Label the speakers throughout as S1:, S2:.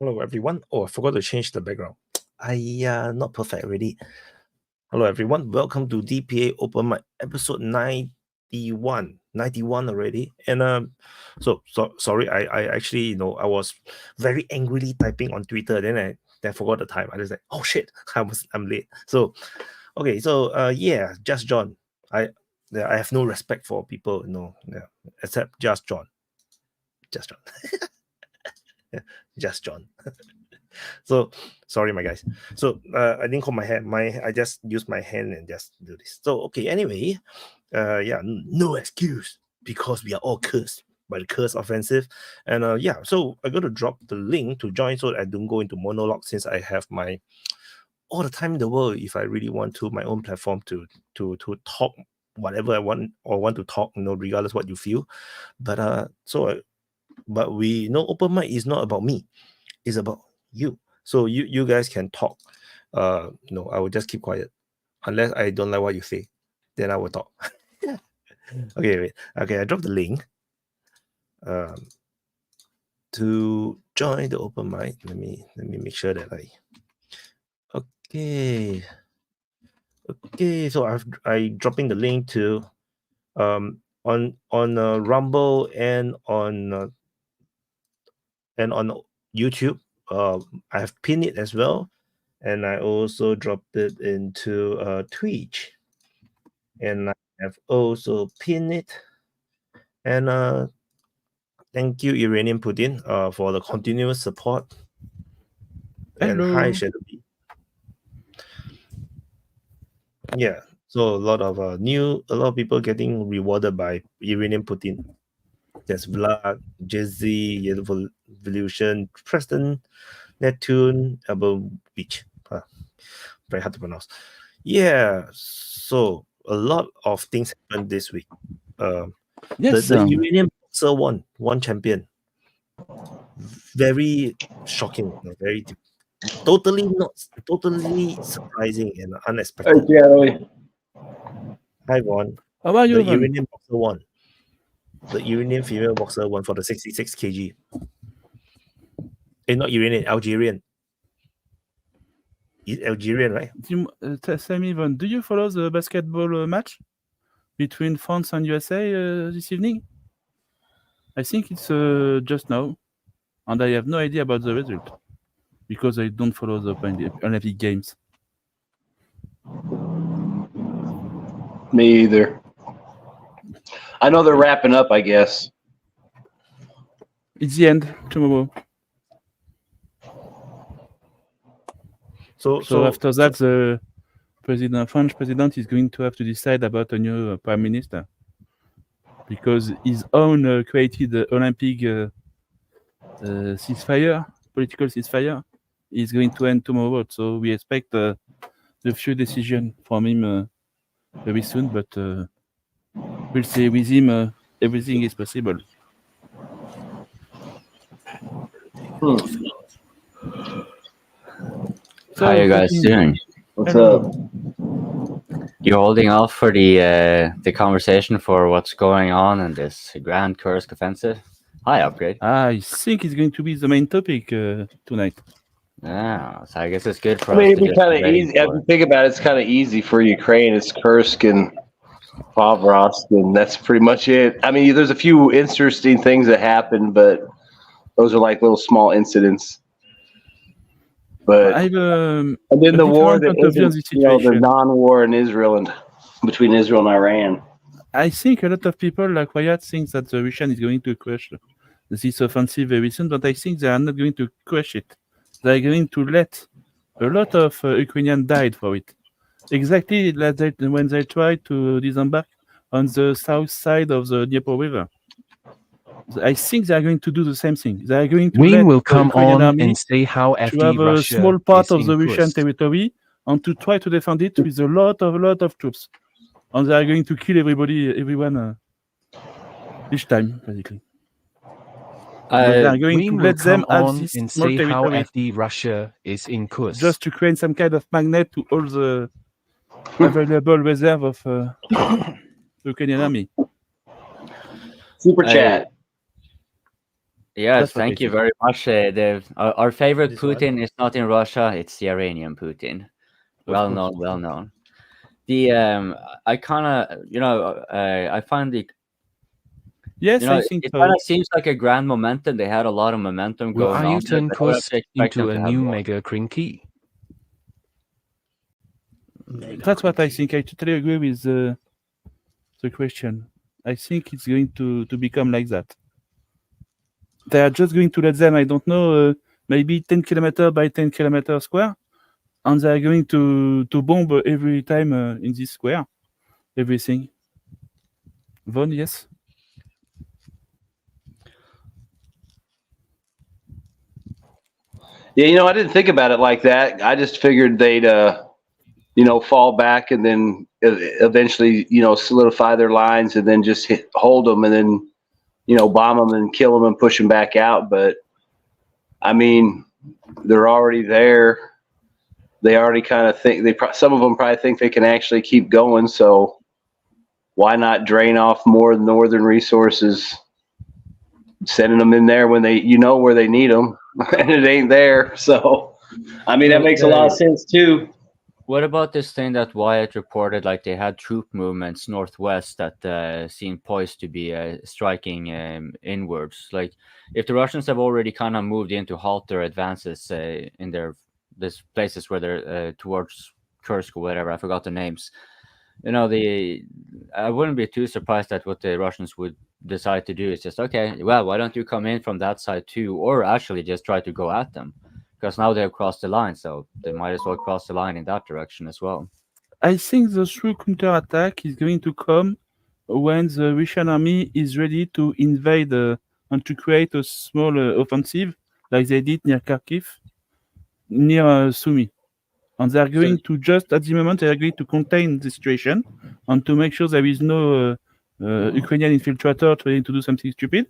S1: Hello, everyone. Oh, I forgot to change the background. Not perfect already. Hello, everyone. Welcome to DPA Open Mic, episode 91. 91 already. And sorry, I actually, I was very angrily typing on Twitter. Then I forgot the time. I was like, oh shit, I'm late. So, okay. So, Just John. I have no respect for people, except Just John. Just John. Just John. So sorry, my guys. So I didn't hold my hand. I just used my hand and just do this. So okay. Anyway, no excuse because we are all cursed by the curse offensive. And so I'm gonna drop the link to join so that I don't go into monologue since I have my all the time in the world. If I really want to, my own platform to talk whatever I want or want to talk, regardless what you feel. But but we know open mic is not about me. It's about you. So you guys can talk. I will just keep quiet unless I don't like what you say. Then I will talk. Okay, wait. Okay, I dropped the link to join the open mic. Let me make sure that okay. So I dropping the link to on Rumble and on YouTube. I have pinned it as well, and I also dropped it into Twitch, and I have also pinned it. And thank you, Iranian Putin, for the continuous support.
S2: Hello.
S1: And hi, Shadow B. Yeah, so a lot of people getting rewarded by Iranian Putin. There's Vlad, Jizzy, Yellow Evolution, Preston, Neptune, Beach. Very hard to pronounce. Yeah, so a lot of things happened this week.
S2: Yes,
S1: the Iranian boxer won champion. Very shocking, very totally surprising and unexpected. Hi, Vaughn.
S2: How are you,
S1: The Iranian boxer won. The Iranian female boxer won for the 66 kg. Not Iranian, Algerian. Algerian, right?
S2: Sammy, do you follow the basketball match between France and USA this evening? I think it's just now, and I have no idea about the result because I don't follow the Olympic Games.
S3: Me either. I know they're wrapping up, I guess.
S2: It's the end tomorrow. So after that, the French president is going to have to decide about a new prime minister because his own created Olympic ceasefire, political ceasefire, is going to end tomorrow. So we expect a few decisions from him very soon, but we'll see. With him, everything is possible.
S4: So, how are you guys doing?
S3: What's up?
S4: You're holding off for the conversation for what's going on in this Grand Kursk offensive? Hi, Upgrade.
S2: I think it's going to be the main topic tonight.
S4: Yeah, so I guess it's good for
S3: us. It'd be kind of easy. If you think about it, it's kind of easy for Ukraine. It's Kursk and Pavlovsk, and that's pretty much it. I mean, there's a few interesting things that happen, but those are like little small incidents. But and then the war that isn't, the non-war in Israel and between Israel and Iran.
S2: I think a lot of people like Wyatt think that the Russian is going to crush this offensive very soon, but I think they are not going to crush it. They are going to let a lot of Ukrainians die for it. Exactly like when they tried to disembark on the south side of the Dnieper River. I think they are going to do the same thing. They are going to
S5: let will come on and say how FD
S2: to have
S5: Russia
S2: a small part of the
S5: Kursk.
S2: Russian territory and to try to defend it with a lot of troops. And they are going to kill everyone each time, basically. They are going to let them have this
S5: and
S2: small
S5: say how
S2: territory
S5: FD Russia is in Kursk.
S2: just to create some kind of magnet to all the available reserve of the Ukrainian army.
S3: Super chat.
S4: Yes,
S2: That's what I
S4: thank you
S2: think.
S4: very much. Our favorite
S1: This one?
S4: Putin is not in Russia; it's the Iranian Putin. Well
S2: course.
S4: known, well known. The I kind of, I find the,
S2: Yes, I think
S4: it
S2: so.
S4: kind of seems like a grand momentum. They had a lot of momentum
S5: Will
S4: going
S5: you
S4: on.
S5: turn
S4: But I would
S5: Kursk
S4: actually expect
S5: into
S4: them
S5: a
S4: to have
S5: new
S4: more.
S5: mega crinky?
S2: That's what I think. I totally agree with the question. I think it's going to become like that. They are just going to let them, I don't know, maybe 10 kilometer by 10 kilometer square, and they are going to bomb every time in this square, everything. Von, yes?
S3: Yeah, I didn't think about it like that. I just figured they'd, fall back and then eventually, solidify their lines and then just hold them and then, bomb them and kill them and push them back out. But I mean, they're already there. They already kind of think some of them probably think they can actually keep going. So why not drain off more northern resources, sending them in there when where they need them, and it ain't there. So, I mean, that makes a lot of sense too.
S4: What about this thing that Wyatt reported, like they had troop movements northwest that seemed poised to be striking inwards? Like, if the Russians have already kind of moved in to halt their advances in these places where they're towards Kursk or whatever, I forgot the names. I wouldn't be too surprised that what the Russians would decide to do is just, okay, well, why don't you come in from that side too, or actually just try to go at them, because now they've crossed the line, so they might as well cross the line in that direction as well.
S2: I think the true counterattack is going to come when the Russian army is ready to invade and to create a small offensive, like they did near Kharkiv, near Sumy. And they are going to just, at the moment, they are going to contain the situation and to make sure there is no Ukrainian infiltrator trying to do something stupid,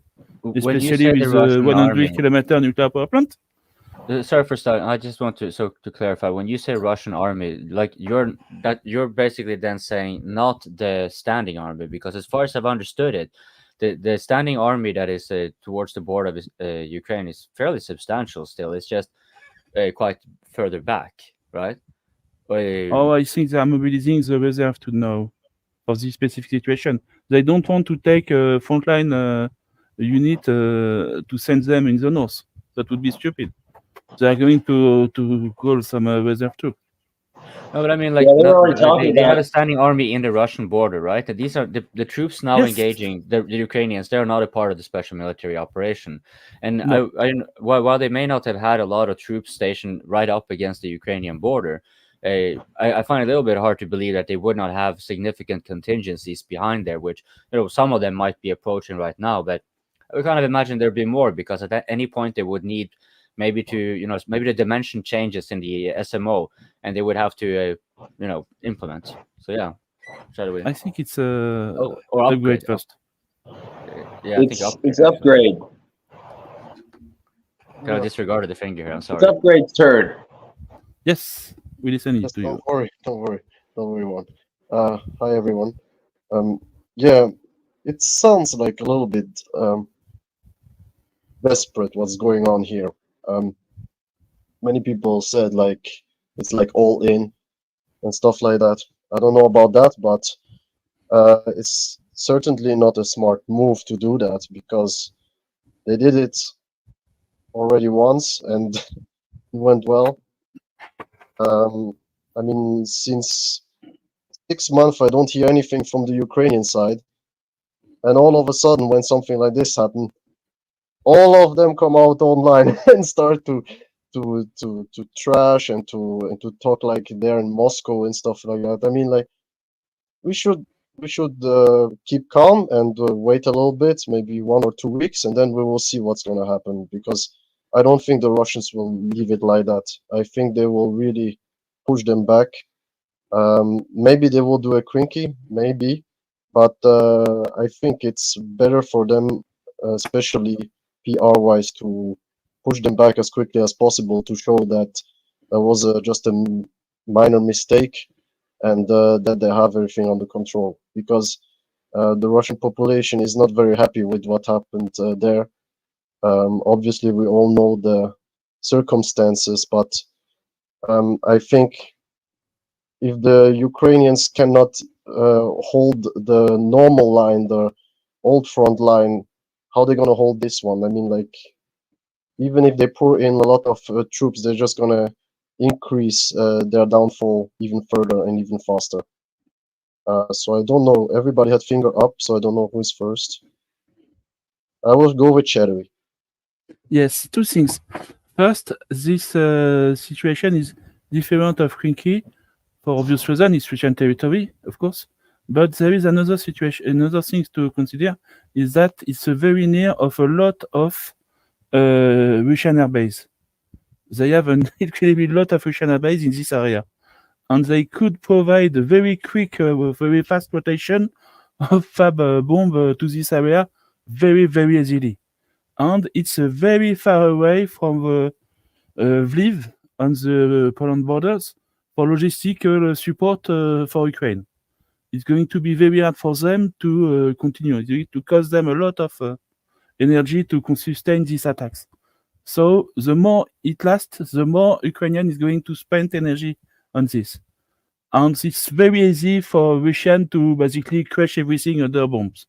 S2: especially with the 100-kilometer nuclear power plant.
S4: Sorry for starting. I just want to clarify. When you say Russian army, like you're basically then saying not the standing army, because as far as I've understood it, the standing army that is towards the border of Ukraine is fairly substantial still. It's just quite further back, right?
S2: I think they are mobilizing the reserve to know of this specific situation. They don't want to take a frontline unit to send them in the north. That would be stupid. They are going to call some reserve too.
S4: No, but I mean, like, they have a standing army in the Russian border, right? And these are the troops now engaging the Ukrainians. They are not a part of the special military operation. And no. While they may not have had a lot of troops stationed right up against the Ukrainian border, I find it a little bit hard to believe that they would not have significant contingencies behind there, which, some of them might be approaching right now. But I would kind of imagine there'd be more, because at any point they would need maybe the dimension changes in the SMO, and they would have to, implement. So yeah,
S2: I think it's or
S4: upgrade
S2: first.
S4: Yeah, I think
S3: it's upgrade.
S4: I disregarded the finger here. I'm sorry.
S3: It's upgrade's turn.
S2: Yes, we listen to you.
S6: Don't worry, one. Hi everyone. Yeah, it sounds like a little bit desperate what's going on here. Many people said like it's like all in and stuff like that. I don't know about that, but it's certainly not a smart move to do that, because they did it already once and it went well. I mean, since 6 months, I don't hear anything from the Ukrainian side, and all of a sudden, when something like this happens, all of them come out online and start to trash and to talk like they're in Moscow and stuff like that. I mean, like, we should keep calm and wait a little bit, maybe 1 or 2 weeks, and then we will see what's going to happen, because I don't think the Russians will leave it like that. I think they will really push them back. Maybe they will do a crinky, maybe, but I think it's better for them, especially PR-wise, to push them back as quickly as possible to show that there was just a minor mistake, and that they have everything under control, because the Russian population is not very happy with what happened there. Obviously, we all know the circumstances, but I think if the Ukrainians cannot hold the normal line, the old front line, how are they going to hold this one? I mean, like, even if they pour in a lot of troops, they're just going to increase their downfall even further and even faster. So I don't know. Everybody had finger up, so I don't know who's first. I will go with Shadowy.
S2: Yes, two things. First, this situation is different of Krinky for obvious reason. It's Russian territory, of course. But there is another situation, another thing to consider is that it's very near of a lot of Russian airbase. They have an incredibly lot of Russian airbase in this area, and they could provide a very quick, very fast rotation of fab bomb to this area very, very easily. And it's very far away from Lviv on the Poland borders for logistical support for Ukraine. It's going to be very hard for them to continue. It's going to cost them a lot of energy to sustain these attacks. So the more it lasts, the more Ukrainian is going to spend energy on this. And it's very easy for Russian to basically crush everything under bombs.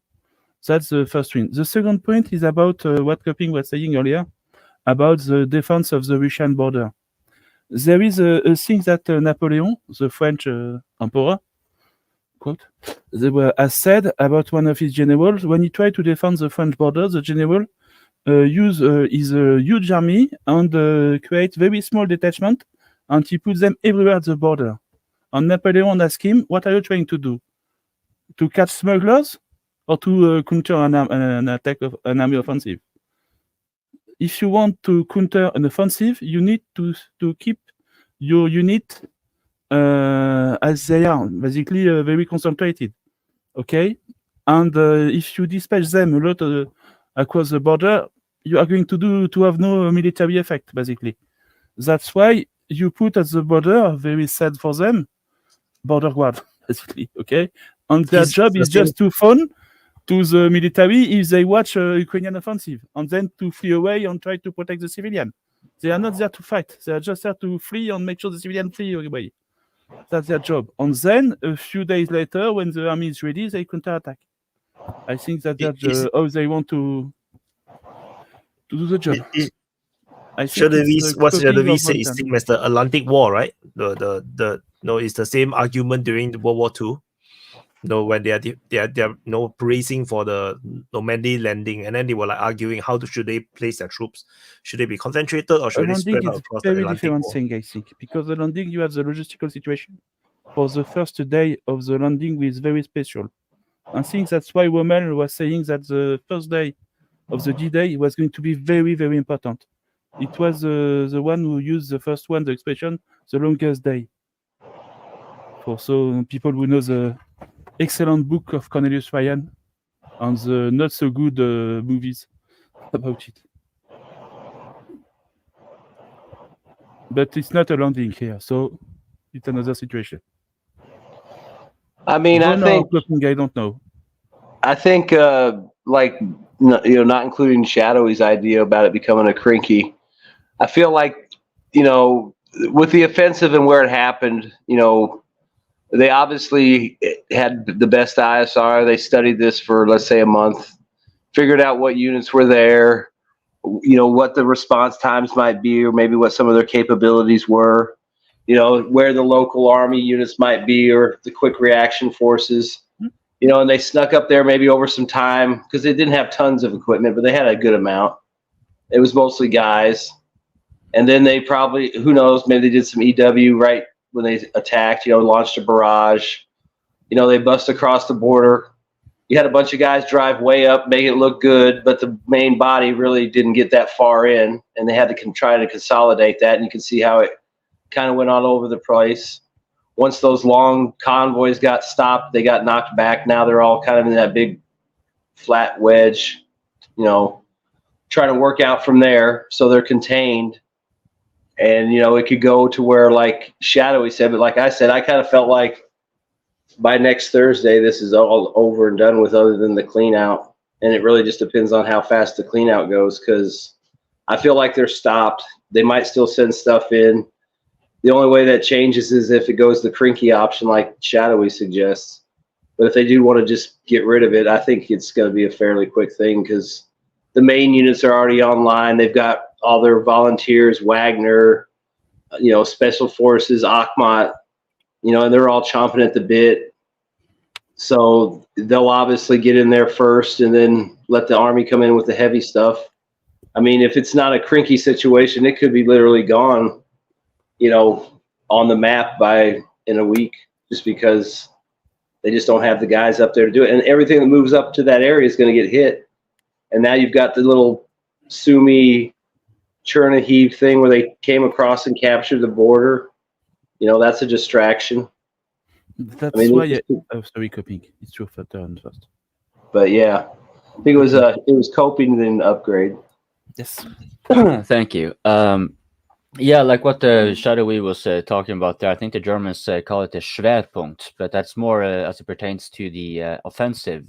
S2: That's the first thing. The second point is about what Köpping was saying earlier, about the defense of the Russian border. There is a thing that Napoleon, the French emperor, quote, has said about one of his generals. When he tried to defend the French border, the general use his huge army and create very small detachment, and he put them everywhere at the border. And Napoleon asked him, "What are you trying to do? To catch smugglers or to counter an attack of an army offensive? If you want to counter an offensive, you need to keep your unit as they are, basically very concentrated. Okay, and if you dispatch them a lot across the border, you are going to have no military effect. Basically, that's why you put at the border, very sad for them, border guard, basically. Okay, and their job is just to phone to the military if they watch Ukrainian offensive, and then to flee away and try to protect the civilian. They are not there to fight. They are just there to flee and make sure the civilian flee away. That's their job. And then a few days later, when the army is ready, they counterattack. I think that's how they want to do the job.
S1: What Shadowy say is same as the Atlantic War, right? It's the same argument during the World War II. When they are bracing for the Normandy landing, and then they were like arguing should they place their troops? Should they be concentrated or should they spread out across the Atlantic? Very different
S2: thing, I think, because the landing you have the logistical situation. For the first day of the landing is very special. I think that's why Rommel was saying that the first day of the D-Day was going to be very, very important. It was the one who used the first one, the expression, the longest day. For so people who know the excellent book of Cornelius Ryan and the not so good movies about it. But it's not a landing here, so it's another situation.
S3: I mean, I
S2: don't know.
S3: I think, not including Shadowy's idea about it becoming a crinky, I feel like, with the offensive and where it happened, they obviously had the best ISR. They studied this for, let's say, a month, figured out what units were there, what the response times might be, or maybe what some of their capabilities were, where the local army units might be, or the quick reaction forces, and they snuck up there maybe over some time because they didn't have tons of equipment, but they had a good amount. It was mostly guys. And then they probably, who knows, maybe they did some EW right when they attacked, launched a barrage. They bust across the border. You had a bunch of guys drive way up, make it look good, but the main body really didn't get that far in, and they had to try to consolidate that, and you can see how it kind of went all over the place. Once those long convoys got stopped, they got knocked back. Now they're all kind of in that big flat wedge, trying to work out from there, so they're contained. And, it could go to where, like Shadowy said, but like I said, I kind of felt like by next Thursday, this is all over and done with other than the clean out. and it really just depends on how fast the clean out goes, because I feel like they're stopped. They might still send stuff in. The only way that changes is if it goes the crinky option like Shadowy suggests. But if they do want to just get rid of it, I think it's going to be a fairly quick thing, because the main units are already online. They've got all their volunteers, Wagner, Special Forces, Akhmat, and they're all chomping at the bit. So they'll obviously get in there first and then let the army come in with the heavy stuff. I mean, if it's not a crinky situation, it could be literally gone, on the map in a week, just because they just don't have the guys up there to do it. And everything that moves up to that area is going to get hit. And now you've got the little Sumi Chernihiv thing where they came across and captured the border. That's a distraction.
S2: That's why. Sorry, copying. It's your turn first.
S3: But yeah, I think it was coping and then upgrade.
S2: Yes.
S4: Thank you. Yeah, like what the Shadowy was talking about there, I think the Germans call it a Schwerpunkt, but that's more as it pertains to the offensive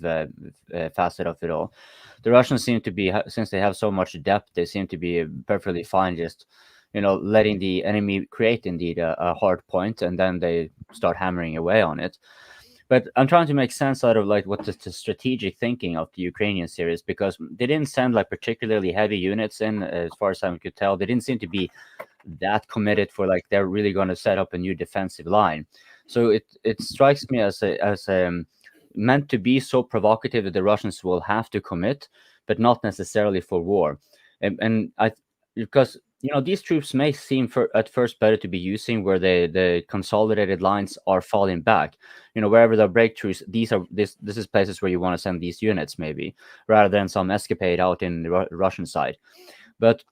S4: facet of it all. The Russians seem to be, since they have so much depth, they seem to be perfectly fine just, letting the enemy create indeed a hard point, and then they start hammering away on it. But I'm trying to make sense out of like what the strategic thinking of the Ukrainian series, because they didn't send like particularly heavy units in, as far as I could tell. They didn't seem to be that committed for like they're really going to set up a new defensive line. So it strikes me as meant to be so provocative that the Russians will have to commit, but not necessarily for war. And because these troops may seem at first better to be using where the consolidated lines are falling back. Wherever there are breakthroughs, this is places where you want to send these units maybe, rather than some escapade out in the Russian side. But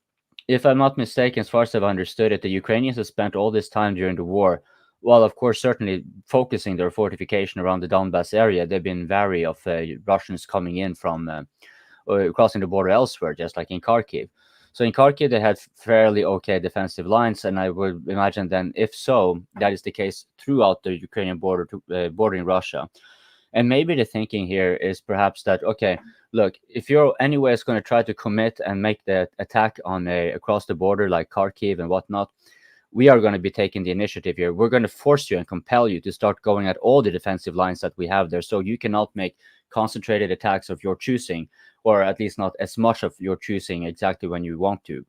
S4: if I'm not mistaken, as far as I've understood it, the Ukrainians have spent all this time during the war, while of course certainly focusing their fortification around the Donbass area. They've been wary of Russians coming in from crossing the border elsewhere, just like in Kharkiv. So in Kharkiv, they had fairly okay defensive lines, and I would imagine then, if so, that is the case throughout the Ukrainian border bordering Russia. And maybe the thinking here is perhaps that, okay, look, if you're anyways going to try to commit and make the attack on across the border like Kharkiv and whatnot, we are going to be taking the initiative here. We're going to force you and compel you to start going at all the defensive lines that we have there, so you cannot make concentrated attacks of your choosing, or at least not as much of your choosing exactly when you want to.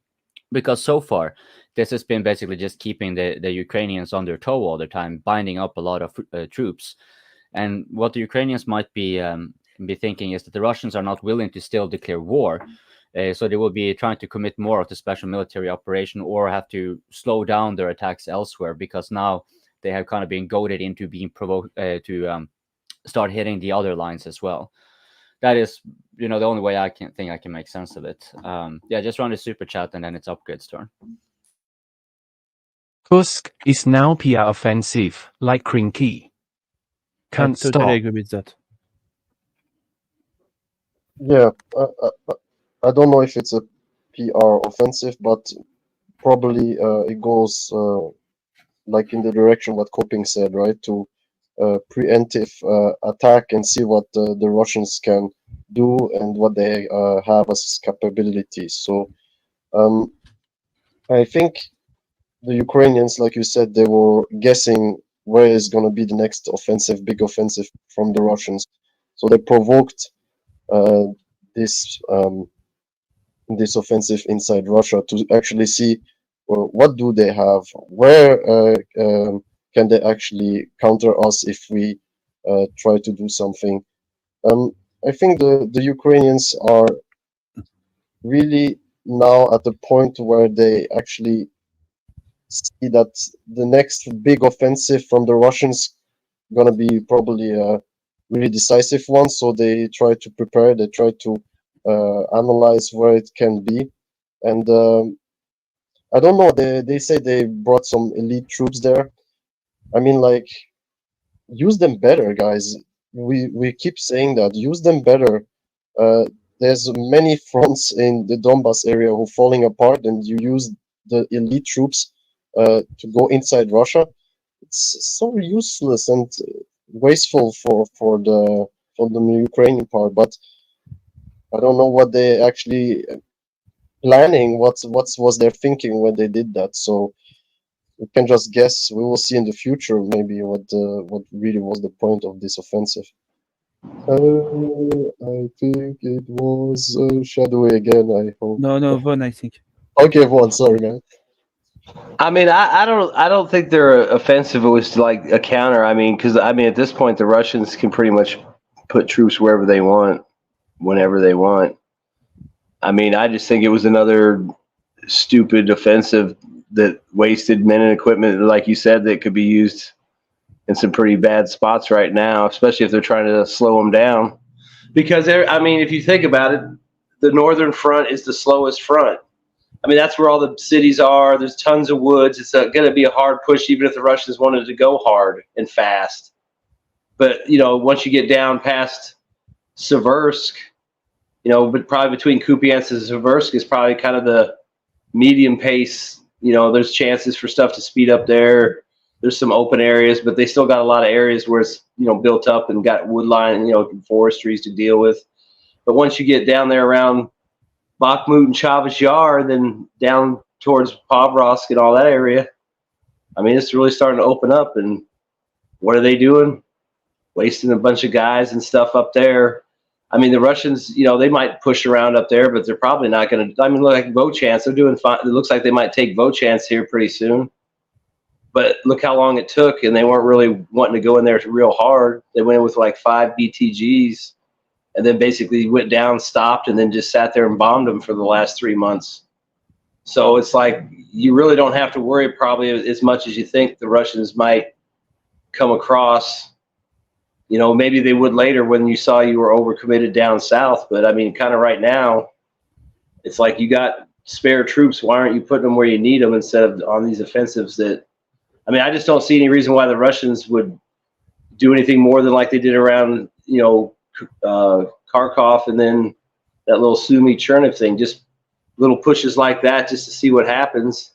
S4: Because so far, this has been basically just keeping the Ukrainians on their toe all the time, binding up a lot of troops. And what the Ukrainians might be thinking is that the Russians are not willing to still declare war. So they will be trying to commit more of the special military operation, or have to slow down their attacks elsewhere, because now they have kind of been goaded into being provoked to start hitting the other lines as well. That is, the only way I can make sense of it. Yeah, just run the super chat and then it's Upgrade's turn.
S5: Kursk is now PR offensive, like Krinky. Can't
S2: I totally agree with that.
S6: Yeah, I don't know if it's a PR offensive, but probably it goes like in the direction what Koping said, right? To preemptive attack and see what the Russians can do and what they have as capabilities. So I think the Ukrainians, like you said, they were guessing where is going to be the next big offensive from the Russians. So they provoked this offensive inside Russia to actually see what do they have, where can they actually counter us if we try to do something. I think the Ukrainians are really now at the point where they actually see that the next big offensive from the Russians gonna be probably a really decisive one. So they try to prepare, they try to analyze where it can be. And I don't know, they say they brought some elite troops there. I mean, like, use them better, guys. We keep saying that. Use them better. There's many fronts in the Donbass area who are falling apart, and you use the elite troops to go inside Russia. It's so useless and wasteful for the Ukrainian part. But I don't know what they actually planning. What was their thinking when they did that? So we can just guess. We will see in the future maybe what really was the point of this offensive. I think it was Shadowy again. I hope.
S2: No, Von, I think.
S6: Okay, Vaughn. Sorry, man.
S3: I mean, I don't think they're offensive. It was like a counter. I mean, because I mean, at this point, the Russians can pretty much put troops wherever they want, whenever they want. I mean, I just think it was another stupid offensive that wasted men and equipment, like you said, that could be used in some pretty bad spots right now, especially if they're trying to slow them down. Because I mean, if you think about it, the northern front is the slowest front. I mean, that's where all the cities are. There's tons of woods. It's going to be a hard push, even if the Russians wanted to go hard and fast. But, you know, once you get down past Seversk, you know, but probably between Kupiansk and Seversk is probably kind of the medium pace. You know, there's chances for stuff to speed up there. There's some open areas, but they still got a lot of areas where it's, you know, built up and got wood line, you know, forestries to deal with. But once you get down there around Bakhmut and Chavez Yar, then down towards Pavlovsk and all that area, I mean, it's really starting to open up. And what are they doing? Wasting a bunch of guys and stuff up there. I mean, the Russians, you know, they might push around up there, but they're probably not going to. I mean, look, like Vochance, they're doing fine. It looks like they might take Vochance here pretty soon. But look how long it took, and they weren't really wanting to go in there real hard. They went in with like 5 BTGs, and then basically went down, stopped, and then just sat there and bombed them for the last 3 months. So it's like you really don't have to worry probably as much as you think the Russians might come across. You know, maybe they would later when you saw you were overcommitted down south. But, I mean, kind of right now, it's like you got spare troops. Why aren't you putting them where you need them instead of on these offensives that – I mean, I just don't see any reason why the Russians would do anything more than like they did around, you know, Kharkov and then that little Sumy Cherniv thing, just little pushes like that just to see what happens.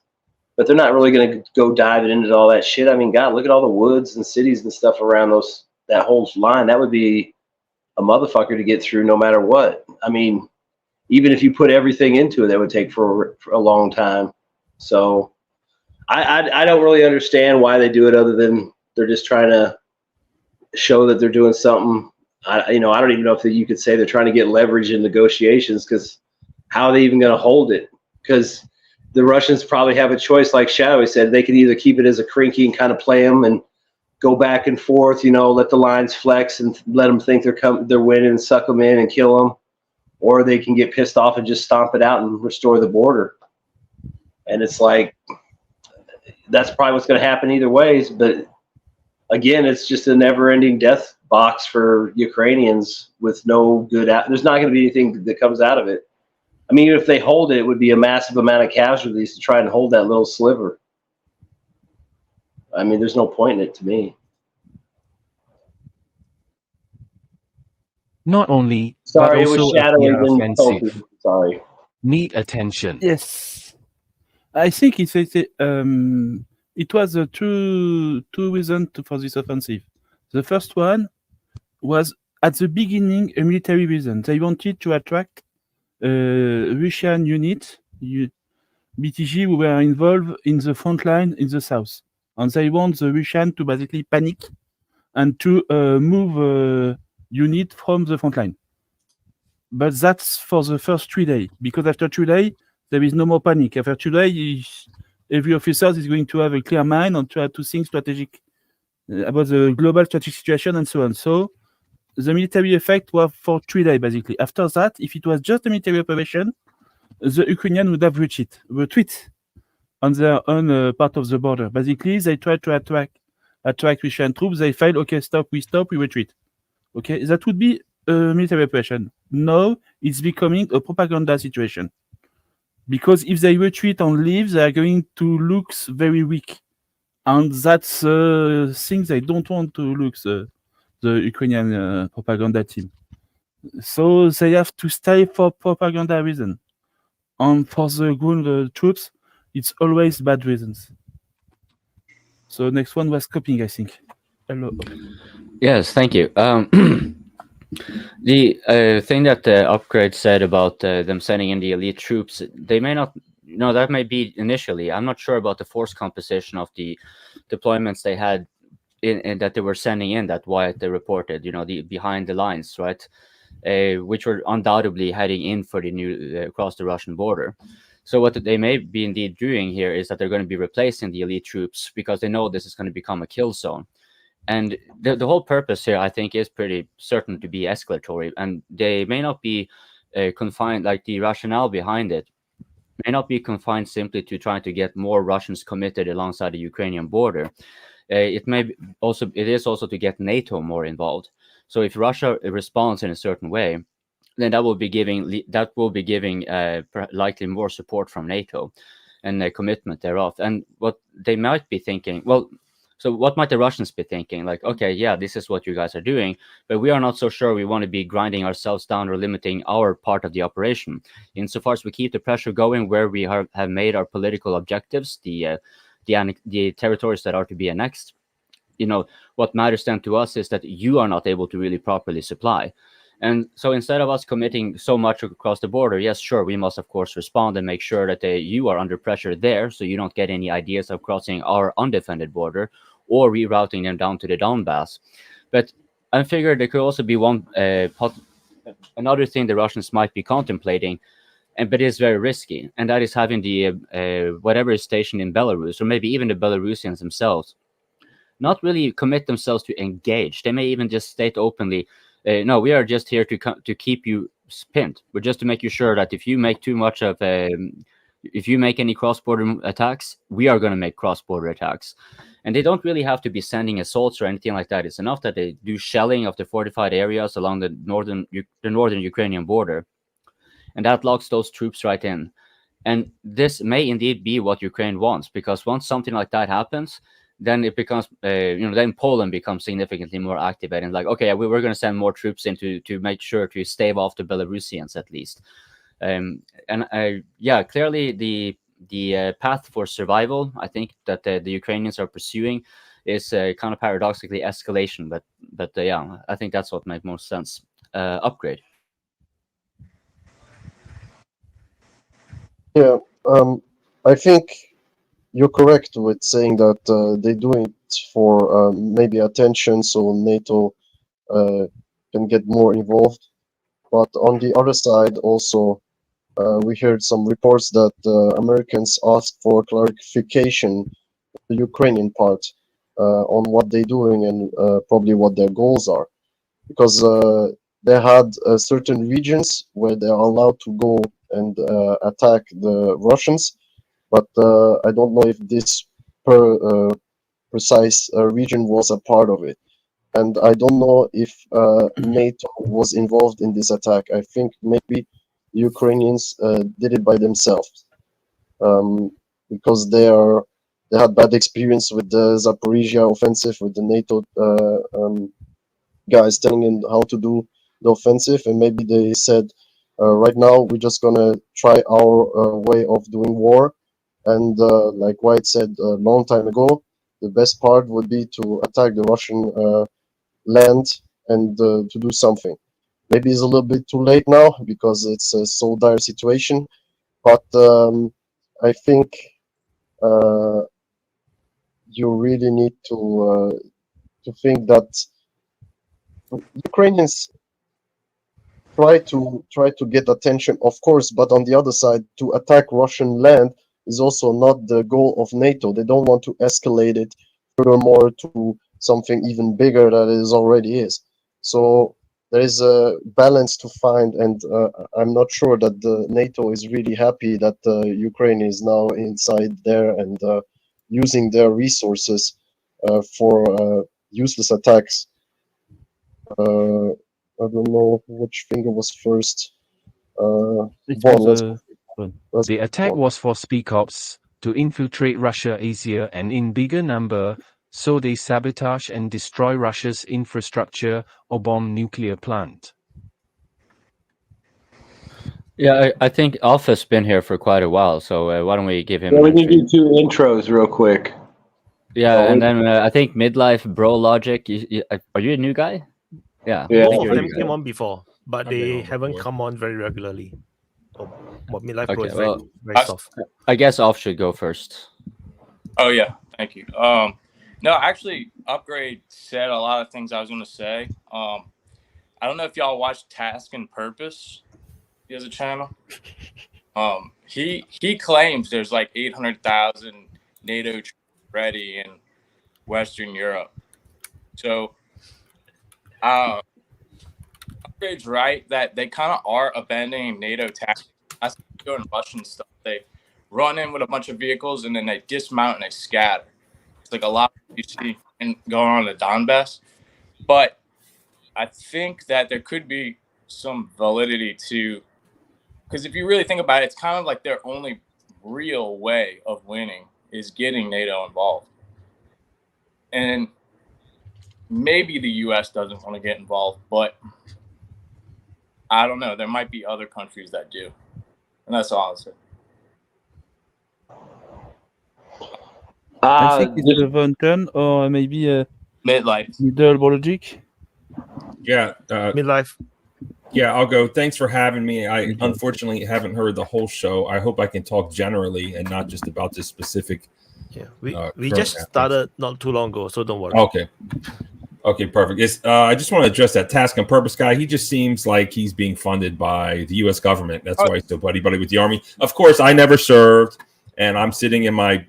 S3: But they're not really going to go diving into all that shit. I mean, God, look at all the woods and cities and stuff around that whole line. That would be a motherfucker to get through no matter what. I mean, even if you put everything into it, that would take for a long time. So I don't really understand why they do it other than they're just trying to show that they're doing something. I don't even know if you could say they're trying to get leverage in negotiations, because how are they even going to hold it? Because the Russians probably have a choice, like Shadowy said. They could either keep it as a crinky and kind of play them and go back and forth, you know, let the lines flex and let them think they're winning and suck them in and kill them, or they can get pissed off and just stomp it out and restore the border. And it's like, that's probably what's going to happen either ways. But again, it's just a never-ending death box for Ukrainians with no good. There's not going to be anything that comes out of it. I mean, even if they hold it, it would be a massive amount of casualties to try and hold that little sliver. I mean, there's no point in it to me.
S5: Not only,
S3: Sorry,
S5: but
S3: it was
S5: also
S3: shadowy.
S5: appear offensive.
S3: Sorry.
S5: Need attention.
S2: Yes. I think it was two reasons for this offensive. The first one was at the beginning a military reason. They wanted to attract Russian units, BTG, who were involved in the front line in the south. And they want the Russian to basically panic and to move unit from the front line. But that's for the first 3 days, because after 3 days, there is no more panic. After 2 days, every officer is going to have a clear mind and try to think strategic about the global strategic situation and so on. So the military effect was for 3 days, basically. After that, if it was just a military operation, the Ukrainians would have retreat on their own part of the border. Basically, they tried to attract Russian troops. They failed. Okay, we stop, we retreat. Okay, that would be a military operation. Now it's becoming a propaganda situation. Because if they retreat and leave, they are going to look very weak. And that's things they don't want to look, the Ukrainian propaganda team. So they have to stay for propaganda reason. And for the ground troops, it's always bad reasons. So next one was copying, I think. Hello.
S4: Yes, thank you. The thing that the upgrade said about them sending in the elite troops, they may not, that may be initially. I'm not sure about the force composition of the deployments they had in that they were sending in, that Wyatt they reported, the behind the lines, right? Which were undoubtedly heading in for the new across the Russian border. So what they may be indeed doing here is that they're going to be replacing the elite troops because they know this is going to become a kill zone. And the whole purpose here, I think, is pretty certain to be escalatory. And they may not be confined, like the rationale behind it may not be confined simply to trying to get more Russians committed alongside the Ukrainian border. It is also to get NATO more involved. So if Russia responds in a certain way, then that will be giving likely more support from NATO and a commitment thereof. And what they might be thinking, so what might the Russians be thinking? Like, okay, yeah, this is what you guys are doing, but we are not so sure we want to be grinding ourselves down or limiting our part of the operation. Insofar as we keep the pressure going where we have made our political objectives, the territories that are to be annexed, what matters then to us is that you are not able to really properly supply. And so instead of us committing so much across the border, yes, sure, we must, of course, respond and make sure that you are under pressure there so you don't get any ideas of crossing our undefended border or rerouting them down to the Donbass. But I figured there could also be another thing the Russians might be contemplating, but it's very risky, and that is having the whatever is stationed in Belarus, or maybe even the Belarusians themselves, not really commit themselves to engage. They may even just state openly, no, we are just here to keep you pinned. We're just to make you sure that if you make too much of if you make any cross-border attacks, we are going to make cross-border attacks. And they don't really have to be sending assaults or anything like that. It's enough that they do shelling of the fortified areas along the northern Ukrainian border, and that locks those troops right in. And this may indeed be what Ukraine wants, because once something like that happens, then it becomes, then Poland becomes significantly more active and like, okay, we're going to send more troops in to make sure to stave off the Belarusians at least. Clearly the path for survival, I think that the Ukrainians are pursuing is kind of paradoxically escalation, but I think that's what makes most sense. Upgrade.
S6: Yeah, I think you're correct with saying that they do it for maybe attention, so NATO can get more involved. But on the other side, also, we heard some reports that Americans asked for clarification, the Ukrainian part, on what they're doing and probably what their goals are. Because they had certain regions where they are allowed to go and attack the Russians, but I don't know if this precise region was a part of it. And I don't know if NATO was involved in this attack. I think maybe Ukrainians did it by themselves, because they had bad experience with the Zaporizhia offensive, with the NATO guys telling them how to do the offensive, and maybe they said, right now we're just gonna try our way of doing war. And like White said a long time ago, the best part would be to attack the Russian land and to do something. Maybe it's a little bit too late now because it's a so dire situation, but I think you really need to think that Ukrainians try to get attention, of course, but on the other side, to attack Russian land is also not the goal of NATO. They don't want to escalate it furthermore to something even bigger than it already is. So there is a balance to find, and I'm not sure that the NATO is really happy that Ukraine is now inside there and using their resources for useless attacks. I don't know which finger was first.
S5: The attack was for Spec Ops, to infiltrate Russia easier and in bigger number, so they sabotage and destroy Russia's infrastructure or bomb nuclear plant.
S4: Yeah, I think Alpha's been here for quite a while, so why don't we give him?
S3: Yeah, we need to do 2 intros real quick.
S4: Yeah, and then I think Midlife Bro Logic. Are you a new guy? Yeah.
S3: Yeah.
S1: Both of them
S4: Security
S1: came
S4: guard.
S1: on before, but
S7: I've been
S1: they
S7: on
S1: haven't
S7: before.
S1: come on very regularly. Oh, but Midlife Pro
S4: Okay,
S1: is
S4: well,
S1: very
S7: I've-
S1: soft.
S4: I guess Off should go first.
S7: Oh yeah, thank you. No, actually, Upgrade said a lot of things I was going to say. I don't know if y'all watch Task and Purpose. He has a channel. He claims there's like 800,000 NATO troops ready in Western Europe. So, Upgrade's right that they kind of are abandoning NATO tactics. I see doing Russian stuff. They run in with a bunch of vehicles and then they dismount and they scatter. It's like a lot you see going on in the Donbass. But I think that there could be some validity to, because if you really think about it, it's kind of like their only real way of winning is getting NATO involved. And maybe the U.S. doesn't want to get involved, but I don't know. There might be other countries that do. And that's all I'll say.
S2: I think it's a Von Turn or maybe a
S7: Midlife.
S2: middle logic.
S8: Yeah,
S1: Midlife.
S8: yeah, I'll go. Thanks for having me. I unfortunately haven't heard the whole show. I hope I can talk generally and not just about this specific.
S1: Yeah, we
S8: current
S1: just
S8: affairs.
S1: started not too long ago, so don't worry.
S8: Okay. Okay, perfect. It's, I just want to address that Task and Purpose guy. He just seems like he's being funded by the U.S. government. That's why he's so buddy-buddy with the Army. Of course, I never served, and I'm sitting in my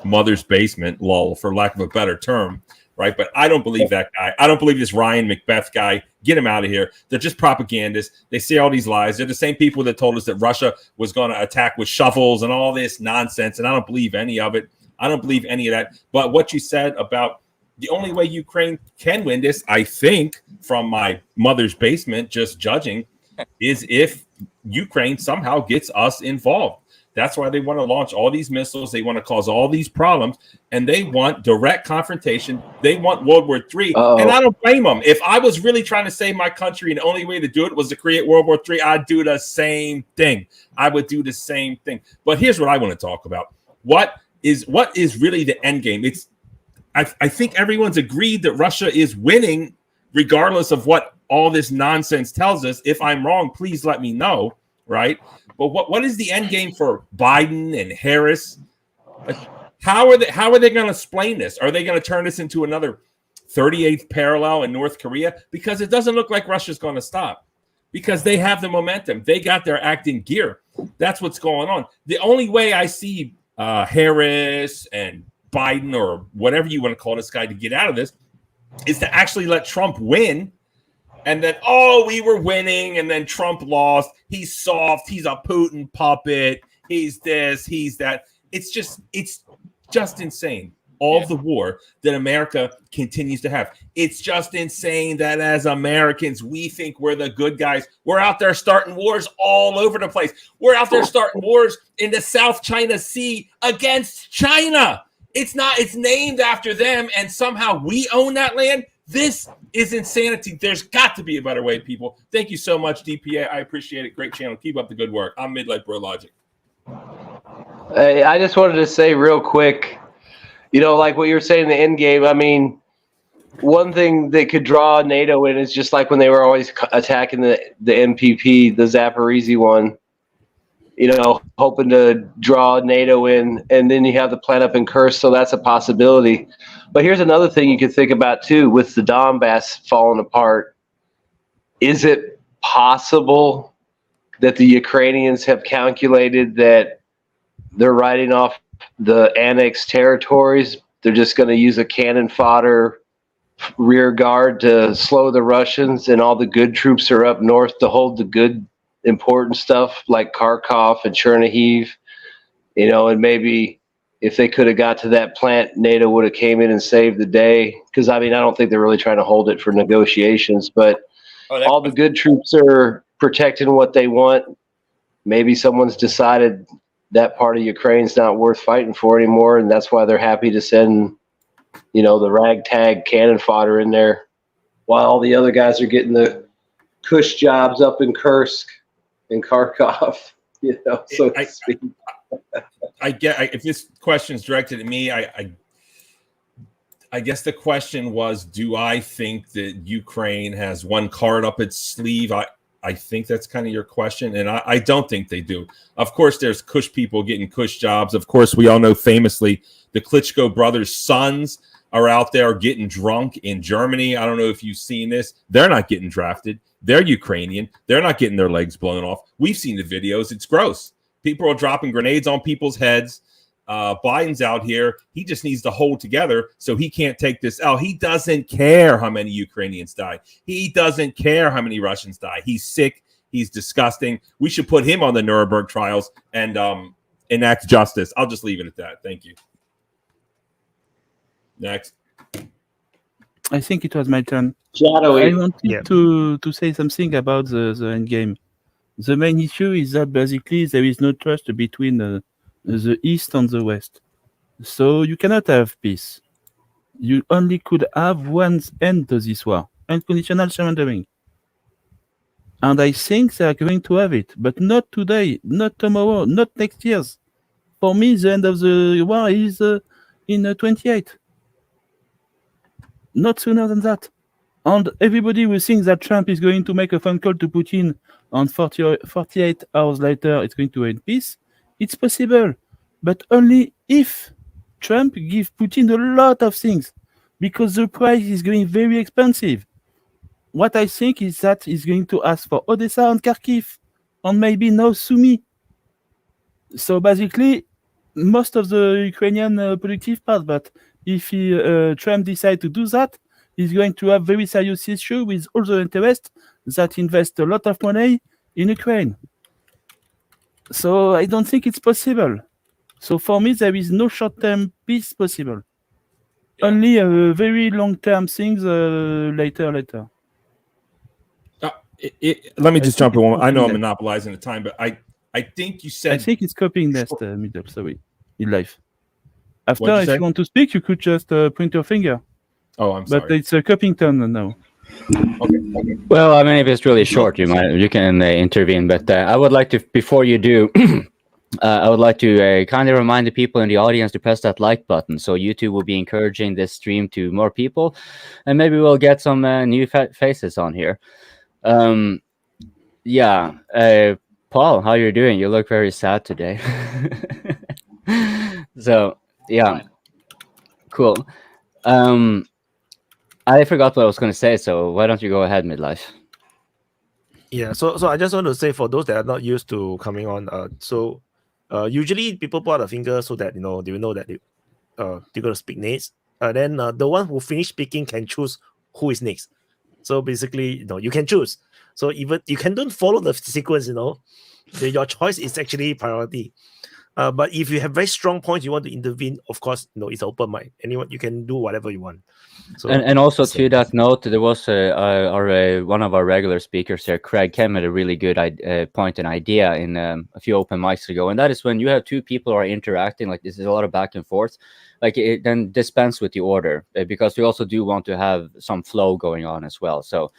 S8: mother's basement, lol, for lack of a better term, right? But I don't believe that guy. I don't believe this Ryan Macbeth guy. Get him out of here. They're just propagandists. They say all these lies. They're the same people that told us that Russia was going to attack with shovels and all this nonsense, and I don't believe any of it. I don't believe any of that. But what you said about the only way Ukraine can win this, I think, from my mother's basement, just judging, is if Ukraine somehow gets us involved. That's why they want to launch all these missiles. They want to cause all these problems, and they want direct confrontation. They want World War III, and I don't blame them. If I was really trying to save my country and the only way to do it was to create World War III, I'd do the same thing. I would do the same thing. But here's what I want to talk about. What is really the end game? It's I think everyone's agreed that Russia is winning, regardless of what all this nonsense tells us. If I'm wrong, please let me know, right? But what is the end game for Biden and Harris? How are they going to explain this? Are they going to turn this into another 38th parallel in North Korea? Because it doesn't look like Russia's going to stop, because they have the momentum. They got their act in gear. That's what's going on. The only way I see Harris and Biden, or whatever you want to call this guy, to get out of this is to actually let Trump win, and then, we were winning, and then Trump lost. He's soft. He's a Putin puppet. He's this, he's that. It's just insane. All of the war that America continues to have. It's just insane that as Americans, we think we're the good guys. We're out there starting wars all over the place. We're out there starting wars in the South China Sea against China. It's named after them, and somehow we own that land. This is insanity. There's got to be a better way, people. Thank you so much, DPA. I appreciate it. Great channel. Keep up the good work. I'm Midlife Bro Logic.
S3: Hey, I just wanted to say real quick, like what you were saying in the end game. I mean, one thing that could draw NATO in is just like when they were always attacking the MPP, the Zaporizhzhia one, hoping to draw NATO in, and then you have the plant up in Kursk, so that's a possibility. But here's another thing you could think about too, with the Donbass falling apart. Is it possible that the Ukrainians have calculated that they're writing off the annexed territories? They're just going to use a cannon fodder rear guard to slow the Russians, and all the good troops are up north to hold the good important stuff like Kharkov and Chernihiv, and maybe if they could have got to that plant, NATO would have came in and saved the day. Because, I don't think they're really trying to hold it for negotiations, but all the good troops are protecting what they want. Maybe someone's decided that part of Ukraine's not worth fighting for anymore, and that's why they're happy to send, the ragtag cannon fodder in there, while all the other guys are getting the cush jobs up in Kursk and Kharkov, so to speak.
S8: If this question is directed at me, I guess the question was, do I think that Ukraine has one card up its sleeve? I think that's kind of your question, and I don't think they do. Of course, there's Kush people getting Kush jobs. Of course, we all know famously the Klitschko brothers' sons are out there getting drunk in Germany. I don't know if you've seen this. They're not getting drafted. They're Ukrainian. They're not getting their legs blown off. We've seen the videos. It's gross. People are dropping grenades on people's heads. Biden's out here. He just needs to hold together so he can't take this out. He doesn't care how many Ukrainians die. He doesn't care how many Russians die. He's sick. He's disgusting. We should put him on the Nuremberg trials and enact justice. I'll just leave it at that. Thank you. Next.
S2: I think it was my turn.
S3: Shadowy.
S2: I wanted to say something about the end game. The main issue is that basically there is no trust between the East and the West. So you cannot have peace. You only could have one end to this war, unconditional surrendering. And I think they are going to have it, but not today, not tomorrow, not next year. For me, the end of the war is in 28. Not sooner than that. And everybody will think that Trump is going to make a phone call to Putin and 48 hours later it's going to end peace. It's possible, but only if Trump gives Putin a lot of things, because the price is going very expensive. What I think is that he's going to ask for Odessa and Kharkiv, and maybe no Sumy. So basically, most of the Ukrainian productive part, but if Trump decides to do that, he's going to have very serious issue with all the interests that invest a lot of money in Ukraine. So I don't think it's possible. So for me, there is no short-term peace possible. Only a very long-term things later.
S8: Let me just jump in one. I know I'm monopolizing the time, but I think you said...
S2: I think it's copying next middle, sorry, in life. After, if you want to speak, you could just point your finger.
S8: Oh, I'm sorry.
S2: But it's a copying turn now.
S8: Okay.
S4: Well, I mean, if it's really short, you can intervene. But I would like to, before you do, I would like to kindly remind the people in the audience to press that like button. So YouTube will be encouraging this stream to more people, and maybe we'll get some new faces on here. Paul, how you're doing? You look very sad today. So yeah, cool. I forgot what I was going to say, so why don't you go ahead, Midlife?
S1: Yeah, so I just want to say, for those that are not used to coming on, usually people put out a finger so that they will know that they're going to speak next. Then the one who finish speaking can choose who is next. So basically, you can choose. So even you don't follow the sequence, your choice is actually priority. But if you have very strong points you want to intervene, of course, it's open mic. Anyone, you can do whatever you want. So,
S4: and also to that note, there was one of our regular speakers here, Craig, came with a really good point and idea in a few open mics ago, and that is when you have two people who are interacting, like this is a lot of back and forth, like then dispense with the order, because we also do want to have some flow going on as well. So,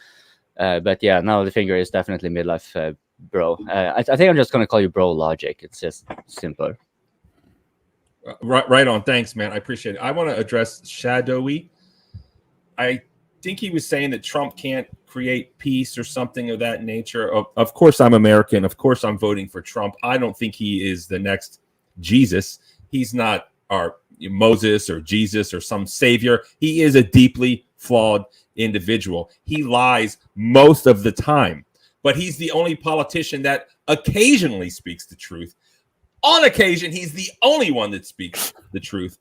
S4: but yeah, now the finger is definitely Midlife. Bro, I think I'm just going to call you Bro Logic. It's just simpler.
S8: Right on. Thanks, man. I appreciate it. I want to address Shadowy. I think he was saying that Trump can't create peace or something of that nature. Of course, I'm American. Of course, I'm voting for Trump. I don't think he is the next Jesus. He's not our Moses or Jesus or some savior. He is a deeply flawed individual. He lies most of the time. But he's the only politician that occasionally speaks the truth. On occasion, he's the only one that speaks the truth.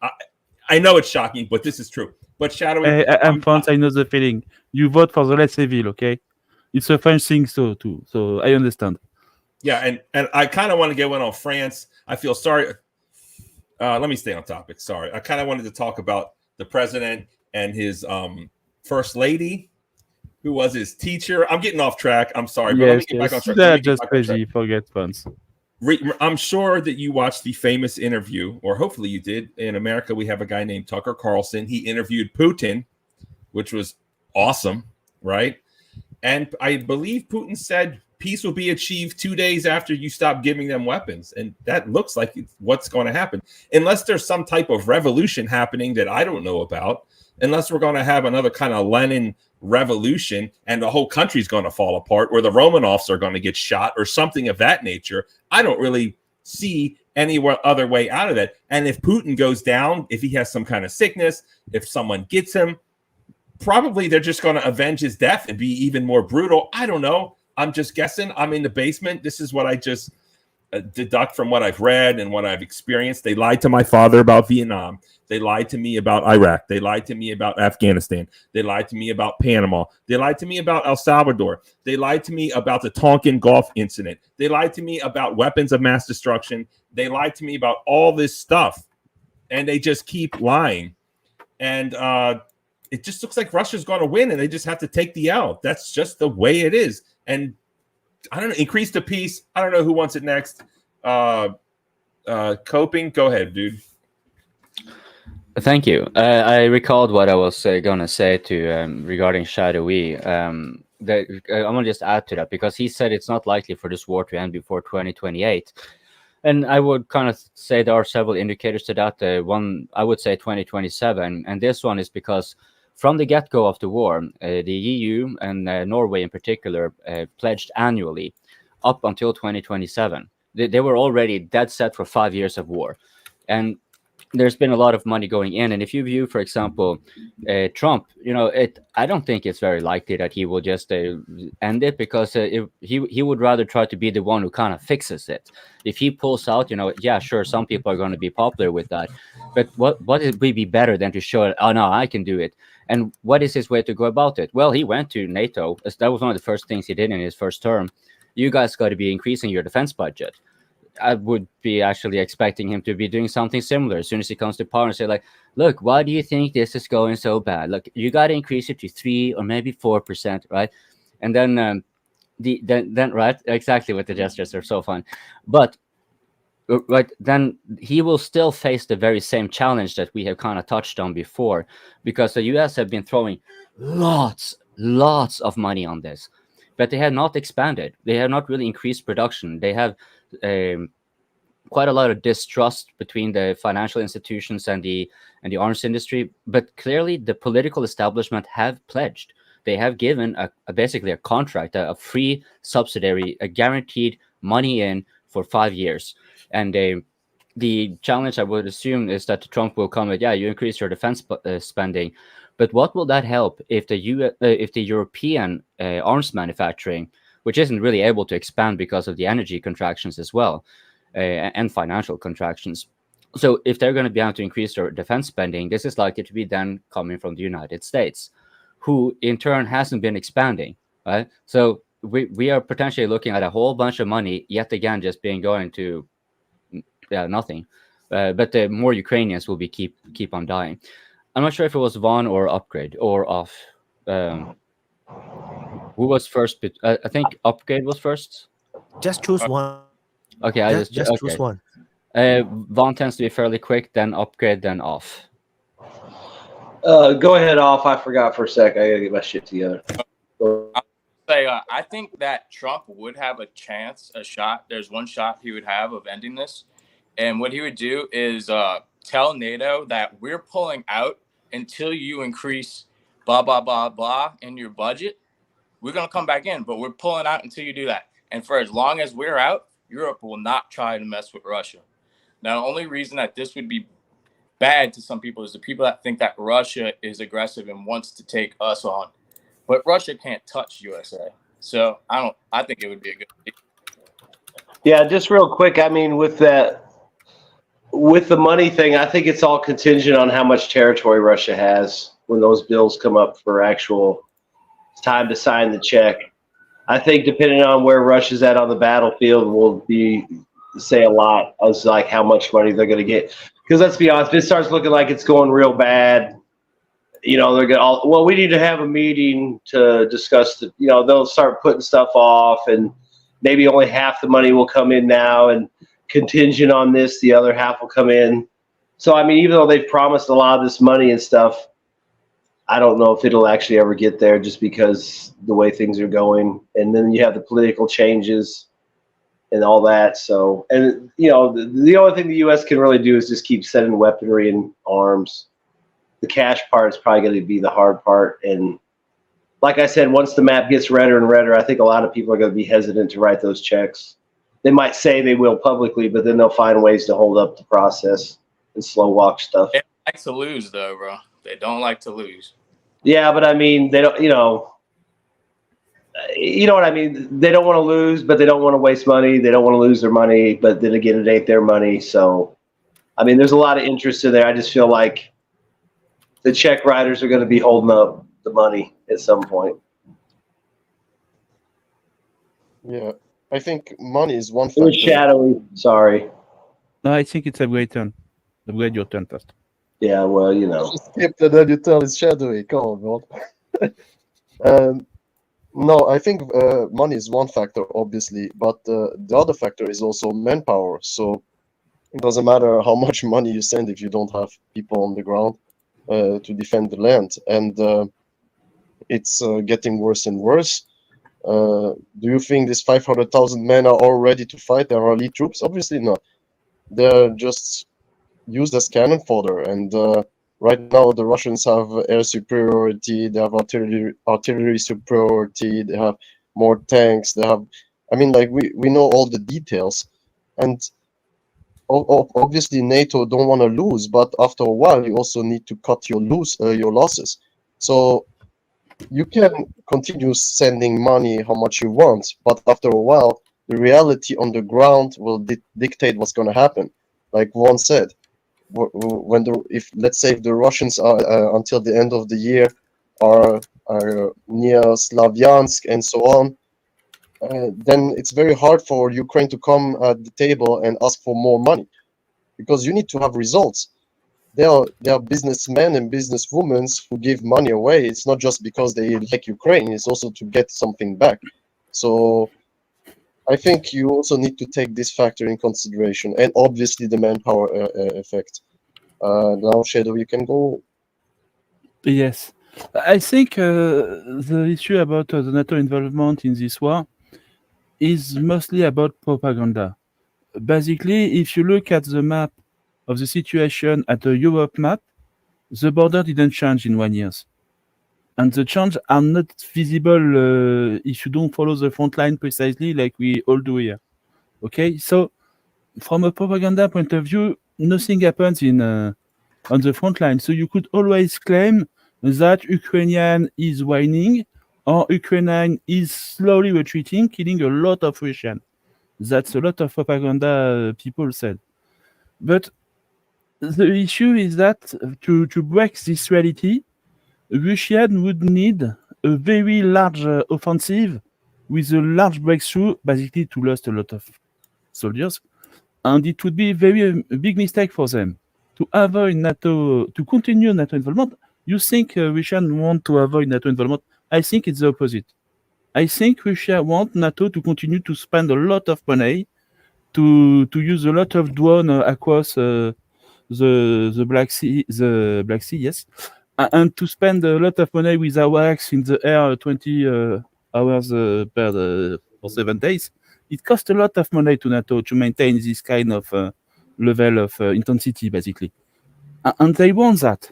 S8: I know it's shocking, but this is true. But Shadowy...
S2: I'm France, I know the feeling. You vote for the less evil, okay? It's a French thing, so too. So I understand.
S8: Yeah, and I kind of want to get one on France. I feel sorry. Let me stay on topic. Sorry. I kind of wanted to talk about the president and his first lady, who was his teacher. I'm getting off track. I'm sorry. But let me get back on track.
S2: That's just crazy. Forget fans.
S8: I'm sure that you watched the famous interview, or hopefully you did. In America, we have a guy named Tucker Carlson. He interviewed Putin, which was awesome, right? And I believe Putin said peace will be achieved 2 days after you stop giving them weapons. And that looks like what's going to happen. Unless there's some type of revolution happening that I don't know about. unless we're going to have another kind of Lenin revolution and the whole country's going to fall apart, or the Romanovs are going to get shot or something of that nature. I don't really see any other way out of that. And if Putin goes down, if he has some kind of sickness, if someone gets him, probably they're just going to avenge his death and be even more brutal. I don't know. I'm just guessing. I'm in the basement. This is what I just deduct from what I've read and what I've experienced. They lied to my father about Vietnam. They lied to me about Iraq. They lied to me about Afghanistan. They lied to me about Panama. They lied to me about El Salvador. They lied to me about the Tonkin Gulf incident. They lied to me about weapons of mass destruction. They lied to me about all this stuff. And they just keep lying. And it just looks like Russia's going to win, and they just have to take the L. That's just the way it is. And I don't know, increase the peace. I don't know who wants it next. Coping, go ahead, dude.
S4: Thank you. I recalled what I was going to say to regarding Shadowy. I'm going to just add to that, because he said it's not likely for this war to end before 2028. And I would kind of say there are several indicators to that. One, I would say 2027. And this one is because from the get-go of the war, the EU and Norway in particular pledged annually up until 2027. They were already dead set for 5 years of war. And there's been a lot of money going in. And if you view, for example, Trump, I don't think it's very likely that he will just end it, because he would rather try to be the one who kind of fixes it. If he pulls out, yeah, sure, some people are going to be popular with that. But what would be better than to show, oh, no, I can do it? And what is his way to go about it? Well, he went to NATO. That was one of the first things he did in his first term. You guys got to be increasing your defense budget. I would be actually expecting him to be doing something similar as soon as he comes to power and say, like, look, why do you think this is going so bad? Look, you got to increase it to 3 or maybe 4%, right? And then, then right, exactly, with the gestures are so fun. But right, then he will still face the very same challenge that we have kind of touched on before, because the US have been throwing lots of money on this, but they have not expanded. They have not really increased production. They have quite a lot of distrust between the financial institutions and the arms industry. But clearly, the political establishment have pledged. They have given basically a contract, a free subsidiary, a guaranteed money in for 5 years. And the challenge, I would assume, is that Trump will come with, yeah, you increase your defense spending, but what will that help if the European arms manufacturing, which isn't really able to expand because of the energy contractions as well, and financial contractions. So if they're going to be able to increase their defense spending, this is likely to be then coming from the United States, who in turn hasn't been expanding, right? So we are potentially looking at a whole bunch of money, yet again, just going to nothing. But the more Ukrainians will be keep on dying. I'm not sure if it was Vaughn or Upgrade or Off. Who was first? I think Upgrade was first.
S1: Just choose one.
S4: Okay, I just
S1: choose one.
S4: Vaughn tends to be fairly quick, then Upgrade, then Off.
S3: Go ahead, Off. I forgot for a sec. I gotta get my shit together.
S7: I think that Trump would have a shot. There's one shot he would have of ending this. And what he would do is tell NATO that we're pulling out until you increase blah, blah, blah, blah in your budget. We're going to come back in, but we're pulling out until you do that. And for as long as we're out, Europe will not try to mess with Russia. Now, the only reason that this would be bad to some people is the people that think that Russia is aggressive and wants to take us on. But Russia can't touch USA. So I think it would be a good deal.
S3: Yeah, just real quick. I mean, with the money thing, I think it's all contingent on how much territory Russia has when those bills come up for actual time to sign the check. I think depending on where Russia's at on the battlefield will say a lot as like how much money they're going to get. Because let's be honest, if it starts looking like it's going real bad, they're going to well, we need to have a meeting to discuss they'll start putting stuff off, and maybe only half the money will come in now, and contingent on this, the other half will come in. So, I mean, even though they've promised a lot of this money and stuff, I don't know if it'll actually ever get there just because the way things are going. And then you have the political changes and all that. So, and, the only thing the U.S. can really do is just keep sending weaponry and arms. the cash part is probably going to be the hard part. And like I said, once the map gets redder and redder, I think a lot of people are going to be hesitant to write those checks. They might say they will publicly, but then they'll find ways to hold up the process and slow walk stuff.
S7: They like to lose, though, bro. They don't like to lose.
S3: Yeah, but I mean, they don't. You know what I mean. They don't want to lose, but they don't want to waste money. They don't want to lose their money, but then again, it ain't their money. So, I mean, there's a lot of interest in there. I just feel like the check writers are going to be holding up the money at some point.
S6: Yeah, I think money is one
S3: It was
S6: factor.
S3: shadowy. Sorry.
S2: No, I think it's a great turn. Upgrade your turn first.
S3: Yeah, well, you know.
S6: Skip and then you tell it's shadowy. Come on, man. No, I think money is one factor, obviously, but the other factor is also manpower. So it doesn't matter how much money you send if you don't have people on the ground to defend the land. And it's getting worse and worse. Do you think these 500,000 men are all ready to fight? They are elite troops? Obviously not. They're just used as cannon fodder. And right now, the Russians have air superiority. They have artillery superiority. They have more tanks. They have, I mean, like we know all the details. And obviously, NATO don't want to lose. But after a while, you also need to cut your losses. So you can continue sending money how much you want, but after a while, the reality on the ground will dictate what's going to happen. Like Juan said, if let's say if the Russians are until the end of the year are near Slavyansk and so on, then it's very hard for Ukraine to come at the table and ask for more money, because you need to have results. There are businessmen and businesswomen who give money away. It's not just because they like Ukraine, it's also to get something back. So I think you also need to take this factor in consideration, and obviously the manpower effect. Now, Shadow, you can go.
S2: Yes. I think the issue about the NATO involvement in this war is mostly about propaganda. Basically, if you look at the map of the situation at the Europe map, the border didn't change in 1 year. And the change are not visible if you don't follow the front line precisely like we all do here. Okay, so from a propaganda point of view, nothing happens on the front line. So you could always claim that Ukrainian is whining or Ukrainian is slowly retreating, killing a lot of Russians. That's a lot of propaganda people said. But the issue is that to break this reality, Russia would need a very large offensive with a large breakthrough, basically to lose a lot of soldiers. And it would be a big mistake for them to avoid NATO, to continue NATO involvement. You think Russia want to avoid NATO involvement? I think it's the opposite. I think Russia want NATO to continue to spend a lot of money, to use a lot of drone across the Black Sea, yes, and to spend a lot of money with AWACS in the air 20 hours for 7 days. It costs a lot of money to NATO to maintain this kind of level of intensity, basically. And they want that.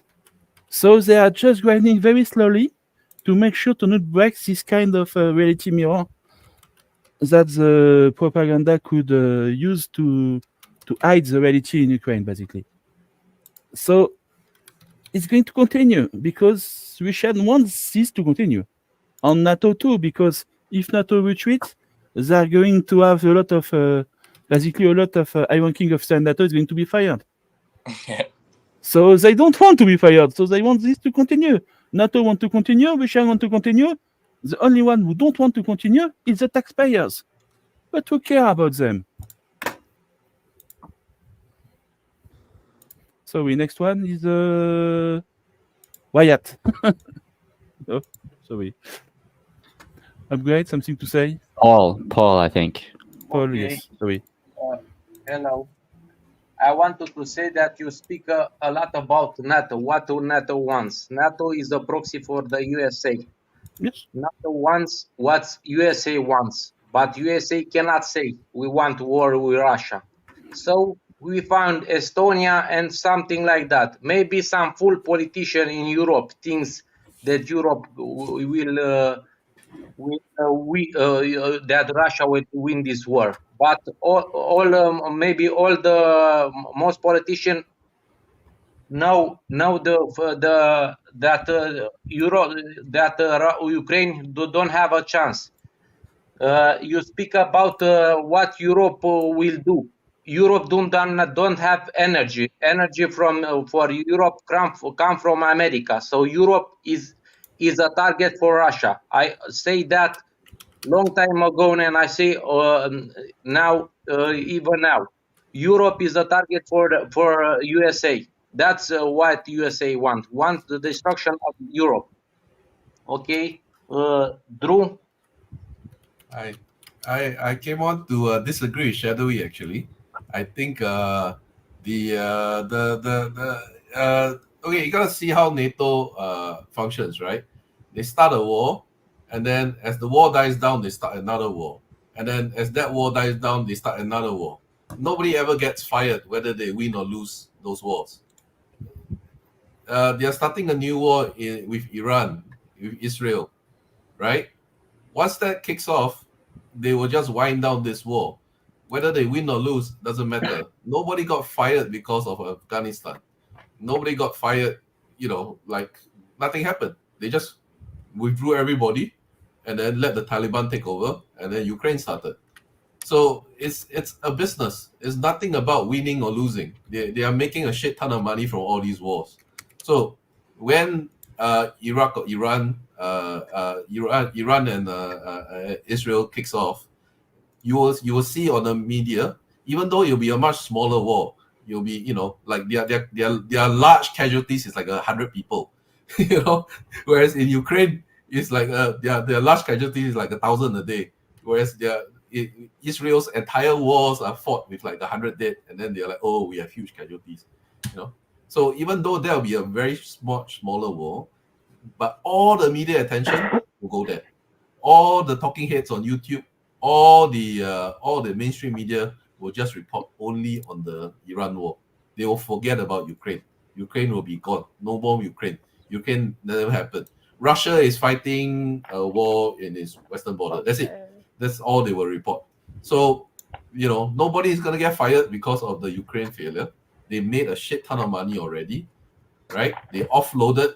S2: So they are just grinding very slowly to make sure to not break this kind of reality mirror that the propaganda could use to hide the reality in Ukraine, basically. So it's going to continue because Russia wants this to continue. On NATO too, because if NATO retreats, they are going to have a lot of, basically a lot of high-ranking officers in NATO is going to be fired. So they don't want to be fired, so they want this to continue. NATO want to continue, Russia want to continue. The only one who don't want to continue is the taxpayers. But who care about them? So the next one is Wyatt. Oh, sorry. Upgrade, something to say?
S4: Paul, I think.
S2: Paul,
S9: Okay.
S2: yes, sorry.
S9: Hello. I wanted to say that you speak a lot about NATO. What NATO wants. NATO is a proxy for the USA.
S2: Yes.
S9: NATO wants what USA wants, but USA cannot say we want war with Russia. So we found Estonia and something like that. Maybe some fool politician in Europe thinks that Europe that Russia will win this war. But maybe all the most politicians know Ukraine don't have a chance. You speak about what Europe will do. Europe don't have energy. Energy from for Europe come from America. So Europe is a target for Russia. I say that long time ago, and I say now, even now, Europe is a target for USA. That's what USA want the destruction of Europe. Okay, Drew.
S10: I came on to disagree with Shadowy actually. I think okay, you gotta see how NATO functions, right? They start a war, and then as the war dies down, they start another war, and then as that war dies down, they start another war. Nobody ever gets fired whether they win or lose those wars. They are starting a new war with Iran, with Israel, right? Once that kicks off, they will just wind down this war. Whether they win or lose doesn't matter. Nobody got fired because of Afghanistan. Nobody got fired, like nothing happened. They just withdrew everybody and then let the Taliban take over, and then Ukraine started. So it's a business. It's nothing about winning or losing. They are making a shit ton of money from all these wars. So when Iran and Israel kicks off, you will see on the media, even though it'll be a much smaller war, you'll be like their large casualties is like 100 people, whereas in Ukraine it's like their large casualties is like 1,000 a day, whereas Israel's entire wars are fought with like 100 dead, and then they're like, oh, we have huge casualties, So even though there'll be a very smaller war, but all the media attention will go there. All the talking heads on YouTube, all the mainstream media will just report only on the Iran war. They will forget about Ukraine. Ukraine will be gone. No more Ukraine. Ukraine never happened. Russia is fighting a war in its western border. That's it. That's all they will report. So, nobody is gonna get fired because of the Ukraine failure. They made a shit ton of money already, right? They offloaded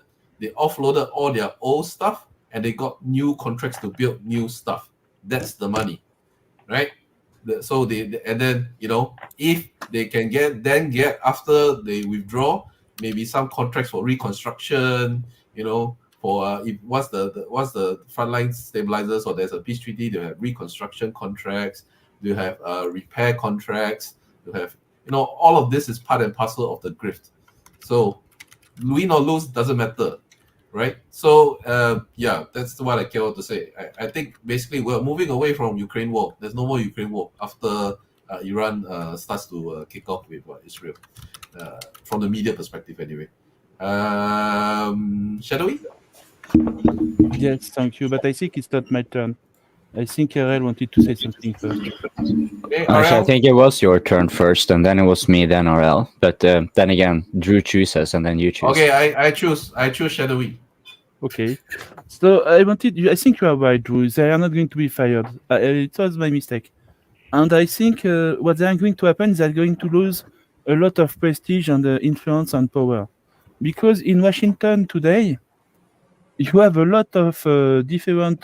S10: all their old stuff, and they got new contracts to build new stuff. That's the money, right? So and then if they can get after they withdraw, maybe some contracts for reconstruction, for once the frontline stabilizers or there's a peace treaty, they have reconstruction contracts, they have repair contracts, they have all of this is part and parcel of the grift. So win or lose doesn't matter, right? So that's what I care to say. I think basically we're moving away from Ukraine war. There's no more Ukraine war after Iran starts to kick off with Israel, from the media perspective anyway. Shadowy?
S2: Yes, thank you. But I think it's not my turn. I think RL wanted to say something first.
S10: Okay,
S4: Actually, I think it was your turn first, and then it was me, then RL. But then again, Drew chooses, and then you choose.
S10: Okay, I choose Shadowy.
S2: Okay. So I think you are right, Drew. They are not going to be fired. It was my mistake. And I think what they are going to happen is they're going to lose a lot of prestige and influence and power. Because in Washington today, you have a lot of different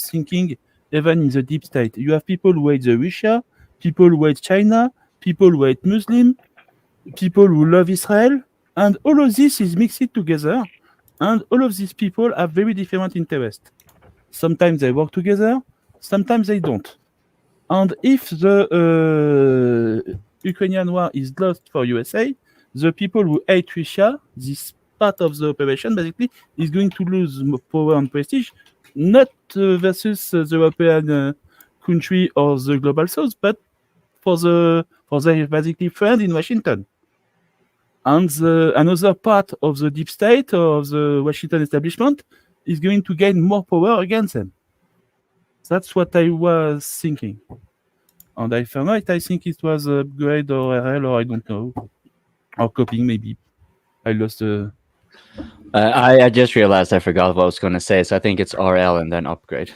S2: thinking, even in the deep state. You have people who hate the Russia, people who hate China, people who hate Muslim, people who love Israel, and all of this is mixed together, and all of these people have very different interests. Sometimes they work together, sometimes they don't. And if the Ukrainian war is lost for USA, the people who hate Russia, this part of the operation basically is going to lose power and prestige, not versus the European country or the global south, but for their basically friend in Washington. And another part of the deep state or the Washington establishment is going to gain more power against them. That's what I was thinking. And if I'm right, I think it was upgrade or RL, or I don't know, or copying maybe. I lost the.
S4: I just realized I forgot what I was going to say, so I think it's RL and then upgrade.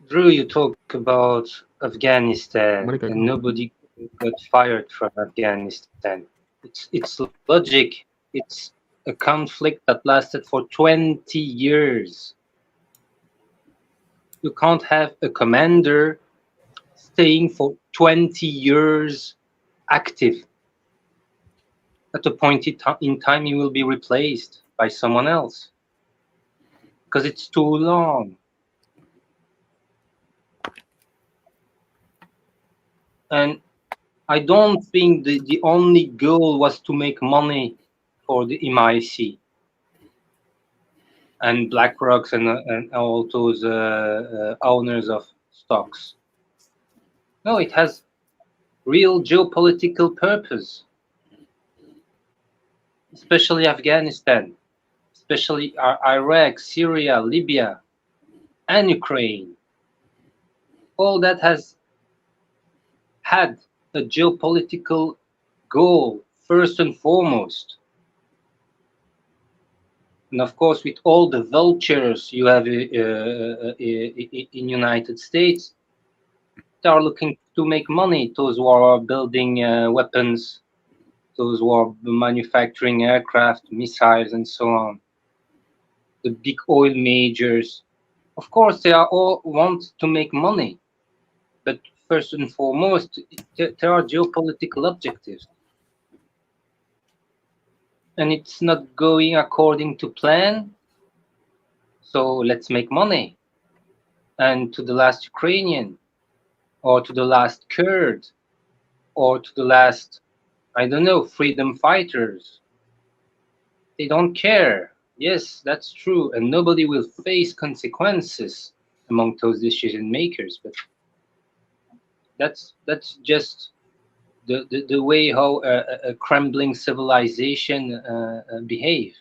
S11: Drew, you talk about Afghanistan, and nobody got fired from Afghanistan. It's logic. It's a conflict that lasted for 20 years. You can't have a commander staying for 20 years active. At a point in time, he will be replaced by someone else because it's too long. And I don't think the only goal was to make money for the MIC and BlackRock and all those owners of stocks. No, it has real geopolitical purpose, especially Afghanistan, especially Iraq, Syria, Libya, and Ukraine. All that has had a geopolitical goal first and foremost. And of course, with all the vultures you have in United States, they are looking to make money. Those who are building weapons, those who are manufacturing aircraft, missiles, and so on. The big oil majors, of course, they are all want to make money. But first and foremost, there are geopolitical objectives. And it's not going according to plan. So let's make money. And to the last Ukrainian, or to the last Kurd, or to the last, I don't know, freedom fighters, they don't care. Yes, that's true. And nobody will face consequences among those decision makers. But that's just the way how a crumbling civilization behave.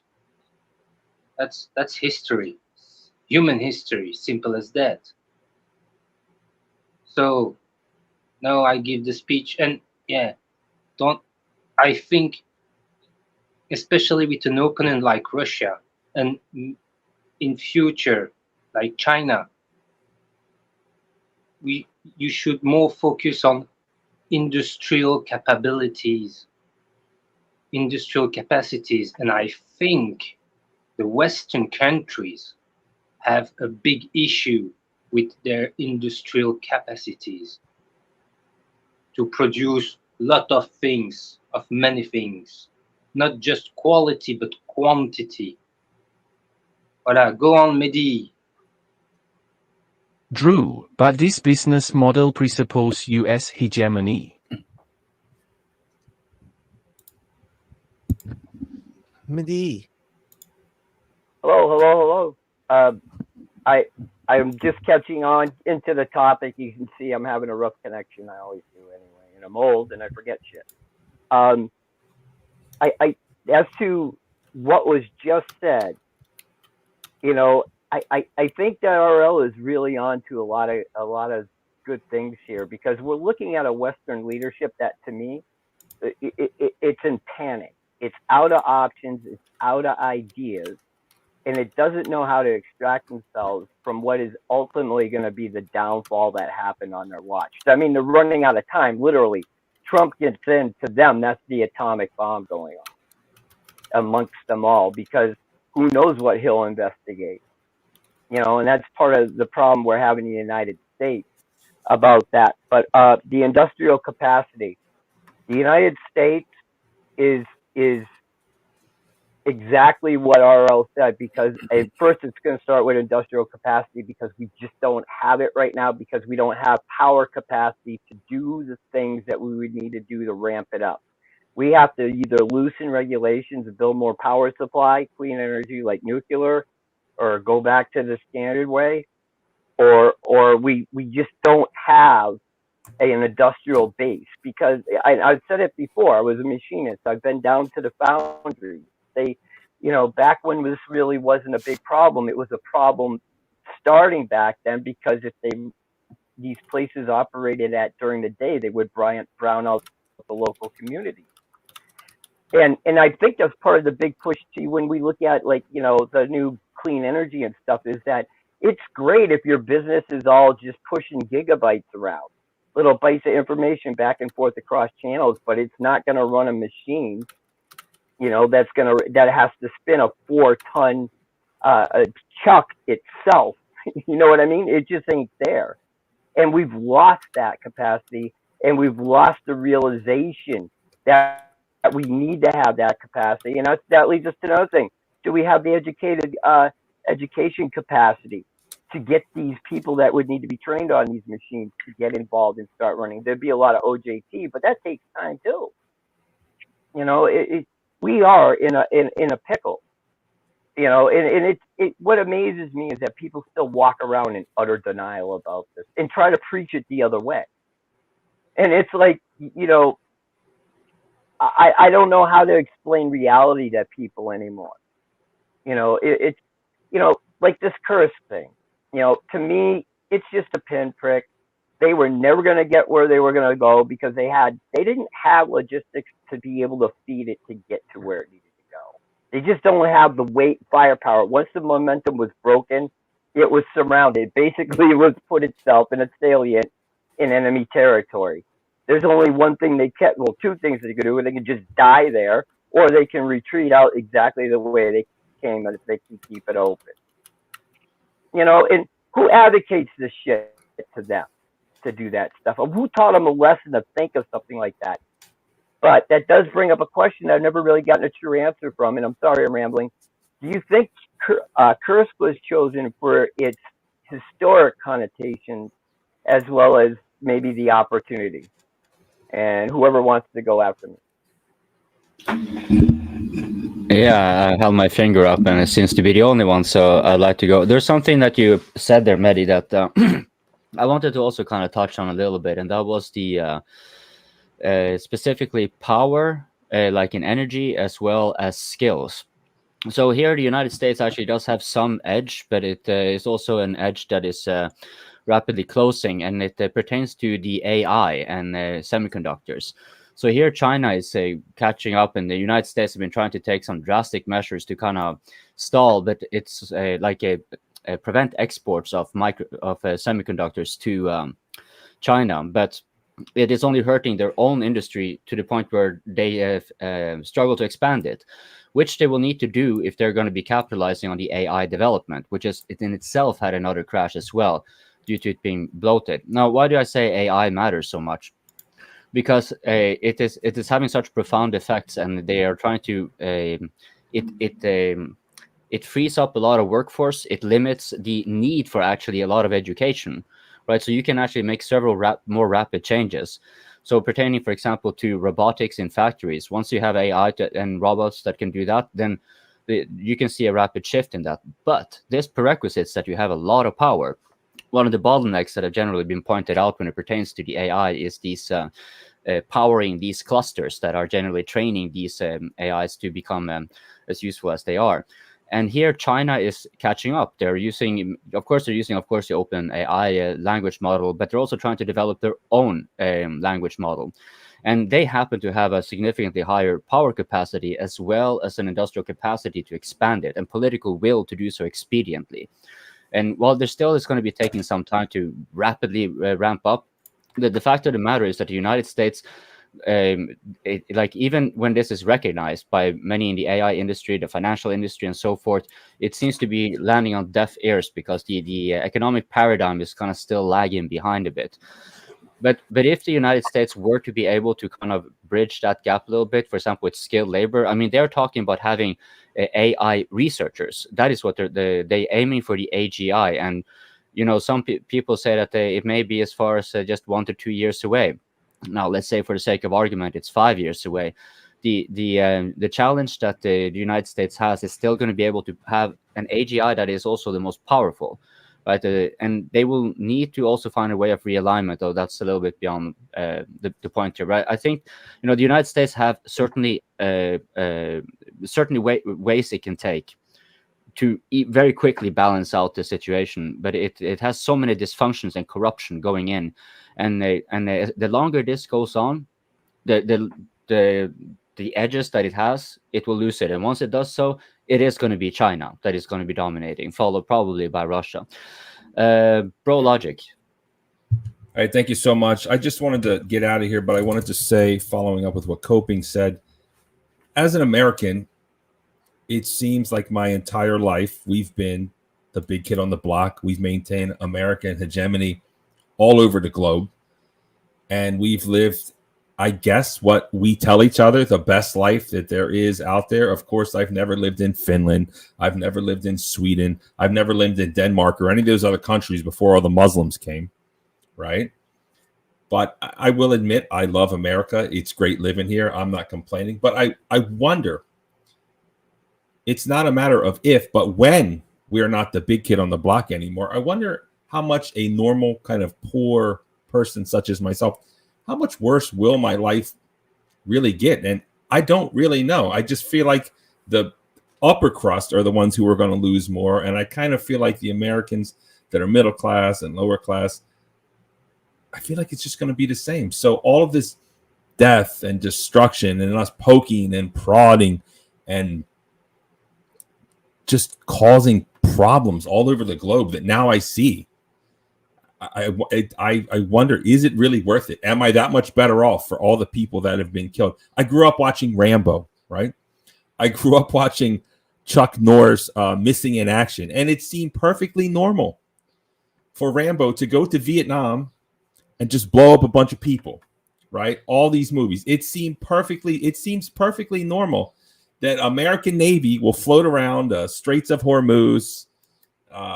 S11: That's history, human history, simple as that. So now I give the speech, and yeah, I think, especially with an opponent like Russia, and in future like China, you should more focus on industrial capacities, and I think the Western countries have a big issue with their industrial capacities to produce a lot of things, of many things, not just quality but quantity. Voilà, go on, Mehdi.
S5: Drew, but this business model presupposes US hegemony.
S1: Mehdi.
S12: Hello. I'm just catching on into the topic. You can see I'm having a rough connection. I always do anyway, and I'm old and I forget shit. I as to what was just said, you know, I think that RL is really on to a lot of good things here, because we're looking at a Western leadership that, to me, it's in panic. It's out of options. It's out of ideas. And it doesn't know how to extract themselves from what is ultimately going to be the downfall that happened on their watch. I mean, they're running out of time, literally. Trump gets in, to them, that's the atomic bomb going on amongst them all, because who knows what he'll investigate. You know, and that's part of the problem we're having in the United States about that. But the industrial capacity, the United States is exactly what RL said, because first it's going to start with industrial capacity, because we just don't have it right now, because we don't have power capacity to do the things that we would need to do to ramp it up. We have to either loosen regulations and build more power supply, clean energy like nuclear, or go back to the standard way, or we just don't have an industrial base. Because I've said it before, I was a machinist. I've been down to the foundry. back when this really wasn't a big problem, it was a problem starting back then, because if these places operated during the day, they would brown out the local community. And I think that's part of the big push too, when we look at the new clean energy and stuff, is that it's great if your business is all just pushing gigabytes around, little bytes of information back and forth across channels, but it's not going to run a machine, that has to spin a 4-ton chuck itself. You know what I mean? It just ain't there. And we've lost that capacity, and we've lost the realization that we need to have that capacity. And that leads us to another thing. Do we have the education capacity to get these people that would need to be trained on these machines to get involved and start running? There'd be a lot of OJT, but that takes time too. We are in a pickle. And what amazes me is that people still walk around in utter denial about this and try to preach it the other way. And it's like, I don't know how to explain reality to people anymore. It's like this Kursk thing. To me, it's just a pinprick. They were never going to get where they were going to go because they didn't have logistics to be able to feed it to get to where it needed to go. They just don't have the weight, firepower. Once the momentum was broken, it was surrounded. Basically, it was put itself in a salient in enemy territory. There's only one thing two things they could do. They can just die there, or they can retreat out exactly the way they came, and if they can keep it open. And who advocates this shit to them to do that stuff? Who taught them a lesson to think of something like that? But that does bring up a question that I've never really gotten a true answer from, and I'm sorry I'm rambling. Do you think Kursk was chosen for its historic connotations as well as maybe the opportunity? And whoever wants to go after me.
S4: Yeah, I held my finger up, and it seems to be the only one, so I'd like to go. There's something that you said there, Mehdi, that I wanted to also kind of touch on a little bit, and that was the specifically power, like in energy, as well as skills. So here, the United States actually does have some edge, but it is also an edge that is rapidly closing, and it pertains to the AI and semiconductors. So here China is catching up, and the United States have been trying to take some drastic measures to kind of stall, but it's prevent exports of semiconductors to China. But it is only hurting their own industry to the point where they struggle to expand it, which they will need to do if they're going to be capitalizing on the AI development, which is it in itself had another crash as well, due to it being bloated. Now, why do I say AI matters so much? Because it is having such profound effects, and they are trying to it frees up a lot of workforce. It limits the need for actually a lot of education, right? So you can actually make several more rapid changes. So pertaining, for example, to robotics in factories, once you have AI and robots that can do that, then you can see a rapid shift in that. But this prerequisites that you have a lot of power. One of the bottlenecks that have generally been pointed out when it pertains to the AI is these powering these clusters that are generally training these AIs to become as useful as they are. And here China is catching up. They're using, of course, the open AI language model, but they're also trying to develop their own language model. And they happen to have a significantly higher power capacity as well as an industrial capacity to expand it and political will to do so expediently. And while there still is going to be taking some time to rapidly ramp up, the fact of the matter is that the United States, even when this is recognized by many in the AI industry, the financial industry, and so forth, it seems to be landing on deaf ears because the economic paradigm is kind of still lagging behind a bit. But if the United States were to be able to kind of bridge that gap a little bit, for example, with skilled labor, I mean, they're talking about having AI researchers. That is what they aiming for, the AGI. And, some people say that it may be as far as just 1 to 2 years away. Now, let's say for the sake of argument, it's 5 years away. The challenge that the United States has is still going to be able to have an AGI that is also the most powerful. Right, and they will need to also find a way of realignment, though that's a little bit beyond the point here, right? I think, the United States have certainly certainly ways it can take to very quickly balance out the situation, but it has so many dysfunctions and corruption going in, and the longer this goes on, the edges that it has, it will lose it, and once it does so, it is going to be China that is going to be dominating, followed probably by Russia. Bro Logic.
S8: All right, thank you so much. I just wanted to get out of here, but I wanted to say, following up with what Coping said, as an American, it seems like my entire life we've been the big kid on the block. We've maintained American hegemony all over the globe, and we've lived, I guess, what we tell each other, the best life that there is out there. Of course, I've never lived in Finland. I've never lived in Sweden. I've never lived in Denmark or any of those other countries before all the Muslims came, right? But I will admit, I love America. It's great living here. I'm not complaining. But I wonder, it's not a matter of if, but when we're not the big kid on the block anymore, I wonder how much a normal kind of poor person such as myself, how much worse will my life really get? And I don't really know. I just feel like the upper crust are the ones who are going to lose more. And I kind of feel like the Americans that are middle class and lower class, I feel like it's just going to be the same. So all of this death and destruction and us poking and prodding and just causing problems all over the globe that now I see. I wonder, is it really worth it? Am I that much better off for all the people that have been killed? I grew up watching Rambo, right? I grew up watching Chuck Norris Missing in Action, and it seemed perfectly normal for Rambo to go to Vietnam and just blow up a bunch of people, right? All these movies. It seems perfectly normal that American Navy will float around Straits of Hormuz,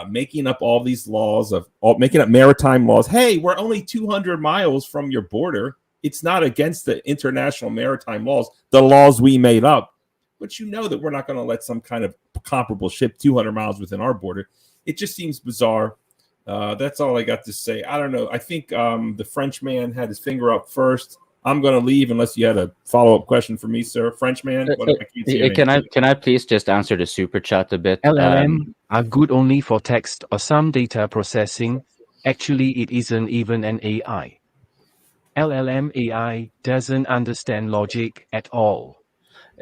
S8: making up all these laws making up maritime laws. Hey, we're only 200 miles from your border. It's not against the international maritime laws, the laws we made up. But you know that we're not going to let some kind of comparable ship 200 miles within our border. It just seems bizarre. That's all I got to say. I don't know. I think the Frenchman had his finger up first. I'm going to leave unless you had a follow-up question for me, sir. Frenchman,
S4: can I please just answer the super chat a bit?
S5: LLM are good only for text or some data processing. Actually, it isn't even an AI. LLM AI doesn't understand logic at all.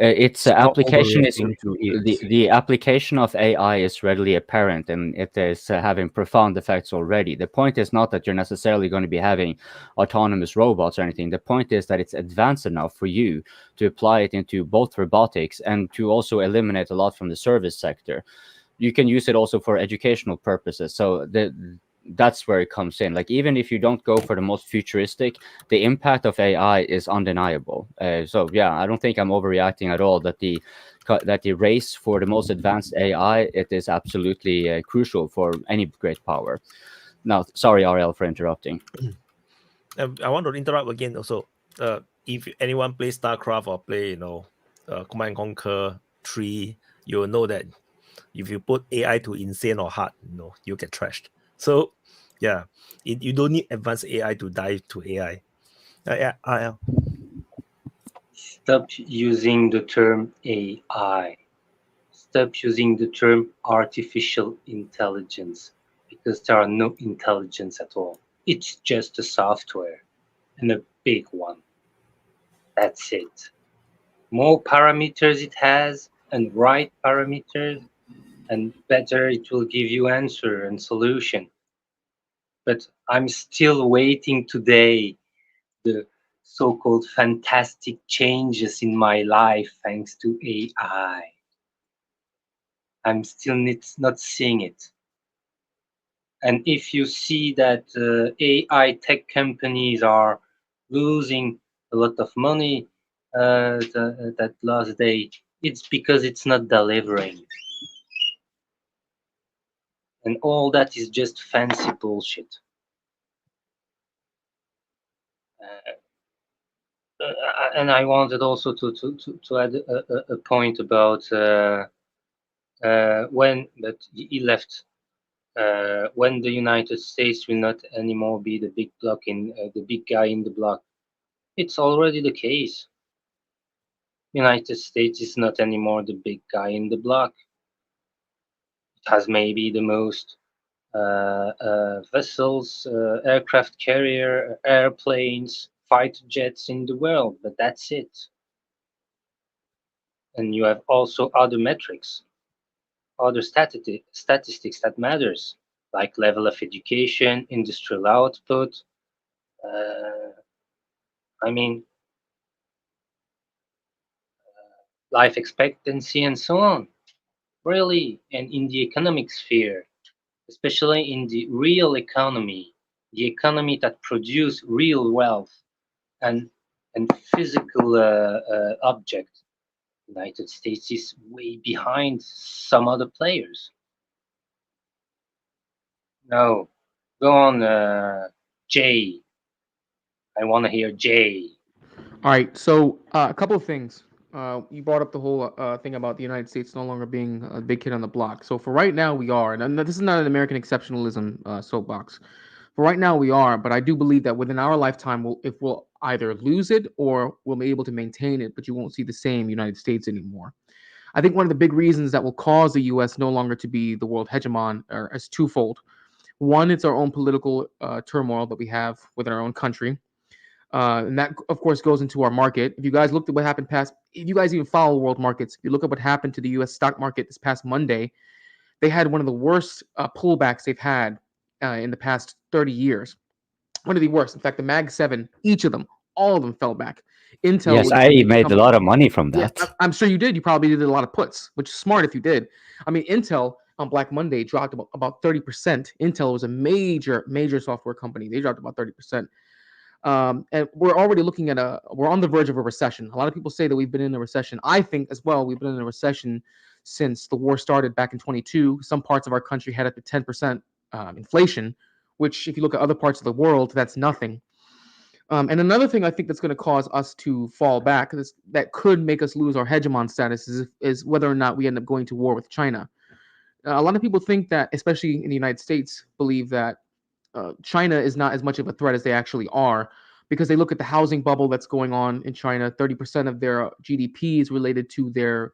S4: Its application is
S5: it.
S4: the application of AI is readily apparent, and it is having profound effects already. The point is not that you're necessarily going to be having autonomous robots or anything. The point is that it's advanced enough for you to apply it into both robotics and to also eliminate a lot from the service sector. You can use it also for educational purposes. So that's where it comes in. Like, even if you don't go for the most futuristic, the impact of AI is undeniable. So yeah, I don't think I'm overreacting at all. That the race for the most advanced AI, it is absolutely crucial for any great power. Now, sorry, RL, for interrupting.
S1: I want to interrupt again. Also, if anyone plays StarCraft or play, Command and Conquer 3, you'll know that if you put AI to insane or hard, you get trashed. So, yeah, you don't need advanced AI to dive to AI. RL.
S11: Stop using the term AI. Stop using the term artificial intelligence, because there are no intelligence at all. It's just a software, and a big one. That's it. More parameters it has, and right parameters, and better it will give you answer and solution. But I'm still waiting today the so-called fantastic changes in my life thanks to AI. I'm still not seeing it. And if you see that AI tech companies are losing a lot of money that last day, it's because it's not delivering. And all that is just fancy bullshit. And I wanted also to add a point about when that he left. When the United States will not anymore be the big block in the big guy in the block. It's already the case. United States is not anymore the big guy in the block. It has maybe the most vessels, aircraft carrier, airplanes, fighter jets in the world, but that's it. And you have also other metrics, other statistics that matters, like level of education, industrial output. I mean, life expectancy and so on. Really, and in the economic sphere, especially in the real economy, the economy that produce real wealth and physical object, United States is way behind some other players. No, go on, Jay. I want to hear Jay.
S13: All right, so a couple of things. You brought up the whole thing about the United States no longer being a big kid on the block. So for right now, we are, and this is not an American exceptionalism soapbox. For right now, we are, but I do believe that within our lifetime, we'll either lose it or we'll be able to maintain it, but you won't see the same United States anymore. I think one of the big reasons that will cause the U.S. no longer to be the world hegemon is twofold. One, it's our own political turmoil that we have within our own country. And that, of course, goes into our market. If you guys looked at what happened if you guys even follow world markets, if you look at what happened to the U.S. stock market this past Monday, they had one of the worst pullbacks they've had in the past 30 years. One of the worst. In fact, the Mag 7, each of them, all of them fell back. Intel.
S4: Yes, I made a lot of money from that.
S13: Yeah, I'm sure you did. You probably did a lot of puts, which is smart if you did. I mean, Intel on Black Monday dropped about 30%. Intel was a major software company. They dropped about 30%. And we're already looking at we're on the verge of a recession. A lot of people say that we've been in a recession. I think as well, we've been in a recession since the war started back in 22. Some parts of our country had up to 10% inflation, which if you look at other parts of the world, that's nothing. And another thing I think that's going to cause us to fall back, that could make us lose our hegemon status, is whether or not we end up going to war with China. A lot of people think that, especially in the United States, believe that China is not as much of a threat as they actually are, because they look at the housing bubble that's going on in China. 30% of their GDP is related to their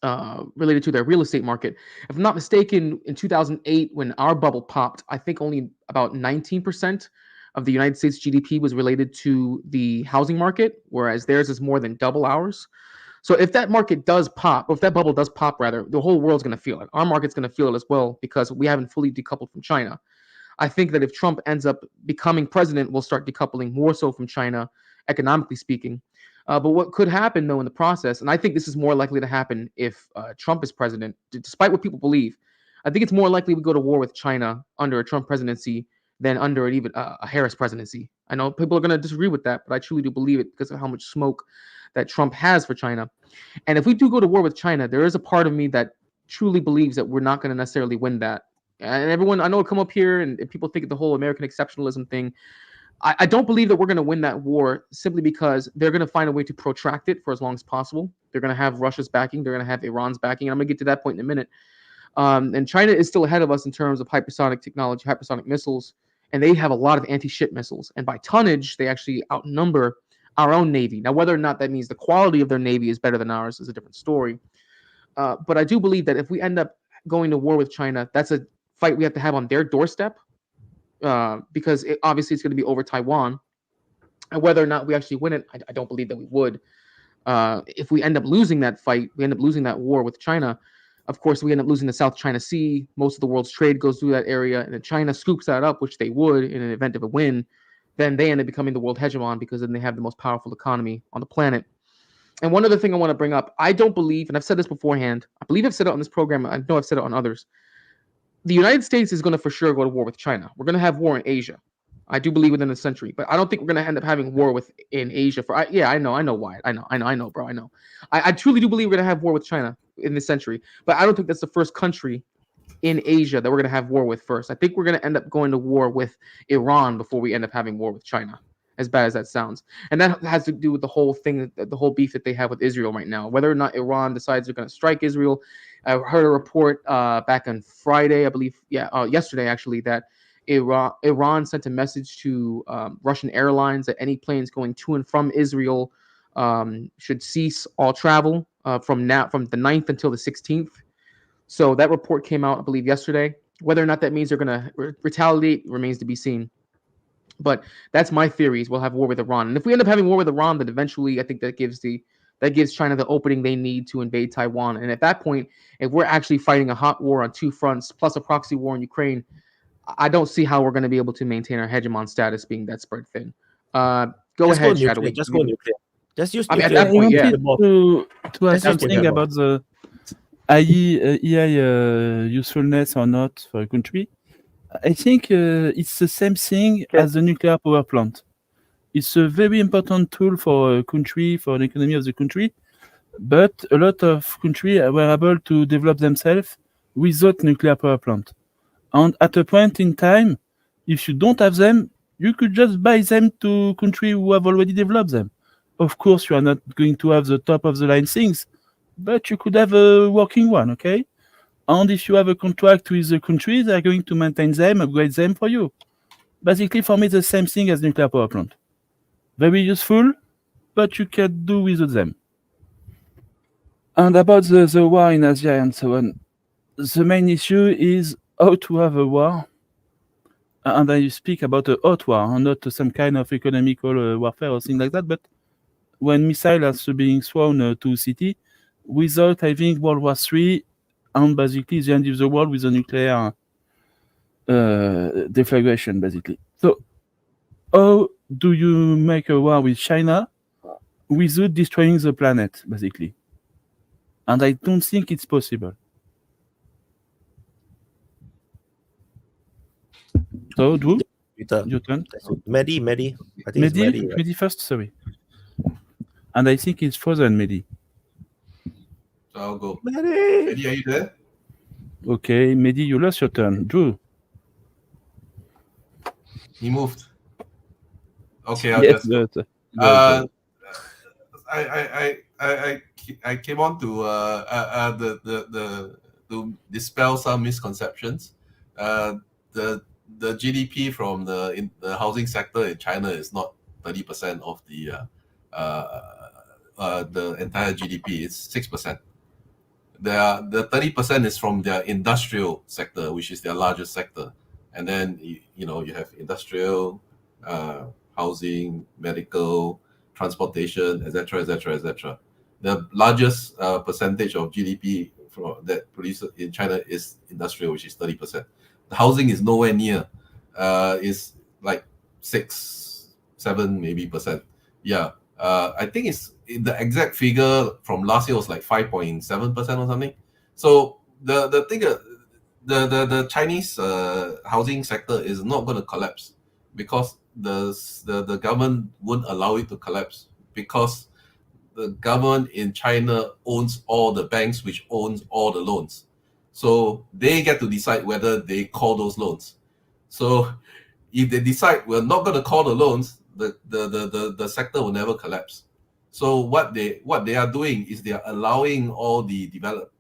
S13: real estate market. If I'm not mistaken, in 2008, when our bubble popped, I think only about 19% of the United States GDP was related to the housing market, whereas theirs is more than double ours. So if that market does pop, or if that bubble does pop, rather, the whole world's going to feel it. Our market's going to feel it as well, because we haven't fully decoupled from China. I think that if Trump ends up becoming president, we'll start decoupling more so from China, economically speaking. But what could happen, though, in the process, and I think this is more likely to happen if Trump is president, despite what people believe, I think it's more likely we go to war with China under a Trump presidency than under even a Harris presidency. I know people are going to disagree with that, but I truly do believe it because of how much smoke that Trump has for China. And if we do go to war with China, there is a part of me that truly believes that we're not going to necessarily win that. And everyone, I know, come up here and people think of the whole American exceptionalism thing. I don't believe that we're going to win that war simply because they're going to find a way to protract it for as long as possible. They're going to have Russia's backing. They're going to have Iran's backing. And I'm going to get to that point in a minute. And China is still ahead of us in terms of hypersonic technology, hypersonic missiles. And they have a lot of anti-ship missiles. And by tonnage, they actually outnumber our own Navy. Now, whether or not that means the quality of their Navy is better than ours is a different story. But I do believe that if we end up going to war with China, that's a fight we have to have on their doorstep, because obviously it's going to be over Taiwan. And whether or not we actually win it, I don't believe that we would. If we end up losing that fight, we end up losing that war with China, of course, we end up losing the South China Sea. Most of the world's trade goes through that area. And if China scoops that up, which they would in an event of a win, then they end up becoming the world hegemon, because then they have the most powerful economy on the planet. And one other thing I want to bring up, I don't believe, and I've said this beforehand, I believe I've said it on this program, I know I've said it on others, the United States is going to for sure go to war with China. We're going to have war in Asia. I do believe within a century, but I don't think we're going to end up having war in Asia. I know why. I know, bro. I know. I truly do believe we're going to have war with China in this century, but I don't think that's the first country in Asia that we're going to have war with first. I think we're going to end up going to war with Iran before we end up having war with China, as bad as that sounds. And that has to do with the whole thing, the whole beef that they have with Israel right now. Whether or not Iran decides they're going to strike Israel. I heard a report back on Friday, I believe, yesterday actually, that Iran sent a message to Russian airlines that any planes going to and from Israel should cease all travel from the 9th until the 16th. So that report came out, I believe, yesterday. Whether or not that means they're going to retaliate remains to be seen. But that's my theories. We'll have war with Iran, and if we end up having war with Iran, then eventually I think that gives China the opening they need to invade Taiwan. And at that point, if we're actually fighting a hot war on two fronts plus a proxy war in Ukraine, I don't see how we're going to be able to maintain our hegemon status being that spread thin. Go ahead, Shadow.
S1: Just go nuclear. Just use
S13: I mean,
S1: nuclear.
S13: at that point, yeah.
S2: To ask something about the AI usefulness or not for a country, I think it's the same thing as the nuclear power plant. It's a very important tool for a country, for the economy of the country, but a lot of countries were able to develop themselves without nuclear power plant. And at a point in time, if you don't have them, you could just buy them to countries who have already developed them. Of course, you are not going to have the top of the line things, but you could have a working one, okay? And if you have a contract with the country, they are going to maintain them, upgrade them for you. Basically, for me, the same thing as nuclear power plant. Very useful, but you can do without them. And about the war in Asia and so on, the main issue is how to have a war. And I speak about a hot war, and not some kind of economical warfare or thing like that, but when missiles are being thrown to a city without having World War III and basically the end of the world with a nuclear deflagration, basically. So how do you make a war with China without destroying the planet, basically? And I don't think it's possible. So, Drew, your turn.
S1: Mehdi. I think it's Mehdi. Right?
S2: Mehdi first, sorry. And I think it's frozen, Mehdi.
S10: I'll go.
S1: Mehdi,
S10: are you there?
S2: Okay, Mehdi, you lost your turn. Drew.
S10: He moved. Okay, I'll
S2: yes,
S10: just. I came on to to dispel some misconceptions. The GDP from the housing sector in China is not 30% of the entire GDP. It's 6%. The 30% is from their industrial sector, which is their largest sector, and then you have industrial, housing, medical, transportation, etc. The largest percentage of GDP that produced in China is industrial, which is 30%. The housing is nowhere near. Is like 6-7 maybe percent. Yeah. I think it's the exact figure from last year was like 5.7% or something. So the thing, the Chinese housing sector is not going to collapse because the government won't allow it to collapse, because the government in China owns all the banks, which owns all the loans. So they get to decide whether they call those loans. So if they decide we're not going to call the loans, the sector will never collapse. So what they are doing is they are allowing all the developing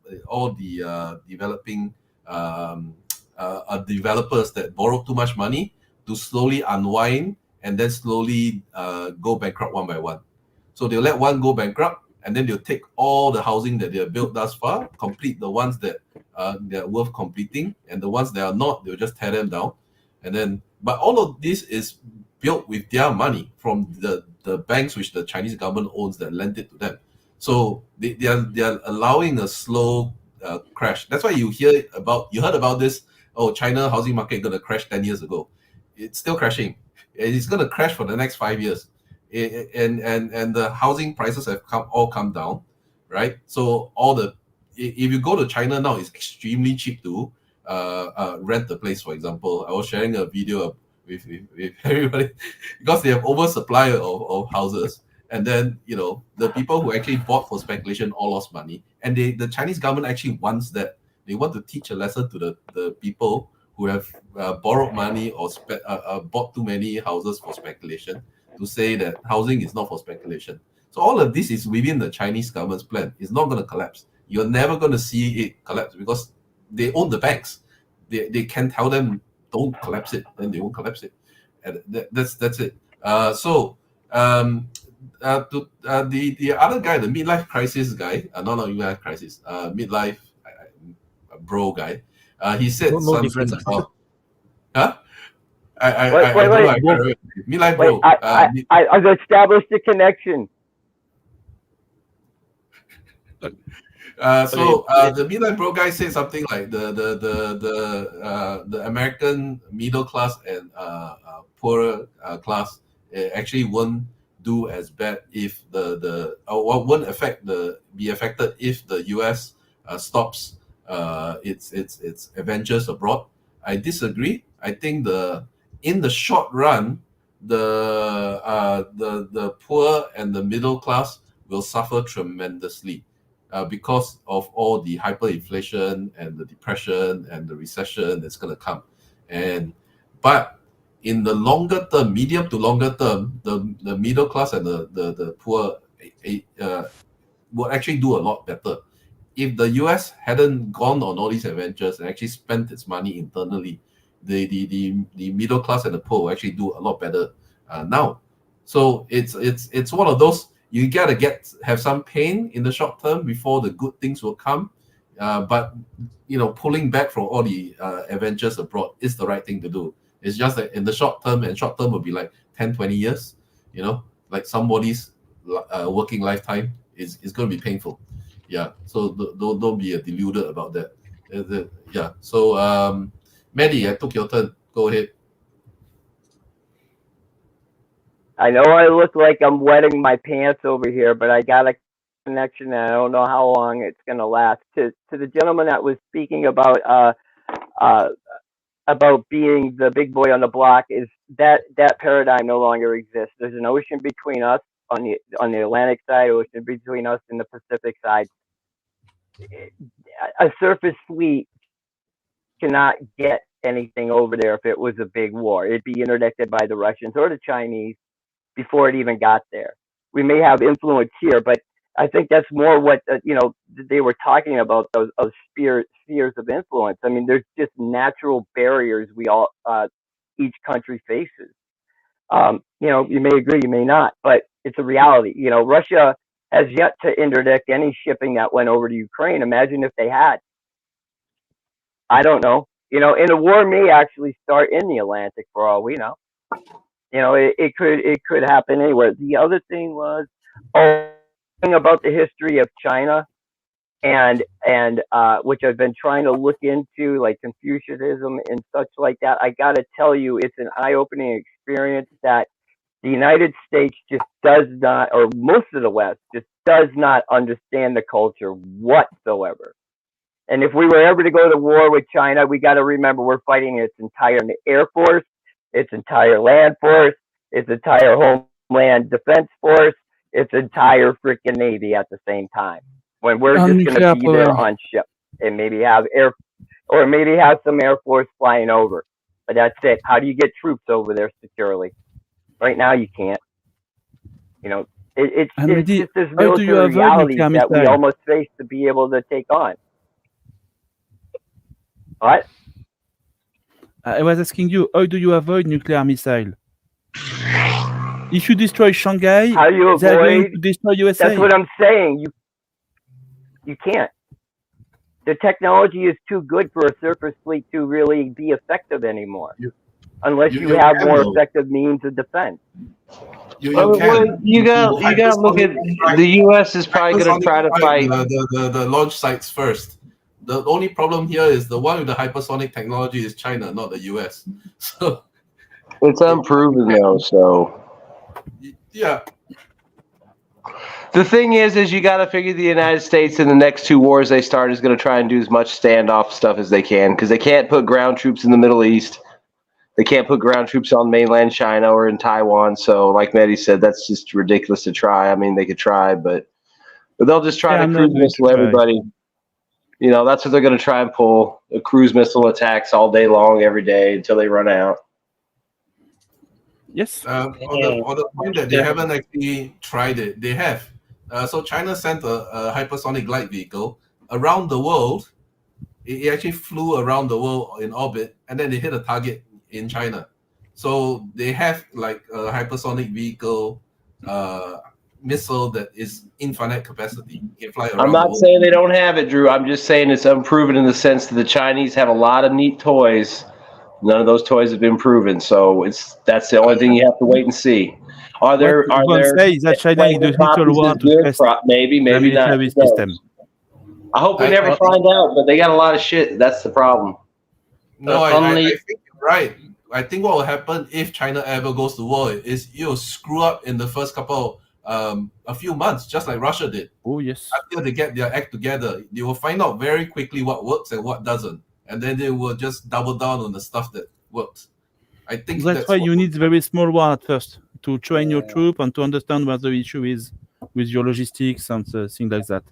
S10: developers that borrow too much money to slowly unwind and then slowly go bankrupt one by one. So they'll let one go bankrupt, and then they'll take all the housing that they have built thus far, complete the ones that they're worth completing, and the ones that are not, they'll just tear them down. And then, but all of this is built with their money from the banks which the Chinese government owns that lent it to them. So they are allowing a slow crash. That's why you heard about this. Oh, China housing market gonna crash 10 years ago. It's still crashing. It's gonna crash for the next 5 years. And the housing prices have all come down, right? So if you go to China now, it's extremely cheap to rent the place. For example, I was sharing a video with everybody because they have oversupply of houses, and then the people who actually bought for speculation all lost money, and the Chinese government actually wants that. They want to teach a lesson to the people who have borrowed money or bought too many houses for speculation, to say that housing is not for speculation. So all of this is within the Chinese government's plan. It's not going to collapse. You're never going to see it collapse because they own the banks. They can tell them don't collapse it, then they won't collapse it. And that's it. the other guy, the midlife crisis guy, not midlife crisis, midlife bro guy, he said
S4: No
S10: something
S4: difference.
S10: about, huh? I
S12: Wait,
S10: don't know.
S12: wait.
S10: Midlife
S12: Wait,
S10: bro.
S12: I've established a connection.
S10: So the midlife bro guy said something like the American middle class and poorer class actually won't do as bad if won't be affected if the US stops its adventures abroad. I disagree. I think in the short run, the poor and the middle class will suffer tremendously. Because of all the hyperinflation and the depression and the recession that's going to come. But in the longer term, medium to longer term, the middle class and the poor will actually do a lot better. If the US hadn't gone on all these adventures and actually spent its money internally, the middle class and the poor will actually do a lot better now. So it's one of those. You gotta have some pain in the short term before the good things will come. But pulling back from all the adventures abroad is the right thing to do. It's just that in the short term, and short term will be like 10, 20 years, like somebody's working lifetime is going to be painful. Yeah. So don't be deluded about that. Yeah. So Maddie, I took your turn. Go ahead.
S12: I know I look like I'm wetting my pants over here, but I got a connection, and I don't know how long it's going to last. To the gentleman that was speaking about being the big boy on the block, is that paradigm no longer exists. There's an ocean between us on the Atlantic side, ocean between us and the Pacific side. A surface fleet cannot get anything over there if it was a big war. It'd be interdicted by the Russians or the Chinese before it even got there. We may have influence here, but I think that's more what they were talking about, those spheres of influence. I mean, there's just natural barriers each country faces. You may agree, you may not, but it's a reality. Russia has yet to interdict any shipping that went over to Ukraine. Imagine if they had. I don't know. And a war may actually start in the Atlantic for all we know. It could happen anywhere. The other thing was about the history of China and which I've been trying to look into, like Confucianism and such like that. I got to tell you, it's an eye-opening experience that the United States just does not, or most of the West just does not understand the culture whatsoever. And if we were ever to go to war with China, we got to remember we're fighting its entire Air Force, its entire land force, its entire homeland defense force, its entire freaking Navy at the same time. When we're just going to be there on ship and maybe have some Air Force flying over. But that's it. How do you get troops over there securely? Right now, you can't. It's just this military reality that we almost face to be able to take on. What?
S2: I was asking you, how do you avoid nuclear missile? If you destroy Shanghai,
S12: how do you
S2: they're going to destroy USA.
S12: That's what I'm saying. You can't. The technology is too good for a surface fleet to really be effective anymore, unless you have more effective means of defense.
S3: You got to look at the U.S. is probably going to try to fight
S10: the launch sites first. The only problem here is the one with the hypersonic technology is China, not the US. So
S3: it's unproven though. So
S10: yeah.
S3: The thing is you got to figure the United States in the next two wars they start is going to try and do as much standoff stuff as they can, because they can't put ground troops in the Middle East. They can't put ground troops on mainland China or in Taiwan. So, like Mehdi said, that's just ridiculous to try. I mean, they could try, but they'll just try to cruise missile everybody. That's what they're going to try and pull, a cruise missile attacks all day long, every day until they run out.
S2: Yes.
S10: On the point that they haven't actually tried it, they have. So China sent a hypersonic glide vehicle around the world. It actually flew around the world in orbit, and then they hit a target in China. So they have like a hypersonic vehicle missile that is infinite capacity. You can fly around.
S3: I'm not saying they don't have it, Drew. I'm just saying it's unproven in the sense that the Chinese have a lot of neat toys. None of those toys have been proven, so that's the only thing you have to wait and see. Are there
S2: say is that China is doing neutral war to test
S3: maybe not.
S2: military system.
S3: I hope we never find out, but they got a lot of shit. That's the problem.
S10: No, I think you're right. I think what will happen if China ever goes to war is you'll screw up in the first couple, a few months, just like Russia did.
S2: Oh yes.
S10: Until they get their act together, they will find out very quickly what works and what doesn't, and then they will just double down on the stuff that works. I think
S2: That's why you need very small war at first to train your troop and to understand what the issue is with your logistics and things like that.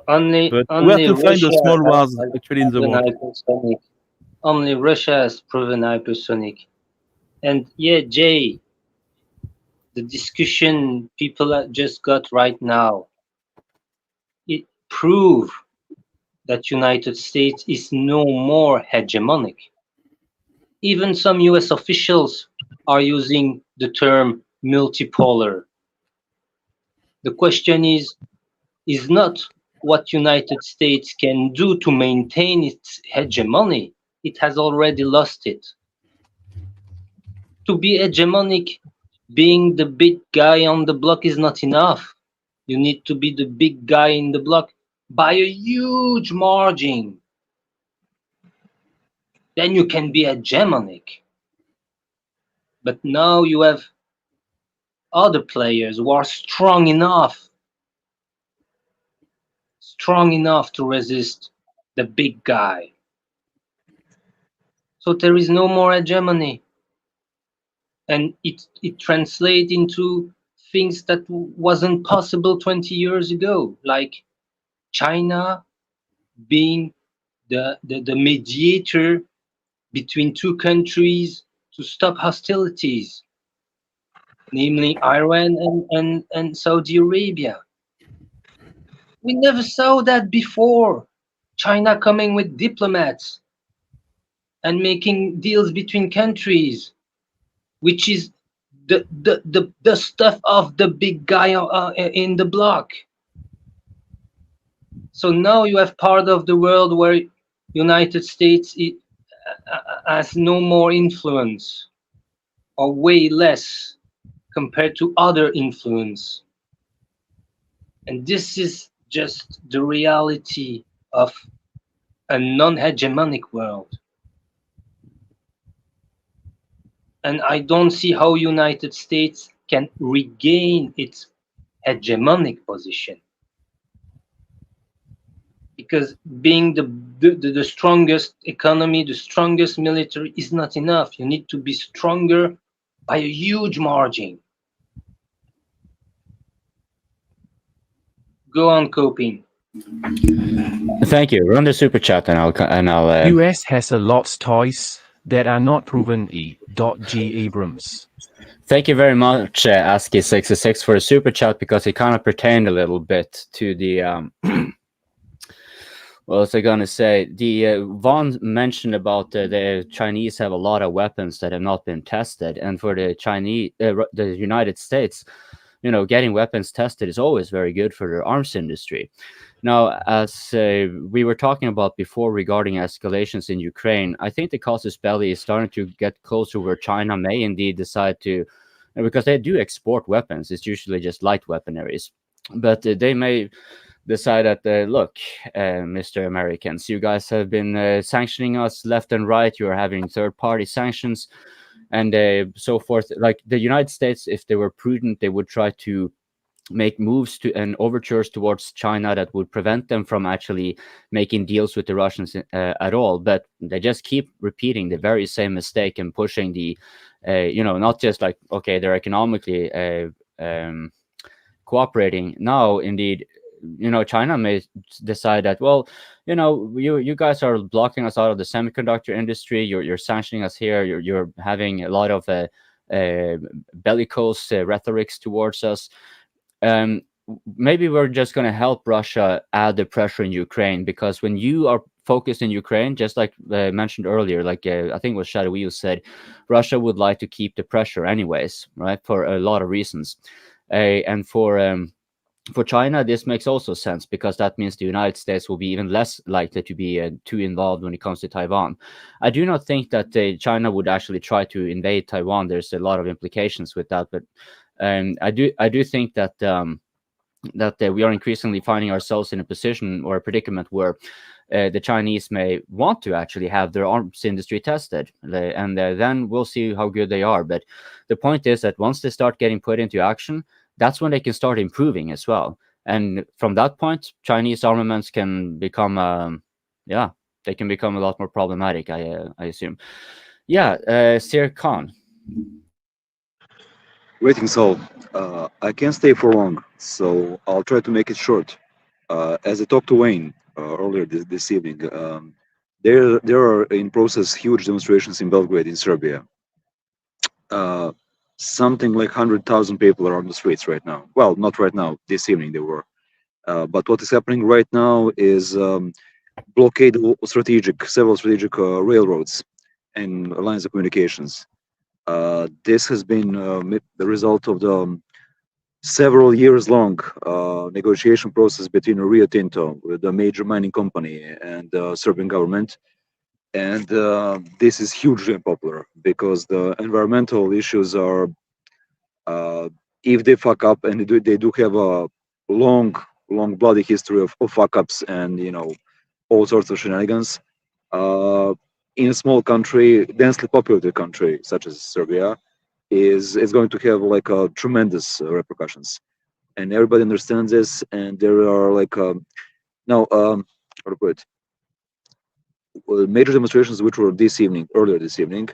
S11: Only
S2: where to find the small wars
S11: has
S2: actually in the world?
S11: hypersonic. Only Russia has proven hypersonic. And yeah, Jay, the discussion people just got right now, it proves that United States is no more hegemonic. Even some US officials are using the term multipolar. The question is not what United States can do to maintain its hegemony. It has already lost it. To be hegemonic, being the big guy on the block is not enough. You need to be the big guy in the block by a huge margin. Then you can be hegemonic. But now you have other players who are strong enough to resist the big guy. So there is no more hegemony. And it translates into things that wasn't possible 20 years ago, like China being the mediator between two countries to stop hostilities, namely Iran and Saudi Arabia. We never saw that before. China coming with diplomats and making deals between countries, which is the stuff of the big guy in the block. So now you have part of the world where United States has no more influence, or way less compared to other influence. And this is just the reality of a non-hegemonic world. And I don't see how United States can regain its hegemonic position. Because being the strongest economy, the strongest military is not enough. You need to be stronger by a huge margin. Go on, Coping.
S4: Thank you. Run the super chat and I'll
S5: US has a lot toys that are not proven. G. Abrams.
S4: Thank you very much, ASCII66, for the super chat, because it kind of pertained a little bit to the what was I gonna say? The Vaughn mentioned about the Chinese have a lot of weapons that have not been tested, and for the Chinese, the United States, you know, getting weapons tested is always very good for the arms industry. Now, as we were talking about before regarding escalations in Ukraine, I think the casus belli is starting to get closer where China may indeed decide to, because they do export weapons, it's usually just light weaponaries, but they may decide that, look, Mr. Americans, you guys have been sanctioning us left and right, you're having third-party sanctions, and so forth. Like the United States, if they were prudent, they would try to make moves to and overtures towards China that would prevent them from actually making deals with the Russians at all. But they just keep repeating the very same mistake and pushing the, you know, not just like, okay, they're economically cooperating. Now, indeed, you know, China may decide that, well, you know, you guys are blocking us out of the semiconductor industry. You're sanctioning us here. You're having a lot of bellicose rhetorics towards us. Maybe we're just going to help Russia add the pressure in Ukraine, because when you are focused in Ukraine, just like mentioned earlier, like I think it was Shadowy who said, Russia would like to keep the pressure anyways, right, for a lot of reasons. And for China, this makes also sense, because that means the United States will be even less likely to be too involved when it comes to Taiwan. I do not think that China would actually try to invade Taiwan. There's a lot of implications with that, but I do think that we are increasingly finding ourselves in a position or a predicament where the Chinese may want to actually have their arms industry tested, and then we'll see how good they are. But the point is that once they start getting put into action, that's when they can start improving as well. And from that point, Chinese armaments can become, they can become a lot more problematic, I assume. Yeah, Sir Khan.
S14: Greetings all. I can't stay for long, so I'll try to make it short. As I talked to Wayne earlier this evening, there are in process huge demonstrations in Belgrade, in Serbia. Something like 100,000 people are on the streets right now. Well, not right now, this evening they were. But what is happening right now is blockade several strategic railroads and lines of communications. This has been the result of the several years long negotiation process between Rio Tinto, with a major mining company, and the Serbian government. And this is hugely unpopular, because the environmental issues are, if they fuck up, and they do have a long bloody history of fuck ups and, you know, all sorts of shenanigans. In a small country, densely populated country such as Serbia, is going to have like tremendous repercussions, and everybody understands this. And there are like now how to put it, major demonstrations which were earlier this evening,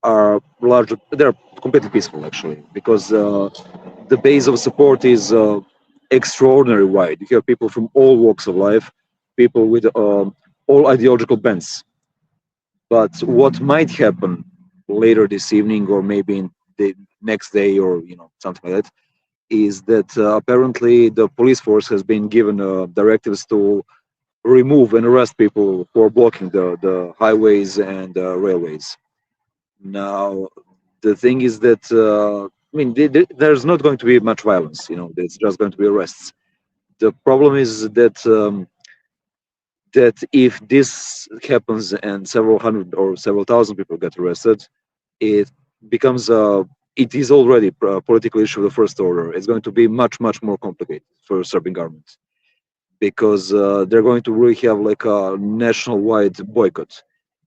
S14: are larger. They're completely peaceful actually, because the base of support is extraordinary wide. You have people from all walks of life, people with all ideological bents. But what might happen later this evening, or maybe in the next day, or, you know, something like that, is that apparently the police force has been given directives to remove and arrest people who are blocking the highways and railways. Now, the thing is that I mean, there's not going to be much violence. You know, it's just going to be arrests. The problem is that that if this happens and several hundred or several thousand people get arrested, it becomes it is already a political issue of the first order. It's going to be much more complicated for the Serbian government, because they're going to really have like a national-wide boycott.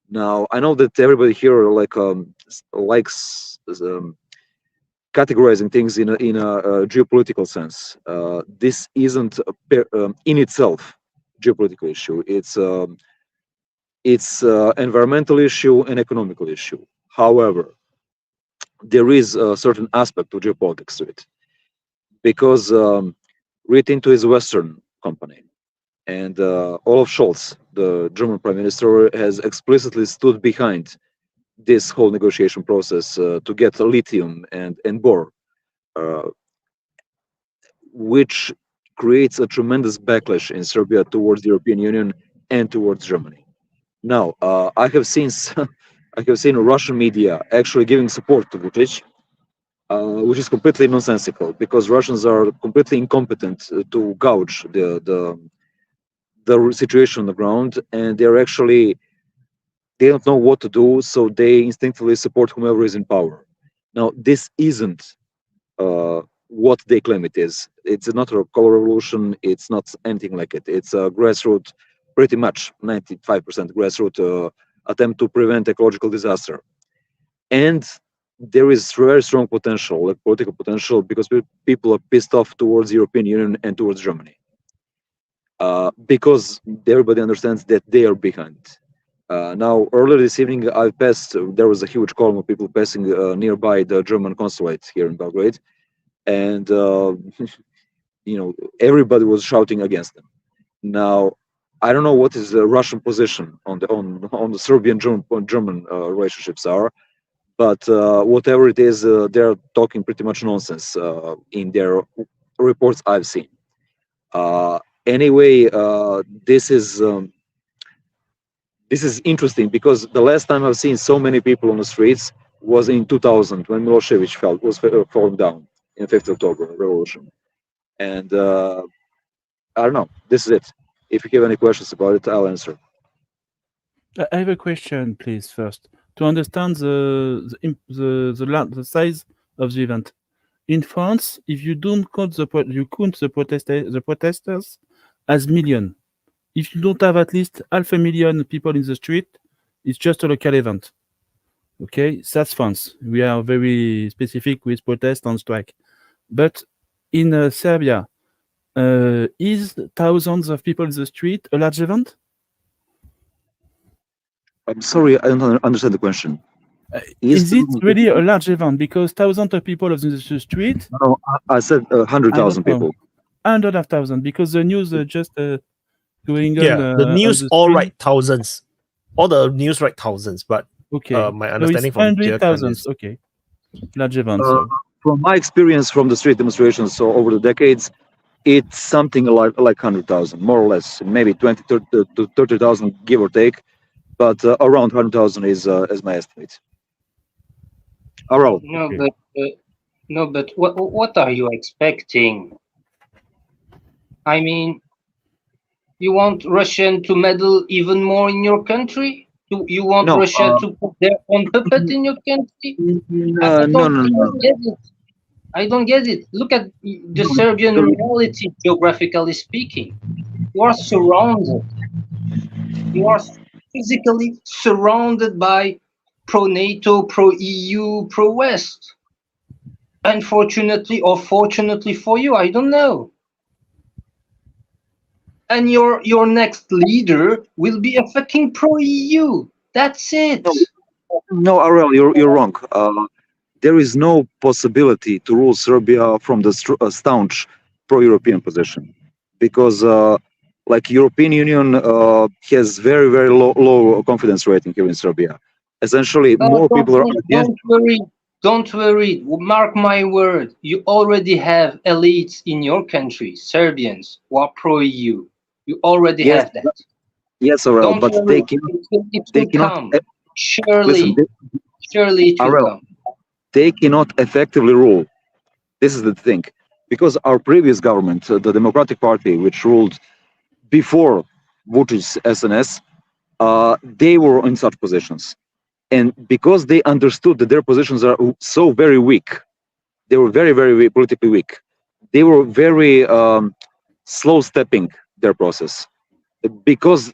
S14: Now, I know that everybody here like likes categorizing things in a geopolitical sense. This isn't in itself geopolitical issue. It's environmental issue and economical issue. However, there is a certain aspect to geopolitics to it, because Rio Tinto is a Western company, and Olaf Scholz, the German Prime Minister, has explicitly stood behind this whole negotiation process to get lithium and bore, which creates a tremendous backlash in Serbia towards the European Union and towards Germany. Now, I have seen Russian media actually giving support to Vučić, which is completely nonsensical, because Russians are completely incompetent to gauge the situation on the ground, and they don't know what to do, so they instinctively support whomever is in power. Now, this isn't what they claim it is. It's not a color revolution. It's not anything like it. It's a grassroots, pretty much 95% grassroots attempt to prevent ecological disaster. And there is very strong potential, like political potential, because people are pissed off towards the European Union and towards Germany, because everybody understands that they are behind. Now, earlier this evening, there was a huge column of people passing nearby the German consulate here in Belgrade, and you know, everybody was shouting against them. Now, I don't know what is the Russian position on the Serbian-German relationships are, but whatever it is, they're talking pretty much nonsense in their reports I've seen. Anyway, this is interesting, because the last time I've seen so many people on the streets was in 2000, when Milosevic was falling down in 5th October revolution. And I don't know. This is it. If you have any questions about it, I'll answer.
S2: I have a question, please. First, to understand the size of the event. In France, if you don't count the protesters as million, if you don't have at least 500,000 people in the street, it's just a local event. Okay, that's France. We are very specific with protest and strike. But in Serbia, is thousands of people in the street a large event?
S14: I'm sorry, I don't understand the question.
S2: Is it really a large event? Because thousands of people in the street.
S14: No, I said 100,000 people.
S2: 100,000, because the news just going
S1: Yeah,
S2: on.
S1: the news
S2: on the
S1: all
S2: screen.
S1: write thousands. All the news write thousands, but
S2: Okay,
S1: my
S2: so
S1: understanding
S2: it's
S1: from
S2: 100,000. Okay, large event.
S14: From my experience from the street demonstrations, so over the decades, it's something like 100,000, more or less, maybe 20 to 30,000, give or take, but around 100,000 is my estimate. Around.
S11: No, but what are you expecting? I mean, you want Russian to meddle even more in your country? You want Russia to put their own puppet in your country? I don't get it. I don't get it. Look at the Serbian reality, geographically speaking. You are surrounded. You are physically surrounded by pro-NATO, pro-EU, pro-West. Unfortunately or fortunately for you, I don't know. And your next leader will be a fucking pro-EU. That's it.
S14: No, Ariel, you're wrong. There is no possibility to rule Serbia from the staunch pro-European position, because like European Union has very, very low confidence rating here in Serbia. Essentially, more people are.
S11: Don't worry. Mark my word. You already have elites in your country, Serbians, who are pro-EU. You already have that.
S14: Yes, Aurel, but they cannot.
S11: Come. Surely it will come.
S14: They cannot effectively rule. This is the thing, because our previous government, the Democratic Party, which ruled before Vučić's SNS, they were in such positions, and because they understood that their positions are so very weak, they were very, very politically weak. They were very slow stepping their process, because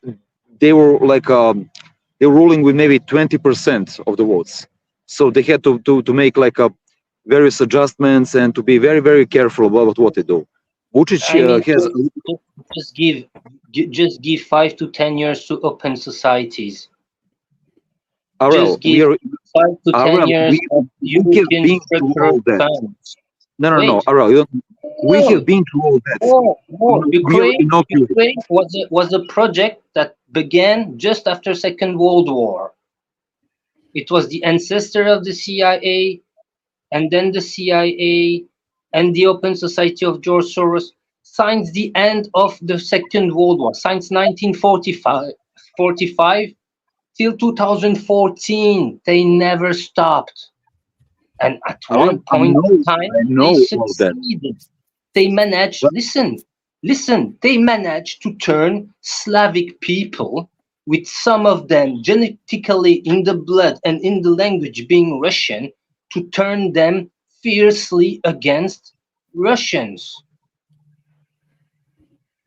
S14: they were like they were ruling with maybe 20% of the votes. So they had to make like various adjustments and to be very, very careful about what they do. Vučić has
S11: just give 5 to 10 years to open societies.
S14: Aurel,
S11: just give 5 to 10 years of European structural funds.
S14: No, Aurel, we have been through all that.
S11: Ukraine was a project that began just after Second World War. It was the ancestor of the CIA, and then the CIA and the Open Society of George Soros since the end of the Second World War, since 1945 till 2014, they never stopped. And at one point in time, they succeeded. They managed, listen, they managed to turn Slavic people, with some of them genetically in the blood and in the language being Russian, to turn them fiercely against Russians.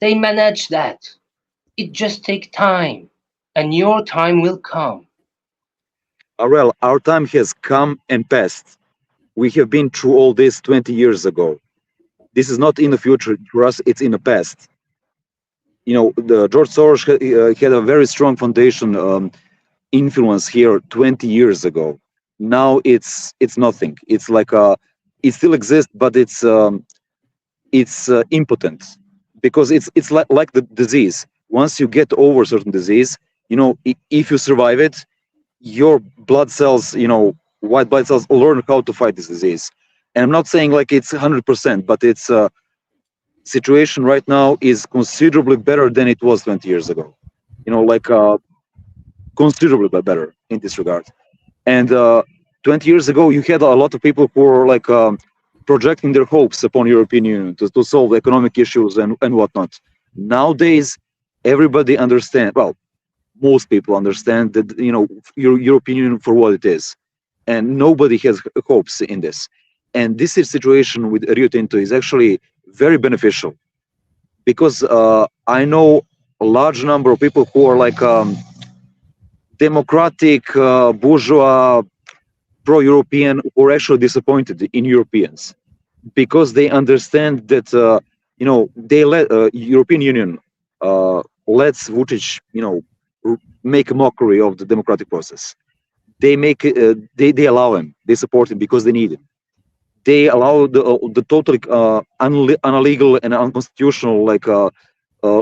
S11: They managed that. It just takes time, and your time will come.
S14: Aurel, our time has come and passed. We have been through all this 20 years ago. This is not in the future for us, it's in the past. You know, the George Soros had a very strong foundation influence here 20 years ago. Now it's nothing. It's like it still exists, but it's impotent, because it's like the disease. Once you get over certain disease, you know, if you survive it, your blood cells, you know, white blood cells learn how to fight this disease. And I'm not saying like it's 100%, but it's situation right now is considerably better than it was 20 years ago. You know, like considerably better in this regard. And 20 years ago, you had a lot of people who were like projecting their hopes upon European Union to solve economic issues and whatnot. Nowadays, everybody understands, well, most people understand that, European Union for what it is. And nobody has hopes in this. And this situation with Rio Tinto is actually very beneficial, because I know a large number of people who are like democratic, bourgeois, pro-European, who are actually disappointed in Europeans, because they understand that they let European Union lets Vučić make a mockery of the democratic process. They make they allow him, they support him because they need him. They allow the totally illegal and unconstitutional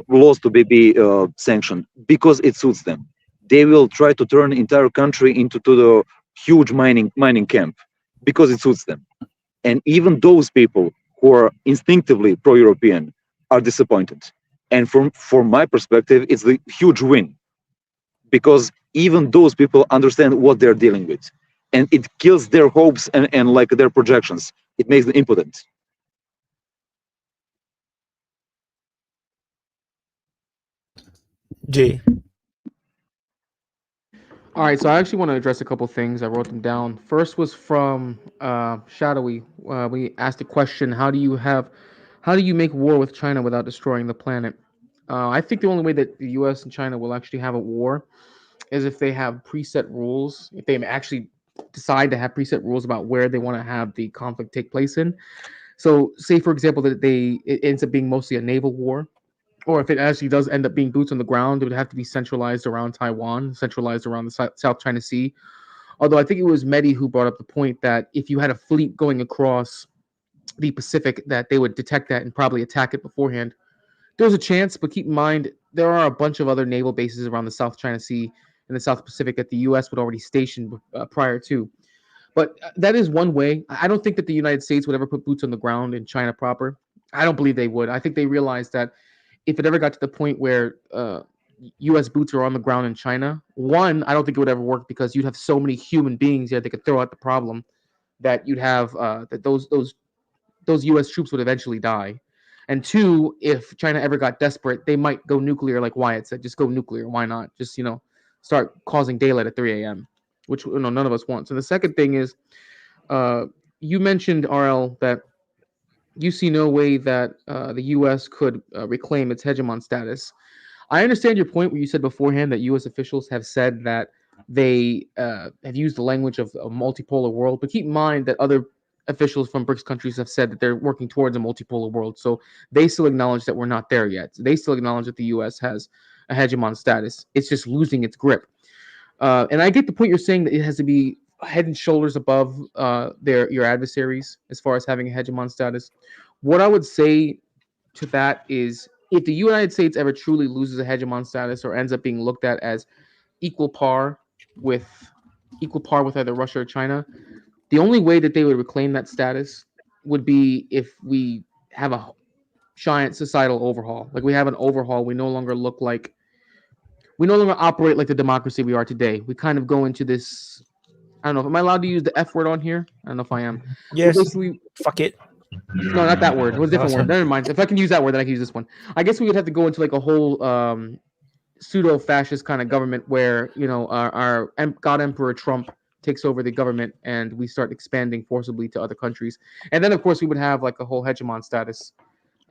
S14: laws to be sanctioned because it suits them. They will try to turn the entire country into the huge mining camp because it suits them. And even those people who are instinctively pro-European are disappointed. And from my perspective, it's a huge win, because even those people understand what they're dealing with, and it kills their hopes and like their projections. It makes them impotent.
S1: Jay.
S13: All right, so I actually want to address a couple things. I wrote them down. First was from Shadowy. We asked a question: how do you make war with China without destroying the planet? I think the only way that the U.S. and China will actually have a war is if they have preset rules. If they actually decide to have preset rules about where they want to have the conflict take place in. So, say for example that it ends up being mostly a naval war. Or if it actually does end up being boots on the ground, it would have to be centralized around Taiwan, centralized around the South China Sea. Although I think it was Mehdi who brought up the point that if you had a fleet going across the Pacific, that they would detect that and probably attack it beforehand. There's a chance, but keep in mind, there are a bunch of other naval bases around the South China Sea and the South Pacific that the U.S. would already station prior to. But that is one way. I don't think that the United States would ever put boots on the ground in China proper. I don't believe they would. I think they realized that if it ever got to the point where U.S. boots are on the ground in China, one, I don't think it would ever work, because you'd have so many human beings there that could throw out the problem that you'd have that those U.S. troops would eventually die. And two, if China ever got desperate, they might go nuclear, like Wyatt said. Just go nuclear. Why not? Just start causing daylight at 3 a.m., which none of us want. So the second thing is, you mentioned, RL, that you see no way that the U.S. could reclaim its hegemon status. I understand your point where you said beforehand that U.S. officials have said that they have used the language of a multipolar world, but keep in mind that other officials from BRICS countries have said that they're working towards a multipolar world. So they still acknowledge that we're not there yet. They still acknowledge that the U.S. has a hegemon status. It's just losing its grip. And I get the point you're saying, that it has to be head and shoulders above your adversaries as far as having a hegemon status. What I would say to that is, if the United States ever truly loses a hegemon status or ends up being looked at as equal par with either Russia or China, the only way that they would reclaim that status would be if we have a giant societal overhaul. Like we have an overhaul. We no longer operate like the democracy we are today. We kind of go into this. I don't know. Am I allowed to use the F word on here? I don't know if I am.
S1: Yes. Fuck it.
S13: No, not that word. It was a different word. Never mind. If I can use that word, then I can use this one. I guess we would have to go into like a whole pseudo-fascist kind of government where, our God Emperor Trump takes over the government and we start expanding forcibly to other countries. And then, of course, we would have like a whole hegemon status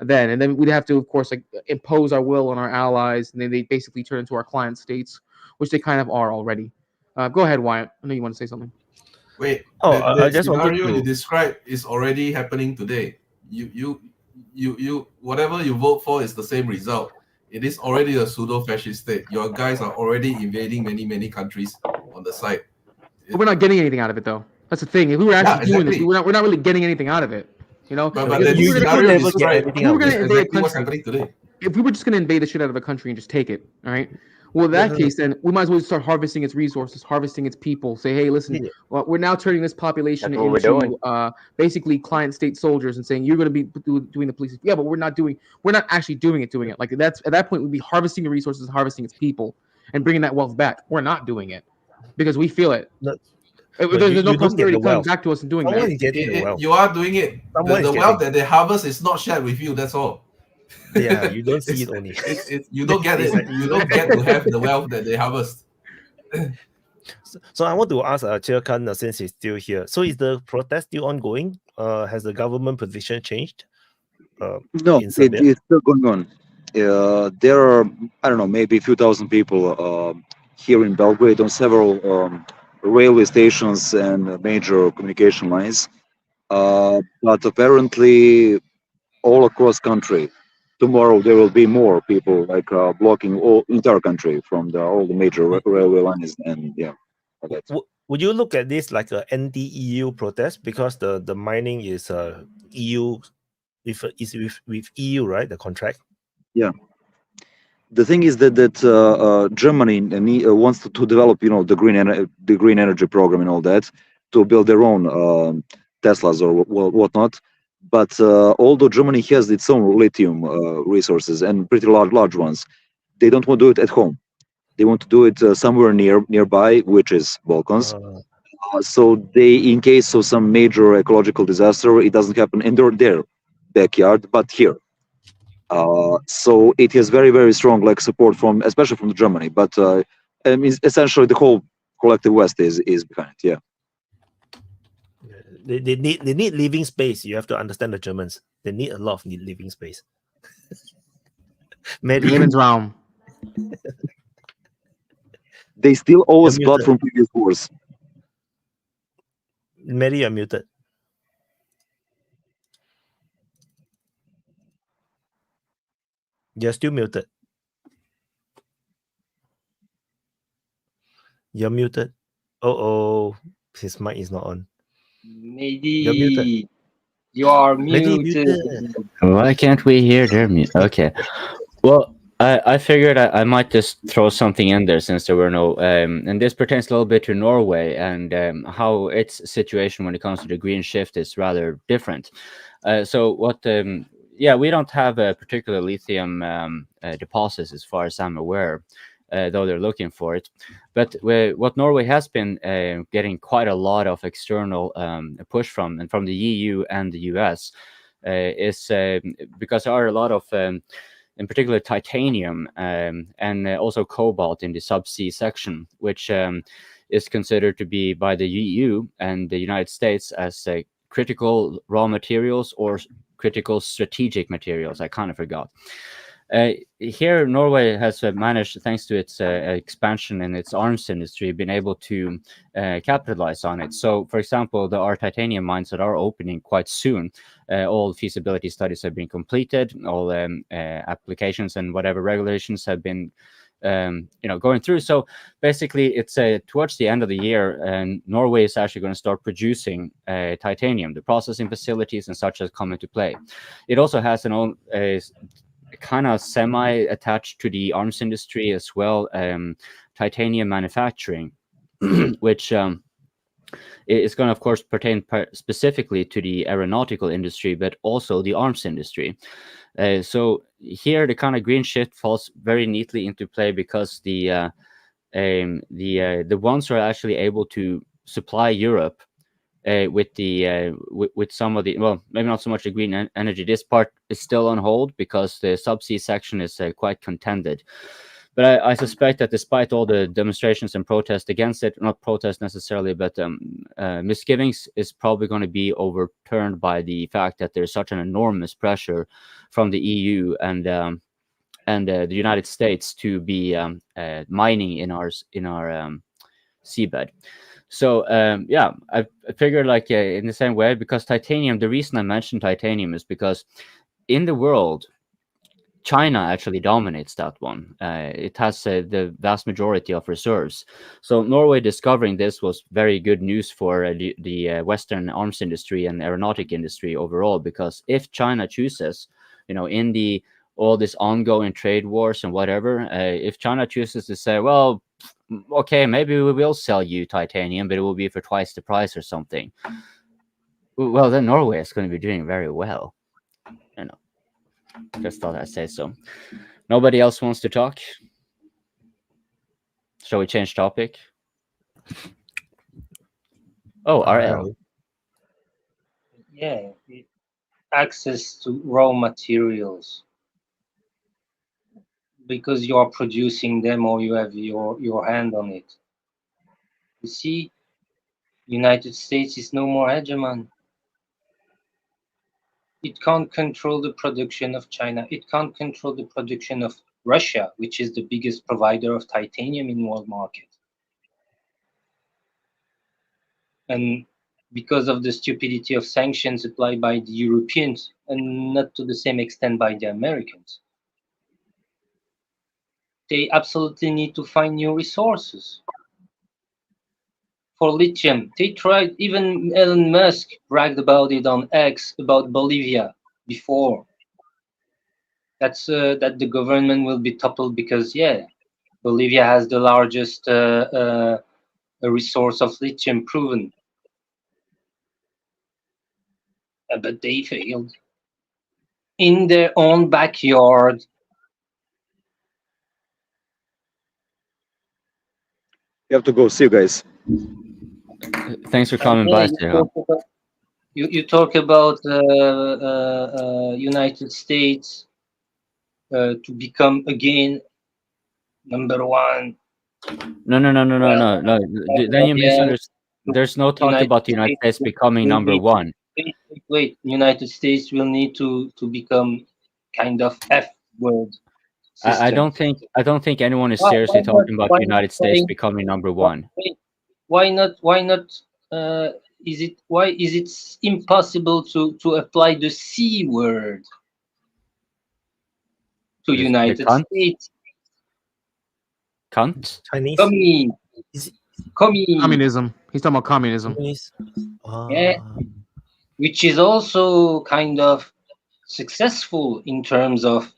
S13: then. And then we'd have to, of course, like impose our will on our allies. And then they basically turn into our client states, which they kind of are already. Go ahead, Wyatt. I know you want to say something.
S10: Wait.
S1: I just wanted
S10: scenario
S1: to...
S10: you described is already happening today. You whatever you vote for is the same result. It is already a pseudo-fascist state. Your guys are already invading many countries on the side.
S13: But we're not getting anything out of it, though. That's the thing. If we were actually doing this, we're not really getting anything out of it.
S10: But the scenario is right.
S13: If we were going to invade a country,
S10: what's happening today.
S13: If we were just going to invade the shit out of a country and just take it, all right? Well, in that case, then we might as well start harvesting its resources, harvesting its people. Say, hey, listen, well, we're now turning this population into basically client state soldiers and saying you're going to be doing the police. Yeah, but we're not actually doing it. Like that's at that point we'd be harvesting the resources, harvesting its people, and bringing that wealth back. We're not doing it because we feel it. There's no
S1: you don't get
S13: prosperity
S1: the
S13: coming
S1: wealth.
S13: back to us and doing
S1: Someone
S13: that.
S1: is getting the wealth.
S10: You are doing it.
S1: Someone
S10: The
S1: is
S10: wealth
S1: getting.
S10: that they harvest is not shared with you. That's all.
S1: Yeah, you don't see it only.
S10: You don't get it. You don't get to have the wealth that they harvest.
S1: So I want to ask Chair Khan, since he's still here. So is the protest still ongoing? Has the government position changed?
S14: No,
S1: in Serbia?
S14: it's still going on. There are, I don't know, maybe a few thousand people here in Belgrade on several railway stations and major communication lines. But apparently, all across country, tomorrow there will be more people like blocking all entire country from all the major railway lines, and yeah.
S1: Would you look at this like an anti-EU protest, because the mining is EU with EU, right? The contract.
S14: Yeah. The thing is that Germany wants to develop, the green energy program and all that, to build their own Teslas or whatnot. But although Germany has its own lithium resources and pretty large ones, they don't want to do it at home. They want to do it somewhere nearby, which is Balkans. So they, in case of some major ecological disaster, it doesn't happen in their backyard, but here. So it has very, very strong support especially from Germany. But essentially the whole collective West is behind it. Yeah.
S1: They need living space. You have to understand the Germans. They need a lot of living space.
S13: Lebensraum.
S14: They still owe us blood from previous wars.
S1: Mary, you're muted. You're still muted. You're muted. Oh, his mic is not on. You're muted.
S11: You are muted.
S4: Why can't we hear their music? Okay. Well, I figured I might just throw something in there, since there were no, and this pertains a little bit to Norway and how its situation when it comes to the green shift is rather different. So what, we don't have a particular lithium deposits as far as I'm aware, though they're looking for it. But what Norway has been getting quite a lot of external push from the EU and the US is because there are a lot of in particular titanium and also cobalt in the subsea section, which is considered to be by the EU and the United States as critical raw materials or critical strategic materials. I kind of forgot. Here, Norway has managed, thanks to its expansion in its arms industry, been able to capitalize on it. So, for example, there are titanium mines that are opening quite soon. All feasibility studies have been completed. All applications and whatever regulations have been, going through. So, basically, it's towards the end of the year, and Norway is actually going to start producing titanium. The processing facilities and such has come into play. It also has an own kind of semi-attached to the arms industry as well, titanium manufacturing, which is going to, of course, pertain specifically to the aeronautical industry, but also the arms industry. So here, the kind of green shift falls very neatly into play, because the ones who are actually able to supply Europe with some of the, well, maybe not so much the green energy. This part is still on hold because the subsea section is quite contended. But I suspect that despite all the demonstrations and protests against it, not protests necessarily, but misgivings, is probably going to be overturned by the fact that there's such an enormous pressure from the EU and the United States to be mining in our seabed. So I figured in the same way, because titanium, the reason I mentioned titanium is because in the world, China actually dominates that one. It has the vast majority of reserves. So Norway discovering this was very good news for the Western arms industry and aeronautic industry overall, because if China chooses, in all this ongoing trade wars and whatever, if China chooses to say, well, okay, maybe we will sell you titanium, but it will be for twice the price or something, well, then Norway is going to be doing very well. Just thought I'd say so. Nobody else wants to talk? Shall we change topic? Oh, RL.
S11: Yeah, access to raw materials, because you are producing them or you have your hand on it. You see, United States is no more hegemon. It can't control the production of China. It can't control the production of Russia, which is the biggest provider of titanium in world market. And because of the stupidity of sanctions applied by the Europeans and not to the same extent by the Americans, they absolutely need to find new resources. For lithium, they tried, even Elon Musk bragged about it on X, about Bolivia before. That's that the government will be toppled because, yeah, Bolivia has the largest resource of lithium proven. But they failed. In their own backyard.
S14: You have to go. See you guys.
S4: Thanks for coming by, Sarah.
S11: You talk about United States to become again #1.
S4: No. Then you misunderstood. There's no talk about the United States becoming #1.
S11: Wait, United States will need to become kind of F word.
S4: I don't think anyone is seriously talking about the United States becoming #1.
S11: Why not? Why is it impossible to apply the C word to United States?
S4: Cunt?
S1: Chinese?
S13: Communism. He's talking about communism.
S11: Yeah, which is also kind of successful in terms of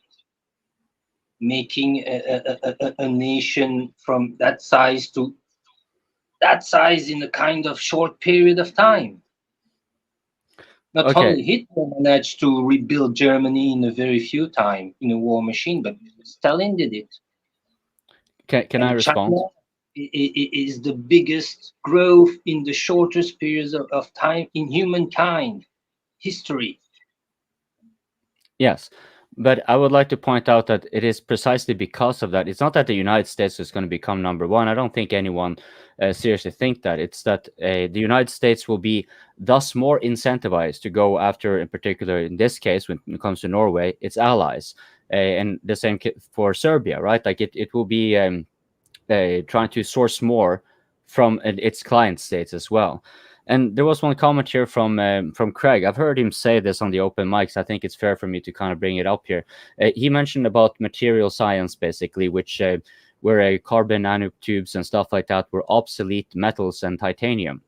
S11: making a nation from that size to that size in a kind of short period of time. Not only Hitler managed to rebuild Germany in a very few time in a war machine, but Stalin did it.
S4: Can I respond?
S11: China is the biggest growth in the shortest periods of time in humankind history.
S4: Yes, but I would like to point out that it is precisely because of that. It's not that the United States is going to become #1. I don't think anyone seriously think that. It's that the United States will be thus more incentivized to go after, in particular, in this case, when it comes to Norway, its allies. And the same for Serbia, right? Like it will be trying to source more from its client states as well. And there was one comment here from Craig. I've heard him say this on the open mics. I think it's fair for me to kind of bring it up here. He mentioned about material science, basically, which where carbon nanotubes and stuff like that were obsolete metals and titanium.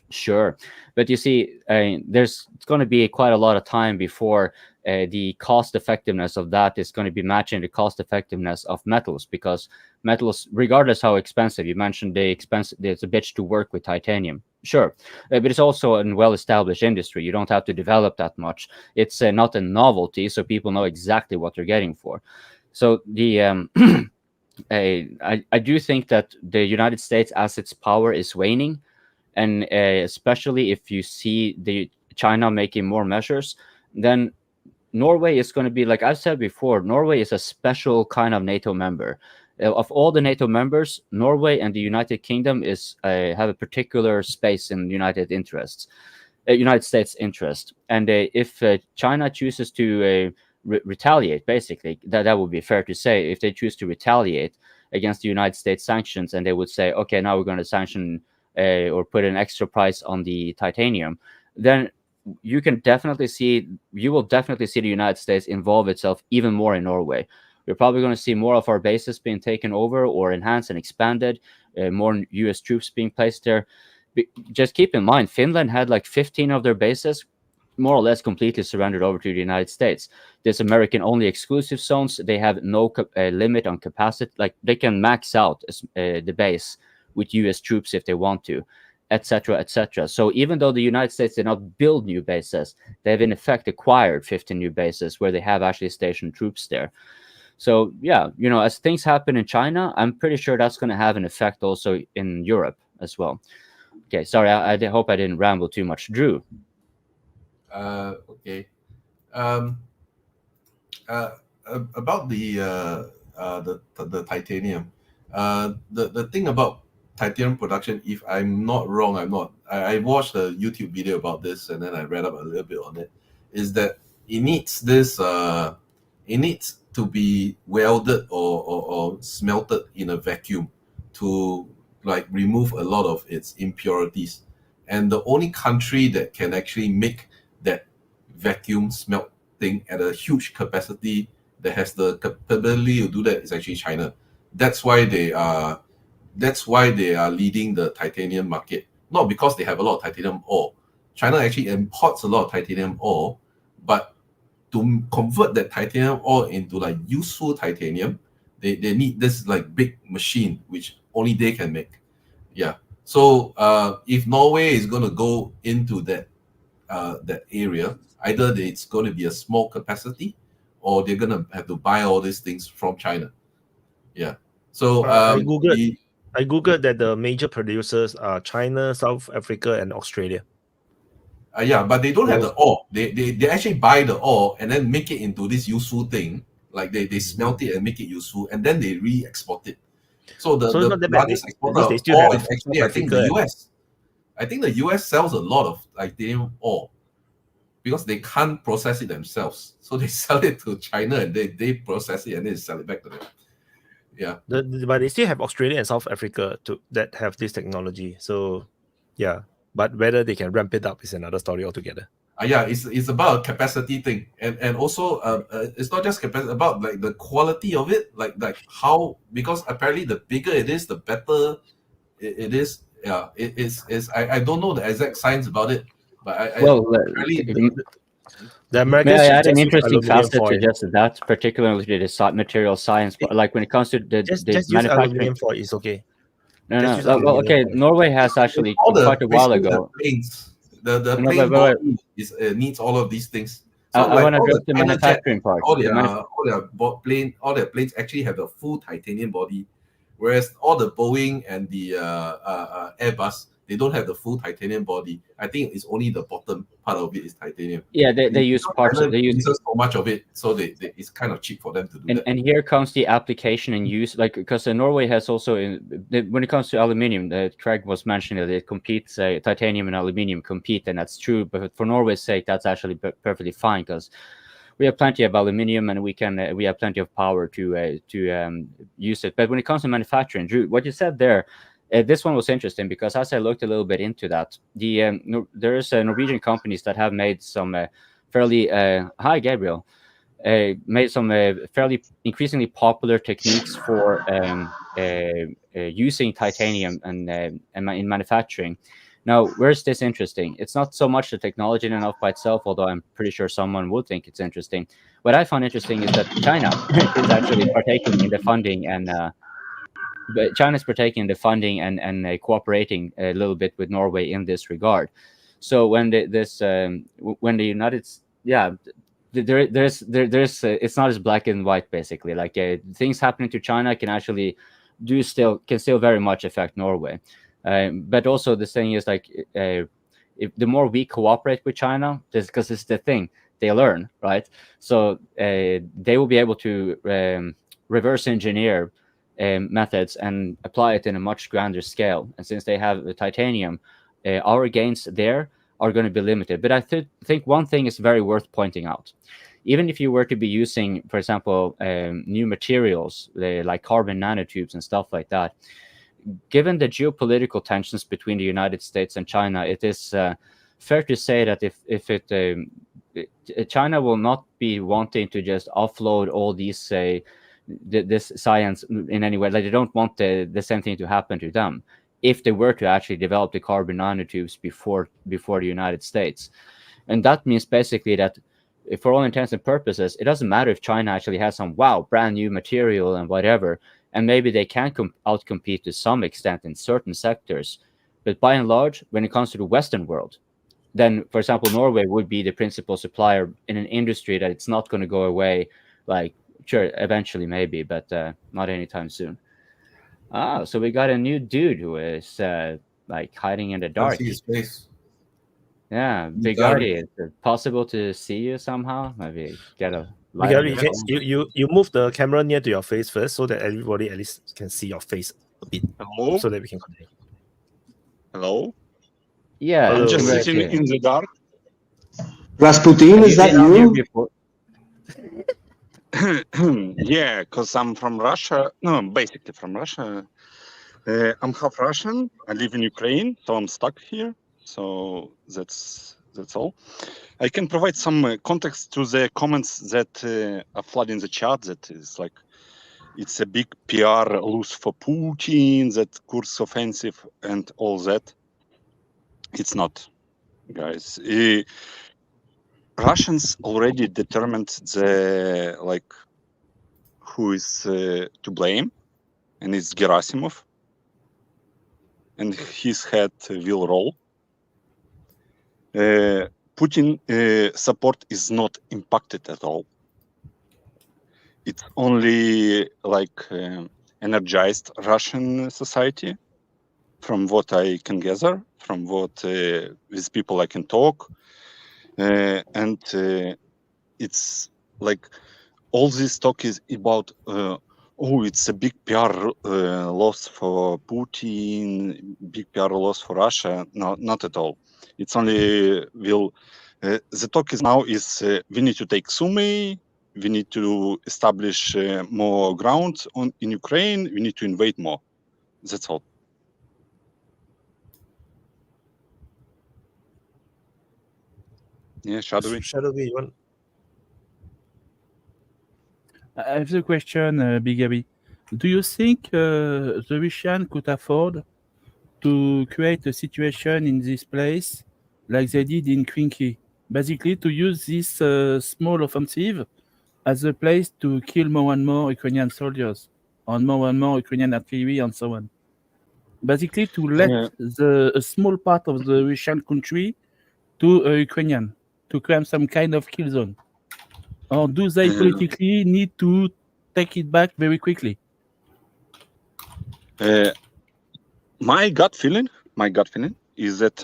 S4: Sure, but you see, there's going to be quite a lot of time before the cost effectiveness of that is going to be matching the cost effectiveness of metals, because metals, regardless how expensive, you mentioned it's a bitch to work with titanium. Sure, but it's also a well-established industry. You don't have to develop that much. It's not a novelty, so people know exactly what they're getting for. So the I do think that the United States, as its power is waning, and especially if you see the China making more measures, then Norway is going to be, like I've said before, Norway is a special kind of NATO member. Of all the NATO members, Norway and the United Kingdom have a particular space in United States interest. And if China chooses to retaliate, basically, that would be fair to say. If they choose to retaliate against the United States sanctions, and they would say, okay, now we're going to sanction or put an extra price on the titanium, then you will definitely see the United States involve itself even more in Norway. We're probably going to see more of our bases being taken over or enhanced and expanded, more US troops being placed there. Just keep in mind, Finland had like 15 of their bases more or less completely surrendered over to the United States. There's American-only exclusive zones. They have no limit on capacity. Like, they can max out the base with US troops if they want to, etc., etc. So even though the United States did not build new bases, they have in effect acquired 15 new bases where they have actually stationed troops there. So yeah, as things happen in China, I'm pretty sure that's going to have an effect also in Europe as well. Okay, sorry, I hope I didn't ramble too much. Drew.
S10: Okay. About the titanium. The thing about titanium production, if I'm not wrong, I watched a YouTube video about this and then I read up a little bit on it, is that it needs to be welded or smelted in a vacuum to like remove a lot of its impurities. And the only country that can actually make that vacuum smelt thing at a huge capacity that has the capability to do that is actually China. That's why they are leading the titanium market. Not because they have a lot of titanium ore. China actually imports a lot of titanium ore, but to convert that titanium ore into like useful titanium, they need this like big machine which only they can make. Yeah. So if Norway is going to go into that area, either it's going to be a small capacity or they're going to have to buy all these things from China. Yeah. So
S1: I googled that the major producers are China, South Africa, and Australia.
S10: Yeah, but they don't have the ore. They actually buy the ore and then make it into this useful thing. Like they smelt it and make it useful, and then they re-export it. So the largest exporter of ore is actually, I think, the US. I think the US sells a lot of titanium ore because they can't process it themselves. So they sell it to China and they process it and then sell it back to them. Yeah.
S1: But they still have Australia and South Africa that have this technology. So yeah. But whether they can ramp it up is another story altogether.
S10: Yeah, it's about a capacity thing, and also it's not just capacity, about like the quality of it, like how, because apparently the bigger it is, the better it is. Yeah, it is. I don't know the exact science about it, but
S4: the Americans may I add an interesting facet to just that, particularly the material science. But like when it comes to the manufacturing,
S1: foil is okay.
S4: No. Well, okay. Norway has actually quite a while ago.
S10: The plane body needs all of these things. So
S4: I want to address the manufacturing part.
S10: All their planes actually have the full titanium body, whereas all the Boeing and the Airbus, they don't have the full titanium body. I think it's only the bottom part of it is titanium.
S4: Yeah, they use parts. They use
S10: so much of it, so it's kind of cheap for them to do that.
S4: And here comes the application and use, like because Norway has also, when it comes to aluminium, Craig was mentioning that it competes. Titanium and aluminium compete, and that's true. But for Norway's sake, that's actually perfectly fine because we have plenty of aluminium and we have plenty of power to use it. But when it comes to manufacturing, Drew, what you said there. This one was interesting because as I looked a little bit into that, there's Norwegian companies that have made some fairly hi Gabriel, made some fairly increasingly popular techniques for using titanium and in manufacturing. Now, where's this interesting? It's not so much the technology in and of by itself, although I'm pretty sure someone would think it's interesting. What I find interesting is that China is actually partaking in the funding and. But China's partaking in the funding and cooperating a little bit with Norway in this regard. So when when the United States, there's it's not as black and white basically. Like things happening to China can still very much affect Norway. But also the thing is like if the more we cooperate with China, because it's the thing they learn, right? So they will be able to reverse engineer methods and apply it in a much grander scale. And since they have the titanium, our gains there are going to be limited. But I think one thing is very worth pointing out. Even if you were to be using, for example, new materials like carbon nanotubes and stuff like that, given the geopolitical tensions between the United States and China, it is fair to say that if China will not be wanting to just offload all these this science in any way, like they don't want the same thing to happen to them if they were to actually develop the carbon nanotubes before the United States. And that means basically that for all intents and purposes, it doesn't matter if China actually has some brand new material and whatever, and maybe they can outcompete to some extent in certain sectors, but by and large, when it comes to the Western world, then for example Norway would be the principal supplier in an industry that it's not going to go away, like sure, eventually maybe, but not anytime soon. So we got a new dude who is like hiding in the
S10: Can't
S4: dark.
S10: see his face.
S4: Yeah,
S10: He's dark.
S4: Bigari, is it possible to see you somehow? Maybe get a light on
S1: Bigari,
S4: your phone?
S1: you move the camera near to your face first, so that everybody at least can see your face a bit,
S15: Hello?
S1: so that we can continue.
S15: Hello?
S4: Yeah,
S15: I'm just
S4: right
S15: sitting
S4: here.
S15: in the dark.
S16: Rasputin,
S4: Have
S16: is
S4: you
S16: that
S4: been on here
S16: you?
S4: before?
S15: Yeah, because I'm from Russia. No, basically from Russia. I'm half Russian. I live in Ukraine, so I'm stuck here. So that's all. I can provide some context to the comments that are flooding the chat. That is like, it's a big PR loss for Putin, that Kursk offensive and all that. It's not, guys. Russians already determined the like who is to blame, and it's Gerasimov, and his head will roll. Putin support is not impacted at all. It's only like energized Russian society, from what I can gather, from what with people I can talk, and it's like all this talk is about oh, it's a big PR loss for Putin, big PR loss for Russia. No, not at all. It's only the talk is now is we need to take Sumy, we need to establish more ground in Ukraine, we need to invade more. That's all. Yeah, Shadowy.
S1: Shadowy, you want?
S2: I have the question, Bigari. Do you think the Russian could afford to create a situation in this place like they did in Krinky? Basically, to use this small offensive as a place to kill more and more Ukrainian soldiers, and more Ukrainian artillery, and so on. Basically, to let a small part of the Russian country to Ukrainian, to claim some kind of kill zone. Or do they politically need to take it back very quickly?
S15: My gut feeling is that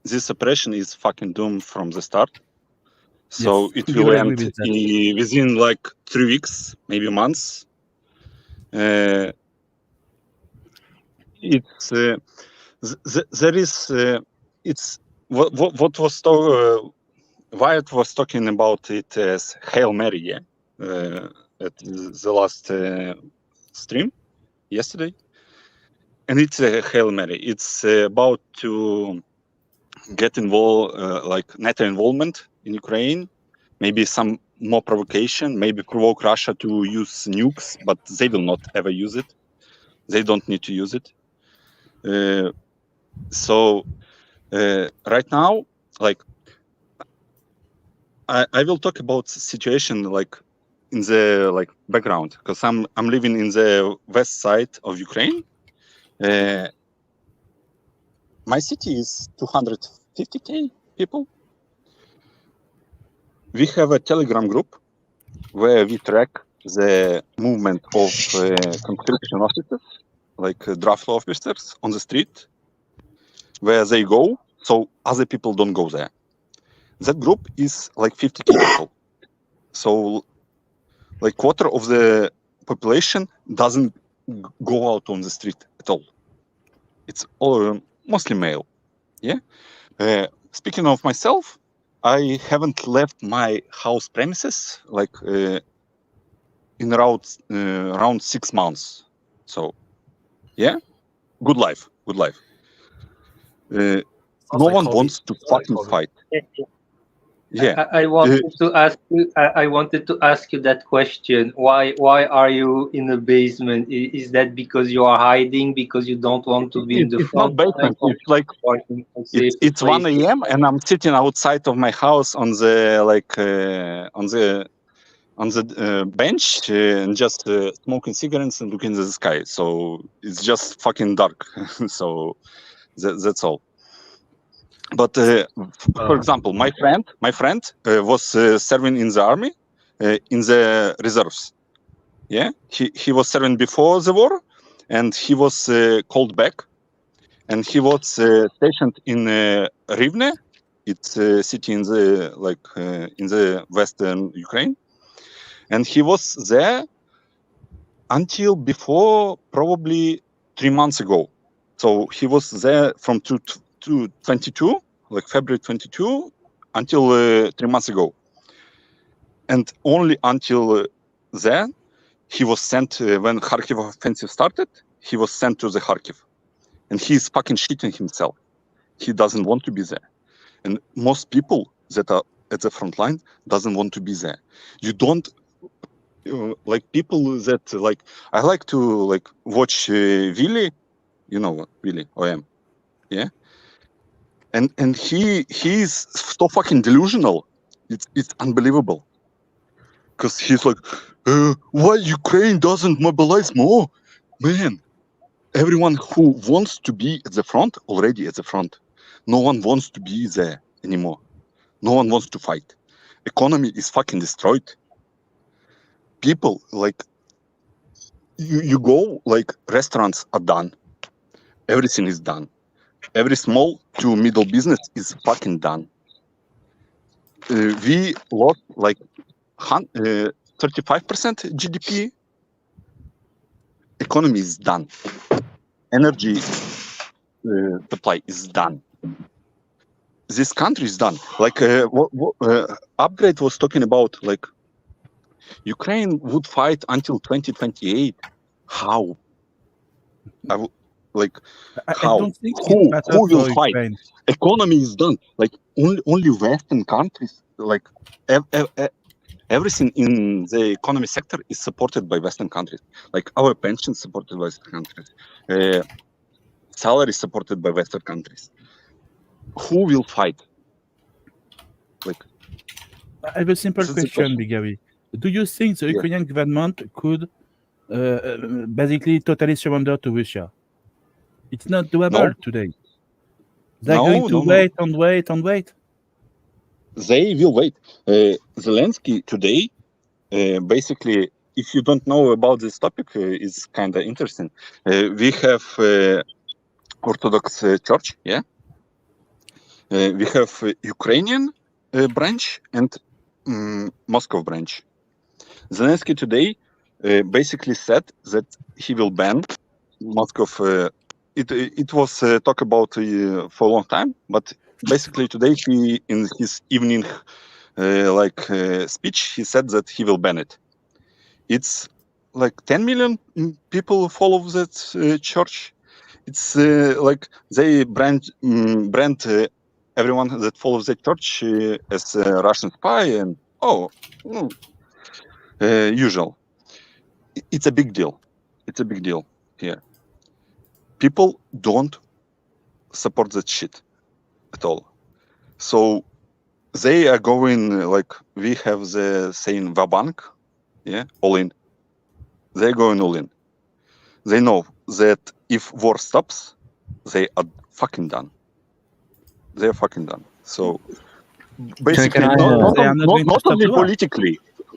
S15: this operation is fucking doomed from the start. So
S2: Yes,
S15: it
S2: together
S15: will
S2: I agree
S15: end
S2: with that.
S15: within like 3 weeks, maybe months. It's there is it's what was Wyatt was talking about it as Hail Mary, yeah, at the last stream yesterday, and it's a Hail Mary. It's about to get involved, like NATO involvement in Ukraine, maybe some more provocation, maybe provoke Russia to use nukes, but they will not ever use it. They don't need to use it. So right now, like I will talk about situation like in the like background, because I'm living in the west side of Ukraine. My city is 250,000 people. We have a Telegram group where we track the movement of conscription officers, like draft officers on the street, where they go, so other people don't go there. That group is like 50 people. So like quarter of the population doesn't go out on the street at all. It's all mostly male. Yeah. Speaking of myself, I haven't left my house premises like in around 6 months. So yeah, good life. No one wants to fucking fight. Yeah.
S11: I wanted to ask you. I wanted to ask you that question. Why are you in the basement? Is that because you are hiding because you don't want to be in the
S15: It's
S11: front?
S15: not basement. It's like it's 1 a.m. and I'm sitting outside of my house on the like on the bench and just smoking cigarettes and looking at the sky. So it's just fucking dark. So that's all. But for example, my friend was serving in the army in the reserves. Yeah, he was serving before the war, and he was called back. and he was stationed in Rivne. It's a city in the in the western Ukraine, and he was there until before probably 3 months ago. So he was there from 22, like February 22, until 3 months ago, and only until then he was sent when Kharkiv offensive started. He was sent to the Kharkiv, and he's fucking shitting himself. He doesn't want to be there. And most people that are at the front line doesn't want to be there. You don't like people that like. I like to like watch Willy, you know what Willy OM, yeah. And he's so fucking delusional. It's unbelievable. Because he's like, why Ukraine doesn't mobilize more, man? Everyone who wants to be at the front already at the front. No one wants to be there anymore. No one wants to fight. Economy is fucking destroyed. People like you go like restaurants are done. Everything is done. Every small to middle business is fucking done. We lost like 35% GDP. Economy is done. Energy supply is done. This country is done. Like Upgrade was talking about, like Ukraine would fight until 2028. How? How?
S2: I don't think
S15: Who will
S2: for
S15: fight?
S2: Ukraine.
S15: Economy is done. Like only Western countries, like everything in the economy sector is supported by Western countries. Like our pensions supported by Western countries, salary supported by Western countries. Who will fight? Like,
S2: I have a simple
S15: this is the
S2: question,
S15: question.
S2: Bigawi. Do you think the
S15: Yeah.
S2: Ukrainian government could basically totally surrender to Russia? It's not doable
S15: No.
S2: today. They're
S15: No,
S2: going to
S15: no, no.
S2: wait and wait and wait.
S15: They will wait. Zelensky today, basically, if you don't know about this topic, it's kind of interesting. We have Orthodox Church, yeah. We have Ukrainian branch and Moscow branch. Zelensky today basically said that he will ban Moscow. It was talk about for a long time, but basically today he, in his evening speech, he said that he will ban it. It's like 10 million people follow that church. It's like they brand everyone that follows the church as a Russian spy, and usual. It's a big deal. It's a big deal here. People don't support that shit at all. So they are going like we have the saying "vabank," yeah, all in. They're going all in. They know that if war stops, they are fucking done. They're fucking done. So basically,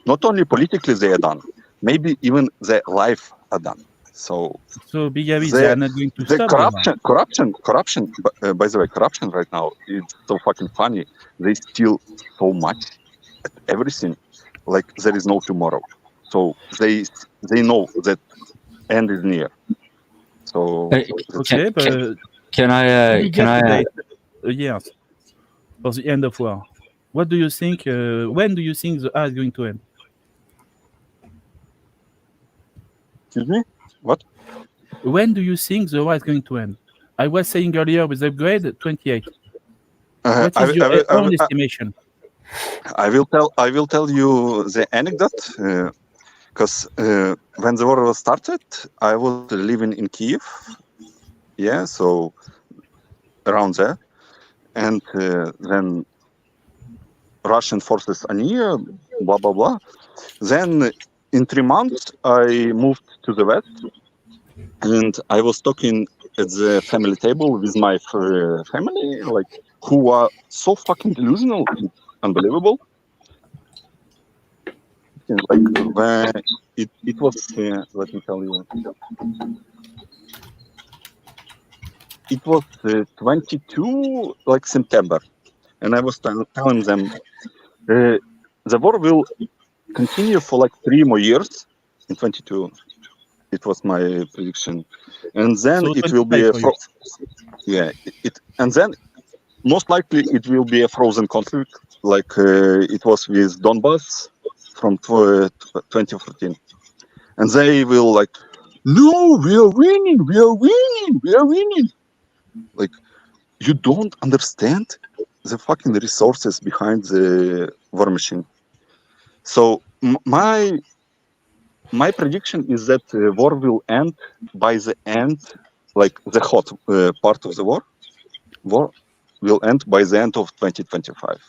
S15: not only politically, they are done. Maybe even their life are done. So
S2: Bigawi, they are not going to stop.
S15: Corruption. By the way, corruption right now is so fucking funny. They steal so much at everything, like there is no tomorrow. So they know that end is near. So
S2: okay, but
S4: can I
S2: yes, for the end of war. What do you think? When do you think the war is going to end?
S15: Excuse me? What?
S2: When do you think the war is going to end? I was saying earlier with upgrade 28. What is your own estimation?
S15: I will tell you the anecdote because when the war was started, I was living in Kiev. Yeah, so around there, and then Russian forces are near, blah blah blah. Then in 3 months, I moved to the west, and I was talking at the family table with my family, like who are so fucking delusional, it's unbelievable. Like when it was, let me tell you. it was 22 like September, and I was telling them the war will continue for like 3 more years in 22. It was my prediction, and then
S2: So
S15: it will be
S2: 25 for you.
S15: and then most likely it will be a frozen conflict, like it was with Donbass from 2014, and they will like, no, we are winning, we are winning, we are winning. Like, you don't understand the fucking resources behind the war machine. So my prediction is that war will end by the end, like the hot part of the war will end by the end of 2025,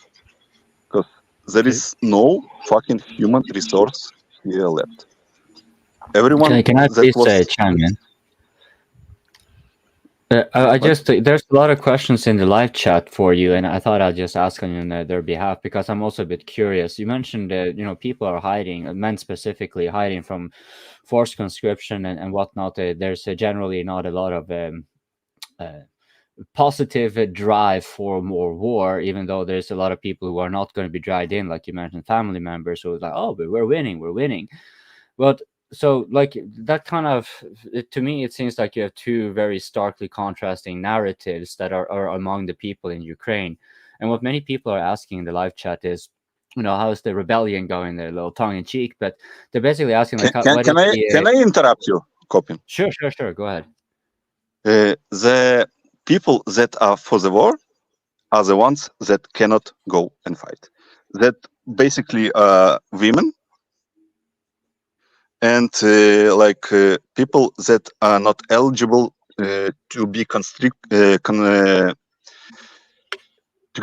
S15: because there is no fucking human resource here left. Everyone
S4: Can I
S15: that
S4: please
S15: was
S4: chime in? I just there's a lot of questions in the live chat for you, and I thought I'd just ask on their behalf because I'm also a bit curious. You mentioned that people are hiding, men specifically hiding from forced conscription and whatnot. There's generally not a lot of positive drive for more war, even though there's a lot of people who are not going to be dragged in, like you mentioned, family members who are like, oh, but we're winning. But so like that kind of, to me, it seems like you have two very starkly contrasting narratives that are among the people in Ukraine. And what many people are asking in the live chat is, how's the rebellion going? They're a little tongue in cheek, but they're basically asking like,
S15: can I interrupt you, Kopin?
S4: Sure, go ahead.
S15: The people that are for the war are the ones that cannot go and fight. That basically are women and people that are not eligible to be to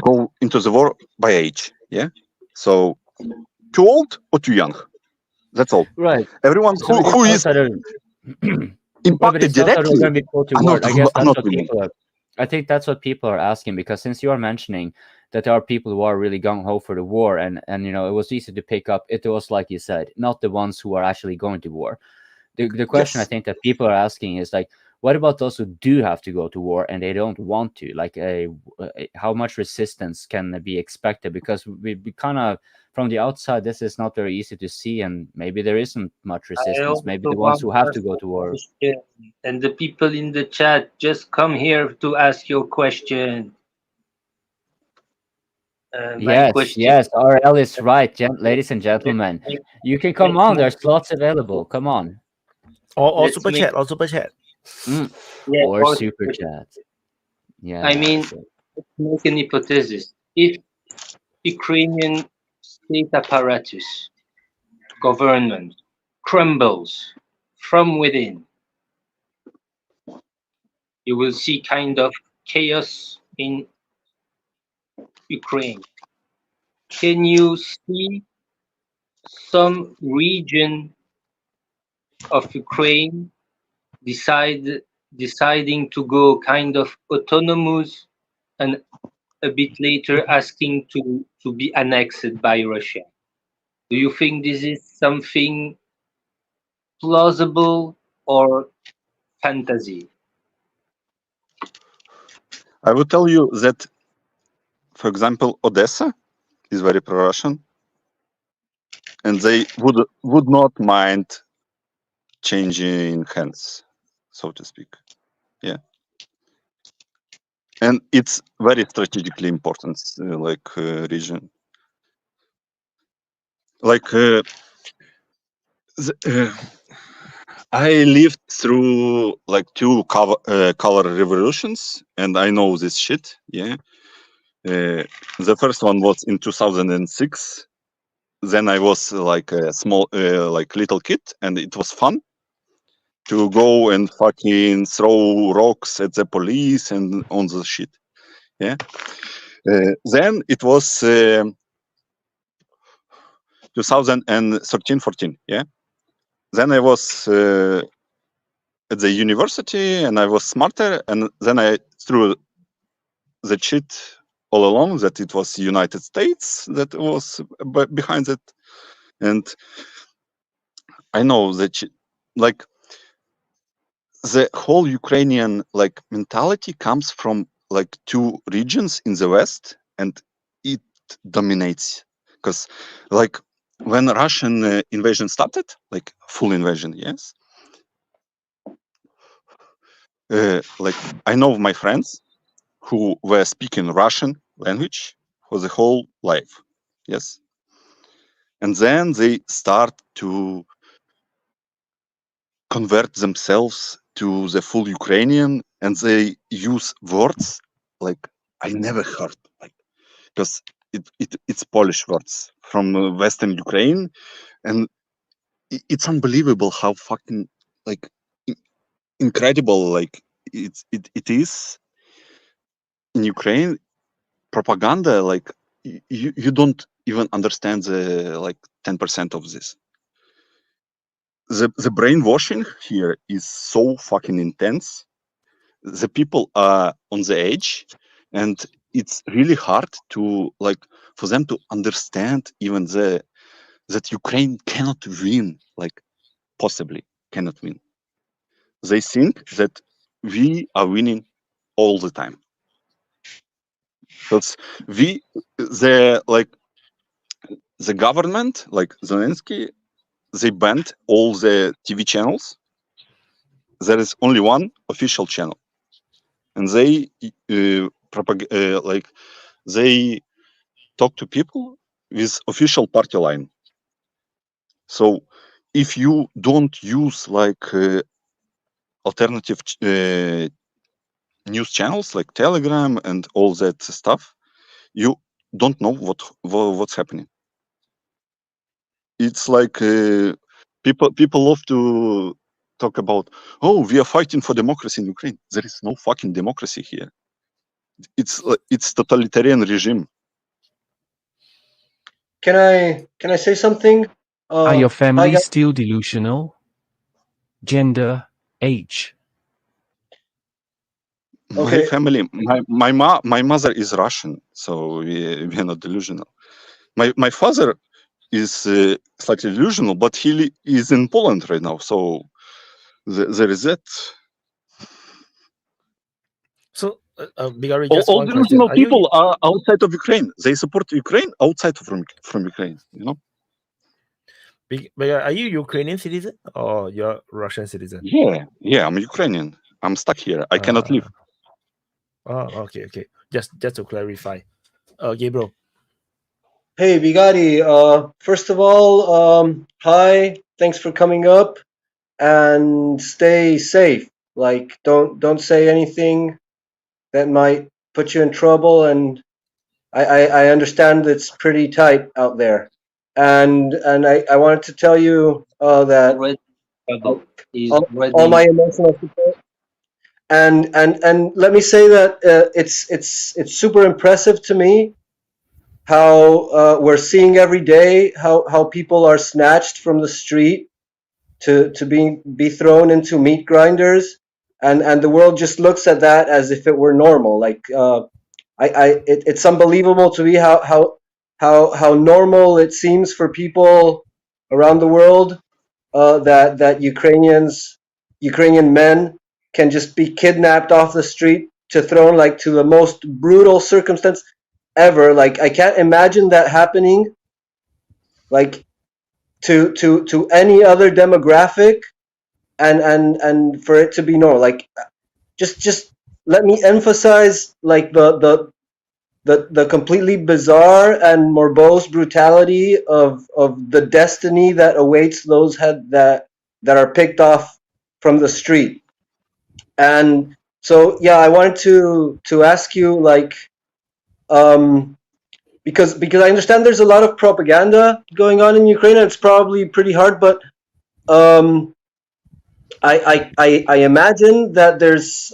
S15: go into the war by age. Yeah, so too old or too young. That's all.
S4: Right.
S15: Everyone
S4: So
S15: who is impacted directly.
S4: I think that's what people are asking, because since you are mentioning that there are people who are really gung-ho for the war, and it was easy to pick up, it was like you said, not the ones who are actually going to war. The question I think that people are asking is like, what about those who do have to go to war and they don't want to? Like, how much resistance can be expected? Because we kind of, from the outside, this is not very easy to see, and maybe there isn't much resistance. Maybe the ones who have to go to war.
S11: And the people in the chat, just come here to ask your question.
S4: Yes, RL is right, ladies and gentlemen. You can come on. There's slots available. Come on.
S1: Or super chat. Or super chat.
S4: Or super chat. Yeah.
S11: I mean, let's make an hypothesis. If Ukrainian state apparatus, government, crumbles from within, you will see kind of chaos in Ukraine. Can you see some region of Ukraine deciding to go kind of autonomous and a bit later asking to be annexed by Russia? Do you think this is something plausible or fantasy?
S15: I would tell you that, for example, Odessa is very pro-Russian, and they would not mind changing hands, so to speak. Yeah, and it's very strategically important, region. I lived through like two color revolutions, and I know this shit. Yeah, the first one was in 2006. Then I was like a small, like little kid, and it was fun to go and fucking throw rocks at the police and on the shit. Yeah. Then it was 2013-14. Yeah. Then I was at the university, and I was smarter, and then I threw the shit all along that it was United States that was behind it, and I know that like the whole Ukrainian like mentality comes from like two regions in the West, and it dominates. Because like when Russian invasion started, like full invasion, yes. Like I know my friends who were speaking Russian language for the whole life, yes. And then they start to convert themselves to the full Ukrainian, and they use words like I never heard, like because it's Polish words from Western Ukraine, and it's unbelievable how fucking like incredible like it is in Ukraine. Propaganda, like you don't even understand the like 10% of this. The brainwashing here is so fucking intense. The people are on the edge, and it's really hard to like for them to understand even that Ukraine cannot win, like possibly cannot win. They think that we are winning all the time. Because the government, like Zelensky, they banned all the TV channels. There is only one official channel, and they they talk to people with official party line. So if you don't use like alternative news channels like Telegram and all that stuff, you don't know what's happening. It's like people love to talk about, oh, we are fighting for democracy in Ukraine. There is no fucking democracy here. It's totalitarian regime.
S16: Can I say something?
S5: Are your
S16: Hi,
S5: families
S16: guys.
S5: still delusional? Gender, age.
S15: My
S16: Okay.
S15: family, my mother is Russian, so we are not delusional. My father is slightly delusional, but he is in Poland right now, so there is that.
S1: So, Bigari,
S15: All,
S1: just
S15: all
S1: one question.
S15: delusional
S1: Are you
S15: people are outside of Ukraine. They support Ukraine outside from Ukraine. You know.
S1: Are you Ukrainian citizen or you're Russian citizen?
S15: Yeah, I'm Ukrainian. I'm stuck here. I cannot leave.
S1: Oh, okay. Just to clarify. Gabriel.
S16: Hey, Bigari. First of all, hi. Thanks for coming up, and stay safe. Like, don't say anything that might put you in trouble. And I understand it's pretty tight out there. And I wanted to tell you that all my emotional support. And let me say that it's super impressive to me how we're seeing every day how people are snatched from the street to be thrown into meat grinders, and the world just looks at that as if it were normal. Like it's unbelievable to me how normal it seems for people around the world that Ukrainian men can just be kidnapped off the street to thrown like to the most brutal circumstance ever. Like I can't imagine that happening like to any other demographic, and for it to be normal. Like just let me emphasize like the completely bizarre and morose brutality of the destiny that awaits those that are picked off from the street. And so yeah, I wanted to ask you like because I understand there's a lot of propaganda going on in Ukraine, and it's probably pretty hard, but I imagine that there's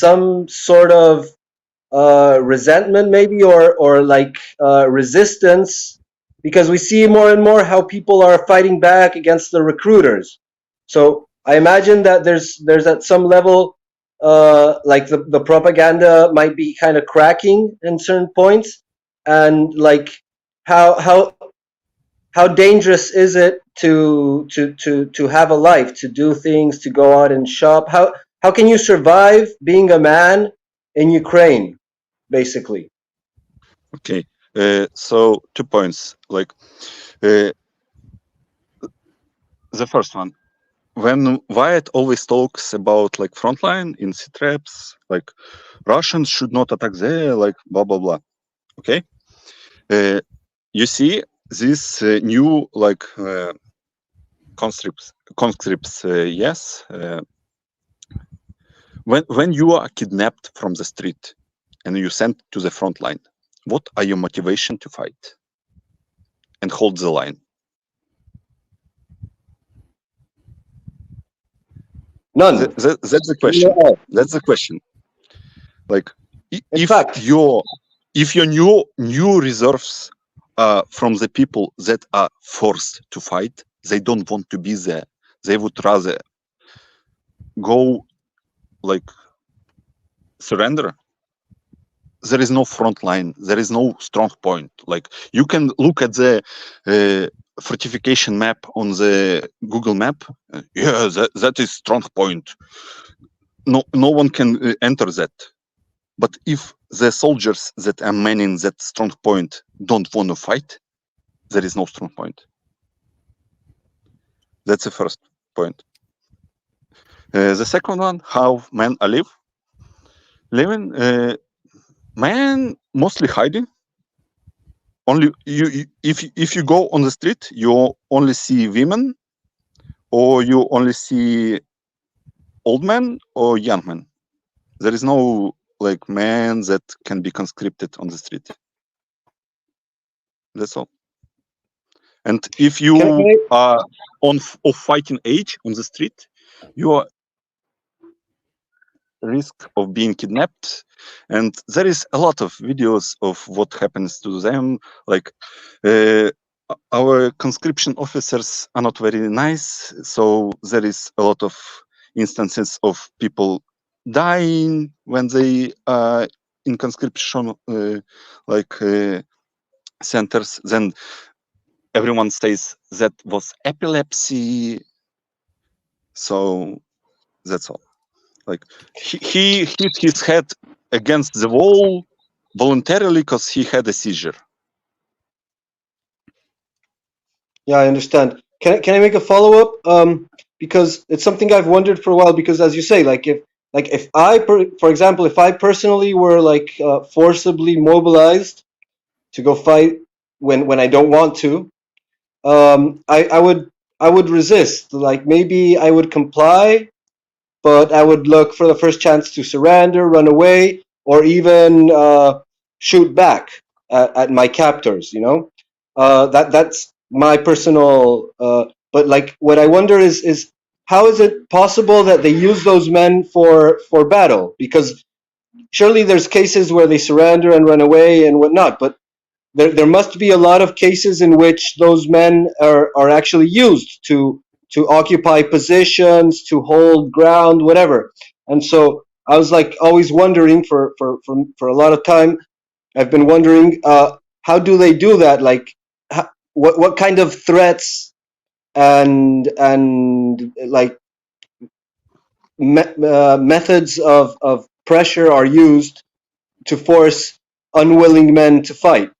S16: some sort of resentment maybe or like resistance, because we see more and more how people are fighting back against the recruiters. So I imagine that there's at some level like the propaganda might be kind of cracking in certain points, and like how dangerous is it to have a life, to do things, to go out and shop? how can you survive being a man in Ukraine, basically?
S15: Okay. So 2 points. Like the first one, when Wyatt always talks about like frontline in C-traps, like Russians should not attack there, like blah blah blah. Okay. You see this new like conscripts. Yes. When you are kidnapped from the street and you sent to the front line, what are your motivation to fight and hold the line?
S16: None.
S15: That's the question. That's the question. Like, if your new reserves from the people that are forced to fight, they don't want to be there. They would rather go like surrender. There is no front line. There is no strong point. Like, you can look at the fortification map on the Google map. Yeah, that is strong point. No one can enter that. But if the soldiers that are manning that strong point don't want to fight, there is no strong point. That's the first point. The second one, how men are living. Men mostly hiding. Only if you go on the street, you only see women, or you only see old men or young men. There is no like man that can be conscripted on the street. That's all. And if you are of fighting age on the street, you are risk of being kidnapped. And there is a lot of videos of what happens to them. Like our conscription officers are not very nice, so there is a lot of instances of people dying when they are in conscription centers. Then everyone says that was epilepsy. So that's all. Like he hit his head against the wall voluntarily because he had a seizure.
S16: Yeah, I understand. Can I make a follow up? Because it's something I've wondered for a while. Because as you say, if I, for example, if I personally were like forcibly mobilized to go fight when I don't want to, I would resist. Like maybe I would comply, but I would look for the first chance to surrender, run away, or even shoot back at my captors. You know, that's my personal. But like, what I wonder is how is it possible that they use those men for battle? Because surely there's cases where they surrender and run away and whatnot, but there must be a lot of cases in which those men are actually used to occupy positions, to hold ground, whatever. And so I was like always wondering for a lot of time, I've been wondering how do they do that? Like what kind of threats and like methods of pressure are used to force unwilling men to fight?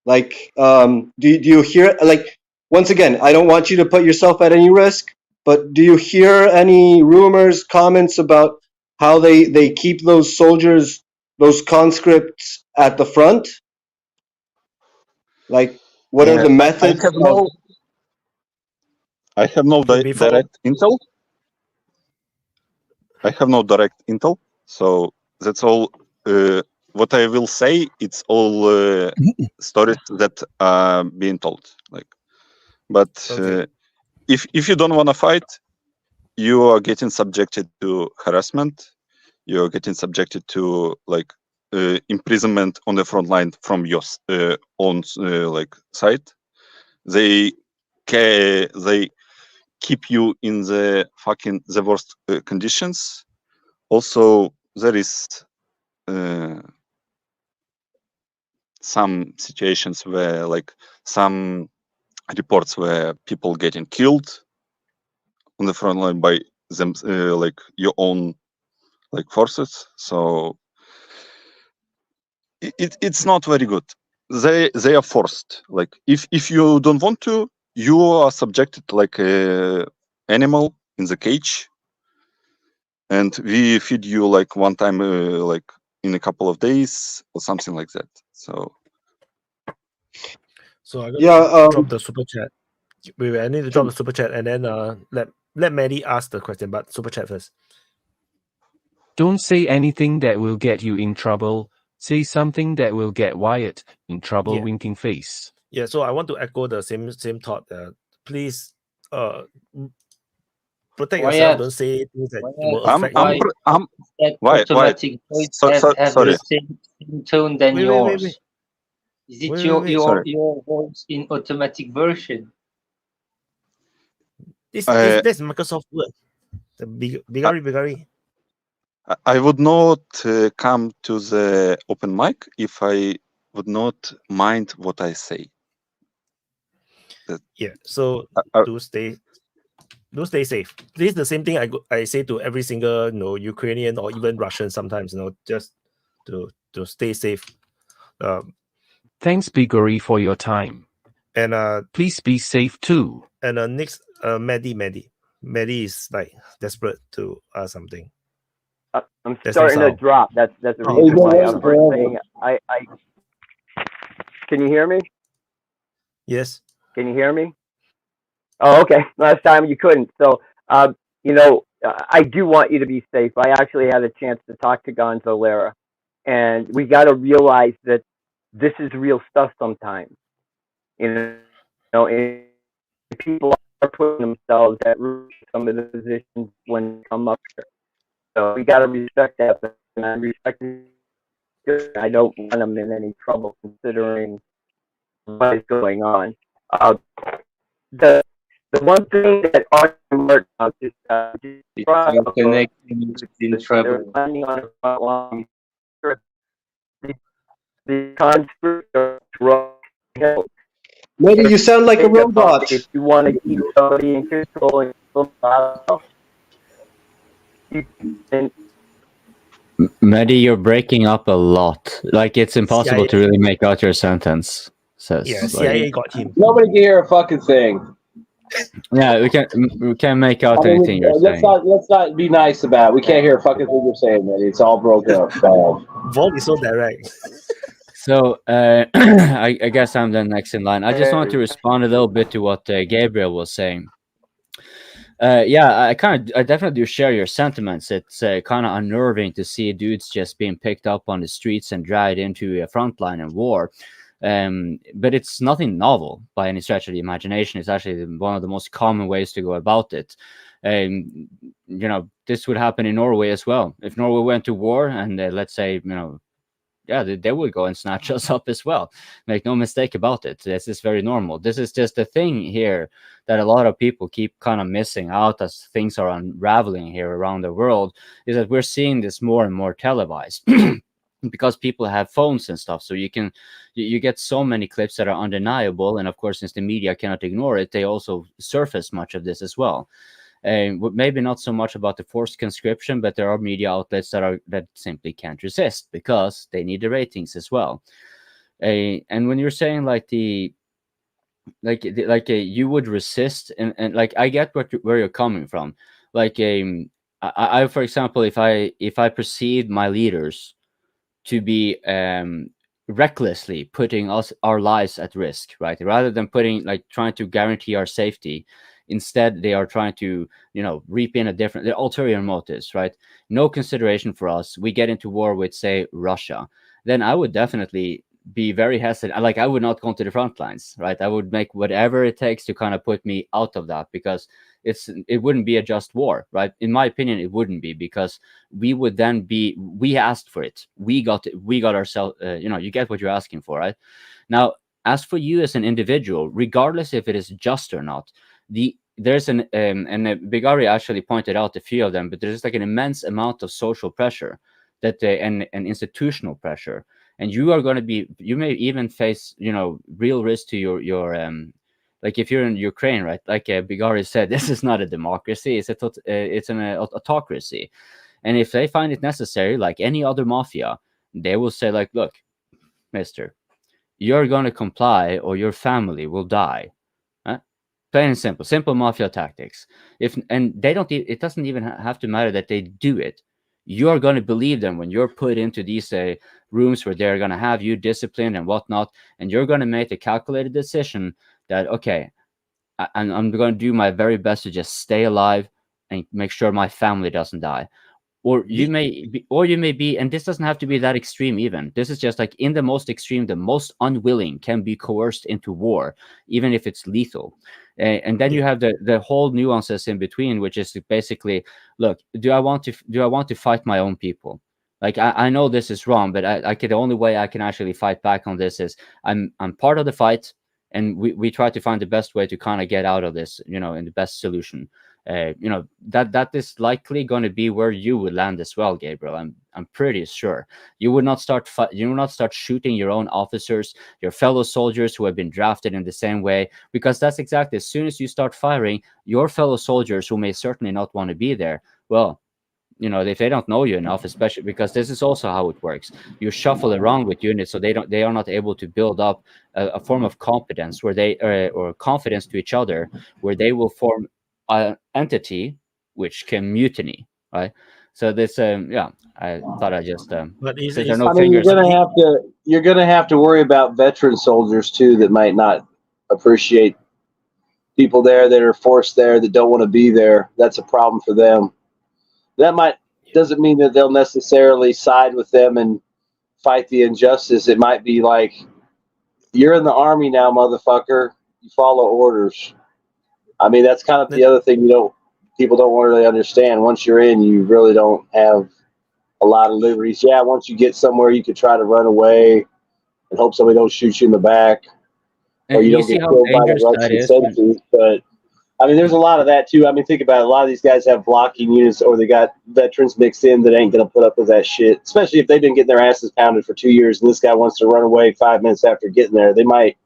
S16: Like, do you hear, like, once again, I don't want you to put yourself at any risk, but do you hear any rumors, comments about how they keep those soldiers, those conscripts at the front? Like, what are the methods?
S15: I have no direct intel. I have no direct intel, so that's all. What I will say, it's all stories that are being told. Like, but if you don't want to fight, you are getting subjected to harassment. You are getting subjected to like imprisonment on the front line from your own like side. They keep you in the worst conditions. Also, there is some situations where like some reports where people getting killed on the front line by them, like your own like forces. So it's not very good. They are forced. Like if you don't want to, you are subjected like a animal in the cage, and we feed you like one time, like in a couple of days or something like that. So
S1: I got
S16: Yeah,
S1: drop the super chat. Wait, I need to drop the super chat and then let Maddie ask the question, but super chat first.
S5: Don't say anything that will get you in trouble. Say something that will get Wyatt in trouble.
S1: Yeah.
S5: Winking face.
S1: Yeah, so I want to echo the same thought. Please, protect yourself.
S11: Wyatt,
S1: Don't say things that
S11: Wyatt,
S1: will affect
S11: why
S1: you.
S11: that
S15: why
S11: automatic voice have
S15: sorry.
S11: the same tone than
S1: Wait.
S11: yours? Is it
S1: Wait.
S15: Sorry.
S11: your voice in automatic version?
S1: That's Microsoft Word. The bigari.
S15: I would not come to the open mic if I would not mind what I say.
S1: Yeah. So do stay safe. This is the same thing I say to every single Ukrainian or even Russian sometimes. Just to stay safe.
S5: Thanks, Bigori, for your time.
S1: And
S5: please be safe too.
S1: And next, Maddie is like desperate to ask something.
S12: I'm starting to drop. That's the reason why I'm saying I. Can you hear me?
S1: Yes.
S12: Can you hear me? Oh, okay. Last time you couldn't. So, I do want you to be safe. I actually had a chance to talk to Gonzo Lara, and we got to realize that this is real stuff sometimes. And people are putting themselves at risk some of the positions when they come up here. So we got to respect that, and I respect it. I don't want them in any trouble considering what is going on. The one thing that Arthur worked out is
S11: in trouble.
S12: Landing on the front line. The construct of drug.
S16: Maybe you sound like a robot.
S12: If you want to keep somebody in control and
S4: Maddie, you're breaking up a lot. Like it's impossible
S1: CIA.
S4: to really make out your sentence. Says,
S1: Yeah, CIA got him.
S3: Nobody can hear a fucking thing.
S4: Yeah, we can't make out anything you're
S3: let's
S4: saying.
S3: let's not be nice about it. We can't hear a fucking thing you're saying, man. It's all broken up.
S1: Volt is so direct.
S4: So I guess I'm the next in line. I just want to respond a little bit to what Gabriel was saying. Yeah, I definitely do share your sentiments. It's kind of unnerving to see dudes just being picked up on the streets and dragged into a front line in war. But it's nothing novel by any stretch of the imagination. It's actually one of the most common ways to go about it. This would happen in Norway as well. If Norway went to war and let's say, they would go and snatch us up as well. Make no mistake about it. This is very normal. This is just a thing here that a lot of people keep kind of missing out as things are unraveling here around the world, is that we're seeing this more and more televised. Because people have phones and stuff, so you get so many clips that are undeniable, and of course, since the media cannot ignore it, they also surface much of this as well. Maybe not so much about the forced conscription, but there are media outlets that simply can't resist because they need the ratings as well. And when you're saying you would resist, and like I get where you're coming from. Like I for example, if I perceive my leaders to be recklessly putting our lives at risk, right? Rather than trying to guarantee our safety, instead they are trying to reap in the ulterior motives, right? No consideration for us. We get into war with, say, Russia, then I would definitely be very hesitant. Like I would not go to the front lines, right? I would make whatever it takes to kind of put me out of that, because it wouldn't be a just war, right? In my opinion, it wouldn't be, because we would then we asked for it. We got ourselves, you get what you're asking for, right? Now, as for you as an individual, regardless if it is just or not, there's and Bigari actually pointed out a few of them, but there's like an immense amount of social pressure and institutional pressure. And you may even face, real risk to your like if you're in Ukraine, right? Like Bigari said, this is not a democracy; it's an autocracy. And if they find it necessary, like any other mafia, they will say like, look, mister, you're going to comply or your family will die. Plain and simple mafia tactics. And they don't, it doesn't even have to matter that they do it. You're going to believe them when you're put into these rooms where they're going to have you disciplined and whatnot, and you're going to make a calculated decision that, okay, I'm going to do my very best to just stay alive and make sure my family doesn't die. Or you may be, and this doesn't have to be that extreme even. This is just like in the most extreme, the most unwilling can be coerced into war, even if it's lethal. And then you have the whole nuances in between, which is basically, look, do I want to fight my own people? Like I know this is wrong, but the only way I can actually fight back on this is I'm part of the fight, and we try to find the best way to kind of get out of this, in the best solution. That is likely going to be where you would land as well, Gabriel. I'm pretty sure you would not start shooting your own officers, your fellow soldiers who have been drafted in the same way, because that's exactly, as soon as you start firing your fellow soldiers who may certainly not want to be there, well, if they don't know you enough, especially because this is also how it works. You shuffle around with units, so they are not able to build up a form of competence where they or confidence to each other, where they will form an entity which can mutiny, right? So this, I thought I just
S1: but
S3: you're gonna have to worry about veteran soldiers too that might not appreciate people there that are forced there that don't want to be there. That's a problem for them. That doesn't mean that they'll necessarily side with them and fight the injustice. It might be like, you're in the army now, motherfucker. You follow orders. I mean, that's kind of the other thing people don't really understand. Once you're in, you really don't have a lot of liberties. Yeah, once you get somewhere, you could try to run away and hope somebody don't shoot you in the back, or you don't get killed by the Russian sentries. But I mean, there's a lot of that too. I mean, think about it. A lot of these guys have blocking units, or they got veterans mixed in that ain't gonna put up with that shit. Especially if they've been getting their asses pounded for 2 years, and this guy wants to run away 5 minutes after getting there. They might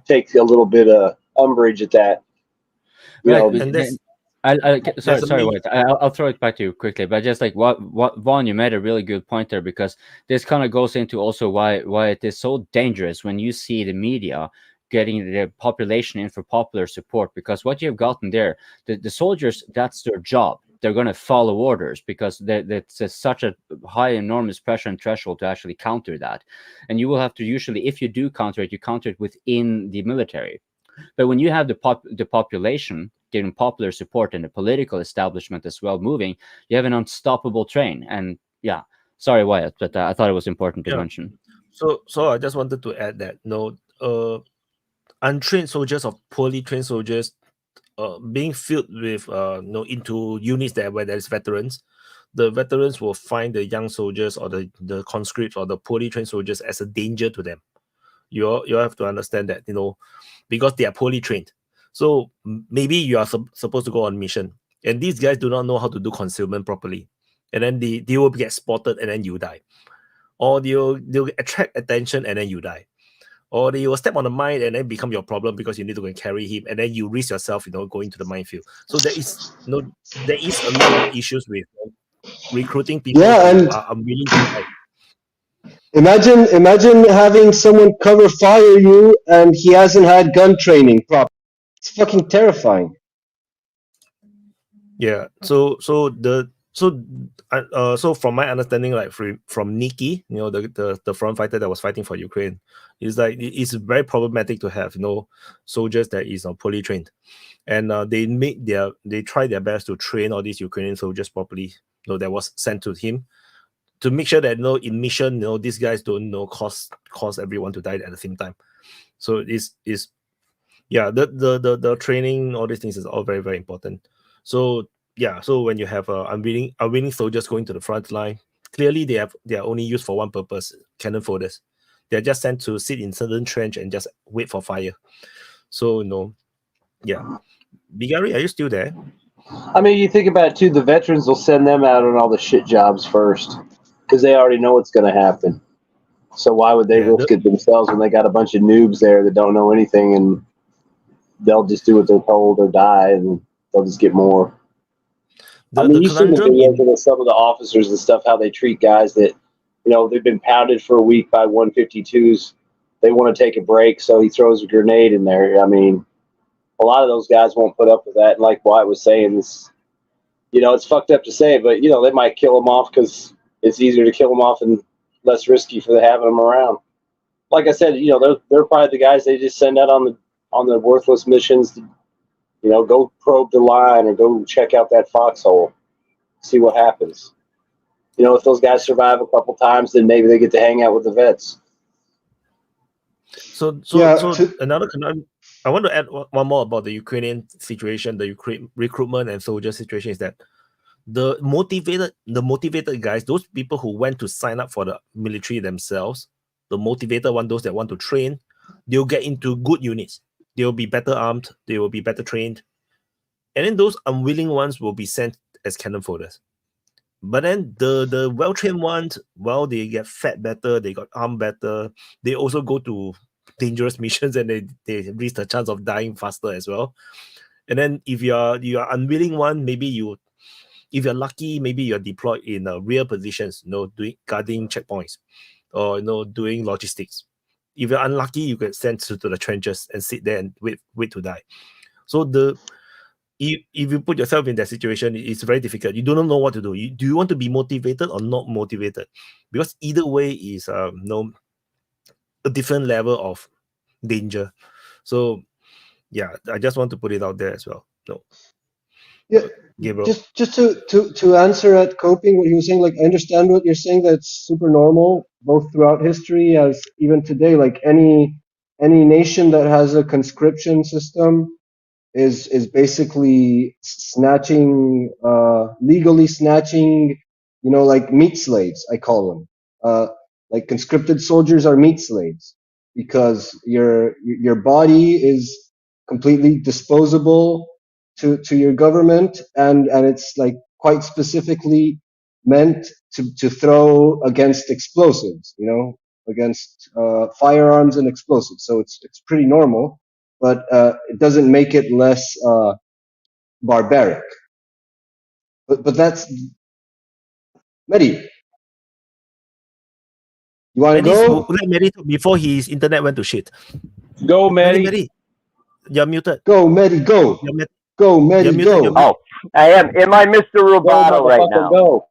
S3: take a little bit of umbrage at that.
S4: Sorry, wait. I'll throw it back to you quickly, but just like what Vaughn, you made a really good point there, because this kind of goes into also why it is so dangerous when you see the media getting the population in for popular support, because what you've gotten there, the soldiers, that's their job. They're going to follow orders because that's such a high, enormous pressure and threshold to actually counter that. And you will have to usually, if you do counter it, you counter it within the military. But when you have the population getting popular support and the political establishment as well moving, you have an unstoppable train. And yeah, sorry, Wyatt, but I thought it was important to mention.
S1: So I just wanted to add that untrained soldiers or poorly trained soldiers being filled with into units where there's veterans, the veterans will find the young soldiers or the conscripts or the poorly trained soldiers as a danger to them. You have to understand that, because they are poorly trained. So maybe you are supposed to go on mission, and these guys do not know how to do concealment properly, and then they will get spotted, and then you die, or they'll attract attention, and then you die, or they will step on the mine and then become your problem because you need to go and carry him, and then you risk yourself, going to the minefield. So there is a lot of issues with recruiting people who are unwilling to die.
S16: Imagine having someone cover fire you and he hasn't had gun training properly. It's fucking terrifying.
S1: Yeah. So from my understanding, like from Nikki, the front fighter that was fighting for Ukraine, is like it's very problematic to have soldiers that is poorly trained, and they try their best to train all these Ukrainian soldiers properly. That was sent to him, to make sure that in mission, these guys don't cause everyone to die at the same time. So the training, all these things is all very, very important. So so when you have unwilling soldiers going to the front line, clearly they are only used for one purpose: cannon folders. They're just sent to sit in certain trench and just wait for fire. So Bigari, are you still there?
S3: I mean, you think about it too, the veterans will send them out on all the shit jobs first, because they already know what's going to happen. So why would they risk it themselves when they got a bunch of noobs there that don't know anything, and they'll just do what they're told or die, and they'll just get more. I mean, you see the
S1: conundrum
S3: videos of some of the officers and stuff, how they treat guys that, you know, they've been pounded for a week by 152s. They want to take a break, so he throws a grenade in there. I mean, a lot of those guys won't put up with that. And like Wyatt was saying, this, you know, it's fucked up to say, but, you know, they might kill them off because it's easier to kill them off and less risky for having them around. Like I said, you know, they're probably the guys they just send out on the worthless missions to, you know, go probe the line or go check out that foxhole, see what happens. You know, if those guys survive a couple times, then maybe they get to hang out with the vets.
S1: So another conundrum. I want to add one more about the Ukrainian situation, the Ukraine recruitment and soldier situation, is that the motivated guys, those people who went to sign up for the military themselves, the motivated one, those that want to train, they'll get into good units. They'll be better armed. They will be better trained. And then those unwilling ones will be sent as cannon foders. But then the well-trained ones, well, they get fed better, they got armed better. They also go to dangerous missions and they risk the chance of dying faster as well. And then if you're unwilling one, maybe if you're lucky, maybe you're deployed in rear positions, you know, doing guarding checkpoints or, you know, doing logistics. If you're unlucky, you get sent to the trenches and sit there and wait to die. So if you put yourself in that situation, it's very difficult. You don't know what to do. Do you want to be motivated or not motivated? Because either way is a different level of danger. So yeah, I just want to put it out there as well. No.
S6: Yeah.
S1: Gabriel.
S6: Just to answer at coping what he was saying, like I understand what you're saying, that's super normal both throughout history as even today. Like any nation that has a conscription system is basically snatching, legally snatching, you know, like meat slaves, I call them. Like conscripted soldiers are meat slaves because your body is completely disposable to your government, and it's like quite specifically meant to throw against explosives, you know, against firearms and explosives. So it's pretty normal, but it doesn't make it less barbaric. But that's Mehdi. You want to go?
S1: Let Mehdi talk before his internet went to shit.
S3: Go, Mehdi.
S1: You're muted.
S6: Go, Mehdi. Go. Go, Mehdi. Go.
S12: Oh, I am. Am I Mr. Rubato right now?
S3: Go.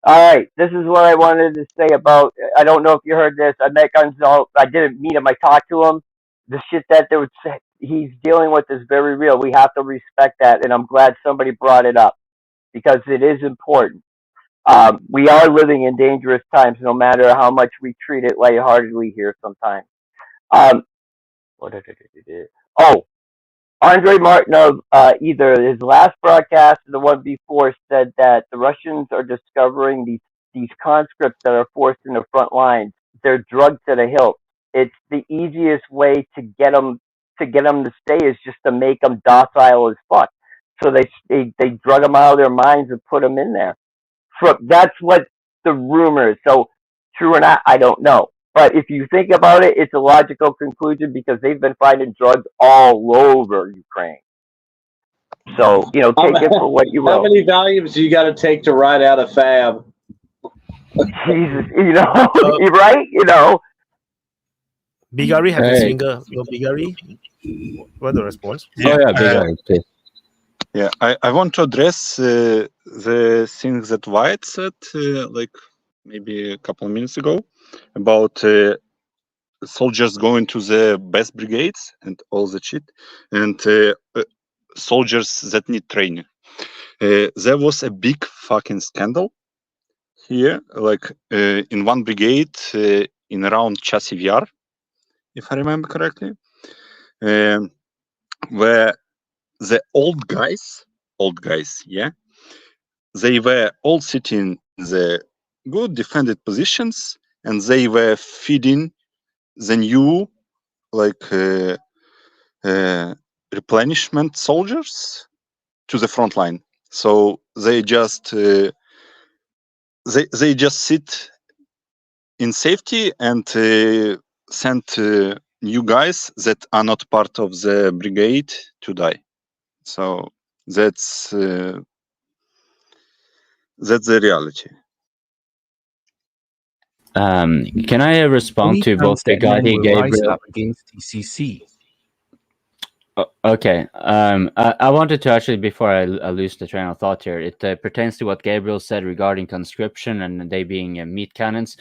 S12: All right. This is what I wanted to say about. I don't know if you heard this. I met Gonzalo. I didn't meet him. I talked to him. The shit that he's dealing with is very real. We have to respect that, and I'm glad somebody brought it up because it is important. We are living in dangerous times, no matter how much we treat it lightheartedly here sometimes. Andrei Martinov, either his last broadcast or the one before, said that the Russians are discovering these conscripts that are forced in the front lines. They're drugged to the hilt. It's the easiest way to get them to stay is just to make them docile as fuck. So they drug them out of their minds and put them in there. That's what the rumor is. So true or not, I don't know. But if you think about it, it's a logical conclusion because they've been finding drugs all over Ukraine. So, you know, take it for what you will.
S3: How many volumes do you got to take to write out a fab?
S12: Jesus, you know, right? You know.
S1: Bigari have his finger. Your Bigari, what the response?
S15: Yeah, I want to address the things that Wyatt said, like maybe a couple of minutes ago, about soldiers going to the best brigades and all the shit, and soldiers that need training. There was a big fucking scandal here, like in one brigade in around Chasiv Yar, if I remember correctly, where the old guys, yeah, they were all sitting in the good defended positions, and they were feeding the new, like, replenishment soldiers to the front line. So they just they just sit in safety and send new guys that are not part of the brigade to die. So that's That's the reality.
S4: Can I respond
S5: Many
S4: to both the guy
S5: men will rise
S4: Gabriel?
S5: up against TCC.
S4: Okay. I wanted to actually, before I lose the train of thought here, it pertains to what Gabriel said regarding conscription and they being meat cannons.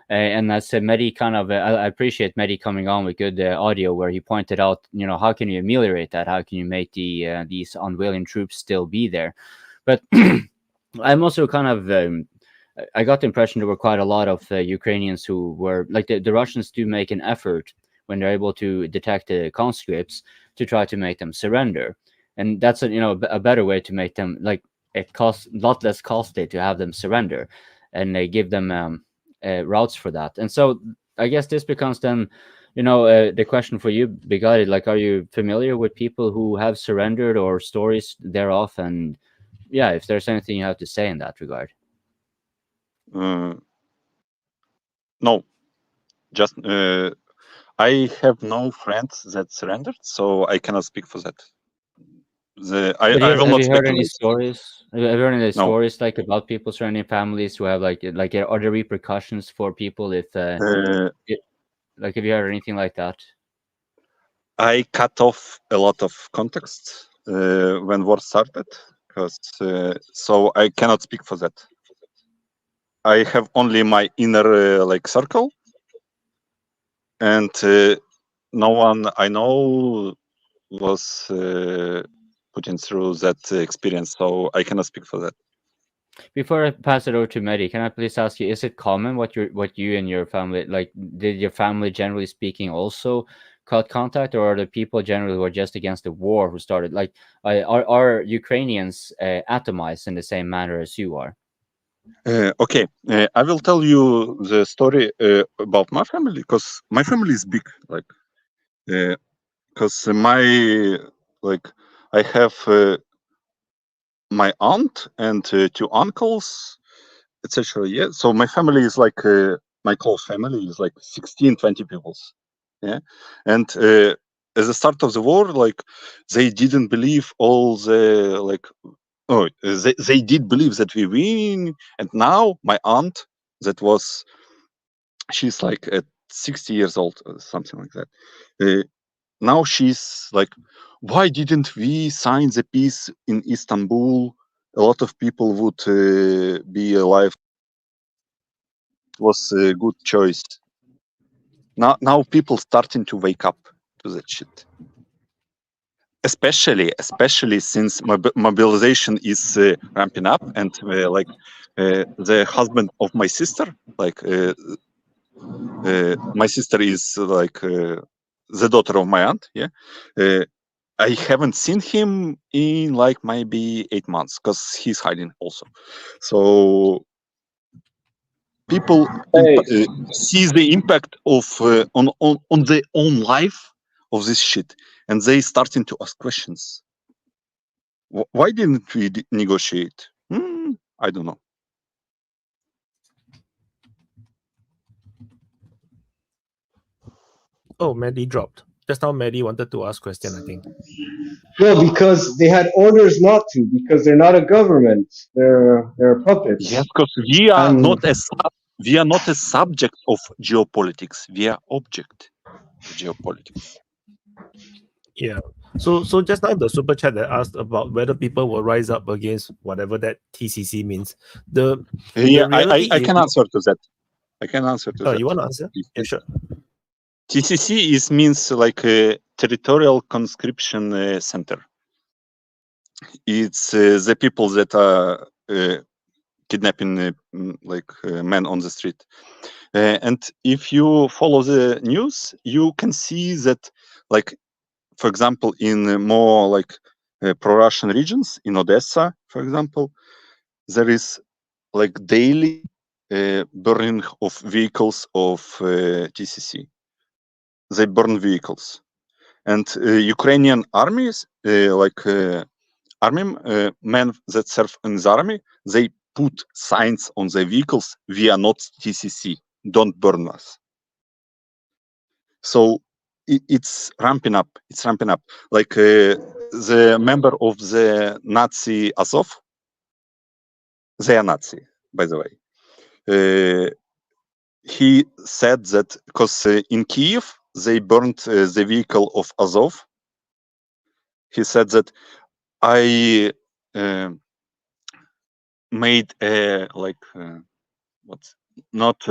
S4: And as Mehdi kind of, I appreciate Mehdi coming on with good audio where he pointed out, you know, how can you ameliorate that? How can you make these unwilling troops still be there? But I'm also kind of, I got the impression there were quite a lot of Ukrainians who were, like the Russians do make an effort when they're able to detect the conscripts to try to make them surrender. And that's a better way to make them, like, it costs a lot less costly to have them surrender, and they give them routes for that. And so I guess this becomes then, the question for you, Bigari, like, are you familiar with people who have surrendered or stories thereof? And yeah, if there's anything you have to say in that regard.
S15: No, just I have no friends that surrendered, so I cannot speak for that. I will not
S4: Have you heard any
S15: speculate.
S4: stories? Have you heard any
S15: No.
S4: stories like about people surrounding families who have like are there repercussions for people if like, have you heard anything like that?
S15: I cut off a lot of contacts when war started, because so I cannot speak for that. I have only my inner like circle, and no one I know was putting through that experience, so I cannot speak for that.
S4: Before I pass it over to Mehdi, can I please ask you, is it common what you and your family, like, did your family generally speaking also cut contact, or are the people generally who are just against the war who started, like, are Ukrainians atomized in the same manner as you are?
S15: Okay, I will tell you the story about my family, because my family is big, like, because I have my aunt and two uncles, etc. Yeah, so my family is like my close family is like 16-20 people. Yeah, and at the start of the war, like, they didn't believe all the like. Oh, they did believe that we win, and now my aunt, she's like at 60 years old or something like that. Now she's like, why didn't we sign the peace in Istanbul? A lot of people would be alive. It was a good choice. Now people starting to wake up to that shit. Especially since mobilization is ramping up, and the husband of my sister, like my sister is like the daughter of my aunt. Yeah, I haven't seen him in like maybe 8 months because he's hiding also. So people see the impact of on their own life of this shit, and they starting to ask questions. Why didn't we negotiate? I don't know.
S1: Oh, Mehdi dropped. Just now, Mehdi wanted to ask question, I think.
S16: No, because they had orders not to, because they're not a government. They're puppets.
S15: Yes, because we are not a subject of geopolitics. We are object of geopolitics.
S1: Yeah. So just now the super chat that asked about whether people will rise up against whatever that TCC means.
S15: I can answer to that. I can answer to that.
S1: You want to answer? Yeah, sure.
S15: TCC means like a territorial conscription center. It's the people that are kidnapping men on the street. And if you follow the news, you can see that, like, for example, in more like pro-Russian regions, in Odessa, for example, there is like daily burning of vehicles of TCC. They burn vehicles, and Ukrainian armies, army men that serve in the army, they put signs on their vehicles: "We are not TCC. Don't burn us." So it's ramping up. It's ramping up. Like the member of the Nazi Azov, They are Nazi, by the way. He said that because in Kiev they burned the vehicle of Azov. He said that I made not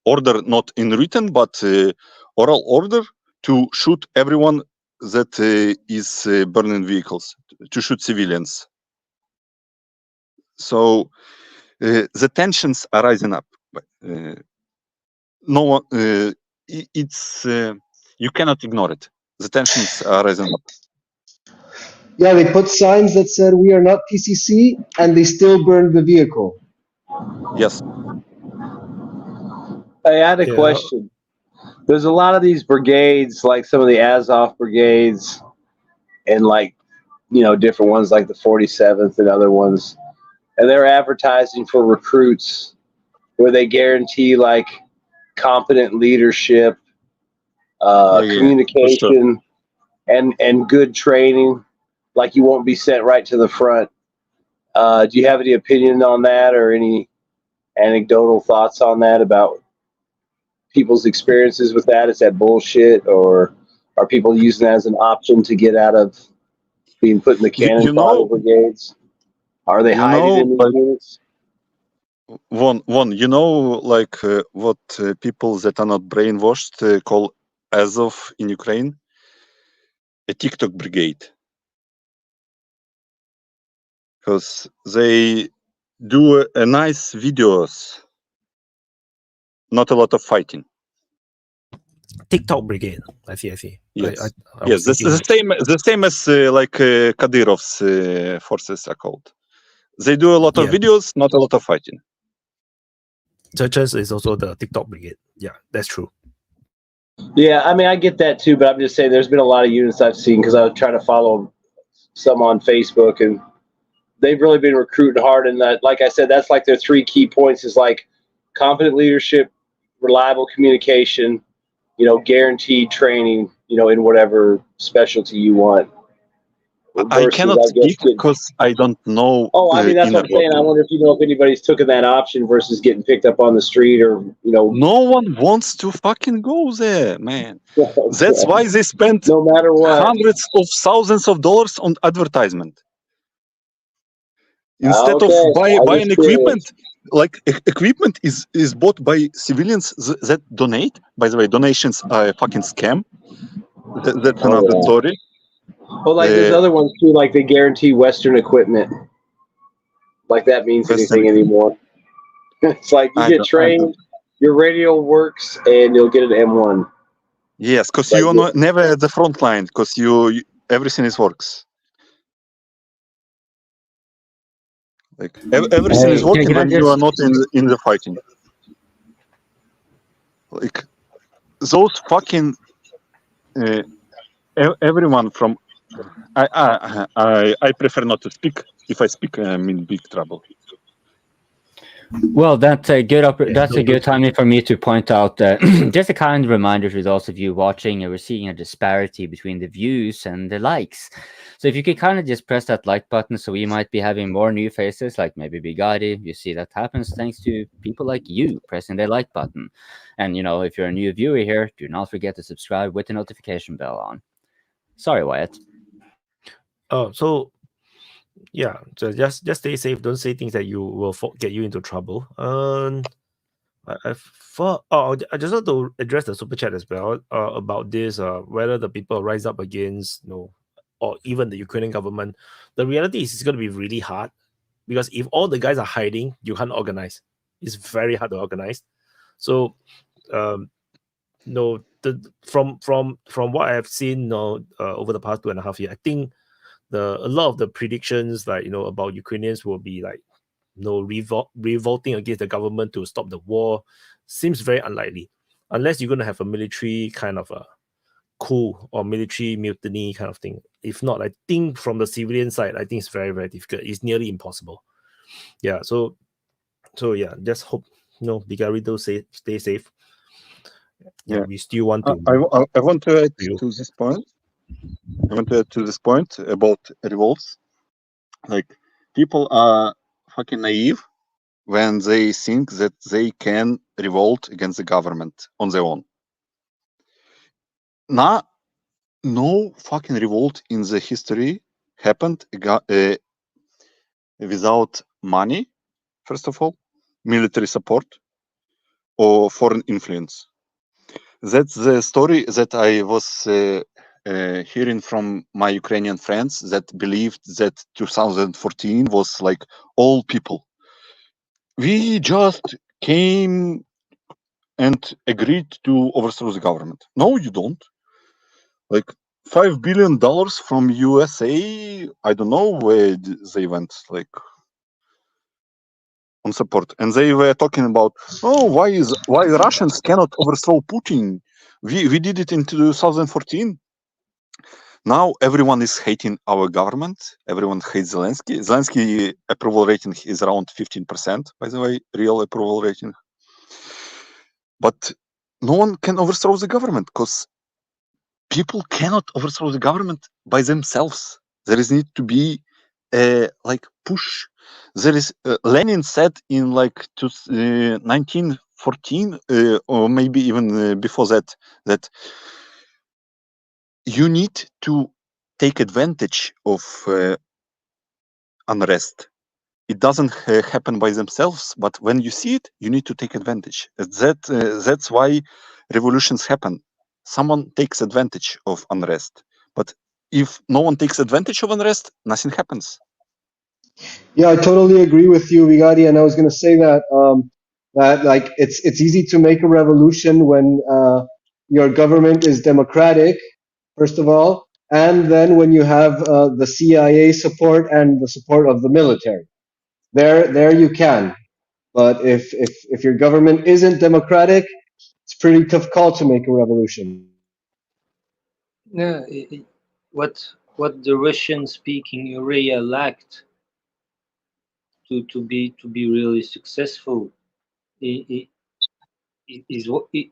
S15: order not in written but oral order to shoot everyone that is burning vehicles, to shoot civilians. So the tensions are rising up. No one, it's you cannot ignore it. The tensions are rising up.
S16: Yeah, they put signs that said we are not PCC, and they still burned the vehicle.
S15: Yes.
S3: I had a question. There's a lot of these brigades, like some of the Azov brigades, and like, you know, different ones like the 47th and other ones, and they're advertising for recruits where they guarantee like competent leadership, communication, and good training. Like you won't be sent right to the front. Do you have any opinion on that or any anecdotal thoughts on that about people's experiences with that? Is that bullshit, or are people using that as an option to get out of being put in the cannon fodder brigades? Are they hiding in these units?
S15: One, you know, like what people that are not brainwashed call Azov in Ukraine? A TikTok brigade. Because they do a nice videos, not a lot of fighting.
S1: TikTok brigade. I see.
S15: Yes,
S1: I
S15: yes. The same as like Kadyrov's forces are called. They do a lot of videos, not a lot of fighting.
S1: Churches is also the TikTok brigade. Yeah, that's true.
S3: Yeah, I mean, I get that too, but I'm just saying there's been a lot of units I've seen because I was trying to follow some on Facebook, and they've really been recruiting hard. And that, like I said, that's like their 3 key points is like competent leadership, reliable communication, you know, guaranteed training, you know, in whatever specialty you want.
S15: I cannot speak because I don't know.
S3: Oh, I mean, that's what I'm saying. I wonder if you know if anybody's taken that option versus getting picked up on the street, or, you know.
S15: No one wants to fucking go there, man. That's why they spent
S3: no matter what
S15: hundreds of thousands of dollars on advertisement. Instead of buying equipment, like equipment is bought by civilians that donate. By the way, donations are a fucking scam. That's another story.
S3: Well, like there's other ones too, like they guarantee Western equipment. Like that means anything anymore. It's like you get trained, your radio works, and you'll get an M1.
S15: Yes, because you are never at the front line, because you everything is works. Like everything is working when you are not in the fighting. Like those fucking everyone from. I prefer not to speak. If I speak, I'm in big trouble.
S4: Well, that's a good timing for me to point out that just a kind reminder to those of you watching, we're seeing a disparity between the views and the likes. So if you could kind of just press that like button, so we might be having more new faces, like maybe Big Adi. You see that happens thanks to people like you pressing the like button. And, you know, if you're a new viewer here, do not forget to subscribe with the notification bell on. Sorry, Wyatt.
S1: Oh, so yeah, so just stay safe. Don't say things that you will get you into trouble. I just want to address the super chat as well about this. Whether the people rise up against, you know, or even the Ukrainian government. The reality is it's going to be really hard because if all the guys are hiding, you can't organize. It's very hard to organize. So, no, from what I have seen, over the past 2.5 years, I think a lot of the predictions, like, you know, about Ukrainians will be like, you know, revolting against the government to stop the war, seems very unlikely, unless you're going to have a military kind of a coup or military mutiny kind of thing. If not, I think from the civilian side, I think it's very, very difficult. It's nearly impossible. Yeah. So yeah, just hope, you know, Bigarito stay safe. Yeah, we still want to.
S15: I want to add to this point. I want to add to this point about revolts. Like, people are fucking naive when they think that they can revolt against the government on their own. Now, no fucking revolt in the history happened without money, first of all, military support, or foreign influence. That's the story that I was hearing from my Ukrainian friends that believed that 2014 was like all people. We just came and agreed to overthrow the government. No, you don't. Like $5 billion from USA, I don't know where they went, like on support. And they were talking about, oh, why Russians cannot overthrow Putin? We did it in 2014. Now everyone is hating our government. Everyone hates Zelensky. Zelensky approval rating is around 15%, by the way, real approval rating. But no one can overthrow the government because people cannot overthrow the government by themselves. There is need to be like push. There is Lenin said in like 1914 or maybe even before that you need to take advantage of unrest. It doesn't happen by themselves, but when you see it, you need to take advantage. That's why revolutions happen. Someone takes advantage of unrest. But if no one takes advantage of unrest, nothing happens.
S16: Yeah, I totally agree with you, Vigadi, and I was going to say that that like it's easy to make a revolution when your government is democratic, first of all, and then when you have the CIA support and the support of the military. There you can. But if your government isn't democratic, it's a pretty tough call to make a revolution.
S11: No, what the Russian-speaking area lacked to be really successful it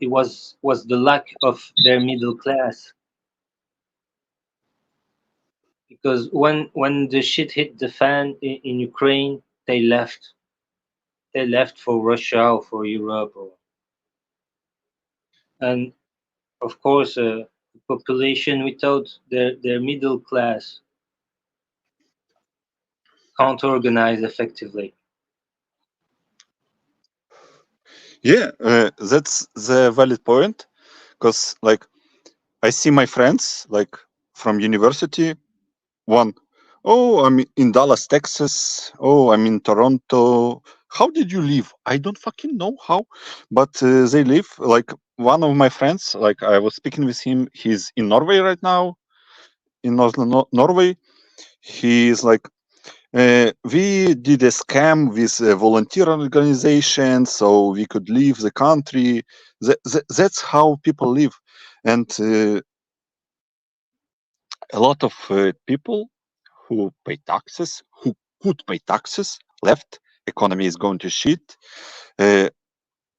S11: was the lack of their middle class. Because when the shit hit the fan in Ukraine, they left. They left for Russia or for Europe, and of course, a population without their middle class can't organize effectively.
S15: Yeah, that's the valid point. Because like I see my friends like from university. One, oh, I'm in Dallas, Texas. Oh, I'm in Toronto. How did you leave? I don't fucking know how, but they live. Like one of my friends, like I was speaking with him. He's in Norway right now, in northern Norway. He's like, we did a scam with a volunteer organization, so we could leave the country. That's how people live, and a lot of people who pay taxes, who could pay taxes, left. Economy is going to shit.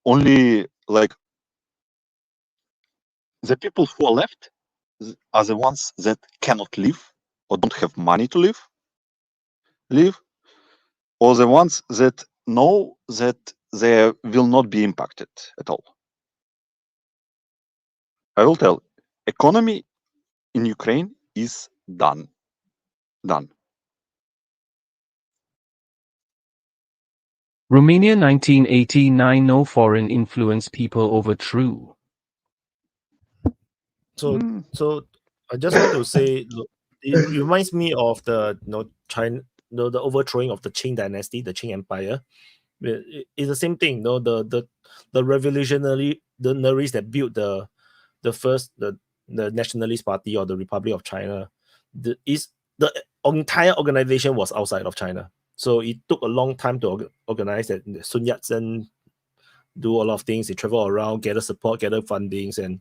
S15: Only like the people who are left are the ones that cannot live or don't have money to live, or the ones that know that they will not be impacted at all. I will tell, economy in Ukraine is done.
S5: Romania 1989, no foreign influence people overthrew.
S1: So I just want to say, look, it reminds me of the China, the overthrowing of the Qing dynasty, the Qing Empire. It's the same thing. The revolutionaries that built the Nationalist Party or the Republic of China. The entire organization was outside of China. So it took a long time to organize that. Sun Yat-sen do a lot of things. They travel around, gather support, gather fundings, and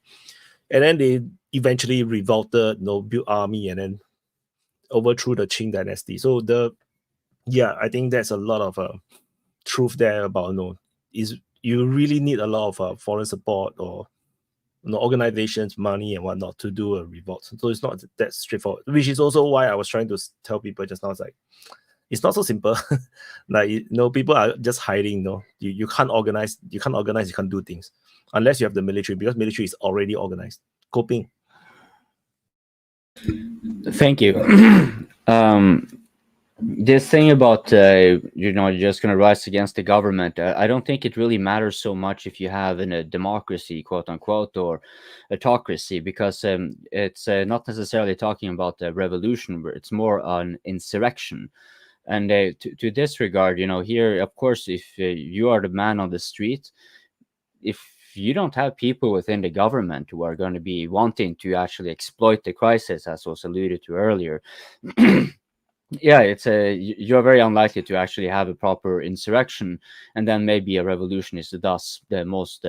S1: then they eventually revolted, built army, and then overthrew the Qing dynasty. So I think there's a lot of truth there about is you really need a lot of foreign support or organizations, money and whatnot to do a revolt. So it's not that straightforward, which is also why I was trying to tell people just now. It's like It's not so simple. Like, you know, people are just hiding. No, you can't organize. You can't organize. You can't do things unless you have the military, because military is already organized. Coping.
S4: Thank you. This thing about you know, you're just going to rise against the government, I don't think it really matters so much if you have in a democracy, quote unquote, or autocracy, because it's not necessarily talking about a revolution, but it's more an insurrection. And to this regard, you know, here, of course, if you are the man on the street, if you don't have people within the government who are going to be wanting to actually exploit the crisis, as was alluded to earlier, yeah, you're very unlikely to actually have a proper insurrection, and then maybe a revolution is thus the most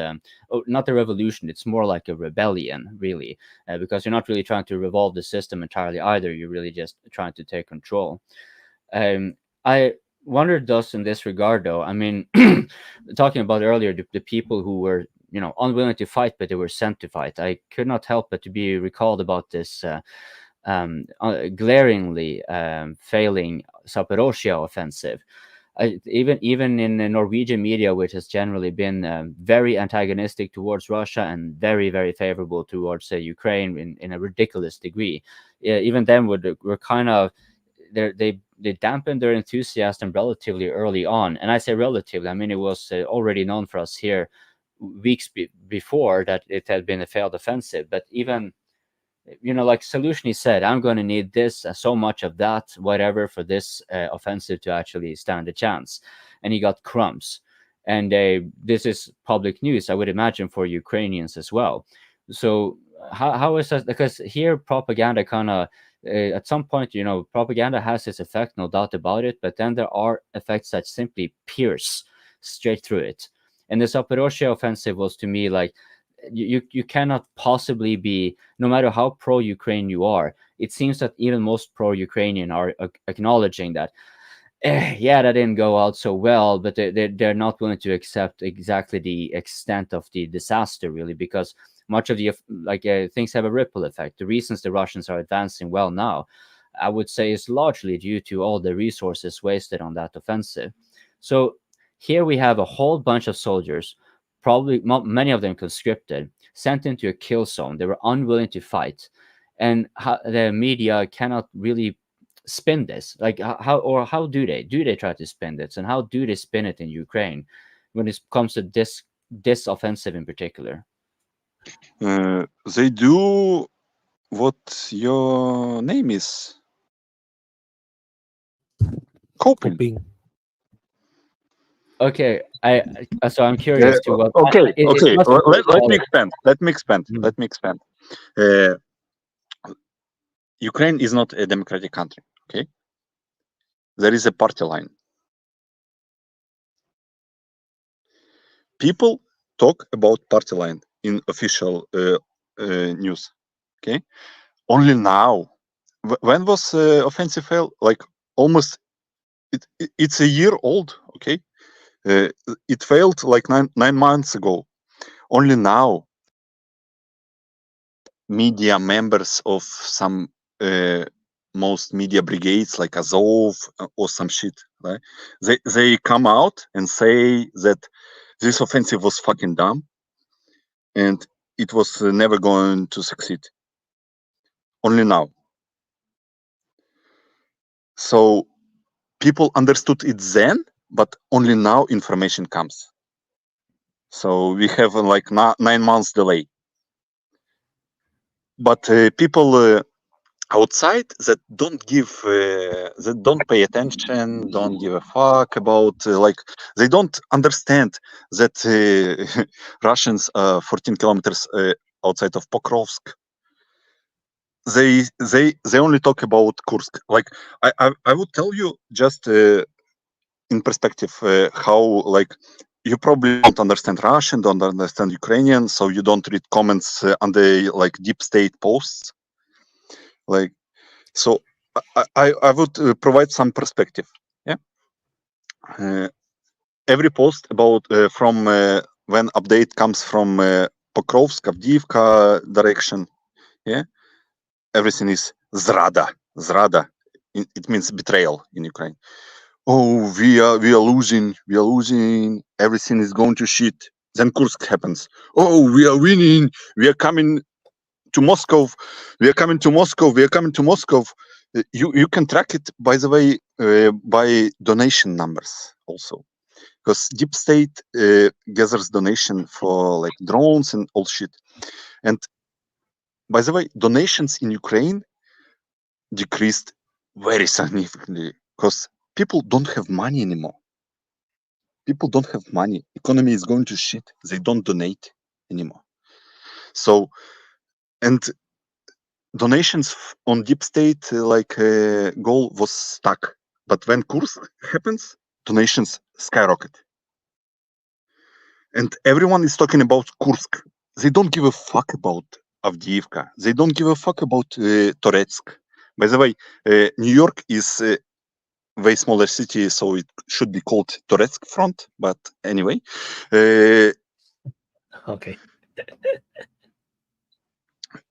S4: not a revolution, it's more like a rebellion, really, because you're not really trying to revolve the system entirely either. You're really just trying to take control. I wondered thus in this regard, though, I mean, talking about earlier the people who were, you know, unwilling to fight, but they were sent to fight, I could not help but to be recalled about this glaringly failing Zaporozhye offensive. Even in the Norwegian media, which has generally been very antagonistic towards Russia and very, very favorable towards Ukraine in a ridiculous degree, even them were kind of, they dampened their enthusiasm relatively early on. And I say relatively, I mean, it was already known for us here weeks before that it had been a failed offensive. But even, you know, like Solution said, I'm going to need this, so much of that, whatever, for this offensive to actually stand a chance. And he got crumbs. And this is public news, I would imagine, for Ukrainians as well. So how is that? Because here propaganda kind of, at some point, you know, propaganda has its effect, no doubt about it. But then there are effects that simply pierce straight through it. And the Zaporozhye offensive was, to me, like, you cannot possibly be, no matter how pro-Ukraine you are, it seems that even most pro-Ukrainian are acknowledging that, yeah, that didn't go out so well, but they're not willing to accept exactly the extent of the disaster, really, because much of the, like, things have a ripple effect. The reasons the Russians are advancing well now, I would say, is largely due to all the resources wasted on that offensive. So here we have a whole bunch of soldiers, probably many of them conscripted, sent into a kill zone. They were unwilling to fight, and the media cannot really spin this. Like, how do they try to spin this, and how do they spin it in Ukraine when it comes to this offensive in particular?
S15: They do what your name is. Coping.
S4: Okay, so I'm curious to what.
S15: Okay. Let me expand. Ukraine is not a democratic country. Okay, there is a party line. People talk about party line in official news. Okay, only now. When was offensive fail? Like, almost. It's a year old. Okay. It failed like nine months ago. Only now, media members of some most media brigades like Azov or some shit, right? They come out and say that this offensive was fucking dumb and it was never going to succeed. Only now. So people understood it then, but only now information comes. So we have like 9 months delay. But people outside that don't pay attention, don't give a fuck about, like, they don't understand that Russians 14 kilometers outside of Pokrovsk. They only talk about Kursk. Like, I would tell you just in perspective how, like, you probably don't understand Russian, don't understand Ukrainian, so you don't read comments under like deep state posts. Like, so I would provide some perspective. Yeah. Every post about from when update comes from Pokrovsk, Avdiivka direction. Yeah. Everything is zrada. it means betrayal in Ukraine. Oh, we are losing, everything is going to shit. Then Kursk happens. Oh, we are winning, we are coming to Moscow, we are coming to Moscow. You can track it, by the way, by donation numbers also, because deep state gathers donation for like drones and all shit. And by the way, donations in Ukraine decreased very significantly because people don't have money anymore. People don't have money. Economy is going to shit. They don't donate anymore. So, and donations on deep state goal was stuck. But when Kursk happens, donations skyrocket. And everyone is talking about Kursk. They don't give a fuck about Avdiivka. They don't give a fuck about Toretsk. By the way, New York is a way smaller city, so it should be called Toretsk Front. But anyway,
S1: Okay.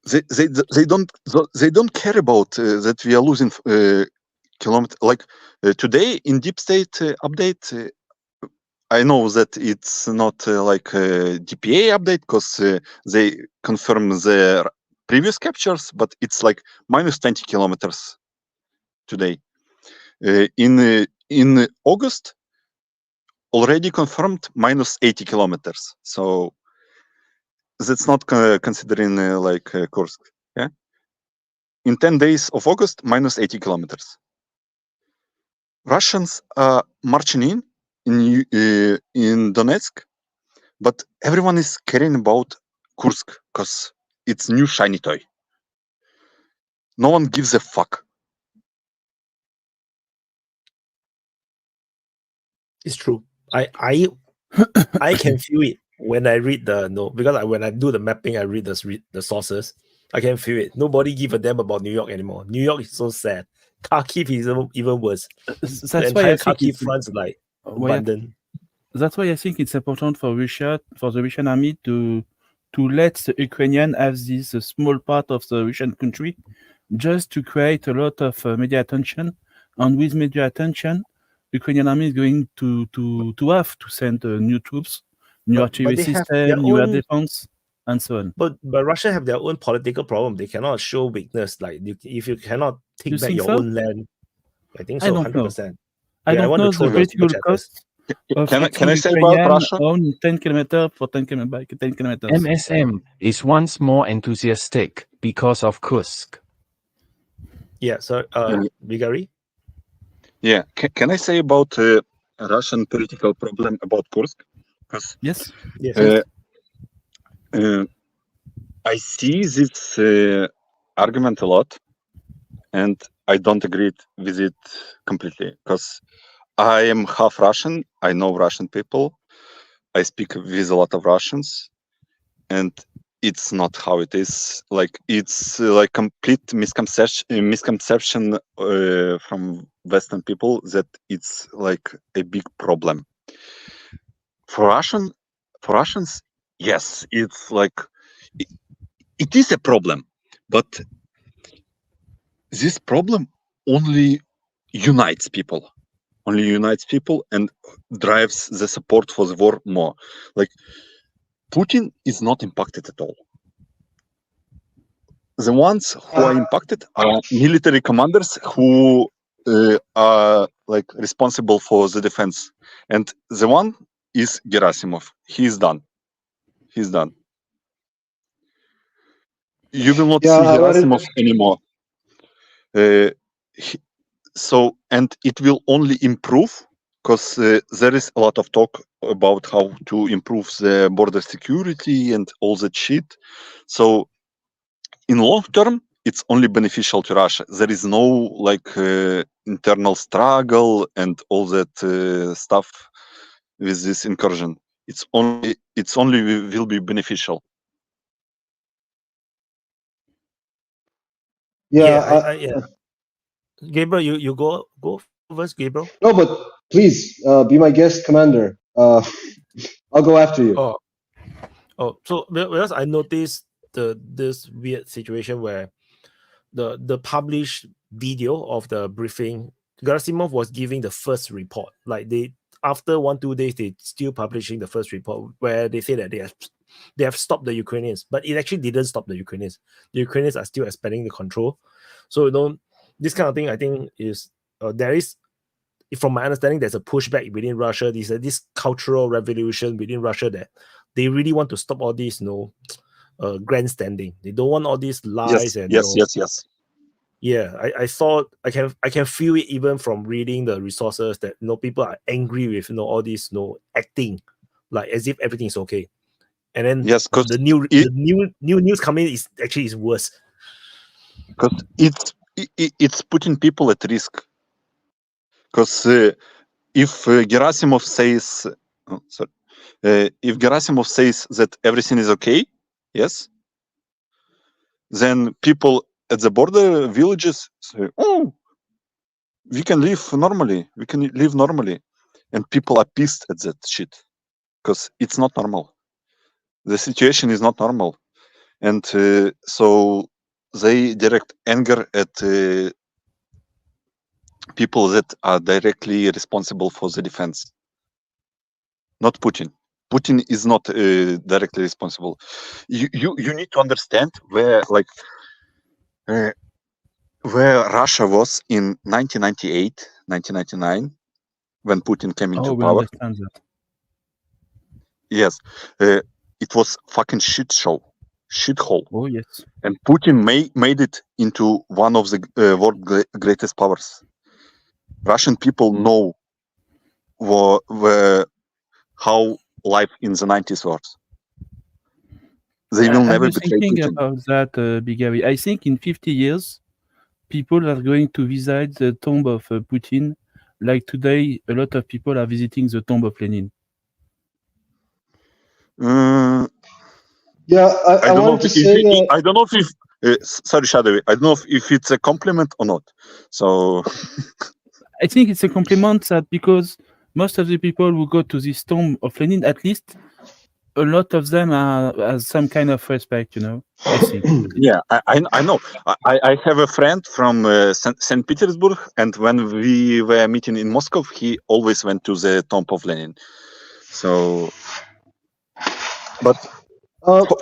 S15: they don't care about that we are losing kilometer. Like today in deep state update, I know that it's not like a DPA update because they confirm their previous captures, but it's like minus 20 kilometers today. In August, already confirmed minus 80 kilometers. So that's not considering Kursk. Yeah. In 10 days of August, minus 80 kilometers. Russians are marching in Donetsk, but everyone is caring about Kursk because it's new shiny toy. No one gives a fuck.
S1: It's true. I can feel it when I read because when I do the mapping, I read the sources. I can feel it. Nobody give a damn about New York anymore. New York is so sad. Kharkiv is even worse.
S2: That's
S1: the
S2: why I
S1: entire
S2: think
S1: Kharkiv front is like abandoned.
S2: That's why I think it's important for Russia, for the Russian army to let the Ukrainian have this small part of the Russian country, just to create a lot of media attention. And with media attention, Ukrainian army is going to have to send new troops, new artillery
S1: they have
S2: system,
S1: their
S2: new air
S1: own-
S2: defense, and so on.
S1: But Russia have their own political problem. They cannot show weakness. Like if you cannot take
S2: You
S1: back
S2: think
S1: your
S2: so?
S1: own land, I think
S2: I
S1: so.
S2: don't know.
S1: 100%.
S2: I
S1: Yeah, I
S2: don't
S1: want to
S2: know
S1: throw
S2: the
S1: the
S2: political
S1: super chatters.
S2: cost of
S15: Can I say
S2: Ukrainian
S15: about Russia?
S2: on 10 kilometers for 10 kilometers.
S5: MSM is once more enthusiastic because of Kursk.
S1: Yeah. So, Vigari.
S15: Yeah. Can I say about Russian political problem about Kursk? Because
S2: Yes.
S15: I see this argument a lot, and I don't agree with it completely. Because I am half Russian. I know Russian people. I speak with a lot of Russians, and it's not how it is. Like it's like complete misconception from Western people that it's like a big problem. For Russians, yes, it's like it is a problem, but this problem only unites people. Only unites people and drives the support for the war more. Like Putin is not impacted at all. The ones who are impacted are military commanders who are like responsible for the defense, and the one is Gerasimov. He's done. He's done. You will not see Gerasimov anymore. And it will only improve because there is a lot of talk about how to improve the border security and all that shit. So in long term, it's only beneficial to Russia. There is no like internal struggle and all that stuff with this incursion. It's only will be beneficial.
S1: Yeah. Gabriel, you go first, Gabriel.
S16: No, but please be my guest commander. I'll go after you.
S1: So because I noticed this weird situation where the published video of the briefing. Gerasimov was giving the first report. Like after 1-2 days, they still publishing the first report where they say that they have stopped the Ukrainians, but it actually didn't stop the Ukrainians. The Ukrainians are still expanding the control. So this kind of thing, I think, is there is, from my understanding, there's a pushback within Russia. There's this cultural revolution within Russia that they really want to stop all this, grandstanding. They don't want all these lies
S15: Yes.
S1: Yeah, I thought I can feel it even from reading the resources that people are angry with all this acting like as if everything is okay, and then the new news coming is worse
S15: because it's putting people at risk. Because if Gerasimov says that everything is okay, yes, then people at the border villages say, "Oh, we can live normally. And people are pissed at that shit because it's not normal. The situation is not normal, and so they direct anger at people that are directly responsible for the defense, not Putin. Putin is not directly responsible. You need to understand where Russia was in 1998, 1999, when Putin came into
S2: we
S15: power.
S2: understand that.
S15: Yes, it was fucking shithole.
S2: Oh yes.
S15: And Putin made it into one of the world's greatest powers. Russian people know how life in the 90s was. They will never betray
S2: thinking
S15: Putin.
S2: about that, Bigari. I think in 50 years, people are going to visit the tomb of Putin. Like today, a lot of people are visiting the tomb of Lenin.
S6: Yeah, I wanted to say that.
S15: I don't know if sorry, Shadowy. I don't know if it's a compliment or not. So
S2: I think it's a compliment that because most of the people who go to this tomb of Lenin, at least a lot of them has some kind of respect, I think.
S15: Yeah, I know. I have a friend from St. Petersburg, and when we were meeting in Moscow, he always went to the tomb of Lenin. So, but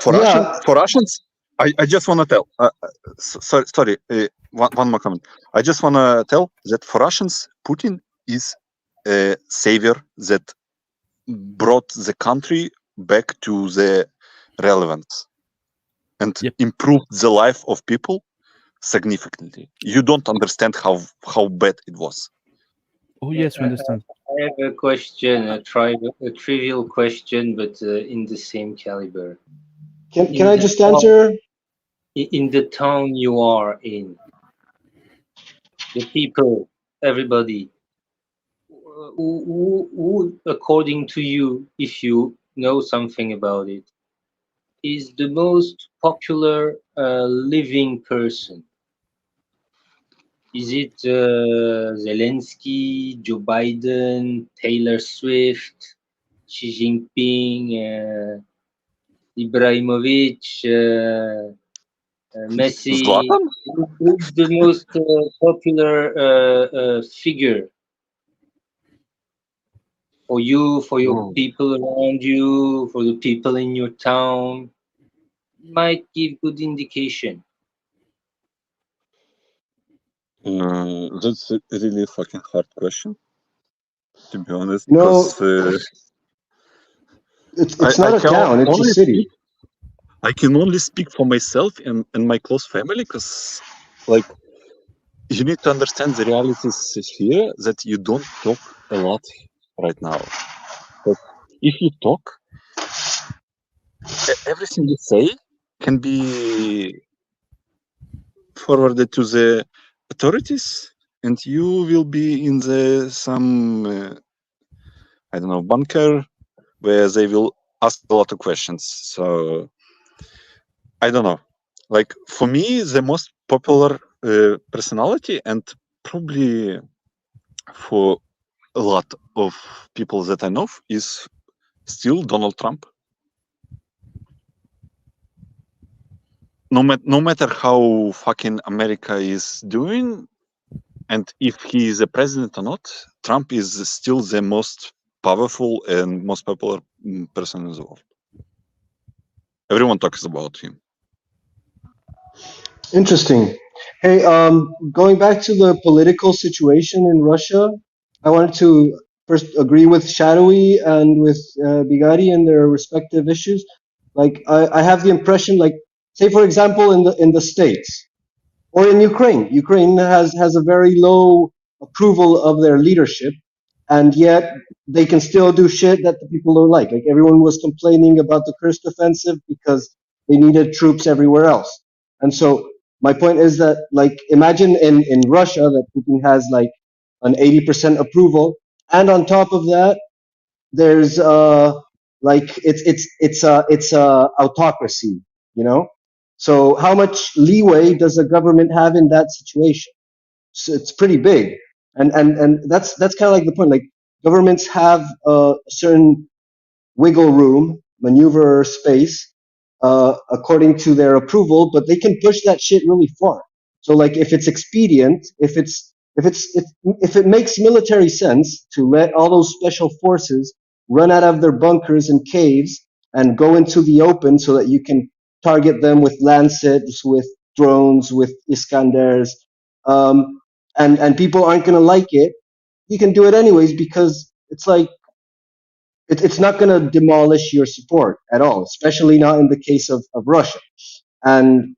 S15: for Russians, I just want to tell. Sorry, one more comment. I just want to tell that for Russians, Putin is a savior that brought the country back to the relevance and improved the life of people significantly. You don't understand how bad it was.
S2: Oh yes, we understand.
S11: I have a question, a trivial question, but in the same caliber.
S6: Can I just answer?
S11: In the town you are in, the people, everybody, who, according to you, if you know something about it, is the most popular living person? Is it Zelensky, Joe Biden, Taylor Swift, Xi Jinping, Ibrahimovic, Messi? Who's the most popular figure for you, for your people around you, for the people in your town? Might give good indication.
S15: That's a really fucking hard question, to be honest.
S6: No,
S15: because
S6: it's not a town; it's a city.
S15: I can only speak for myself and my close family, because, you need to understand the realities here that you don't talk a lot right now. But if you talk, everything you say can be forwarded to the authorities, and you will be in some I don't know, bunker where they will ask a lot of questions. So I don't know. For me, the most popular personality, and probably for a lot of people that I know, is still Donald Trump. No matter how fucking America is doing, And if he is a president or not, Trump is still the most powerful and most popular person in the world. Everyone talks about him.
S16: Interesting. Hey, going back to the political situation in Russia, I wanted to first agree with Shadowy and with Bigari in their respective issues. Like, I have the impression, like, say for example, in the States or in Ukraine, Ukraine has a very low approval of their leadership, and yet they can still do shit that the people don't like. Like everyone was complaining about the Kursk offensive because they needed troops everywhere else, and so my point is that, like, imagine in Russia that Putin has like an 80% approval, and on top of that, there's like it's autocracy, you know. So how much leeway does a government have in that situation? So it's pretty big, and that's kind of like the point. Like governments have a certain wiggle room, maneuver space, according to their approval, but they can push that shit really far. So like if it's expedient, if it makes military sense to let all those special forces run out of their bunkers and caves and go into the open so that you can target them with Lancets, with drones, with Iskanders, and people aren't going to like it, you can do it anyways because it's like, it's not going to demolish your support at all, especially not in the case of Russia. And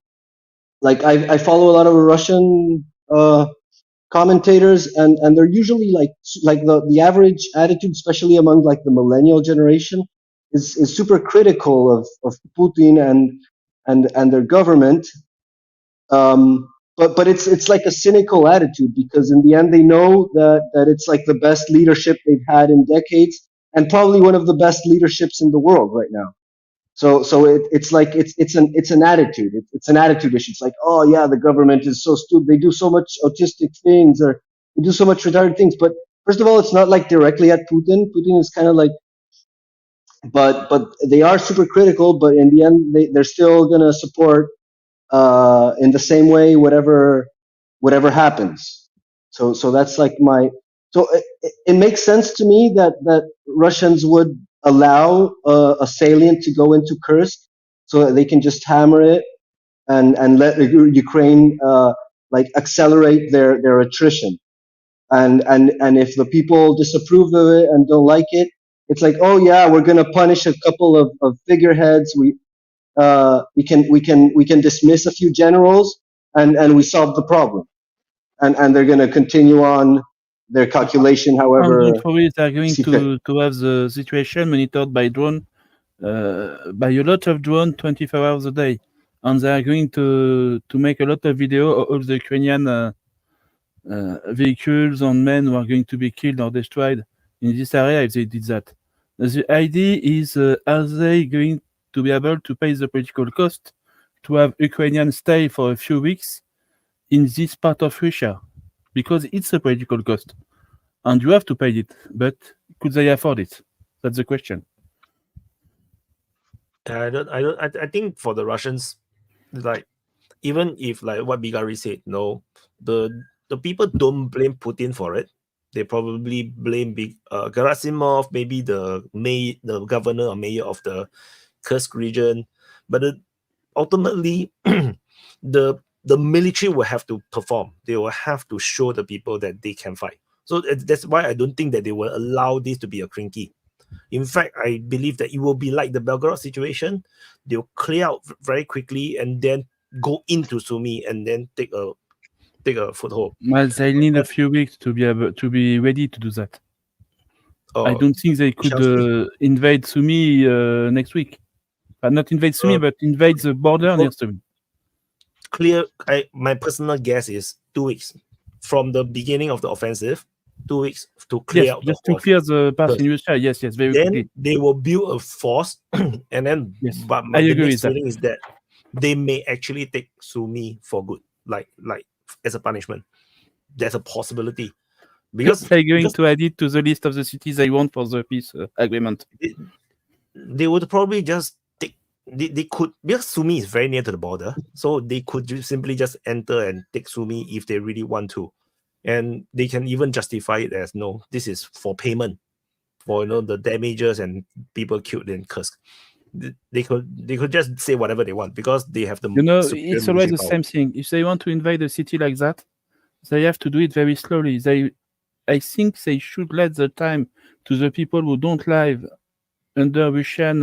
S16: like I follow a lot of Russian commentators, and they're usually like the average attitude, especially among like the millennial generation, is super critical of Putin and their government. But it's like a cynical attitude because in the end they know that it's like the best leadership they've had in decades, and probably one of the best leaderships in the world right now. So it's like it's an attitude. It's an attitude issue. It's like, oh yeah, the government is so stupid. They do so much autistic things, or they do so much retarded things. But first of all, it's not like directly at Putin. Putin is kind of like, but they are super critical. But in the end, they're still gonna support in the same way whatever happens. So that's like it makes sense to me that Russians would allow a salient to go into Kursk so that they can just hammer it and let Ukraine like accelerate their attrition. And if the people disapprove of it and don't like it, it's like, oh yeah, we're gonna punish a couple of figureheads. We can dismiss a few generals and we solve the problem. And they're gonna continue on their calculation, however.
S2: Probably they are going to have the situation monitored by drone, by a lot of drone 24 hours a day, and they are going to make a lot of video of all the Ukrainian vehicles and men who are going to be killed or destroyed in this area if they did that. The idea is, are they going to be able to pay the political cost to have Ukrainians stay for a few weeks in this part of Russia? Because it's a political cost, and you have to pay it. But could they afford it? That's the question.
S1: I think for the Russians, like, even if like what Bigari said, no, the people don't blame Putin for it. They probably blame Gerasimov, maybe the governor or mayor of the Kursk region. But ultimately, the military will have to perform. They will have to show the people that they can fight. So that's why I don't think that they will allow this to be a crinky. In fact, I believe that it will be like the Belgorod situation. They'll clear out very quickly and then go into Sumy and then take a foothold.
S2: Well, they need a few weeks to be able to be ready to do that. I don't think they could invade Sumy next week. Not invade Sumy, but invade the border next week.
S1: My personal guess is 2 weeks from the beginning of the offensive. 2 weeks to clear out
S2: just to clear the path in Russia. Yes, very
S1: then
S2: quickly.
S1: They will build a force, and then but
S2: I
S1: the
S2: agree
S1: next
S2: with that.
S1: feeling is that they may actually take Sumy for good, like as a punishment. There's a possibility because
S2: they're going to add it to the list of the cities they want for the peace agreement.
S1: They would probably just take. They could, because Sumy is very near to the border, so they could simply just enter and take Sumy if they really want to. and they can even justify it as no, this is for payment for the damages and people killed in Kursk. They could just say whatever they want because they have the
S2: it's always the same thing. If they want to invade a city like that, they have to do it very slowly. I think they should let the time to the people who don't live under Russian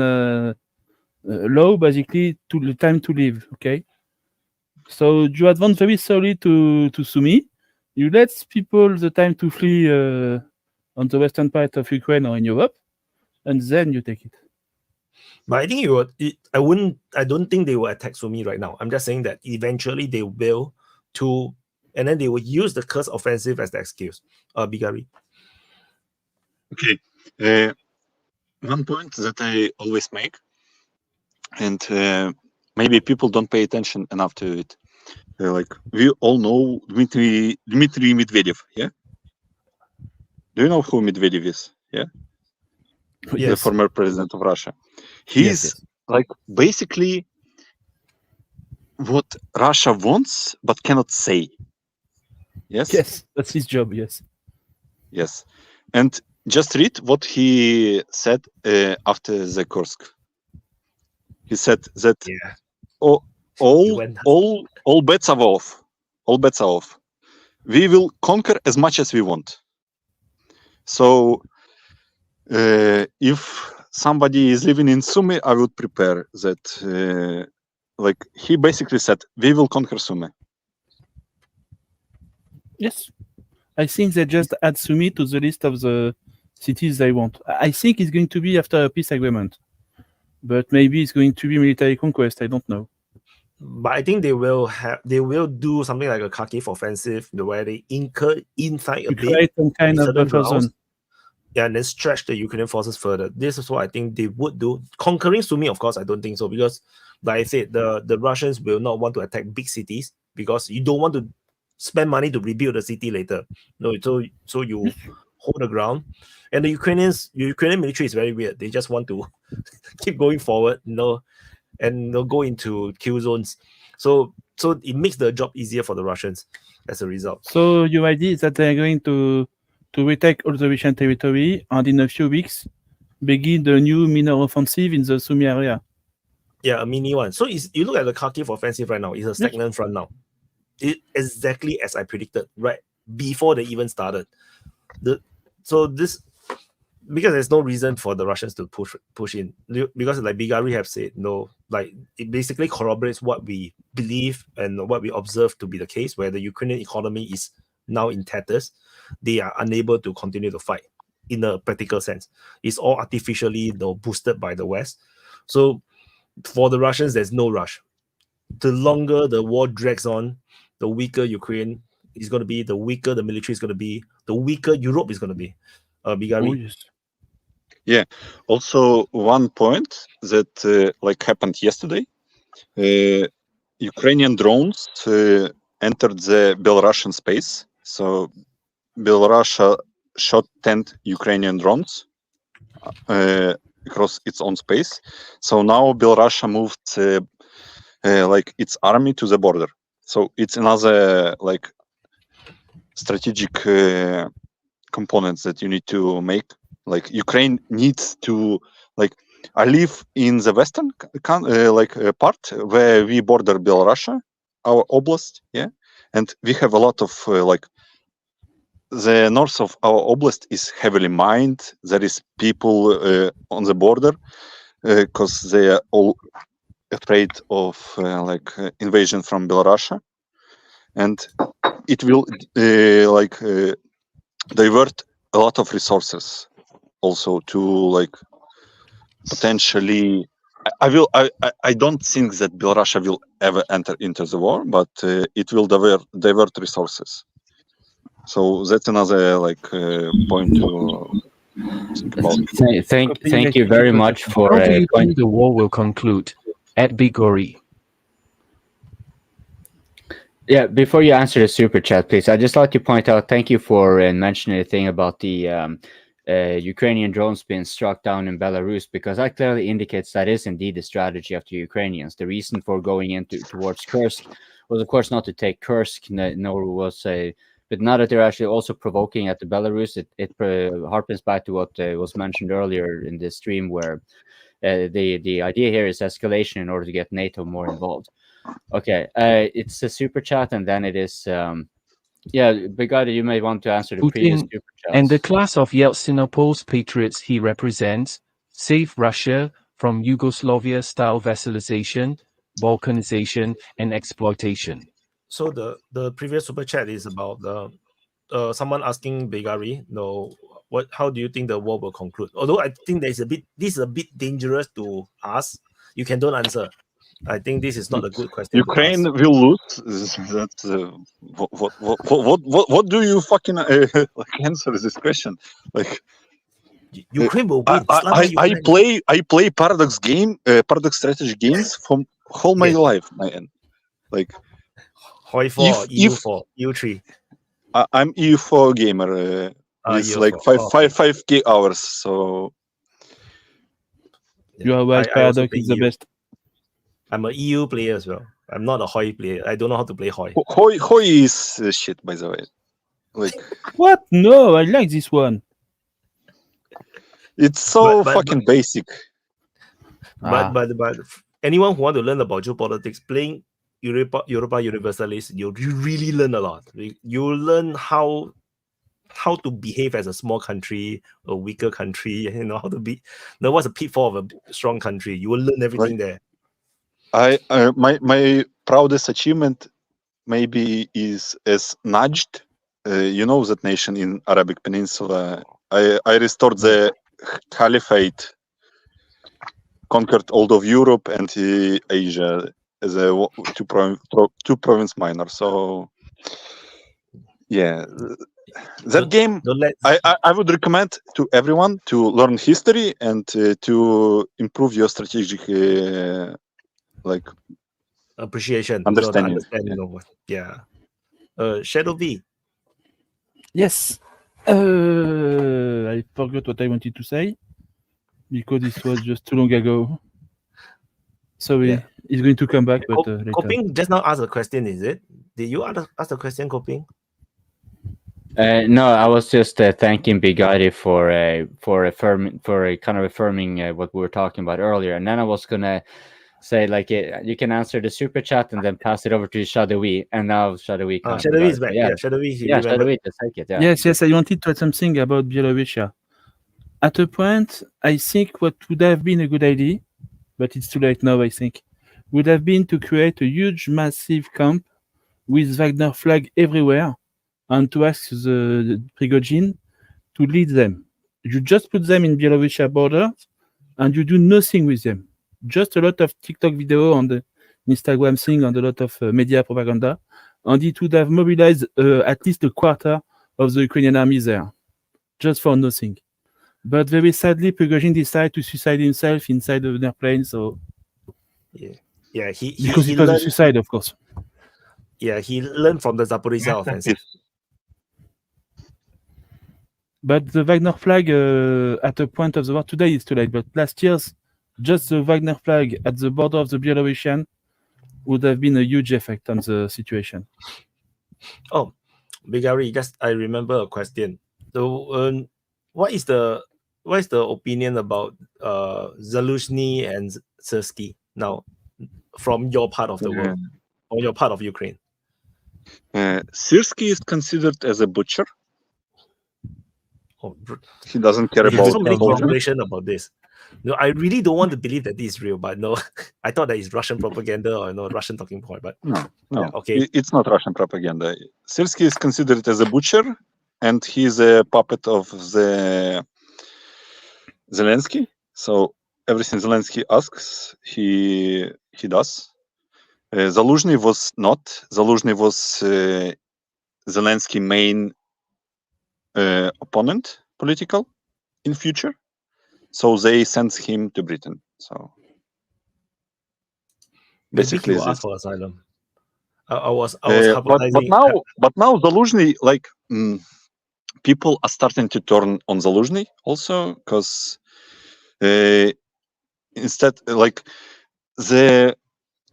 S2: law, basically, to the time to live. Okay, so you advance very slowly to Sumy. You let people the time to flee on the western part of Ukraine or in Europe, and then you take it.
S1: But I think I don't think they will attack Sumy right now. I'm just saying that eventually they will and then they will use the Kursk offensive as the excuse. Bigari.
S15: Okay. One point that I always make, and maybe people don't pay attention enough to it. Like, we all know Dmitry Medvedev, yeah? Do you know who Medvedev is? Yeah?
S1: Yes.
S15: The former president of Russia. He's like basically what Russia wants but cannot say. Yes?
S2: Yes, that's his job, yes.
S15: Yes. And just read what he said after the Kursk. He said that all bets are off. All bets are off. We will conquer as much as we want. So if somebody is living in Sumy, I would prepare that. Like, he basically said, we will conquer Sumy.
S2: Yes. I think they just add Sumy to the list of the cities they want. I think it's going to be after a peace agreement. But maybe it's going to be military conquest. I don't know.
S1: But I think they will do something like a Kharkiv offensive, where they incur inside a bit,
S2: create some kind of buffer zone.
S1: Yeah, and then stretch the Ukrainian forces further. This is what I think they would do. Conquering Sumy, of course, I don't think so, because, like I said, the Russians will not want to attack big cities because you don't want to spend money to rebuild the city later. No, so you hold the ground. And the Ukrainian military is very weird. They just want to keep going forward, and go into kill zones. So it makes the job easier for the Russians as a result.
S2: So your idea is that they're going to retake all the Russian territory and in a few weeks begin the new minor offensive in the Sumy area.
S1: Yeah, a mini one. So you look at the Kharkiv offensive right now, it's a stagnant front now. Exactly as I predicted, right before they even started. Because there's no reason for the Russians to push in, because like Bigari have said, it basically corroborates what we believe and what we observe to be the case, where the Ukrainian economy is now in tatters. They are unable to continue to fight in a practical sense. It's all artificially boosted by the West. So for the Russians, there's no rush. The longer the war drags on, the weaker Ukraine is going to be, the weaker the military is going to be, the weaker Europe is going to be. Bigari?
S2: Oh, yes.
S15: Yeah. Also, one point that happened yesterday, Ukrainian drones entered the Belarusian space. So Belarus shot 10 Ukrainian drones across its own space. So now Belarus moved its army to the border. So it's another strategic components that you need to make. Like, Ukraine needs to I live in the western part where we border Belarus, our oblast, yeah, and we have a lot of the north of our oblast is heavily mined. There is people on the border because they are all afraid of invasion from Belarus, and it will divert a lot of resources also to potentially. I don't think that Belarus will ever enter into the war, but it will divert resources. So that's another point to think about.
S4: Thank you very much for
S5: How do you think the war will conclude? At Bigori.
S4: Yeah, before you answer the super chat, please, I'd just like to point out, thank you for mentioning the thing about the Ukrainian drones being struck down in Belarus, because that clearly indicates that is indeed the strategy of the Ukrainians. The reason for going towards Kursk was, of course, not to take Kursk, nor was But now that they're actually also provoking at the Belarus, it harpens back to what was mentioned earlier in this stream, where the idea here is escalation in order to get NATO more involved. Okay, it's a super chat, and then it is yeah, Brigada, you may want to answer the previous
S5: Putin
S4: super chats.
S5: and the class of Yeltsin-opposed patriots he represents save Russia from Yugoslavia-style vassalization, balkanization, and exploitation.
S1: So the previous super chat is about the someone asking Begari, how do you think the war will conclude? Although I think this is a bit dangerous to ask. You can don't answer. I think this is not a good question.
S15: Ukraine will lose. That's what do you fucking answer this question? Like
S1: Ukraine will win.
S15: I play paradox strategy games from whole my life, man. Like
S1: EU4, EU4, EU3.
S15: I'm EU4 gamer. It's
S1: EU4.
S15: like 5K hours. So
S2: you are right. Paradox is the best.
S1: I'm an EU player as well. I'm not a Hoi player. I don't know how to play Hoi.
S15: Hoi is shit, by the way. Like
S2: what? No, I like this one.
S15: It's so fucking basic.
S1: But anyone who want to learn about geopolitics, playing Europa Universalis, you really learn a lot. You learn how to behave as a small country, a weaker country. How to be. What's a pitfall of a strong country? You will learn everything there.
S15: My proudest achievement maybe is as Najd. You know that nation in Arabic Peninsula. I restored the caliphate, conquered all of Europe and Asia as a two province minor. So yeah, that game I would recommend to everyone to learn history and to improve your strategic like
S1: appreciation,
S15: understanding.
S1: Yeah. Shadow V.
S2: Yes. I forgot what I wanted to say because this was just too long ago. Sorry, he's going to come back, but later.
S1: Coping just now asked a question, is it? Did you ask a question, Coping?
S4: No, I was just thanking Bigari for kind of affirming what we were talking about earlier, and then I was gonna say like you can answer the super chat and then pass it over to Shadowy, and now Shadowy.
S1: Shadowy is back. Shadowy.
S4: Shadowy, just take it. Yeah.
S2: Yes. I wanted to add something about Belarus. At a point, I think what would have been a good idea, but it's too late now. I think would have been to create a huge, massive camp with Wagner flag everywhere, and to ask the Prigozhin to lead them. You just put them in Belarus borders, and you do nothing with them. Just a lot of TikTok video on the Instagram thing and a lot of media propaganda, and it would have mobilized at least a quarter of the Ukrainian army there, just for nothing. But very sadly, Prigozhin decided to suicide himself inside of an airplane. So
S1: yeah,
S2: because it was a suicide, of course.
S1: Yeah, he learned from the Zaporizhzhia offensive.
S2: But the Wagner flag at a point of the war today is too late. But last year's just the Wagner flag at the border of the Belarusian would have been a huge effect on the situation.
S1: Oh, Bigari, I remember a question. So, what is the opinion about Zaluzhny and Sersky now from your part of the world, or your part of Ukraine?
S15: Sersky is considered as a butcher.
S1: Oh,
S15: he doesn't care about
S1: so many information about this. No, I really don't want to believe that this is real, but no, I thought that it's Russian propaganda or Russian talking point. But
S15: no,
S1: okay,
S15: it's not Russian propaganda. Sersky is considered as a butcher, and he's a puppet of the Zelensky. So everything Zelensky asks, he does. Zaluzhny was not. Zaluzhny was Zelensky main opponent, political, in future. So they sent him to Britain. So basically,
S1: he will ask for asylum. I was
S15: but now Zaluzhny, like people are starting to turn on Zaluzhny also, because instead, like the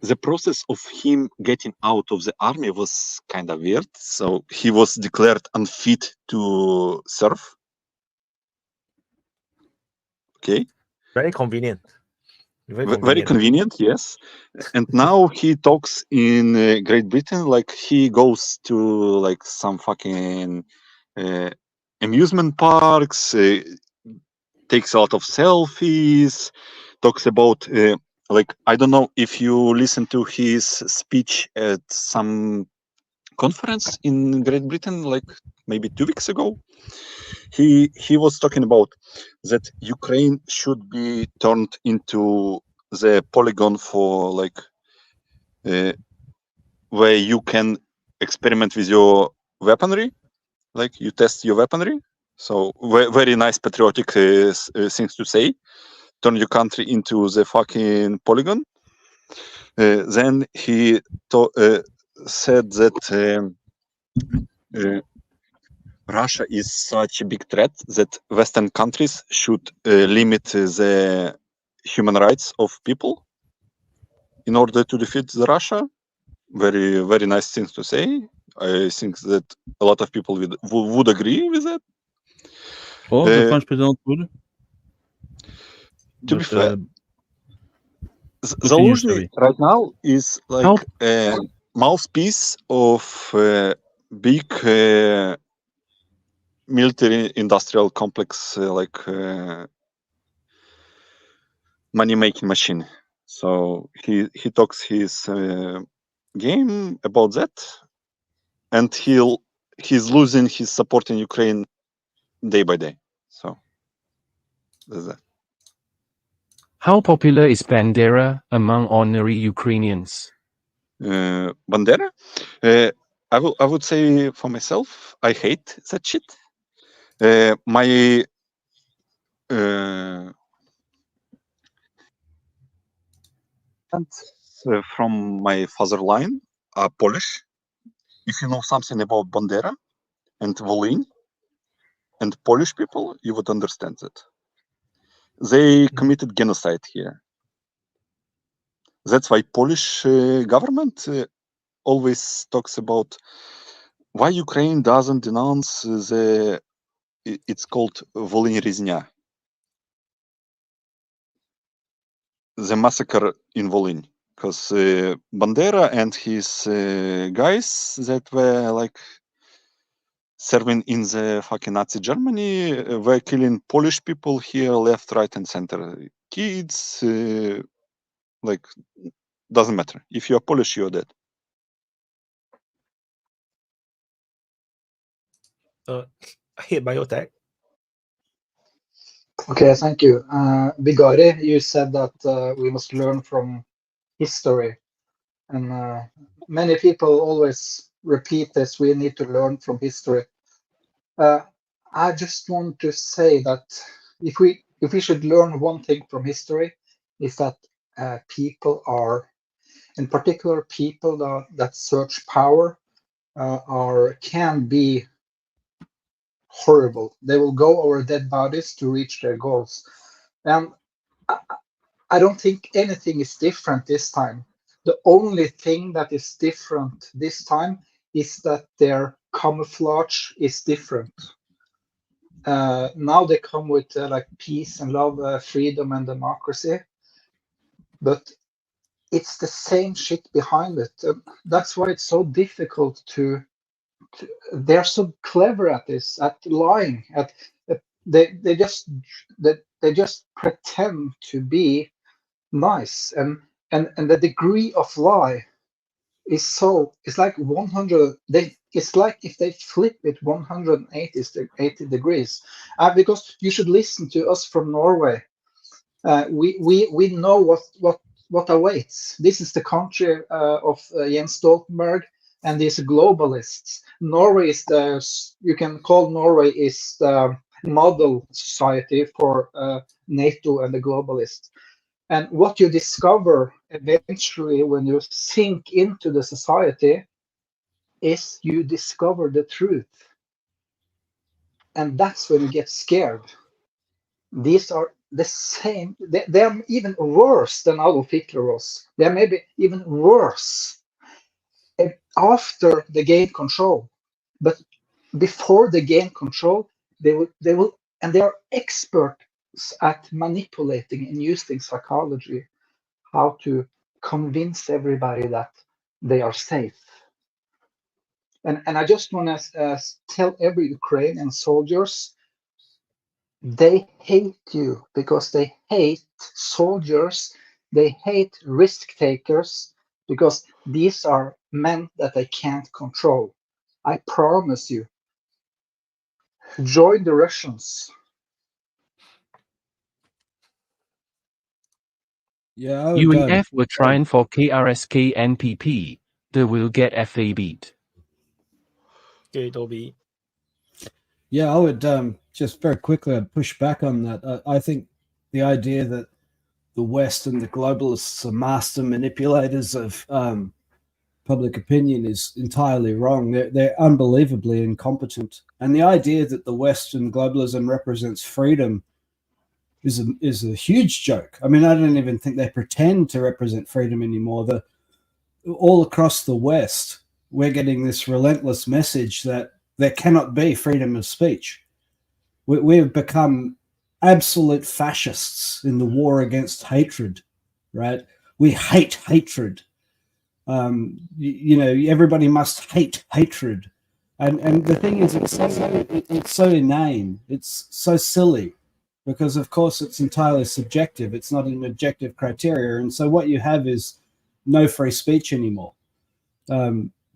S15: the process of him getting out of the army was kind of weird. So he was declared unfit to serve. Okay.
S1: Very convenient.
S15: Very convenient, yes. And now he talks in Great Britain like he goes to like some fucking amusement parks, takes a lot of selfies, talks about like, I don't know if you listen to his speech at some conference in Great Britain, like maybe 2 weeks ago. He was talking about that Ukraine should be turned into the polygon for like where you can experiment with your weaponry, like you test your weaponry. So very nice patriotic things to say. Turn your country into the fucking polygon. Then he said that Russia is such a big threat that Western countries should limit the human rights of people in order to defeat the Russia. Very nice things to say. I think that a lot of people would agree with that.
S2: Oh, the French president would.
S15: To be fair, Zelensky right now is like a mouthpiece of big military industrial complex, like money-making machine. So he talks his game about that, and he's losing his support in Ukraine day by day. So that's that.
S5: How popular is Bandera among ordinary Ukrainians?
S15: Bandera? I would say for myself, I hate that shit. My from my father line are Polish. If you know something about Bandera and Volyn and Polish people, you would understand that. They committed genocide here. That's why Polish government always talks about why Ukraine doesn't denounce it's called Volyn Rezня, the massacre in Volyn, because Bandera and his guys that were like serving in the fucking Nazi Germany were killing Polish people here, left, right, and center. Kids, like, doesn't matter. If you're Polish, you're dead.
S1: Hey, biotech.
S17: Okay, thank you. Bigari, you said that we must learn from history. And many people always repeat this, we need to learn from history. I just want to say that if we should learn one thing from history, is that people are, in particular people that search power, can be horrible. They will go over dead bodies to reach their goals. And I don't think anything is different this time. The only thing that is different this time is that their camouflage is different. Now they come with like peace and love, freedom and democracy, but it's the same shit behind it. That's why it's so difficult to they're so clever at this, at lying, they just pretend to be nice, and the degree of lie is it's like 100. It's like if they flip it 180 degrees. Because you should listen to us from Norway. We know what awaits. This is the country of Jens Stoltenberg and these globalists. Norway is you can call Norway is the model society for NATO and the globalists. And what you discover eventually when you sink into the society is you discover the truth. And that's when you get scared. These are the same. They're even worse than Adolf Hitler was. They're maybe even worse after they gain control. But before they gain control, they will, and they are experts at manipulating and using psychology, how to convince everybody that they are safe. And I just want to tell every Ukrainian soldiers, they hate you because they hate soldiers, they hate risk takers, because these are men that they can't control. I promise you, join the Russians.
S18: Yeah, I would,
S5: UEF were trying for KRSK NPP. They will get FA beat.
S1: Okay, Toby.
S18: Yeah, I would just very quickly I'd push back on that. I think the idea that the West and the globalists are master manipulators of public opinion is entirely wrong. They're unbelievably incompetent. And the idea that the West and globalism represents freedom is a huge joke. I mean, I don't even think they pretend to represent freedom anymore. All across the West, we're getting this relentless message that there cannot be freedom of speech. We've become absolute fascists in the war against hatred, right? We hate hatred. Everybody must hate hatred. And the thing is, it's so inane. It's so silly because, of course, it's entirely subjective. It's not an objective criteria. And so what you have is no free speech anymore.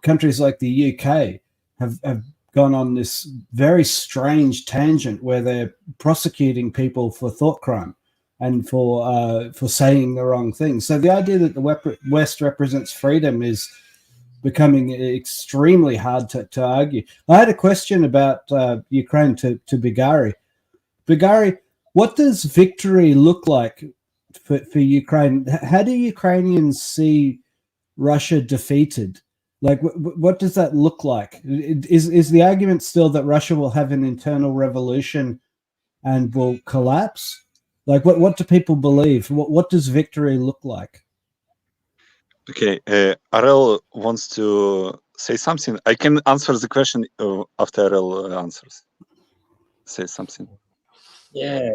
S18: Countries like the UK have gone on this very strange tangent where they're prosecuting people for thought crime and for saying the wrong thing. So the idea that the West represents freedom is becoming extremely hard to argue. I had a question about Ukraine to Bigari. Bigari, what does victory look like for Ukraine? How do Ukrainians see Russia defeated? Like, what does that look like? Is the argument still that Russia will have an internal revolution and will collapse? Like, what do people believe? What does victory look like?
S15: Okay, Arel wants to say something. I can answer the question after Arel answers. Say something.
S11: Yeah,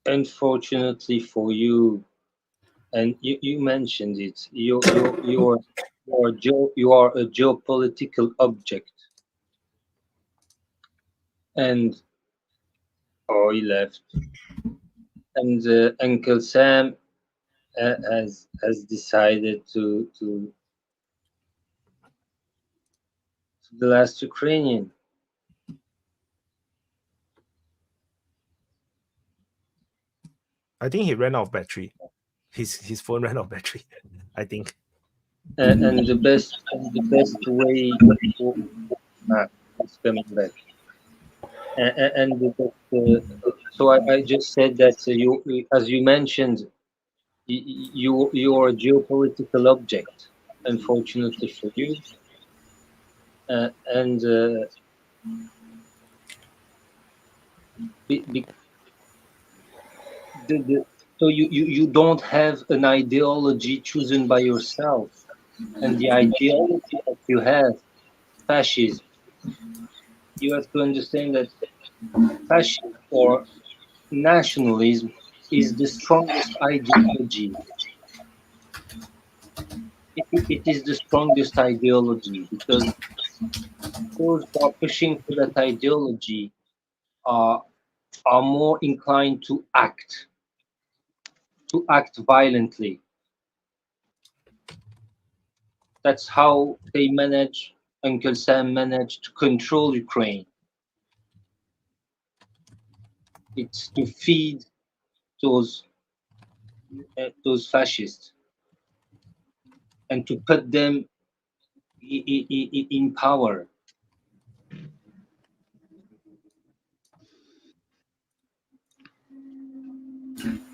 S11: unfortunately for you, and you mentioned it, you are a geopolitical object, and he left, and Uncle Sam has decided to the last Ukrainian.
S1: I think he ran out of battery. His phone ran out of battery. I think.
S11: And the best way it's coming back. So I just said that you, as you mentioned, you are a geopolitical object, unfortunately for you, so you don't have an ideology chosen by yourself, and the ideology that you have, fascism. You have to understand that fascism or nationalism is the strongest ideology. It is the strongest ideology because those who are pushing for that ideology are more inclined to act violently. That's how they manage. Uncle Sam managed to control Ukraine. It's to feed those fascists and to put them in power.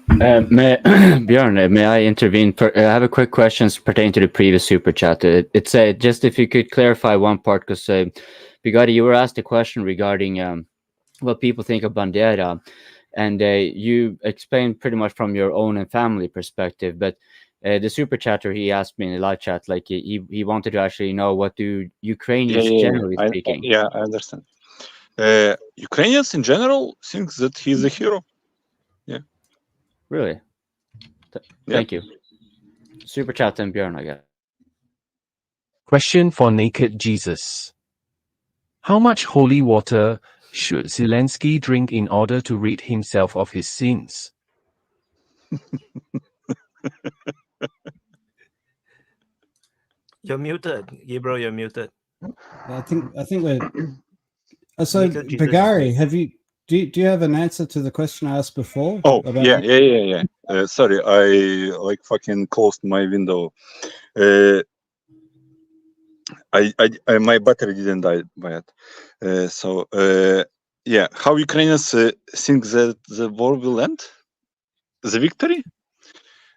S4: Björn, may I intervene? I have a quick question pertaining to the previous super chat. It's just if you could clarify one part, because Bigari, you were asked a question regarding what people think of Bandera, and you explained pretty much from your own and family perspective. But the super chatter, he asked me in the live chat, like he wanted to actually know, what do Ukrainians generally speaking?
S15: I understand. Ukrainians in general think that he's a hero. Yeah.
S4: Really? Thank you. Super chat and Björn, I guess.
S5: Question for Naked Jesus. How much holy water should Zelensky drink in order to rid himself of his sins?
S1: You're muted, Gabriel. You're muted.
S18: I think we're. So,
S1: Naked Jesus is
S18: Bagari, have you? Do you have an answer to the question I asked before?
S15: Oh,
S18: about
S15: yeah. Sorry, I like fucking closed my window. I my battery didn't die by it. Yeah, how Ukrainians think that the war will end? The victory?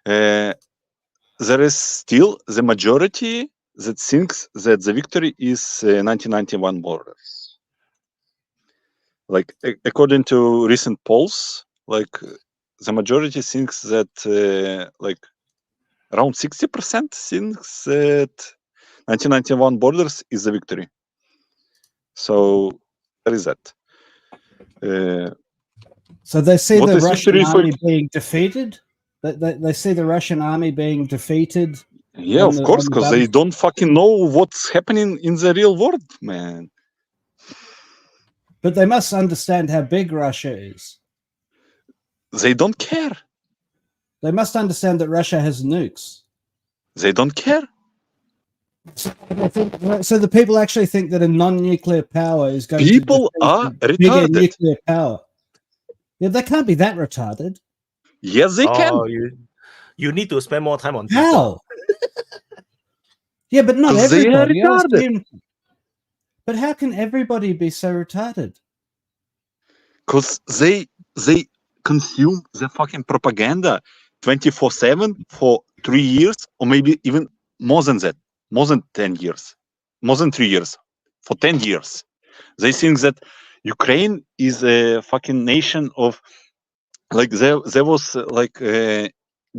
S15: There is still the majority that thinks that the victory is 1991 borders. Like according to recent polls, like the majority thinks that like around 60% thinks that 1991 borders is the victory. So there is that.
S18: So they see
S15: What
S18: the
S15: is
S18: Russian
S15: victory for-
S18: army being defeated. They see the Russian army being defeated.
S15: Yeah,
S18: on
S15: of
S18: the-
S15: course,
S18: on the
S15: because they
S18: battle-
S15: don't fucking know what's happening in the real world, man.
S18: But they must understand how big Russia is.
S15: They don't care.
S18: They must understand that Russia has nukes.
S15: They don't care.
S18: So the people actually think that a non-nuclear power is going
S15: People
S18: to defeat
S15: are
S18: a bigger
S15: retarded.
S18: nuclear power. Yeah, they can't be that retarded.
S15: Yes, they can.
S1: You need to spend more time on
S18: How? Yeah, but not
S15: 'Cause they are
S18: everybody. else.
S15: retarded.
S18: But how can everybody be so retarded?
S15: Because they consume the fucking propaganda 24/7 for 3 years, or maybe even more than that, more than 10 years, more than 3 years, for 10 years. They think that Ukraine is a fucking nation of, like there was like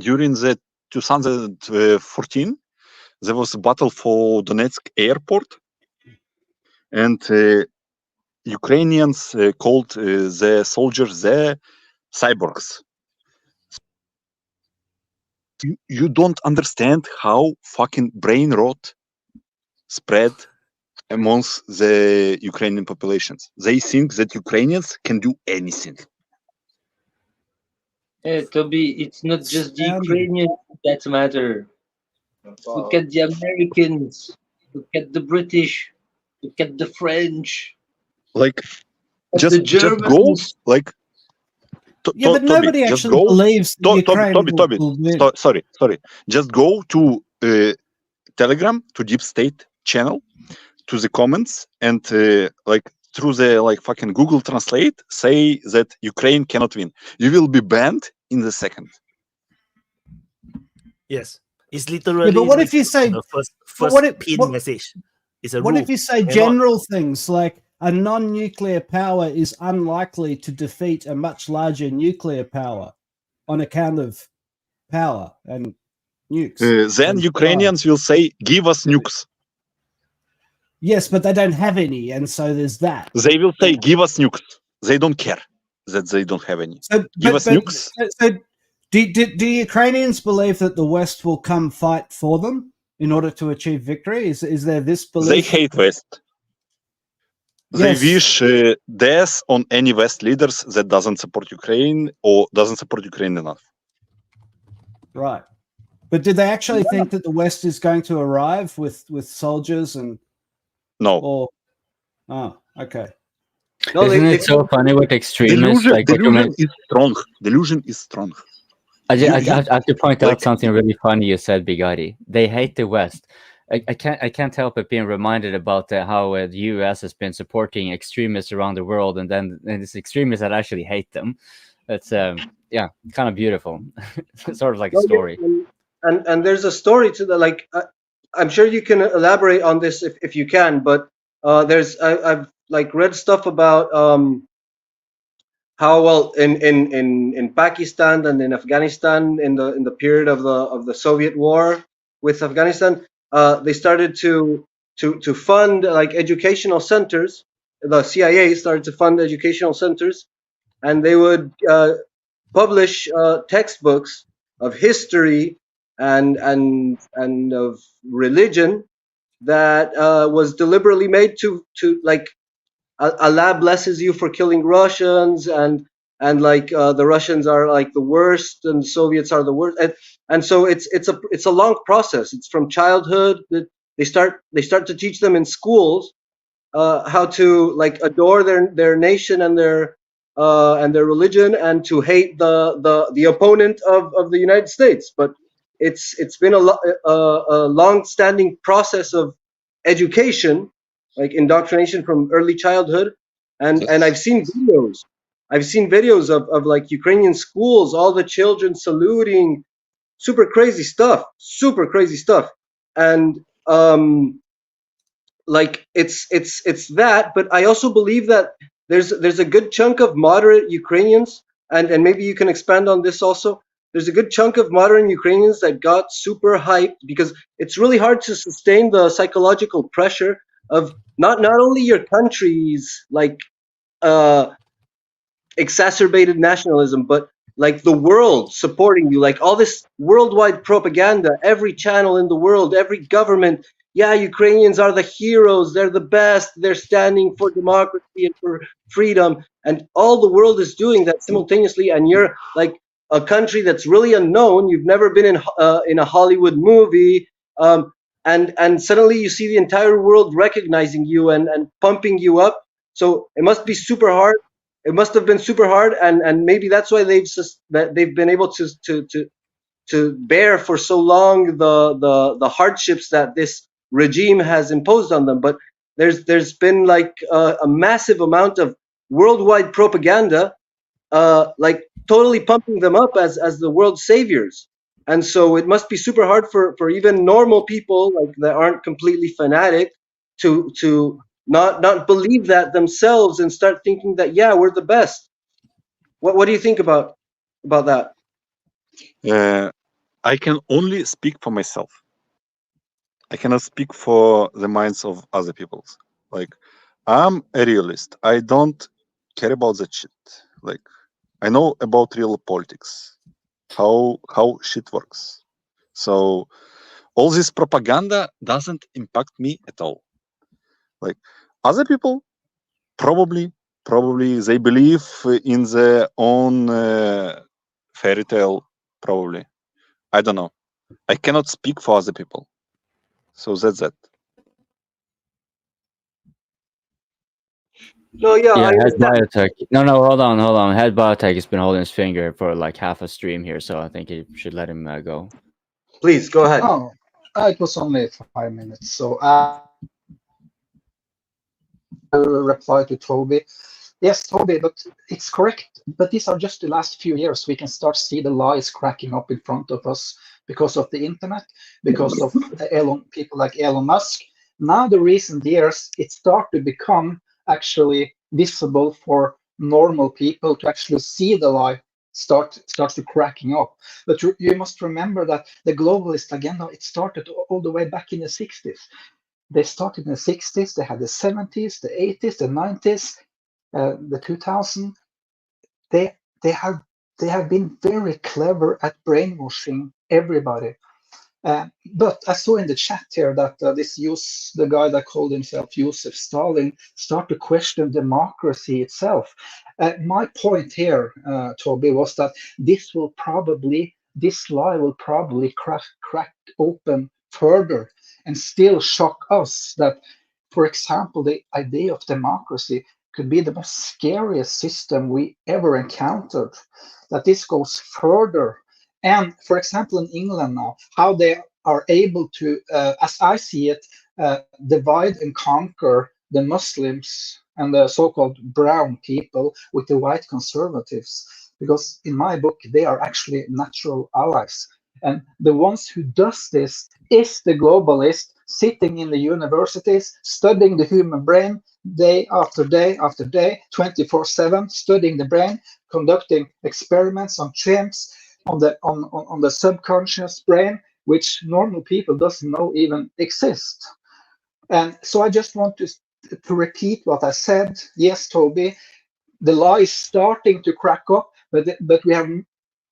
S15: during the 2014 there was a battle for Donetsk airport, and Ukrainians called the soldiers the cyborgs. You don't understand how fucking brain rot spread amongst the Ukrainian populations. They think that Ukrainians can do anything.
S11: Toby, it's not just the Ukrainians that matter. Look at the Americans. Look at the British. Look at the French.
S15: Like,
S11: At
S15: just
S11: the
S15: go,
S11: Germans.
S15: like,
S18: Yeah, but nobody
S15: just
S18: actually
S15: go.
S18: believes that Ukraine
S15: Toby,
S18: will win.
S15: sorry. Just go to Telegram, to Deep State channel, to the comments, and like through the like fucking Google Translate, say that Ukraine cannot win. You will be banned in the second.
S1: Yes, it's literally.
S18: Yeah, but what if you say
S1: the first
S18: what if-
S1: pin
S18: what-
S1: message? It's a
S18: What
S1: rule.
S18: if you say
S1: Cannot-
S18: general things like a non-nuclear power is unlikely to defeat a much larger nuclear power on account of power and nukes?
S15: Then Ukrainians will say, "Give us nukes."
S18: Yes, but they don't have any, and so there's that.
S15: They will say, "Give us nukes." They don't care that they don't have any. Give us nukes.
S18: So do Ukrainians believe that the West will come fight for them in order to achieve victory? Is there this belief?
S15: They hate West.
S18: Yes.
S15: They wish death on any West leaders that doesn't support Ukraine or doesn't support Ukraine enough.
S18: Right. But did they actually think that the West is going to arrive with soldiers and
S15: No.
S18: or oh, okay.
S4: Isn't it so funny with extremists? Like what you
S15: Delusion
S4: meant-
S15: is strong. Delusion is strong.
S4: I
S15: You-
S4: have to point out
S15: like-
S4: something really funny you said, Bigatti. They hate the West. I can't help but being reminded about how the US has been supporting extremists around the world, and then it's extremists that actually hate them. It's yeah, kind of beautiful. Sort of like a story.
S16: And there's a story to the like. I'm sure you can elaborate on this if you can, but I've like read stuff about how well in Pakistan and in Afghanistan in the period of the Soviet war with Afghanistan, they started to fund like educational centers. The CIA started to fund educational centers, and they would publish textbooks of history and of religion that was deliberately made to like Allah blesses you for killing Russians, and like the Russians are like the worst and the Soviets are the worst, and so it's a long process. It's from childhood that they start to teach them in schools how to like adore their nation and their religion, and to hate the opponent of the United States. But it's been a long-standing process of education, like indoctrination from early childhood, and I've seen videos of like Ukrainian schools, all the children saluting, super crazy stuff, and like it's that. But I also believe that there's a good chunk of moderate Ukrainians, and maybe you can expand on this also. There's a good chunk of modern Ukrainians that got super hyped because it's really hard to sustain the psychological pressure of not only your country's like exacerbated nationalism, but like the world supporting you, like all this worldwide propaganda, every channel in the world, every government. Yeah, Ukrainians are the heroes, they're the best, they're standing for democracy and for freedom, and all the world is doing that simultaneously, and you're like a country that's really unknown, you've never been in a Hollywood movie, and suddenly you see the entire world recognizing you and pumping you up. So it must be super hard. It must have been super hard, and maybe that's why they've been able to bear for so long the hardships that this regime has imposed on them. But there's been like a massive amount of worldwide propaganda, like totally pumping them up as the world's saviors. And so it must be super hard for even normal people like that aren't completely fanatic to not believe that themselves and start thinking that, yeah, we're the best. What do you think about that?
S15: I can only speak for myself. I cannot speak for the minds of other people. Like, I'm a realist. I don't care about that shit. Like, I know about real politics, how shit works. So all this propaganda doesn't impact me at all. Like, other people, probably they believe in their own fairy tale. Probably, I don't know. I cannot speak for other people. So that's that.
S16: No, yeah,
S4: Head Biotech. No, hold on. Head Biotech has been holding his finger for like half a stream here, so I think you should let him go.
S16: Please go ahead.
S17: Oh, it was only 5 minutes. So reply to Toby. Yes, Toby, but it's correct. But these are just the last few years. We can start see the lies cracking up in front of us because of the internet, because of people like Elon Musk. Now, the recent years, it started to become actually visible for normal people to actually see the lie starts to cracking up. But you must remember that the globalist agenda, it started all the way back in the 60s. They started in the 60s, they had the 70s, the 80s, the 90s, the 2000s. They have been very clever at brainwashing everybody. But I saw in the chat here that the guy that called himself Joseph Stalin started to question democracy itself. My point here, Toby, was that this lie will probably crack open further and still shock us that, for example, the idea of democracy could be the most scariest system we ever encountered, that this goes further. And for example, in England now, how they are able to, as I see it, divide and conquer the Muslims and the so-called brown people with the white conservatives. Because in my book, they are actually natural allies. And the ones who does this is the globalist sitting in the universities, studying the human brain, day after day after day, 24/7, studying the brain, conducting experiments on chimps, on the subconscious brain, which normal people doesn't know even exist. And so I just want to repeat what I said. Yes, Toby, the lie is starting to crack up, but we have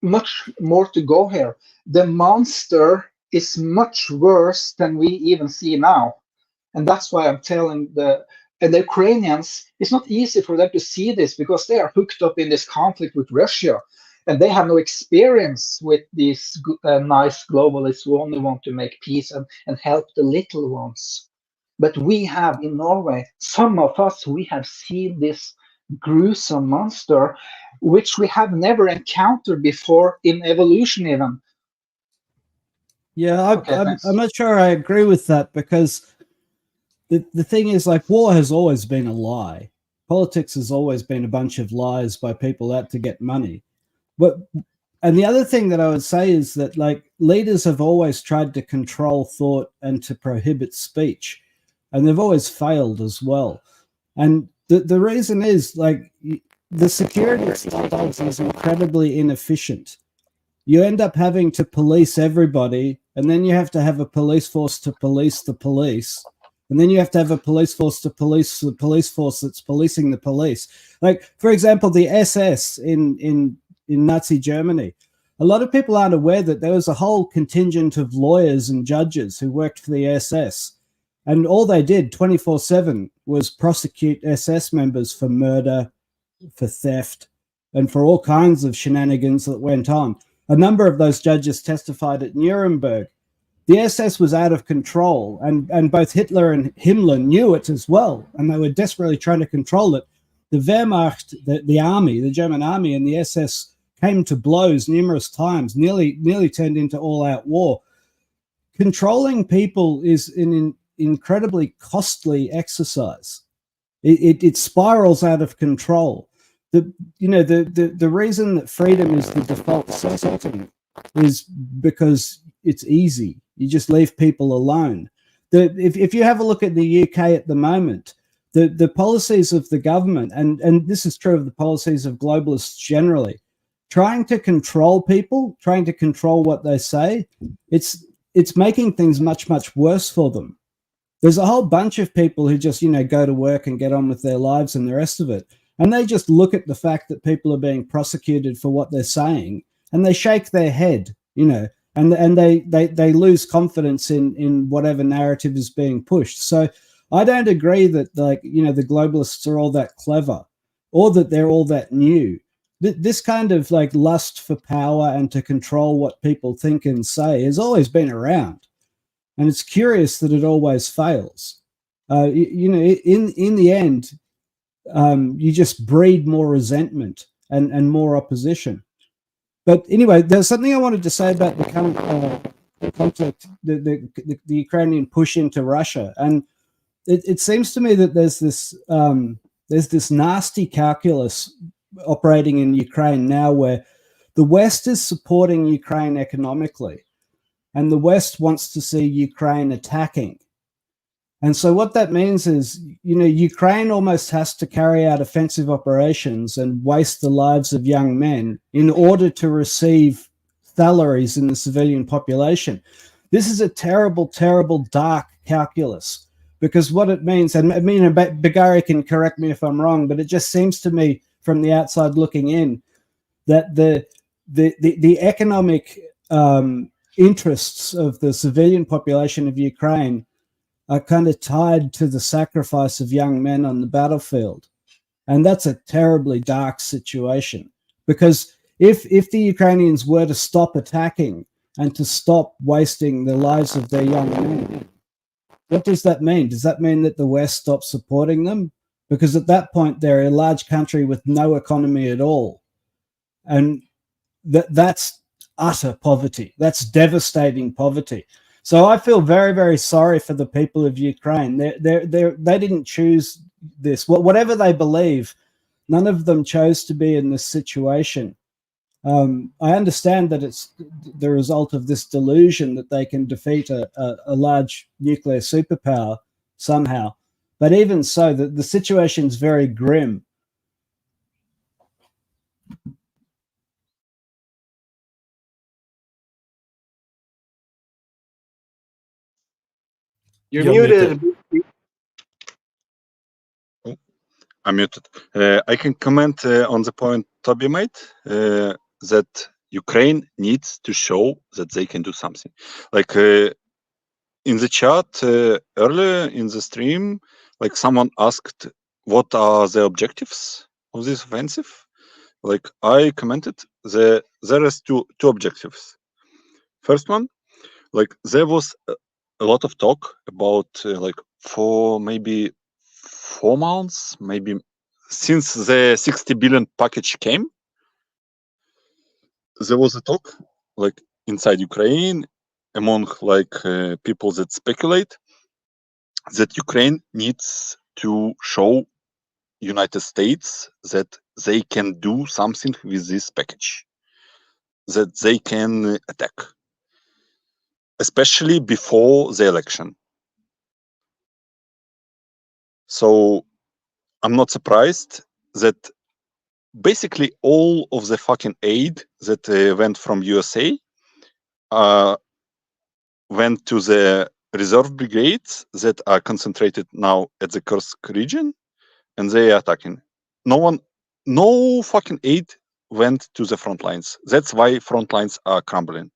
S17: much more to go here. The monster is much worse than we even see now. And that's why I'm telling the Ukrainians, it's not easy for them to see this because they are hooked up in this conflict with Russia. And they have no experience with these nice globalists who only want to make peace and help the little ones. But we have in Norway, some of us, we have seen this gruesome monster, which we have never encountered before in evolution even.
S18: Yeah,
S17: Okay,
S18: I'm not sure I agree with that, because the thing is, like, war has always been a lie. Politics has always been a bunch of lies by people out to get money. And the other thing that I would say is that, like, leaders have always tried to control thought and to prohibit speech, and they've always failed as well. And the reason is, like, the security state is incredibly inefficient. You end up having to police everybody, and then you have to have a police force to police the police, and then you have to have a police force to police the police force that's policing the police. Like, for example, the SS in Nazi Germany. A lot of people aren't aware that there was a whole contingent of lawyers and judges who worked for the SS, and all they did 24/7 was prosecute SS members for murder, for theft, and for all kinds of shenanigans that went on. A number of those judges testified at Nuremberg. The SS was out of control, and both Hitler and Himmler knew it as well, and they were desperately trying to control it. The Wehrmacht, the army, the German army, and the SS came to blows numerous times, nearly turned into all-out war. Controlling people is an incredibly costly exercise. It spirals out of control. The reason that freedom is the default setting is because it's easy. You just leave people alone. If you have a look at the UK at the moment, the policies of the government, and this is true of the policies of globalists generally, trying to control people, trying to control what they say, it's making things much, much worse for them. There's a whole bunch of people who just, go to work and get on with their lives and the rest of it. And they just look at the fact that people are being prosecuted for what they're saying, and they shake their head, and they lose confidence in whatever narrative is being pushed. So I don't agree that, like, the globalists are all that clever, or that they're all that new. This kind of, like, lust for power and to control what people think and say has always been around. And it's curious that it always fails. In the end, you just breed more resentment and more opposition. But anyway, there's something I wanted to say about the current conflict, the Ukrainian push into Russia, and it seems to me that there's this nasty calculus operating in Ukraine now, where the West is supporting Ukraine economically, and the West wants to see Ukraine attacking. And so what that means is, Ukraine almost has to carry out offensive operations and waste the lives of young men in order to receive salaries in the civilian population. This is a terrible, terrible, dark calculus, because what it means, and Bagari can correct me if I'm wrong, but it just seems to me from the outside looking in that the economic interests of the civilian population of Ukraine are kind of tied to the sacrifice of young men on the battlefield. And that's a terribly dark situation, because if the Ukrainians were to stop attacking and to stop wasting the lives of their young men, what does that mean? Does that mean that the West stops supporting them? Because at that point, they're a large country with no economy at all. And that's utter poverty. That's devastating poverty. So I feel very, very sorry for the people of Ukraine. They didn't choose this. Whatever they believe, none of them chose to be in this situation. I understand that it's the result of this delusion that they can defeat a large nuclear superpower somehow. But even so, the situation's very grim.
S16: You're muted.
S15: I'm muted. I can comment on the point Toby made, that Ukraine needs to show that they can do something. Like in the chat earlier in the stream, like someone asked, what are the objectives of this offensive? Like I commented, there is two objectives. First one, like there was a lot of talk about like for maybe 4 months, maybe since the 60 billion package came, there was a talk like inside Ukraine among like people that speculate that Ukraine needs to show United States that they can do something with this package, that they can attack, especially before the election. So I'm not surprised that basically all of the fucking aid that went from USA went to the reserve brigades that are concentrated now at the Kursk region, and they are attacking. No fucking aid went to the front lines. That's why front lines are crumbling.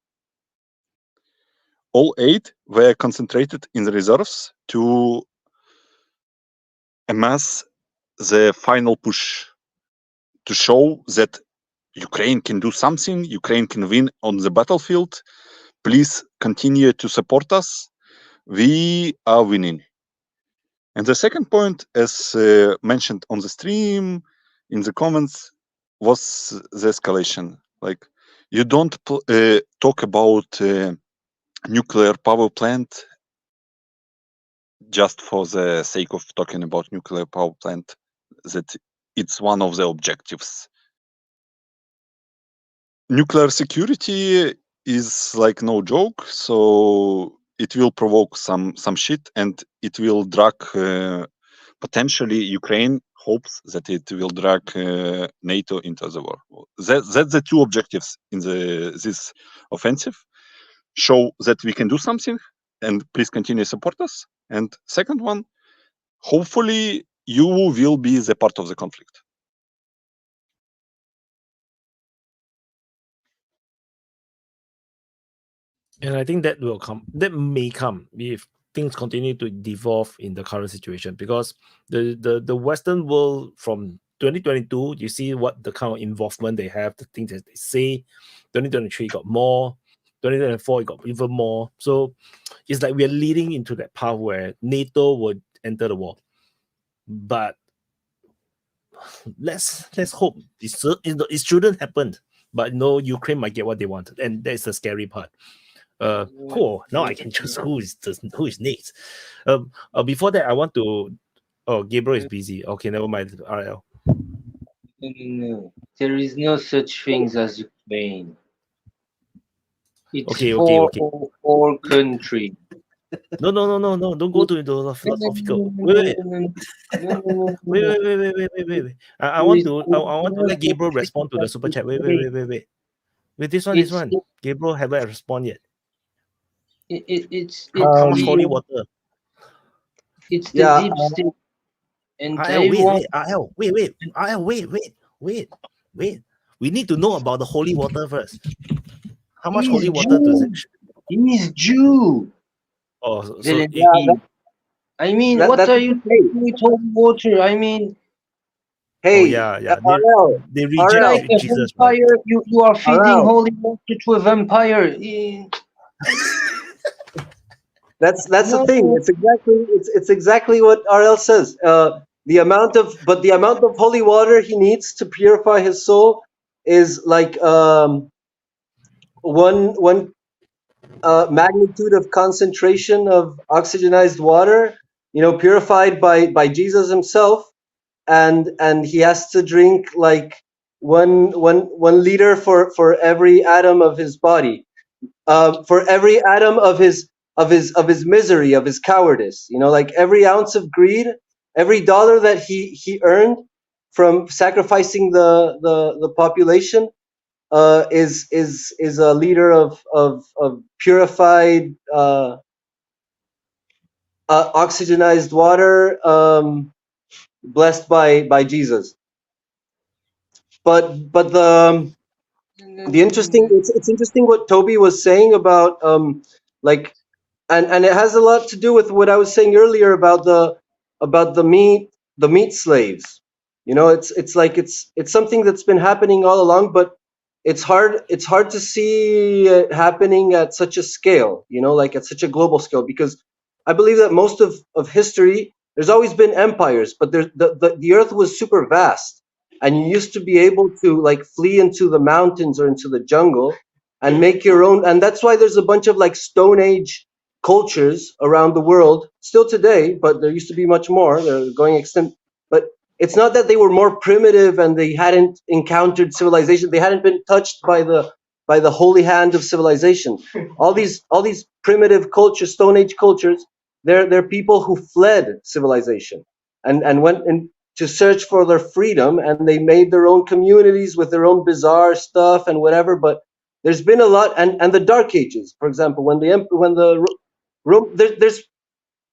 S15: All aid were concentrated in the reserves to amass the final push, to show that Ukraine can do something, Ukraine can win on the battlefield. Please continue to support us. We are winning. And the second point, as mentioned on the stream, in the comments, was the escalation. Like, you don't talk about nuclear power plant just for the sake of talking about nuclear power plant, that it's one of the objectives. Nuclear security is like no joke, so it will provoke some shit, and it will drag potentially Ukraine hopes that it will drag NATO into the war. That's the two objectives in this offensive. Show that we can do something, and please continue to support us. And second one, hopefully you will be the part of the conflict.
S1: And I think that will come. That may come if things continue to devolve in the current situation, because the Western world from 2022, you see what the kind of involvement they have, the things that they say. 2023 got more. 2024 it got even more. So it's like we are leading into that path where NATO would enter the war. But let's hope it shouldn't happen. But no, Ukraine might get what they wanted, and that's the scary part. Cool. Now I can choose who is next. Before that, I want to. Oh, Gabriel is busy. Okay, never mind. RL.
S11: No, there is no such things as Ukraine. It's
S1: okay.
S11: four country.
S1: No. Don't go to the philosophical. Wait. I want to let Gabriel respond to the super chat. Wait. Wait, this one. Gabriel haven't responded yet.
S11: It's
S1: how much holy water?
S11: It's the deep state. And
S1: wait. We need to know about the holy water first. How much holy water does it?
S11: He's Jew.
S1: Oh,
S11: I mean, what are you doing with holy water? I mean,
S16: hey,
S1: they reject
S11: like a
S1: Jesus.
S11: Vampire, right? You are feeding holy water to a vampire.
S16: That's the thing. It's exactly what RL says. The amount of holy water he needs to purify his soul is like one magnitude of concentration of oxygenized water, purified by Jesus himself, and he has to drink like one liter for every atom of his body, for every atom of his misery, of his cowardice. Like every ounce of greed every dollar that he earned from sacrificing the population is a liter of purified oxygenized water, blessed by Jesus. But the interesting, it's interesting what Toby was saying about like, and it has a lot to do with what I was saying earlier about the meat slaves. You know, it's like it's something that's been happening all along, but it's hard to see it happening at such a scale, you know, like at such a global scale, because I believe that most of history, there's always been empires, but the earth was super vast, and you used to be able to like flee into the mountains or into the jungle and make your own. And that's why there's a bunch of like Stone Age cultures around the world still today, but there used to be much more. They're going extinct. But it's not that they were more primitive and they hadn't encountered civilization. They hadn't been touched by the holy hand of civilization. All these primitive cultures, Stone Age cultures, they're people who fled civilization and went in to search for their freedom, and they made their own communities with their own bizarre stuff and whatever. But there's been a lot, and the Dark Ages, for example,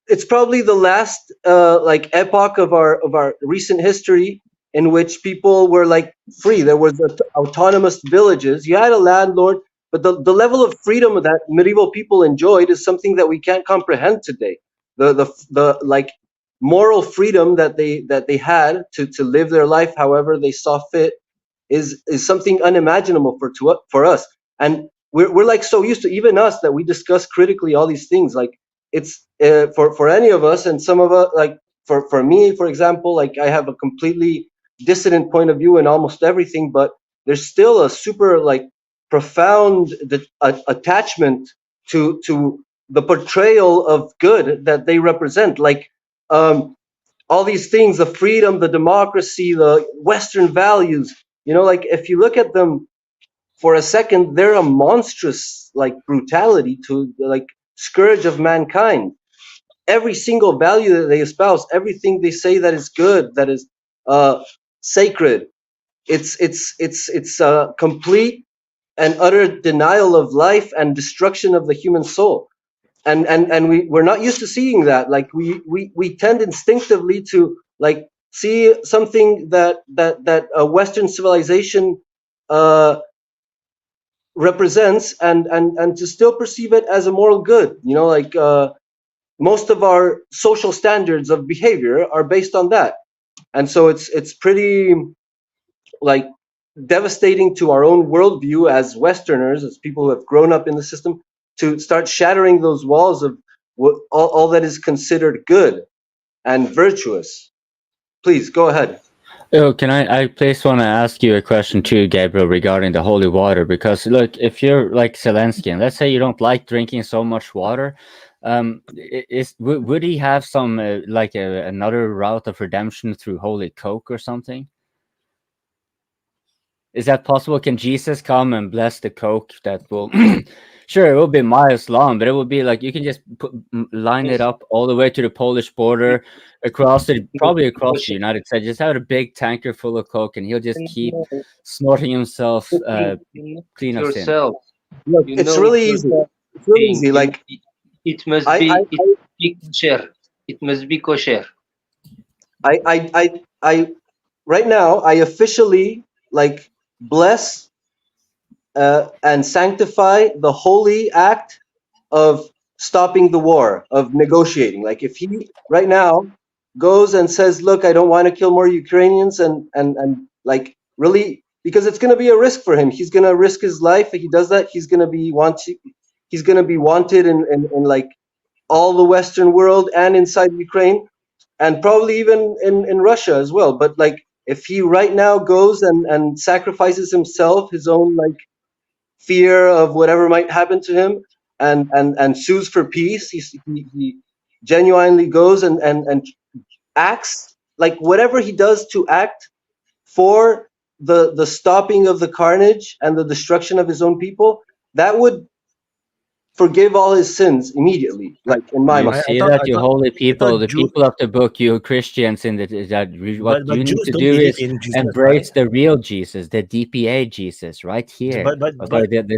S16: it's probably the last like epoch of our recent history in which people were like free. There was autonomous villages. You had a landlord, but the level of freedom that medieval people enjoyed is something that we can't comprehend today. The like moral freedom that they had to live their life however they saw fit is something unimaginable for us. And we're like so used to, even us, that we discuss critically all these things. Like it's for any of us, and some of us, like for me, for example, like I have a completely dissident point of view in almost everything, but there's still a super like profound attachment to the portrayal of good that they represent. Like all these things, the freedom, the democracy, the Western values, you know, like if you look at them for a second, they're a monstrous like brutality to like scourge of mankind. Every single value that they espouse, everything they say that is good, that is sacred, it's a complete and utter denial of life and destruction of the human soul. And we're not used to seeing that. Like we tend instinctively to like see something that a Western civilization represents and to still perceive it as a moral good. You know, like most of our social standards of behavior are based on that. And so it's pretty like devastating to our own worldview as Westerners, as people who have grown up in the system, to start shattering those walls of all that is considered good and virtuous. Please go ahead.
S4: Oh, can I please want to ask you a question too, Gabriel, regarding the holy water? Because look, if you're like Zelensky, and let's say you don't like drinking so much water, would he have some like another route of redemption through holy Coke or something? Is that possible? Can Jesus come and bless the Coke that will... Sure, it will be miles long, but it will be like you can just line it up all the way to the Polish border, probably across the United States. Just have a big tanker full of Coke, and he'll just keep snorting himself clean of sin.
S16: Look, it's really easy. It's really easy. Like
S11: it must be kosher. It must be kosher.
S16: I right now I officially like bless and sanctify the holy act of stopping the war, of negotiating. Like if he right now goes and says, look, I don't want to kill more Ukrainians, and like really, because it's going to be a risk for him. He's going to risk his life. If he does that, he's going to be wanted in like all the Western world and inside Ukraine, and probably even in Russia as well. But like if he right now goes and sacrifices himself, his own like fear of whatever might happen to him, and sues for peace, he genuinely goes and acts like whatever he does to act for the stopping of the carnage and the destruction of his own people, that would forgive all his sins immediately, like in my
S4: You
S16: mind.
S4: see that, you holy people, the people of the book, you Christians, in what
S1: but
S4: you need
S1: Jews
S4: to
S1: don't
S4: do
S1: believe
S4: is
S1: in Jesus,
S4: embrace the real Jesus, the DPA Jesus, right here.
S1: but
S4: This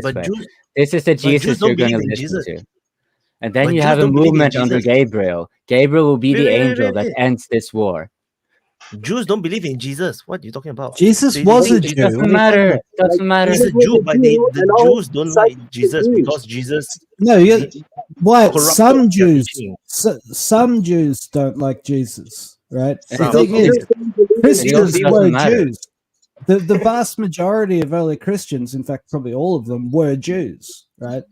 S1: but
S4: way.
S1: Jews
S4: This is the
S1: but Jews
S4: Jesus
S1: don't
S4: you're going to
S1: believe in
S4: listen
S1: Jesus.
S4: to. And then
S1: But
S4: you
S1: Jews
S4: have a
S1: don't believe in
S4: movement under
S1: Jesus.
S4: Gabriel. Gabriel will be the angel that
S1: Wait.
S4: ends this war.
S1: Jews don't believe in Jesus. What are you talking about?
S18: Jesus was a
S1: think-
S18: Jew.
S4: It doesn't
S18: What are you talking
S4: matter.
S18: about?
S4: It doesn't matter.
S1: He's a Jew, but the Jews don't like Jesus because Jesus
S18: No, Wyatt,
S1: corrupted
S18: some
S1: their
S18: Jews,
S1: teaching.
S18: some Jews don't like Jesus, right? The
S1: Some,
S18: thing
S1: okay.
S18: is, Christians
S4: It
S18: were
S4: doesn't matter.
S18: Jews. The vast majority of early Christians, in fact, probably all of them, were Jews, right?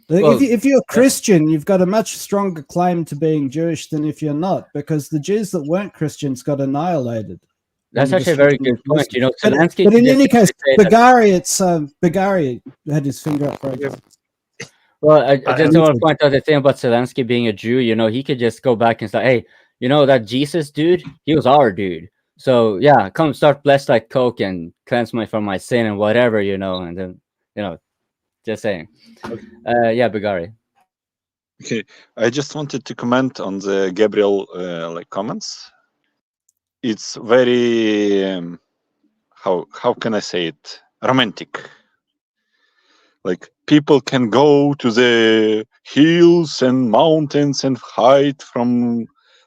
S18: Like,
S4: Well,
S18: if you're a Christian, you've got a much stronger claim to being Jewish than if you're not, because the Jews that weren't Christians got annihilated.
S4: That's
S18: in
S4: actually a very
S18: destruction
S4: good
S18: of
S4: point.
S18: Jerusalem.
S4: You know,
S18: But,
S4: Zelensky
S18: but in
S4: could
S18: any
S4: just
S18: case,
S4: say that.
S18: Bagari had his finger up right now.
S4: Well, I just want to
S18: muted.
S4: point out the thing about Zelensky being a Jew. You know, he could just go back and say, "Hey, you know that Jesus dude? He was our dude. So yeah, come start blessed like Coke and cleanse me from my sin and whatever, you know." And then, you know, just saying. Yeah, Bagari.
S15: Okay, I just wanted to comment on the Gabriel comments. It's very how can I say it, romantic. Like people can go to the hills and mountains and hide from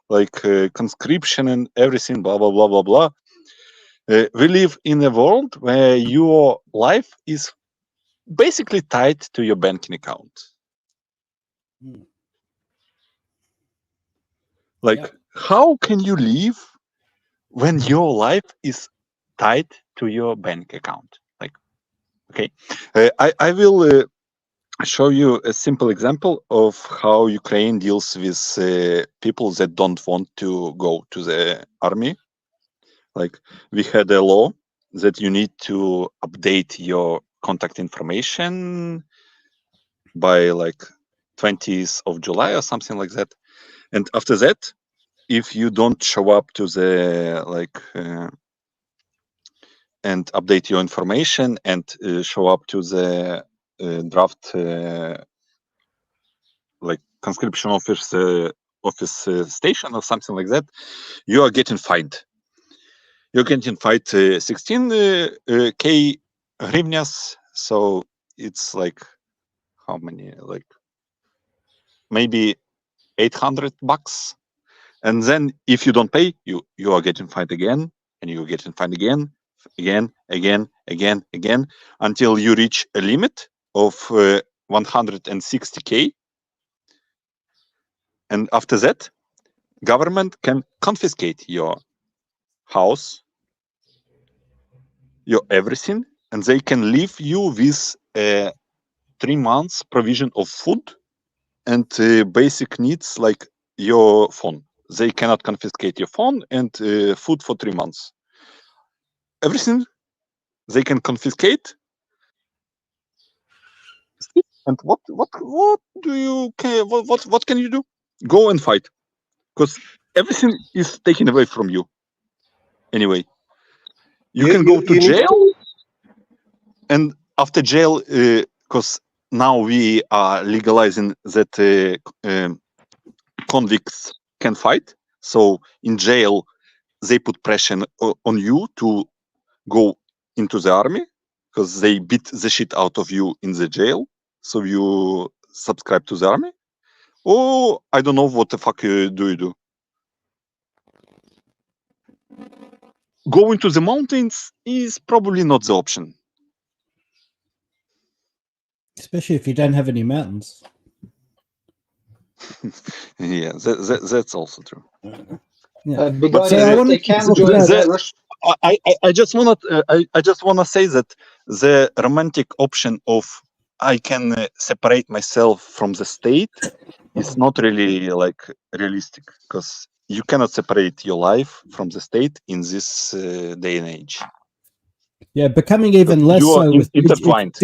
S15: like conscription and everything, blah blah blah blah blah. We live in a world where your life is basically tied to your banking account. Like, how can you live when your life is tied to your bank account? Like, okay, I will show you a simple example of how Ukraine deals with people that don't want to go to the army. Like, we had a law that you need to update your contact information by like 20th of July or something like that. And after that, if you don't show up to the and update your information and show up to the draft like conscription office station or something like that, you are getting fined. You're getting fined 16k hryvnias. So it's like how many? Like maybe $800. And then if you don't pay, you are getting fined again, and you're getting fined again, until you reach a limit of 160k. And after that, government can confiscate your house, your everything, and they can leave you with 3 months provision of food and basic needs like your phone. They cannot confiscate your phone and food for 3 months. Everything they can confiscate. And what do you can what can you do? Go and fight, because everything is taken away from you. Anyway, you can go to jail, and after jail, because now we are legalizing that convicts can fight. So in jail, they put pressure on you to go into the army because they beat the shit out of you in the jail. So you subscribe to the army. Oh, I don't know what the fuck do you do. Going to the mountains is probably not the option.
S18: Especially if you don't have any mountains.
S15: Yeah, that's also true.
S18: Yeah.
S15: But
S17: they can join the Russian.
S15: I just wanna say that the romantic option of I can separate myself from the state is not really like realistic, because you cannot separate your life from the state in this day and age.
S18: Yeah, becoming even less
S15: You are
S18: so with
S15: intertwined.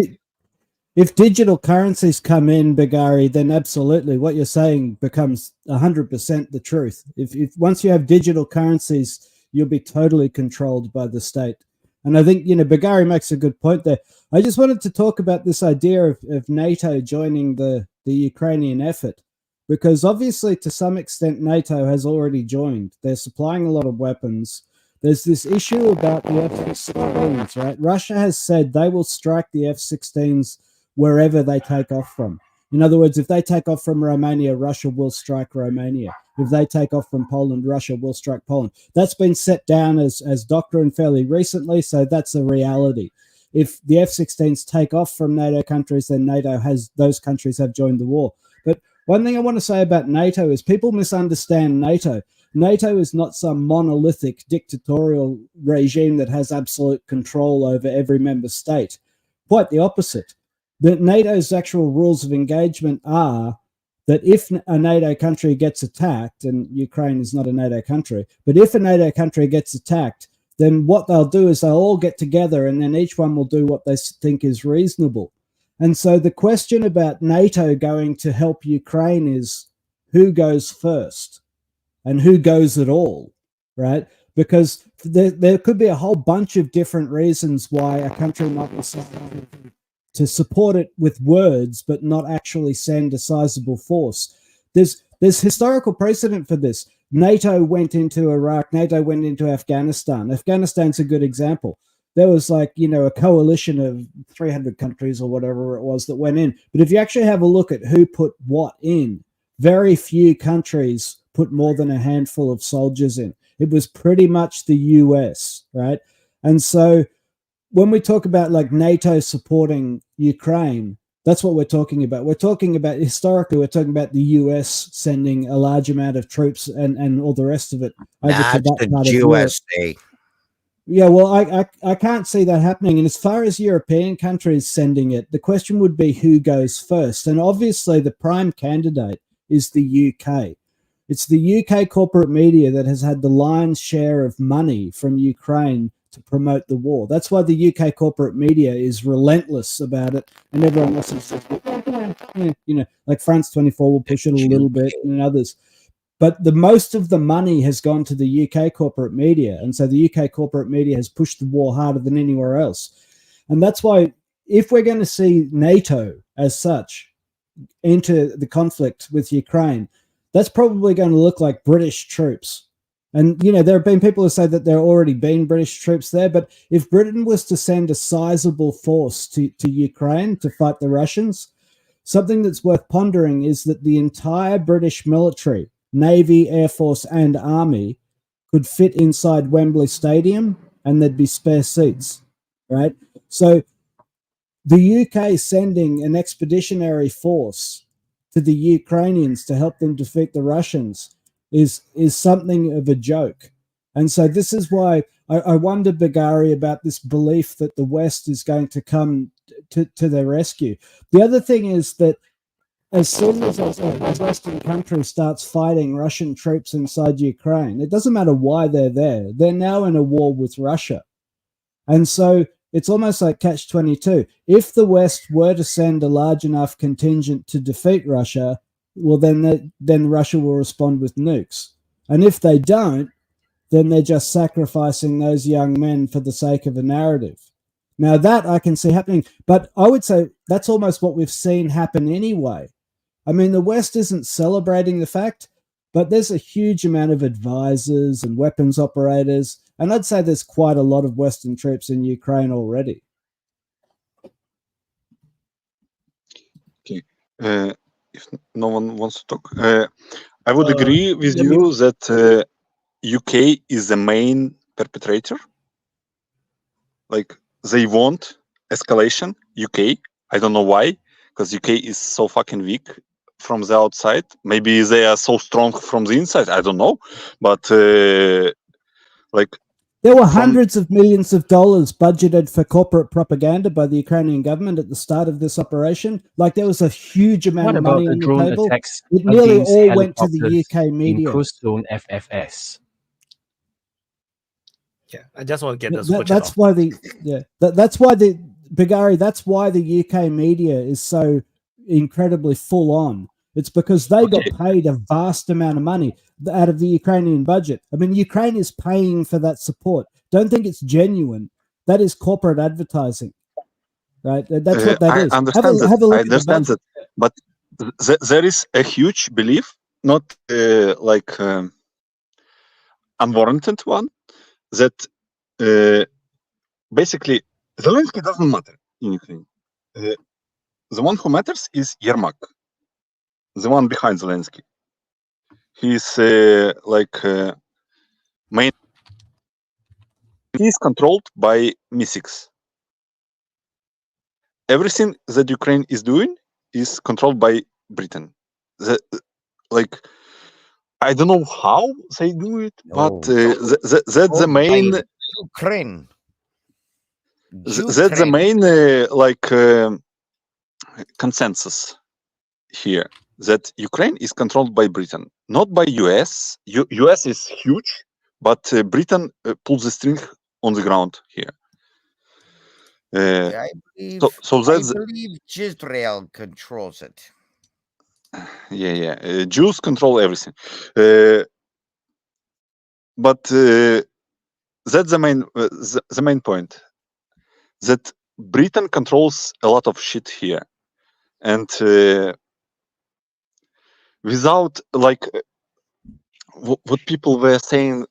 S18: if digital currencies come in, Bagari, then absolutely what you're saying becomes 100% the truth. If once you have digital currencies, you'll be totally controlled by the state. And I think, Bagari makes a good point there. I just wanted to talk about this idea of NATO joining the the Ukrainian effort, because obviously to some extent NATO has already joined. They're supplying a lot of weapons. There's this issue about the F-16s, right? Russia has said they will strike the F-16s wherever they take off from. In other words, if they take off from Romania, Russia will strike Romania. If they take off from Poland, Russia will strike Poland. That's been set down as doctrine fairly recently, so that's a reality. If the F-16s take off from NATO countries, then those countries have joined the war. But one thing I want to say about NATO is people misunderstand NATO. NATO is not some monolithic dictatorial regime that has absolute control over every member state. Quite the opposite. That NATO's actual rules of engagement are that if a NATO country gets attacked, and Ukraine is not a NATO country, but if a NATO country gets attacked, then what they'll do is they'll all get together and then each one will do what they think is reasonable. And so the question about NATO going to help Ukraine is who goes first and who goes at all, right? Because there could be a whole bunch of different reasons why a country might decide to support it with words, but not actually send a sizable force. There's historical precedent for this. NATO went into Iraq, NATO went into Afghanistan. Afghanistan's a good example. There was a coalition of 300 countries or whatever it was that went in. But if you actually have a look at who put what in, very few countries put more than a handful of soldiers in. It was pretty much the US, right? And so when we talk about NATO supporting Ukraine, that's what we're talking about. We're talking about, historically, we're talking about the US sending a large amount of troops and all the rest of it over to that part of Europe. Yeah, well, I can't see that happening. And as far as European countries sending it, the question would be who goes first. And obviously the prime candidate is the UK. It's the UK corporate media that has had the lion's share of money from Ukraine to promote the war. That's why the UK corporate media is relentless about it, and everyone else is, like France 24 will push it a little bit, and others. But the most of the money has gone to the UK corporate media, and so the UK corporate media has pushed the war harder than anywhere else. And that's why, if we're going to see NATO as such enter the conflict with Ukraine, that's probably going to look like British troops. And, there have been people who say that there already been British troops there, but if Britain was to send a sizable force to Ukraine to fight the Russians, something that's worth pondering is that the entire British military, Navy, Air Force, and Army could fit inside Wembley Stadium and there'd be spare seats, right? So the UK sending an expeditionary force to the Ukrainians to help them defeat the Russians is something of a joke. And so this is why I wonder, Bagari, about this belief that the West is going to come to their rescue. The other thing is that as soon as a Western country starts fighting Russian troops inside Ukraine, it doesn't matter why they're there. They're now in a war with Russia. And so it's almost like catch-22. If the West were to send a large enough contingent to defeat Russia, well, then Russia will respond with nukes. And if they don't, then they're just sacrificing those young men for the sake of a narrative. Now, that I can see happening, but I would say that's almost what we've seen happen anyway. I mean, the West isn't celebrating the fact, but there's a huge amount of advisors and weapons operators, and I'd say there's quite a lot of Western troops in Ukraine already.
S15: Okay. If no one wants to talk, I would agree with you that UK is the main perpetrator. Like, they want escalation, UK. I don't know why, because UK is so fucking weak from the outside. Maybe they are so strong from the inside. I don't know. But,
S18: there were hundreds of millions of dollars budgeted for corporate propaganda by the Ukrainian government at the start of this operation. Like, there was a huge amount of money on the table. It nearly all went to the UK media.
S5: In Kursk zone FFS.
S1: Yeah, I just want to get this.
S18: That's why Bagari, that's why the UK media is so incredibly full on. It's because they got paid a vast amount of money out of the Ukrainian budget. I mean, Ukraine is paying for that support. Don't think it's genuine. That is corporate advertising, right? That's what that is.
S15: I understand that. I understand that. But there is a huge belief, not like unwarranted one, that basically Zelensky doesn't matter in Ukraine. The one who matters is Yermak, the one behind Zelensky. He's main. He is controlled by MI6. Everything that Ukraine is doing is controlled by Britain. I don't know how they do it, but that's the main.
S19: Ukraine.
S15: That's the main consensus here, that Ukraine is controlled by Britain, not by US. US is huge, but Britain pulls the string on the ground here.
S19: I believe Israel controls it.
S15: Yeah. Jews control everything, but that's the main point. That Britain controls a lot of shit here, and without what people were saying,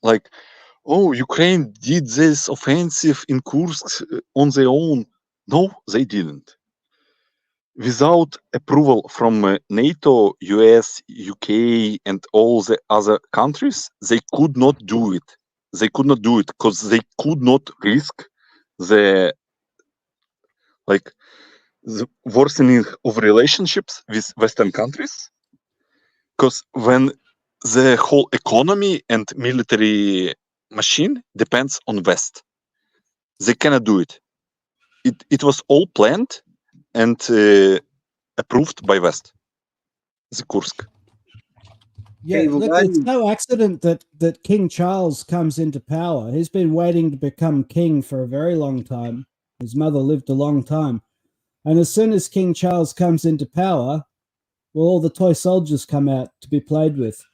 S15: oh, Ukraine did this offensive in Kursk on their own. No, they didn't. Without approval from NATO, US, UK, and all the other countries, they could not do it. They could not do it because they could not risk the worsening of relationships with Western countries. Because when the whole economy and military machine depends on West, they cannot do it. It was all planned and approved by West. The Kursk.
S18: Yeah, look, it's no accident that King Charles comes into power. He's been waiting to become king for a very long time. His mother lived a long time. And as soon as King Charles comes into power, well, all the toy soldiers come out to be played with.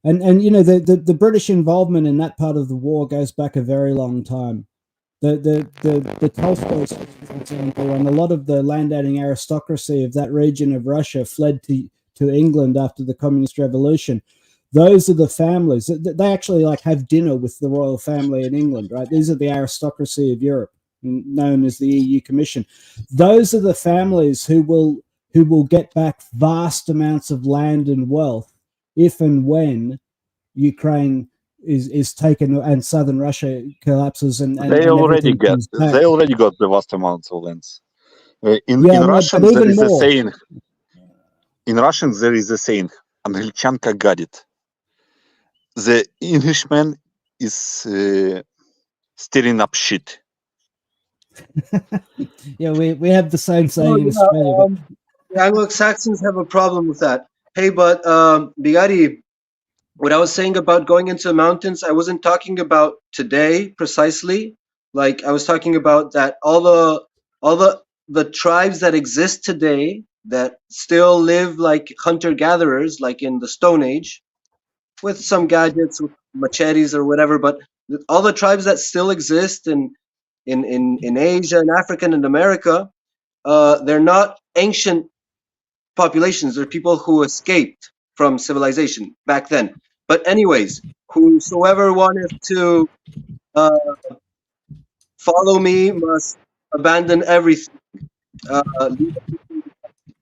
S18: And you know, the British involvement in that part of the war goes back a very long time. The Tolstoys, for example, and a lot of the landowning aristocracy of that region of Russia fled to England after the Communist Revolution. Those are the families. They actually have dinner with the royal family in England, right? These are the aristocracy of Europe, known as the EU Commission. Those are the families who will get back vast amounts of land and wealth if and when Ukraine is taken and southern Russia collapses and
S15: they already got the vast amounts of lands. In Russian there is a saying. In Russian there is a saying, "Англичанка гадит." The Englishman is stirring up shit.
S18: Yeah, we have the same saying in Australia.
S16: The Anglo-Saxons have a problem with that. Hey, but Bigari, what I was saying about going into the mountains, I wasn't talking about today precisely. Like I was talking about that all the tribes that exist today that still live like hunter-gatherers, like in the Stone Age, with some gadgets, with machetes or whatever, but all the tribes that still exist in Asia and Africa and America, they're not ancient populations. They're people who escaped from civilization back then. But anyways, whosoever wanted to follow me must abandon everything.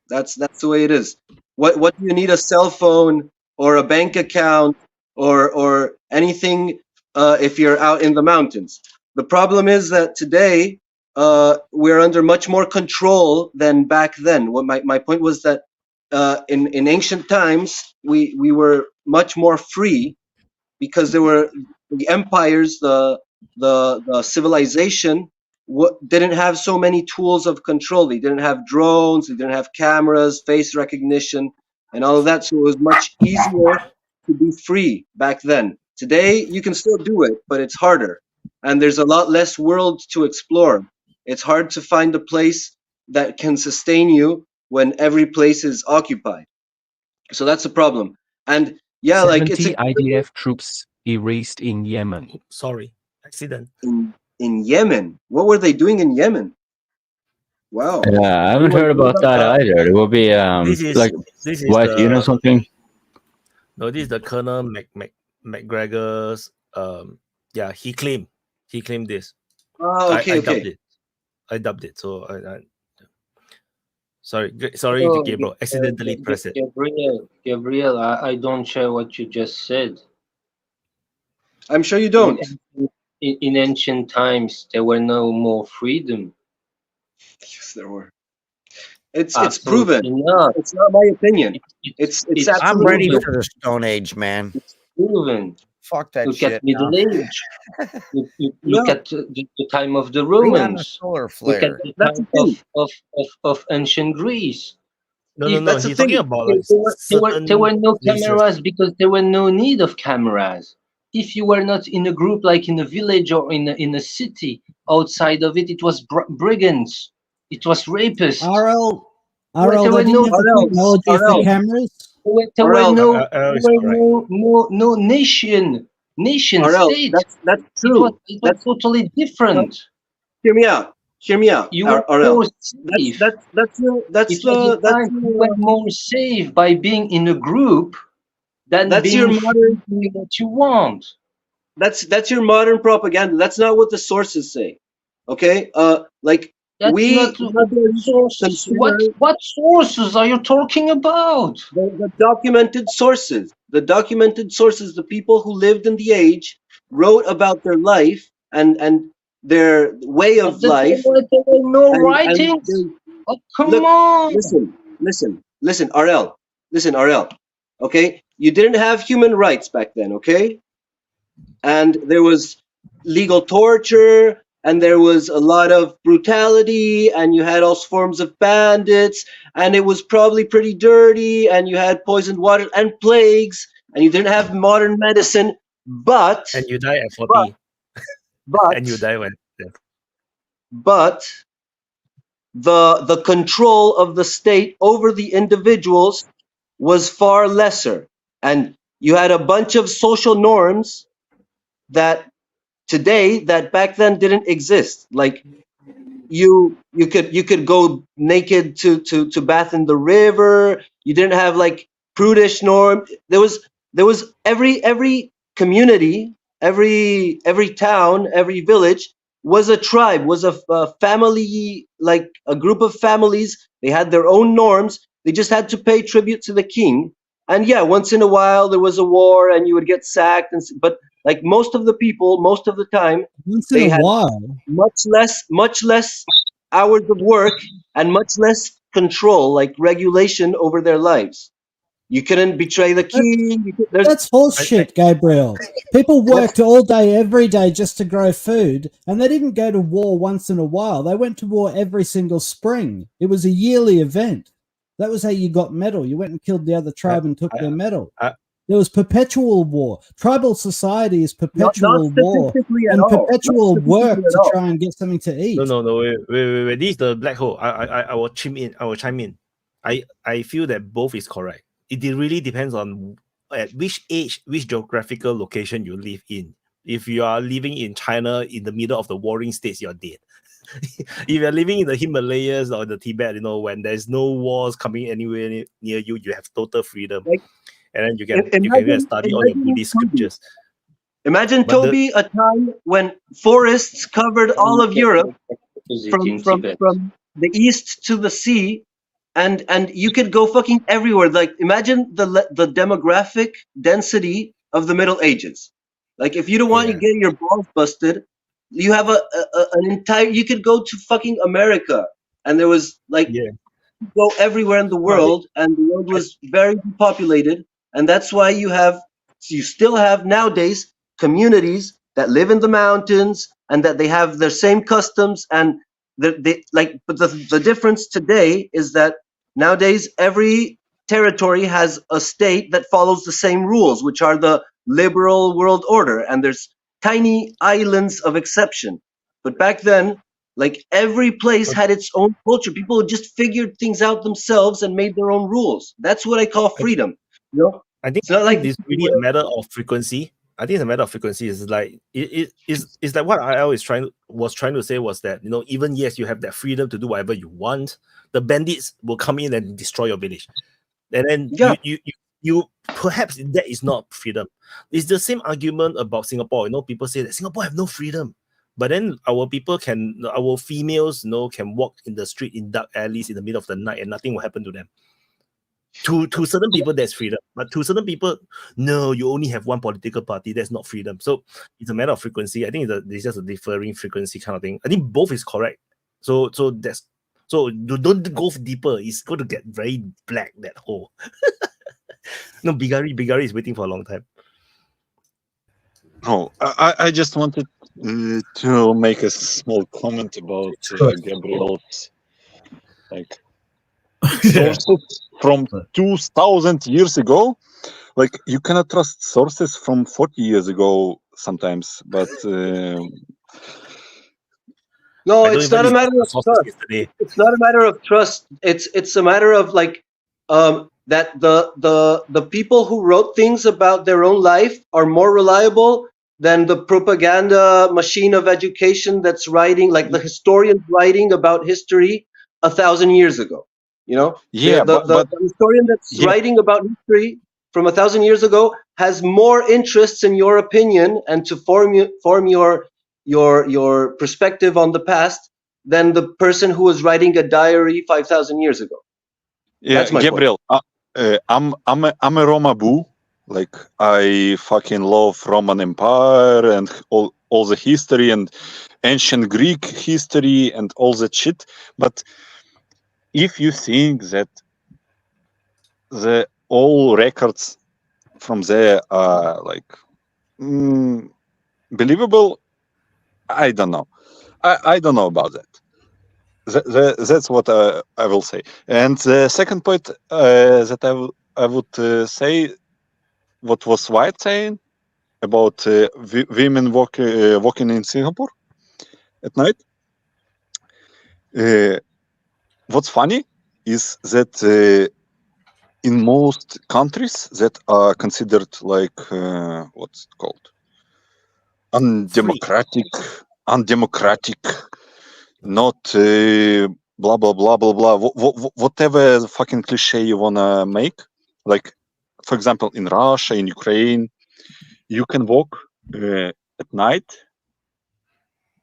S16: That's the way it is. What do you need a cell phone or a bank account or anything if you're out in the mountains? The problem is that today we're under much more control than back then. What my point was that in ancient times we were much more free because there were the empires, the civilization didn't have so many tools of control. They didn't have drones, they didn't have cameras, face recognition, and all of that. So it was much easier to be free back then. Today you can still do it, but it's harder, and there's a lot less world to explore. It's hard to find a place that can sustain you when every place is occupied. So that's a problem. And yeah,
S5: 70 IDF troops erased in Yemen.
S1: Sorry, accident.
S16: In Yemen, what were they doing in Yemen? Wow.
S4: Yeah, I haven't heard about that either. It will be
S1: This is
S4: like,
S1: this is
S4: what, you know
S1: the
S4: something?
S1: no, this is the Colonel McGregor's. Yeah, he claimed this.
S16: Oh, okay,
S1: I dubbed
S16: okay.
S1: it. I dubbed it. So I sorry,
S11: Oh,
S1: Gabriel, accidentally pressed it.
S11: Gabriel, I don't share what you just said.
S16: I'm sure you don't.
S11: In ancient times, there were no more freedom.
S16: Yes, there were. It's
S11: Absolutely
S16: proven.
S11: not.
S16: It's not my opinion. It's
S11: It's
S19: I'm ready
S16: absolutely
S19: for the Stone Age, man.
S11: proven.
S19: Fuck that
S11: Look
S19: shit.
S11: at Middle
S19: now.
S11: Age. Look
S16: No.
S11: at the time of the
S19: Bring on the
S11: Romans.
S19: solar
S11: Look at
S19: flare.
S11: the
S16: That's the
S11: time
S16: thing.
S11: of ancient Greece.
S1: No,
S11: If
S16: That's the
S1: he's talking
S16: thing.
S1: about like
S11: there were
S1: certain
S11: no
S1: places.
S11: cameras because there were no need of cameras. If you were not in a group like in a village or in a city, outside of it, it was brigands. It was rapists.
S18: RL,
S11: There
S18: they
S11: were
S18: didn't have the
S11: no
S18: technology for cameras.
S11: there were
S16: RL,
S11: no nation
S16: RL,
S11: state.
S16: that's true.
S11: It was totally different.
S16: Hear me out. Hear me out.
S11: You were
S16: RL.
S11: more safe.
S16: That's
S11: It was a time you were more safe by being in a group than
S16: That's
S11: being
S16: your
S11: free
S16: modern.
S11: doing what you want.
S16: That's your modern propaganda. That's not what the sources say. Okay. Like
S11: That's
S16: we
S11: not
S16: had to
S11: sources.
S16: consider
S11: What sources are you talking about?
S16: the documented sources. The documented sources. The people who lived in the age wrote about their life and their way of life.
S11: There were no
S16: And
S11: writings. Oh, come
S16: look,
S11: on.
S16: listen, RL. Okay, you didn't have human rights back then. Okay, and there was legal torture, and there was a lot of brutality, and you had all forms of bandits, and it was probably pretty dirty, and you had poisoned water and plagues, and you didn't have modern medicine. But
S1: And you die at 40.
S16: but
S1: And you die when
S16: but the control of the state over the individuals was far lesser, and you had a bunch of social norms that back then didn't exist. Like you could go naked to bath in the river. You didn't have like prudish norm. There was every community, every town, every village was a tribe, was a family, like a group of families. They had their own norms. They just had to pay tribute to the king. And yeah, once in a while there was a war and you would get sacked. But like most of the people, most of the time,
S18: Once
S16: they
S18: in a
S16: had
S18: while.
S16: much less hours of work and much less control, like regulation over their lives. You couldn't betray the king.
S18: That's horseshit, Gabriel. People worked all day, every day just to grow food, and they didn't go to war once in a while. They went to war every single spring. It was a yearly event. That was how you got metal. You went and killed the other tribe and took their metal. There was perpetual war. Tribal society is perpetual war and perpetual work to try and get something to eat.
S1: No, wait. This is the black hole. I will chime in. I feel that both is correct. It really depends on at which age, which geographical location you live in. If you are living in China in the middle of the warring states, you're dead. If you're living in the Himalayas or the Tibet, when there's no wars coming anywhere near you, you have total freedom. And then you can study all your Buddhist scriptures.
S16: Imagine, Toby, a time when forests covered all of Europe from the east to the sea, and you could go fucking everywhere. Like, imagine the demographic density of the Middle Ages. Like, if you don't want to get your balls busted, you have an entire. You could go to fucking America, and there was like go everywhere in the world, and the world was very populated, and that's why you still have nowadays communities that live in the mountains and that they have their same customs and but the difference today is that nowadays every territory has a state that follows the same rules, which are the liberal world order, and there's tiny islands of exception. But back then, like, every place had its own culture. People just figured things out themselves and made their own rules. That's what I call freedom.
S1: I think
S16: it's not like
S1: it's really a matter of frequency. I think it's a matter of frequency. It's like it's like what I was trying to say was that, you know, even yes, you have that freedom to do whatever you want, the bandits will come in and destroy your village, and then you perhaps that is not freedom. It's the same argument about Singapore. You know, people say that Singapore have no freedom, but then our females, you know, can walk in the street in dark alleys in the middle of the night and nothing will happen to them. To certain people, that's freedom, but to certain people, no, you only have one political party. That's not freedom. So it's a matter of frequency. I think it's just a differing frequency kind of thing. I think both is correct. So don't go deeper. It's going to get very black, that hole. No, Bigari is waiting for a long time.
S15: Oh, I just wanted to make a small comment about Gabriel's sources from 2,000 years ago. Like, you cannot trust sources from 40 years ago sometimes, but
S16: no, it's not a matter of trust. It's not a matter of trust. It's a matter of like that the people who wrote things about their own life are more reliable than the propaganda machine of education that's writing, like the historians writing about history 1,000 years ago. You know, the historian that's writing about history from 1,000 years ago has more interests in your opinion and to form your perspective on the past than the person who was writing a diary 5,000 years ago.
S15: Yeah,
S16: that's my
S15: Gabriel, I'm a Roma boo. Like, I fucking love Roman Empire and all the history and ancient Greek history and all that shit. But if you think that all records from there are like believable, I don't know. I don't know about that. That's what I will say. And the second point that I would say, what was White saying about women walking in Singapore at night. What's funny is that in most countries that are considered like what's it called, undemocratic, not blah blah blah blah blah, whatever fucking cliche you wanna make. Like, for example, in Russia, in Ukraine, you can walk at night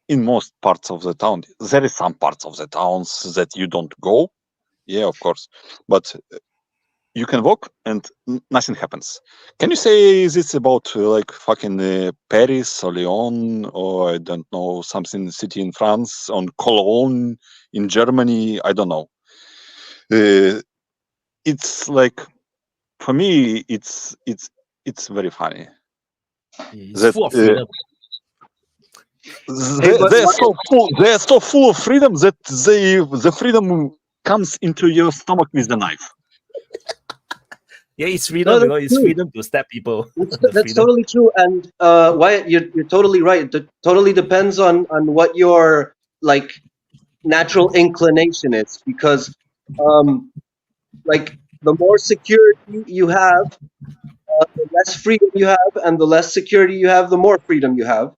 S15: in most parts of the town. There is some parts of the towns that you don't go, yeah, of course, but you can walk and nothing happens. Can you say this about like fucking Paris or Lyon or I don't know, something city in France, on Cologne in Germany? I don't know. It's like, for me, it's very funny.
S1: It's full of freedom.
S15: They're so full of freedom that the freedom comes into your stomach with the knife.
S1: Yeah, it's freedom. You know, it's freedom to stab people.
S16: That's totally true. And Wyatt, you're totally right. It totally depends on what your like natural inclination is, because like the more security you have, the less freedom you have, and the less security you have, the more freedom you have.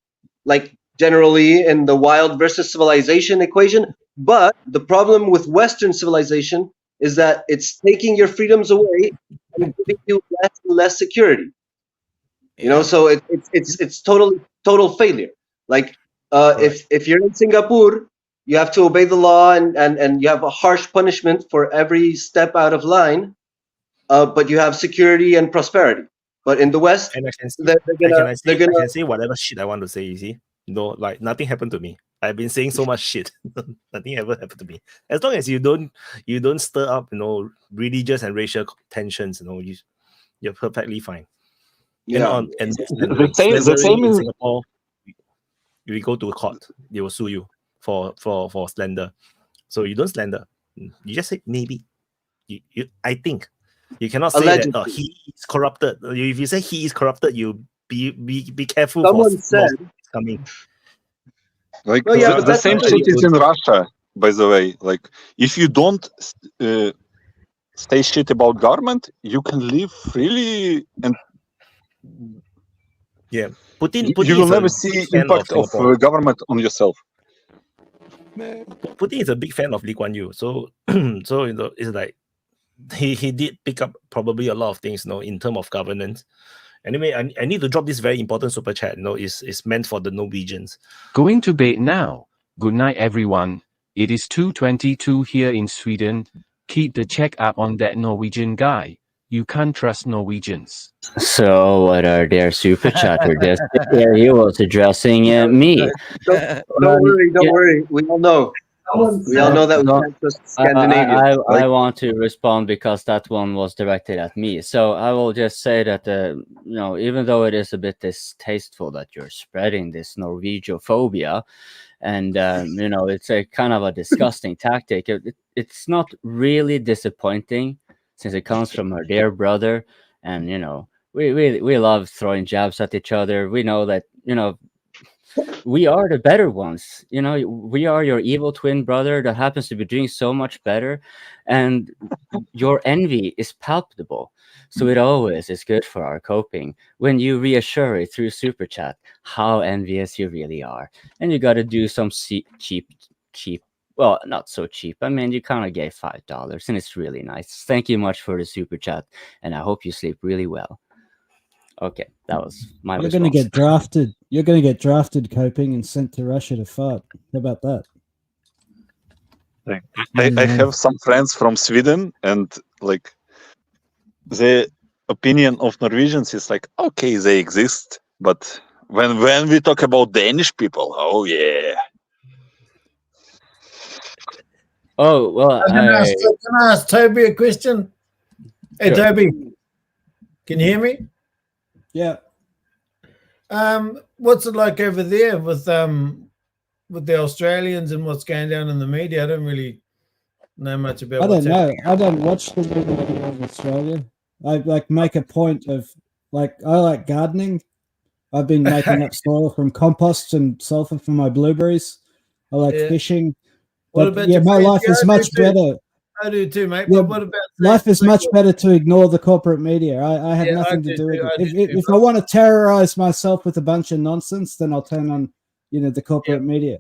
S16: Like generally in the wild versus civilization equation. But the problem with Western civilization is that it's taking your freedoms away and giving you less and less security. You know, so it's total failure. Like if you're in Singapore, you have to obey the law and you have a harsh punishment for every step out of line, but you have security and prosperity. But in the West,
S1: and I can say whatever shit I want to say. You see, no, like nothing happened to me. I've been saying so much shit. Nothing ever happened to me. As long as you don't stir up, you know, religious and racial tensions, you know, you're perfectly fine.
S16: Yeah.
S1: And
S15: the same
S1: in
S15: is
S1: Singapore. You go to court, they will sue you for slander. So you don't slander. You just say maybe. I think. You cannot say
S16: Allegedly.
S1: that he is corrupted. If you say he is corrupted, you be careful.
S16: Someone said
S1: coming.
S15: Like
S16: but
S15: the same shit is in Russia, by the way. Like, if you don't say shit about government, you can live freely and
S1: Yeah, Putin
S15: You will
S1: is a
S15: never
S1: big
S15: see
S1: fan of
S15: impact of
S1: Singapore.
S15: government on yourself.
S1: Putin is a big fan of Lee Kuan Yew, so so it's like he did pick up probably a lot of things, in terms of governance. Anyway, I need to drop this very important super chat. It's meant for the Norwegians.
S5: Going to bed now. Good night, everyone. It is 2:22 here in Sweden. Keep the check up on that Norwegian guy. You can't trust Norwegians.
S4: So what are their super chatter? He was addressing me.
S16: Don't worry. We all know. We all know that we can't trust Scandinavia.
S4: I want to respond because that one was directed at me. So I will just say that even though it is a bit distasteful that you're spreading this Norwegophobia, and it's a kind of a disgusting tactic. It's not really disappointing since it comes from our dear brother, and we love throwing jabs at each other. We know that we are the better ones. We are your evil twin brother that happens to be doing so much better, and your envy is palpable. So it always is good for our coping when you reassure it through super chat how envious you really are. And you got to do some cheap, well, not so cheap. I mean, you kind of gave $5 and it's really nice. Thank you much for the super chat, and I hope you sleep really well. Okay, that was my
S18: You're going to get drafted. You're going to get drafted, coping, and sent to Russia to fight. How about that?
S15: I have some friends from Sweden, and like the opinion of Norwegians is like, okay, they exist, but when we talk about Danish people, oh yeah.
S4: Oh well,
S20: can I ask Toby a question? Hey,
S4: Sure.
S20: Toby, can you hear me?
S18: Yeah.
S20: What's it like over there with the Australians and what's going down in the media? I don't really know much about.
S18: I don't
S20: what's
S18: know.
S20: happening.
S18: I don't watch the media in Australia. I make a point of I like gardening. I've been making up soil from compost and sulfur for my blueberries. I like fishing.
S20: What
S18: But
S20: about
S18: yeah,
S20: your
S18: my
S20: friends?
S18: life
S20: Yeah,
S18: is
S20: I do
S18: much
S20: too.
S18: better.
S20: I do too, mate.
S18: Yeah,
S20: But what about
S18: life is much better to ignore the corporate media. I have nothing to do with it. If I want to terrorize myself with a bunch of nonsense, then I'll turn on, the corporate media.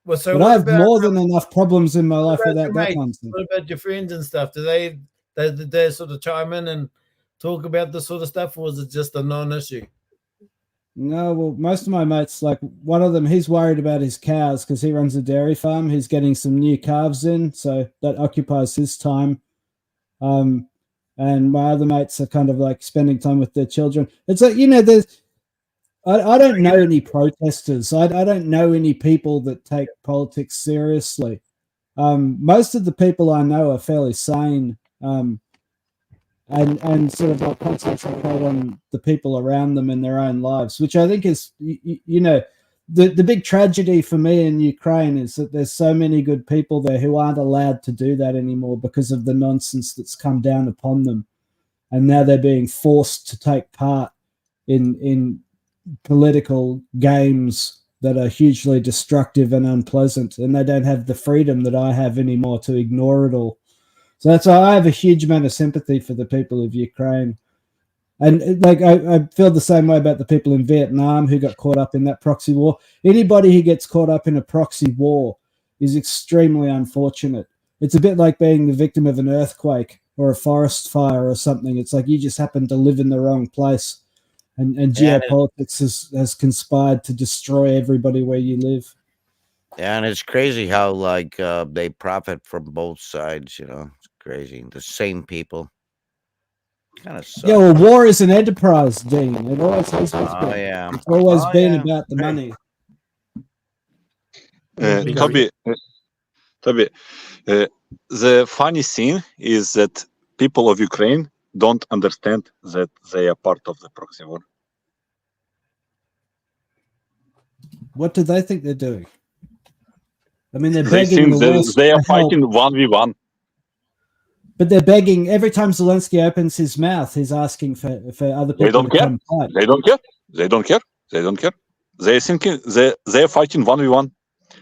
S20: Well, so
S18: But
S20: what
S18: I have
S20: about,
S18: more than enough problems in my
S20: what
S18: life
S20: about
S18: without
S20: your
S18: that
S20: mates?
S18: nonsense.
S20: What about your friends and stuff? Do they sort of chime in and talk about this sort of stuff, or is it just a non-issue?
S18: No, well, most of my mates, like one of them, he's worried about his cows because he runs a dairy farm. He's getting some new calves in, so that occupies his time. And my other mates are kind of like spending time with their children. It's like, there's, I don't know any protesters. I don't know any people that take politics seriously. Most of the people I know are fairly sane. And sort of like concentrate on the people around them in their own lives, which I think is, the big tragedy for me in Ukraine is that there's so many good people there who aren't allowed to do that anymore because of the nonsense that's come down upon them. And now they're being forced to take part in political games that are hugely destructive and unpleasant, and they don't have the freedom that I have anymore to ignore it all. So that's why I have a huge amount of sympathy for the people of Ukraine. And like I feel the same way about the people in Vietnam who got caught up in that proxy war. Anybody who gets caught up in a proxy war is extremely unfortunate. It's a bit like being the victim of an earthquake or a forest fire or something. It's like you just happen to live in the wrong place. And geopolitics has conspired to destroy everybody where you live.
S19: Yeah, and it's crazy how they profit from both sides, It's crazy. The same people. Kind of sucks.
S18: Yeah, well, war is an enterprise, Dean. It always has been.
S19: Oh, yeah.
S18: It's always
S19: Oh,
S18: been
S19: yeah.
S18: about the money.
S15: Toby, the funny thing is that people of Ukraine don't understand that they are part of the proxy war.
S18: What do they think they're doing? I mean, they're
S15: They
S18: begging
S15: think
S18: the West
S15: they are
S18: for help.
S15: fighting 1v1.
S18: But they're begging every time Zelensky opens his mouth, he's asking for other people
S15: They don't
S18: to
S15: care.
S18: come fight.
S15: They don't care. They don't care. They don't care. They're thinking they're fighting 1v1,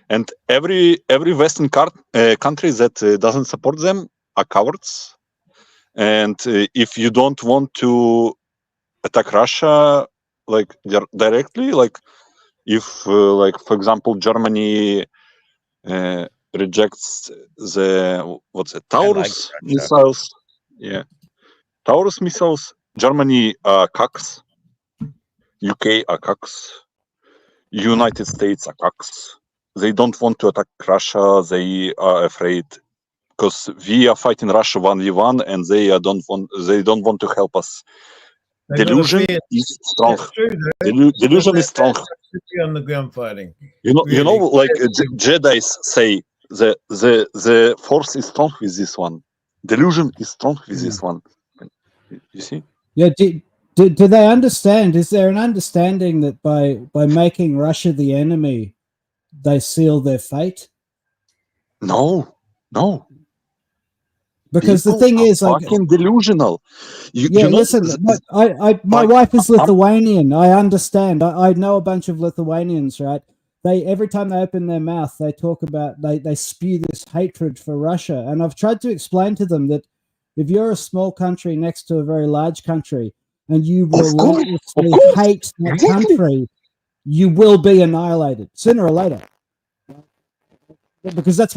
S15: and every Western country that doesn't support them are cowards. And if you don't want to attack Russia, like directly, like if like for example Germany rejects the Taurus missiles, Taurus missiles, Germany cocks, UK cocks, United States cocks. They don't want to attack Russia. They are afraid because we are fighting Russia 1v1, and they don't want to help us.
S20: They got a
S15: Delusion
S20: fear.
S15: is strong.
S20: It's true, though.
S15: Delusion is strong.
S20: On the ground fighting.
S15: You know,
S20: Really.
S15: like Jedi's say, the force is strong with this one. Delusion is strong with this one. You see?
S18: Yeah. Do they understand? Is there an understanding that by making Russia the enemy, they seal their fate?
S15: No.
S18: Because
S15: People
S18: the thing
S15: are
S18: is, like,
S15: fucking delusional. You know,
S18: listen. My wife is Lithuanian. I understand. I know a bunch of Lithuanians, right? They every time they open their mouth, they talk about they spew this hatred for Russia, and I've tried to explain to them that if you're a small country next to a very large country and you relentlessly hate that country, you will be annihilated sooner or later. Because that's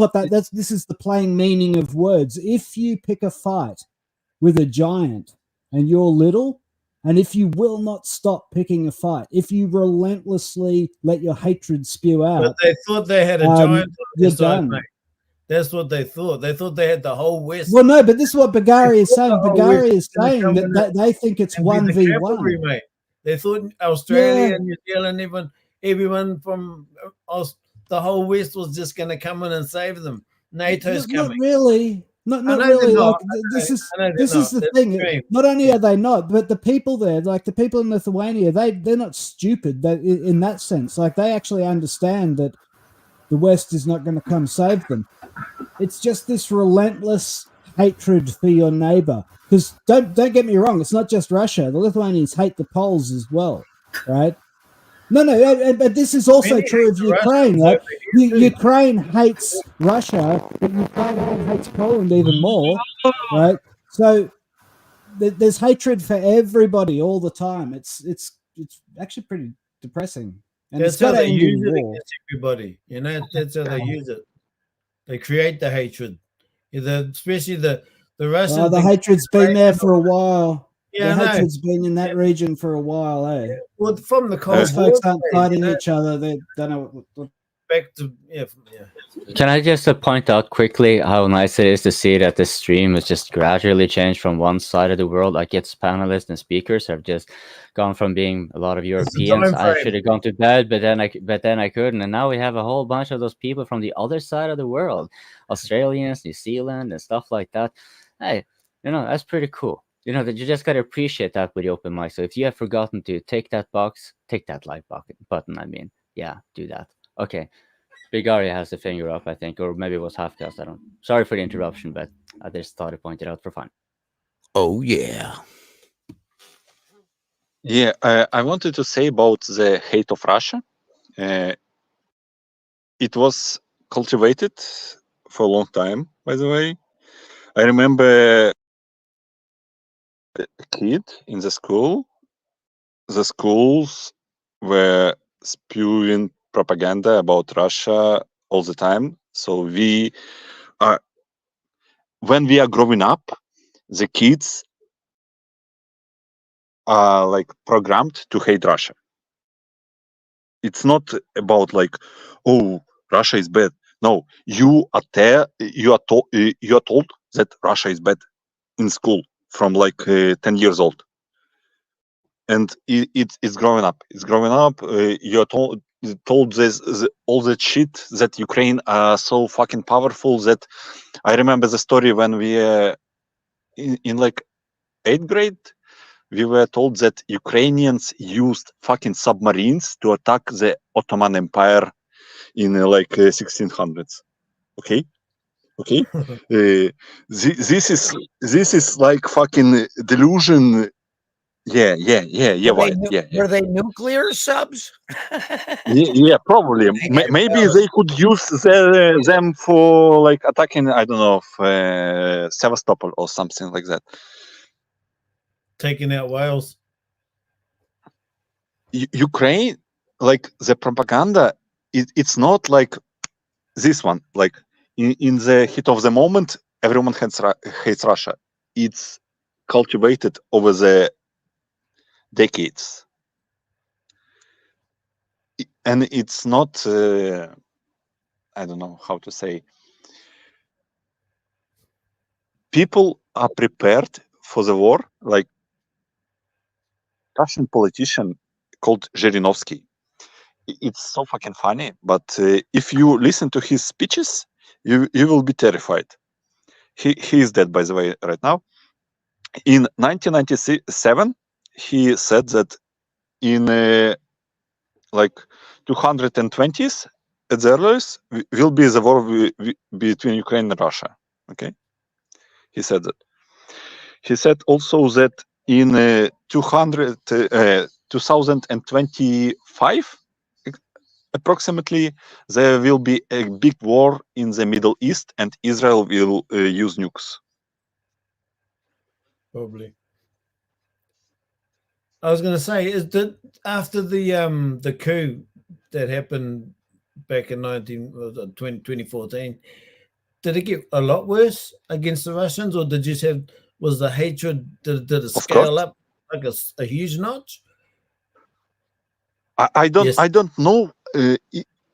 S18: this is the plain meaning of words. If you pick a fight with a giant and you're little, and if you will not stop picking a fight, if you relentlessly let your hatred spew out,
S20: But they thought they had a giant on
S18: you're
S20: their side,
S18: done.
S20: mate. That's what they thought. They thought they had the whole West.
S18: Well, no, but this is what Bagari is saying.
S20: The whole
S18: Bagari
S20: West
S18: is
S20: gonna
S18: saying
S20: come
S18: that they think it's
S20: and be the
S18: 1v1.
S20: cavalry, mate. They thought Australia
S18: Yeah.
S20: and New Zealand, everyone from the whole West was just going to come in and save them. NATO's
S18: Not
S20: coming.
S18: really. Not
S20: I know
S18: really.
S20: they're
S18: Like
S20: not.
S18: this is
S20: I know they're
S18: this is
S20: not.
S18: the
S20: They're
S18: thing.
S20: extreme.
S18: Not only are they not, but the people there, like the people in Lithuania, they're not stupid. That in that sense, like they actually understand that the West is not going to come save them. It's just this relentless hatred for your neighbor. Because don't get me wrong, it's not just Russia. The Lithuanians hate the Poles as well, right? No, but this is also
S20: Many
S18: true
S20: hate
S18: of
S20: the
S18: Ukraine.
S20: Russians
S18: Right?
S20: over here too.
S18: Ukraine hates Russia, but Ukraine hates Poland even more, right? So there's hatred for everybody all the time. It's actually pretty depressing, and
S20: That's
S18: it's
S20: how
S18: got to
S20: they
S18: end
S20: use
S18: in
S20: it
S18: war.
S20: against everybody. That's how they use it. They create the hatred. Especially the Russians.
S18: The
S20: and
S18: hatred's been there for a while.
S20: Yeah,
S18: the
S20: I know.
S18: hatred's been in that region for a while, eh?
S20: Well, from the Cold
S18: Those
S20: War
S18: folks aren't
S20: days,
S18: fighting each other. They don't know what
S20: back to yeah.
S4: Can I just point out quickly how nice it is to see that the stream has just gradually changed from one side of the world? Like its panelists and speakers have just gone from being a lot of Europeans. I should have gone to bed, but then I couldn't. And now we have a whole bunch of those people from the other side of the world, Australians, New Zealand, and stuff like that. Hey, that's pretty cool. That you just gotta appreciate that with the open mic. So if you have forgotten to take that like button. I mean, yeah, do that. Okay. Big Aria has the finger up, I think, or maybe it was Halfcast. I don't. Sorry for the interruption, but I just thought I'd point it out for fun.
S19: Oh yeah.
S15: Yeah, I wanted to say about the hate of Russia. It was cultivated for a long time, by the way. I remember a kid in the school. The schools were spewing propaganda about Russia all the time. So when we are growing up, the kids are like programmed to hate Russia. It's not about like, oh, Russia is bad. No, you are told that Russia is bad in school from like 10 years old, and it's growing up. It's growing up. You're told all the shit that Ukraine are so fucking powerful. That I remember the story when we in like 8th grade. We were told that Ukrainians used fucking submarines to attack the Ottoman Empire in like 1600s. Okay. This is like fucking delusion. Yeah.
S19: Were they nuclear subs?
S15: Yeah, probably. Maybe they could use them for like attacking, I don't know, Sevastopol or something like that.
S20: Taking out Wales.
S15: Ukraine, like the propaganda, it's not like this one. Like in the heat of the moment, everyone hates Russia. It's cultivated over the decades, and it's not. I don't know how to say. People are prepared for the war. Like Russian politician called Zhirinovsky. It's so fucking funny, but if you listen to his speeches, you will be terrified. He is dead, by the way, right now. In 1997, he said that in like 220s at the earliest will be the war between Ukraine and Russia. Okay, he said that. He said also that in 2025, approximately, there will be a big war in the Middle East, and Israel will use nukes.
S20: Probably. I was going to say, is that after the coup that happened back in 2014, did it get a lot worse against the Russians, or did you have was the hatred did it scale up like a huge notch?
S15: I don't know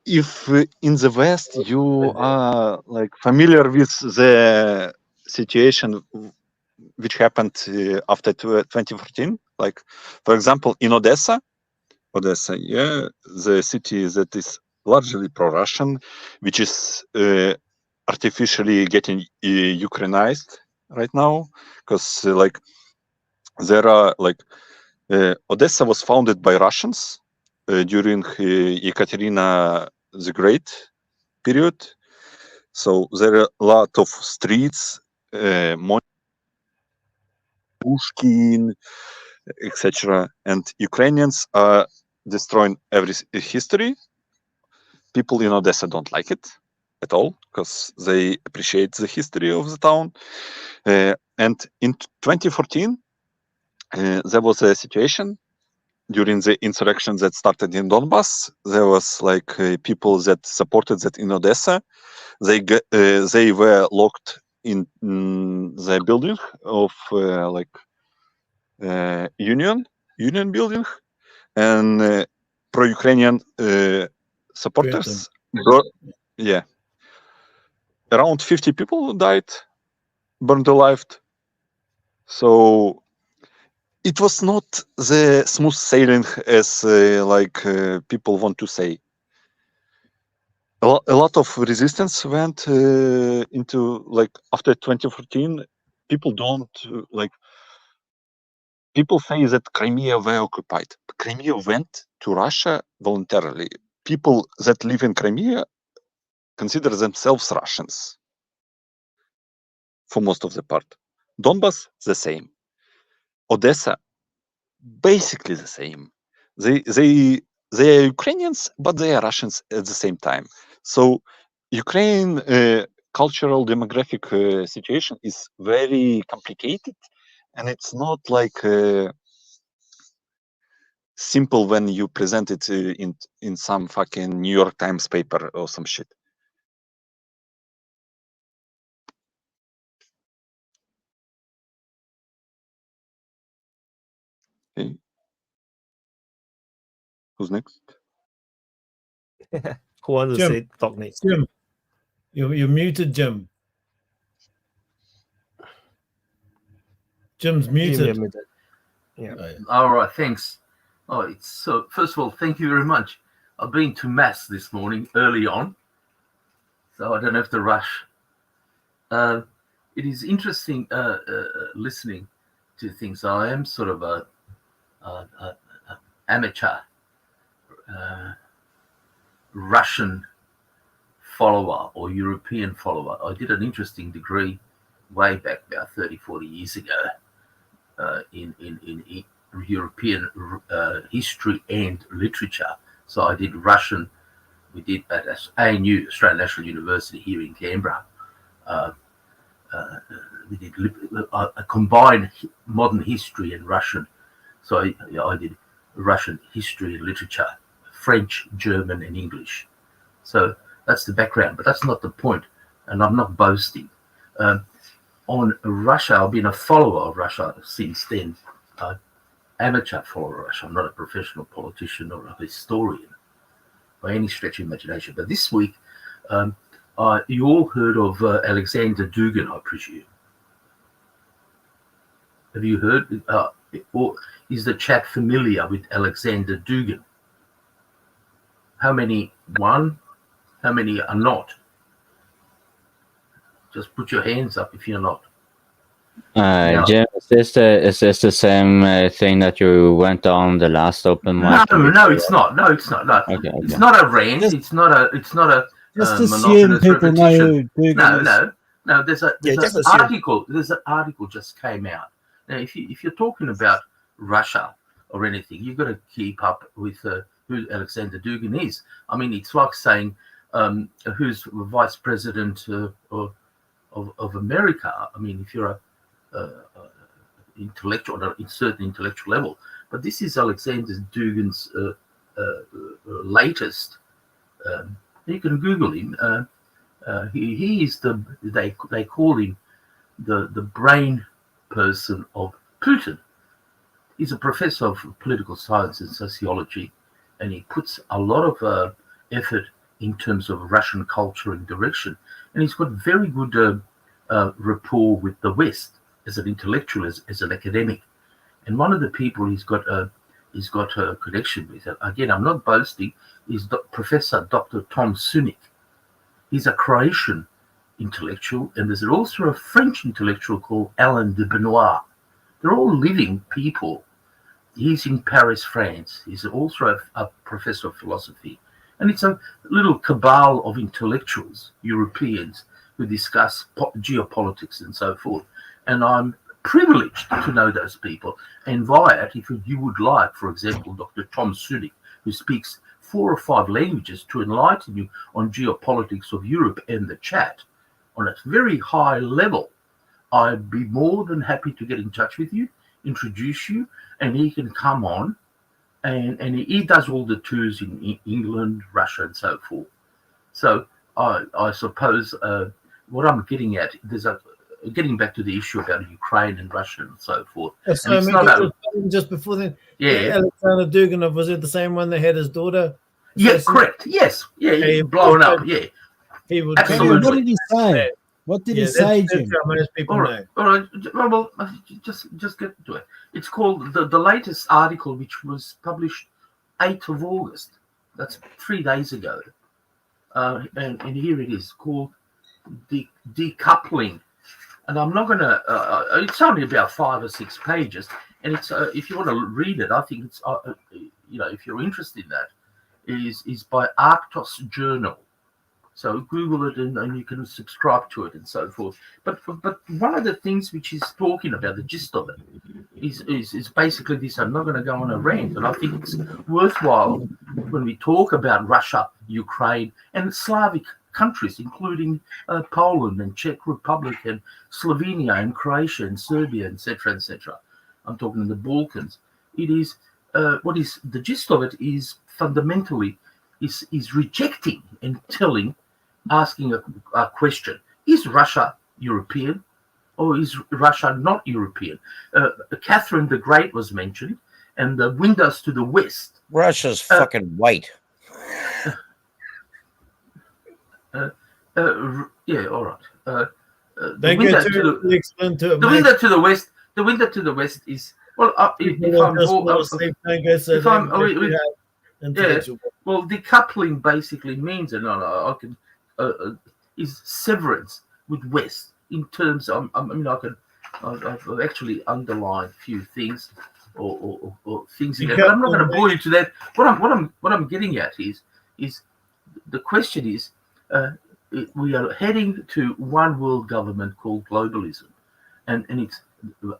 S15: if in the West you are like familiar with the situation which happened after 2014. Like, for example, in Odessa, yeah, the city that is largely pro-Russian, which is artificially getting Ukrainized right now, because like there are like Odessa was founded by Russians during Ekaterina the Great period, so there are a lot of streets, Pushkin, etc. And Ukrainians are destroying every history. People in Odessa don't like it at all because they appreciate the history of the town. And in 2014, there was a situation during the insurrection that started in Donbass. There was like people that supported that in Odessa. They were locked in the building of union building, and pro-Ukrainian supporters yeah, around 50 people died, burned alive. So it was not the smooth sailing as people want to say. A lot of resistance went into like after 2014. People don't people say that Crimea were occupied. Crimea went to Russia voluntarily. People that live in Crimea consider themselves Russians for most of the part. Donbass, the same. Odessa, basically the same. They are Ukrainians, but they are Russians at the same time. So Ukraine cultural demographic situation is very complicated, and it's not like simple when you present it in some fucking New York Times paper or some shit. Okay. Who's next?
S1: Who wants to
S20: Jim.
S1: say talk next?
S20: Jim, you're muted, Jim. Jim's muted.
S1: Jim, muted. Yeah.
S21: All right, thanks. Oh, it's so. First of all, thank you very much. I've been to mass this morning early on, so I don't have to rush. It is interesting listening to things. I am sort of a amateur Russian follower or European follower. I did an interesting degree way back about 30, 40 years ago in European history and literature. So I did Russian. We did at ANU, Australian National University here in Canberra. We did a combined modern history and Russian. So I did Russian history and literature, French, German, and English. So that's the background, but that's not the point, and I'm not boasting. On Russia, I've been a follower of Russia since then, amateur follower of Russia. I'm not a professional politician or a historian by any stretch of imagination. But this week, you all heard of Alexander Dugin, I presume. Have you heard? Or is the chat familiar with Alexander Dugin? How many won? How many are not? Just put your hands up if you're not.
S4: Jim, is this the same thing that you went on the last open mic?
S21: No, it's not. No, it's not. No,
S4: Okay.
S21: It's not a rant. It's not a.
S18: Just assume people know who Dugin is.
S21: No. There's an article. There's an article just came out. Now, if you're talking about Russia or anything, you've got to keep up with who Alexander Dugin is. I mean, it's like saying who's vice president of America. I mean, if you're a intellectual on a certain intellectual level, but this is Alexander Dugin's latest. You can Google him. He is they call him the brain person of Putin. He's a professor of political science and sociology, and he puts a lot of effort in terms of Russian culture and direction. And he's got very good rapport with the West as an intellectual, as an academic. And one of the people he's got a connection with, again, I'm not boasting, is Professor Dr. Tom Sunik. He's a Croatian intellectual, and there's also a French intellectual called Alain de Benoit. They're all living people. He's in Paris, France. He's also a professor of philosophy. And it's a little cabal of intellectuals, Europeans, who discuss geopolitics and so forth. And I'm privileged to know those people. And via it, if you would like, for example, Dr. Tom Sunik, who speaks 4 or 5 languages, to enlighten you on geopolitics of Europe and the chat on a very high level, I'd be more than happy to get in touch with you, introduce you, and he can come on. And he does all the tours in England, Russia, and so forth. So I suppose what I'm getting at, getting back to the issue about Ukraine and Russia and so forth.
S20: So
S21: and it's
S20: just before then,
S21: yeah.
S20: Alexander Duginov, was it the same one that had his daughter?
S21: Yeah, correct. Yes. Yeah, he blown up. Yeah.
S20: He would.
S21: Absolutely.
S18: What did he say? What did he say, Jim?
S20: That's how most people know.
S21: All right. Well, just get to it. It's called the latest article, which was published 8th of August. That's 3 days ago. And here it is, called Decoupling. And I'm not going to, it's only about 5 or 6 pages. And it's if you want to read it, I think it's, if you're interested in that, is by Arctos Journal. So Google it and you can subscribe to it and so forth. But one of the things which he's talking about, the gist of it, is basically this. I'm not going to go on a rant, and I think it's worthwhile when we talk about Russia, Ukraine, and Slavic countries, including Poland and Czech Republic and Slovenia and Croatia and Serbia, etc., etc. I'm talking the Balkans. It is what is the gist of it is fundamentally is rejecting and asking a question: is Russia European, or is Russia not European? Catherine the Great was mentioned, and the windows to the west.
S19: Russia's fucking white.
S21: Yeah, all right. The
S20: window to
S21: the west. The window to the west is well. Well, decoupling basically means, and I can is severance with West in terms. I've actually underlined a few things or things here, but I'm not going to bore you to that. What I'm getting at is the question is we are heading to one world government called globalism, and it's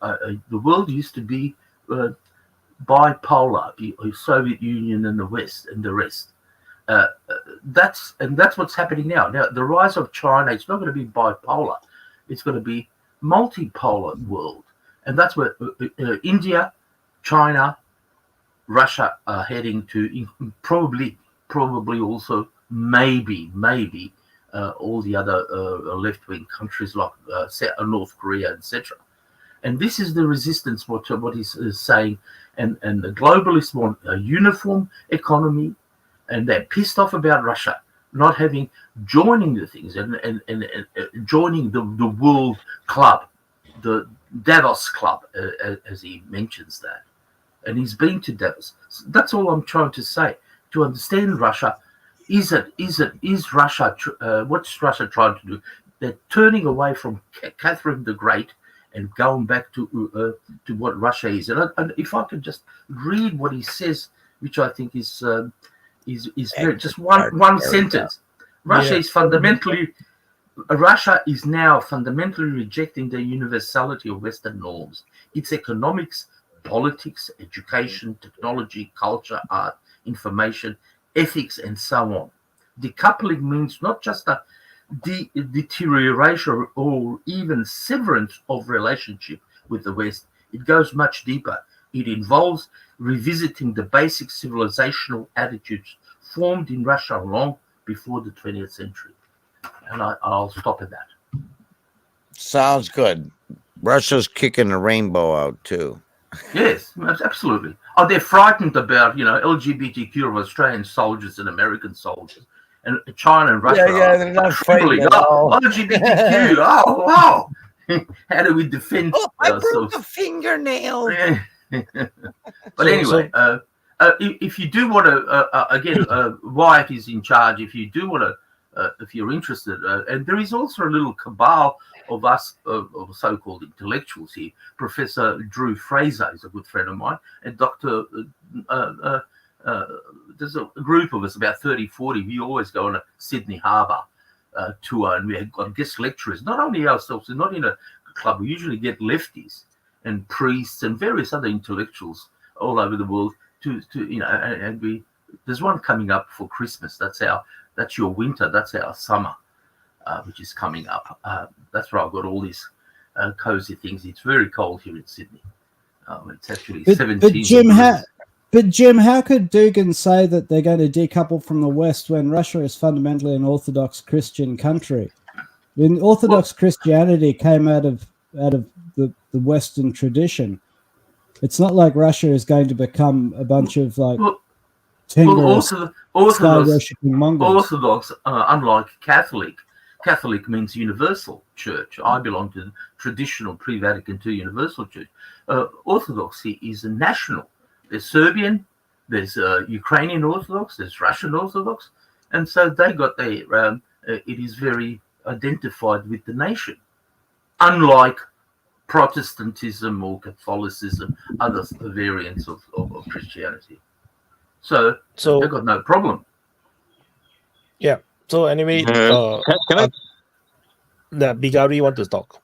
S21: the world used to be bipolar, Soviet Union and the West and the rest. That's what's happening now. Now the rise of China, it's not going to be bipolar, it's going to be multipolar world, and that's where India, China, Russia are heading to probably also maybe all the other left-wing countries like North Korea, etc. And this is the resistance what he's saying. And the globalists want a uniform economy, and they're pissed off about Russia not joining the things and joining the World Club, the Davos Club, as he mentions that. And he's been to Davos. So that's all I'm trying to say. To understand Russia, is Russia, what's Russia trying to do? They're turning away from Catherine the Great and going back to what Russia is. And if I could just read what he says, which I think is very, just one sentence. Russia is now fundamentally rejecting the universality of Western norms. Its economics, politics, education, technology, culture, art, information, ethics, and so on. Decoupling means not just a deterioration or even severance of relationship with the West. It goes much deeper. It involves revisiting the basic civilizational attitudes formed in Russia long before the 20th century. And I'll stop at that.
S19: Sounds good. Russia's kicking the rainbow out too.
S21: Yes, absolutely. Oh, they're frightened about, LGBTQ of Australian soldiers and American soldiers. And China and Russia
S19: they're not frightened at all.
S21: LGBTQ, oh, wow. How do we defend
S19: I broke a fingernail.
S21: But anyway, if you do want to, again, Wyatt is in charge. If you do want to, if you're interested, and there is also a little cabal of us, of so-called intellectuals here. Professor Drew Fraser is a good friend of mine, and Dr. There's a group of us, about 30, 40. We always go on a Sydney Harbour tour, and we have got guest lecturers, not only ourselves, we're not in a club. We usually get lefties and priests and various other intellectuals all over the world and there's one coming up for Christmas. That's your winter. That's our summer, which is coming up. That's where I've got all these cozy things. It's very cold here in Sydney. It's actually 17 degrees.
S18: But Jim, how could Dugan say that they're going to decouple from the West when Russia is fundamentally an Orthodox Christian country? When Orthodox Christianity came out of the Western tradition, it's not like Russia is going to become a bunch of sky-worshipping Mongols.
S21: Orthodox, unlike Catholic means universal church. I belong to the traditional pre-Vatican II universal church. Orthodoxy is a national. There's Serbian, there's Ukrainian Orthodox, there's Russian Orthodox, and so they got their. It is very identified with the nation, unlike Protestantism or Catholicism, other variants of Christianity. So they've got no problem.
S1: Yeah. So anyway, Bigari want to talk.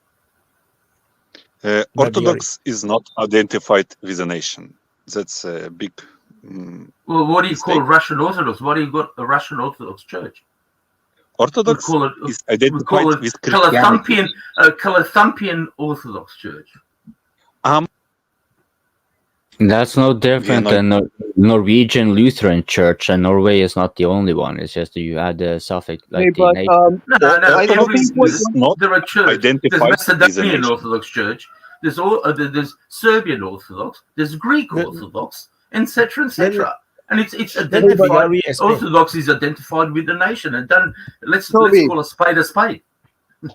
S15: Orthodox is not identified with a nation. That's a big.
S21: Well, what do you call Russian Orthodox? What do you got a Russian Orthodox Church?
S15: Orthodox is identified with Christianity.
S21: Calathumpian Orthodox Church.
S4: That's no different than the Norwegian Lutheran Church, and Norway is not the only one. It's just that you add the suffix like
S21: No. There are churches. There's
S15: identified with a
S21: Macedonian
S15: nation.
S21: Orthodox Church. There's Serbian Orthodox. There's Greek Orthodox, etc., etc. And it's identified. Orthodox is identified with the nation, and then let's call a spade a spade.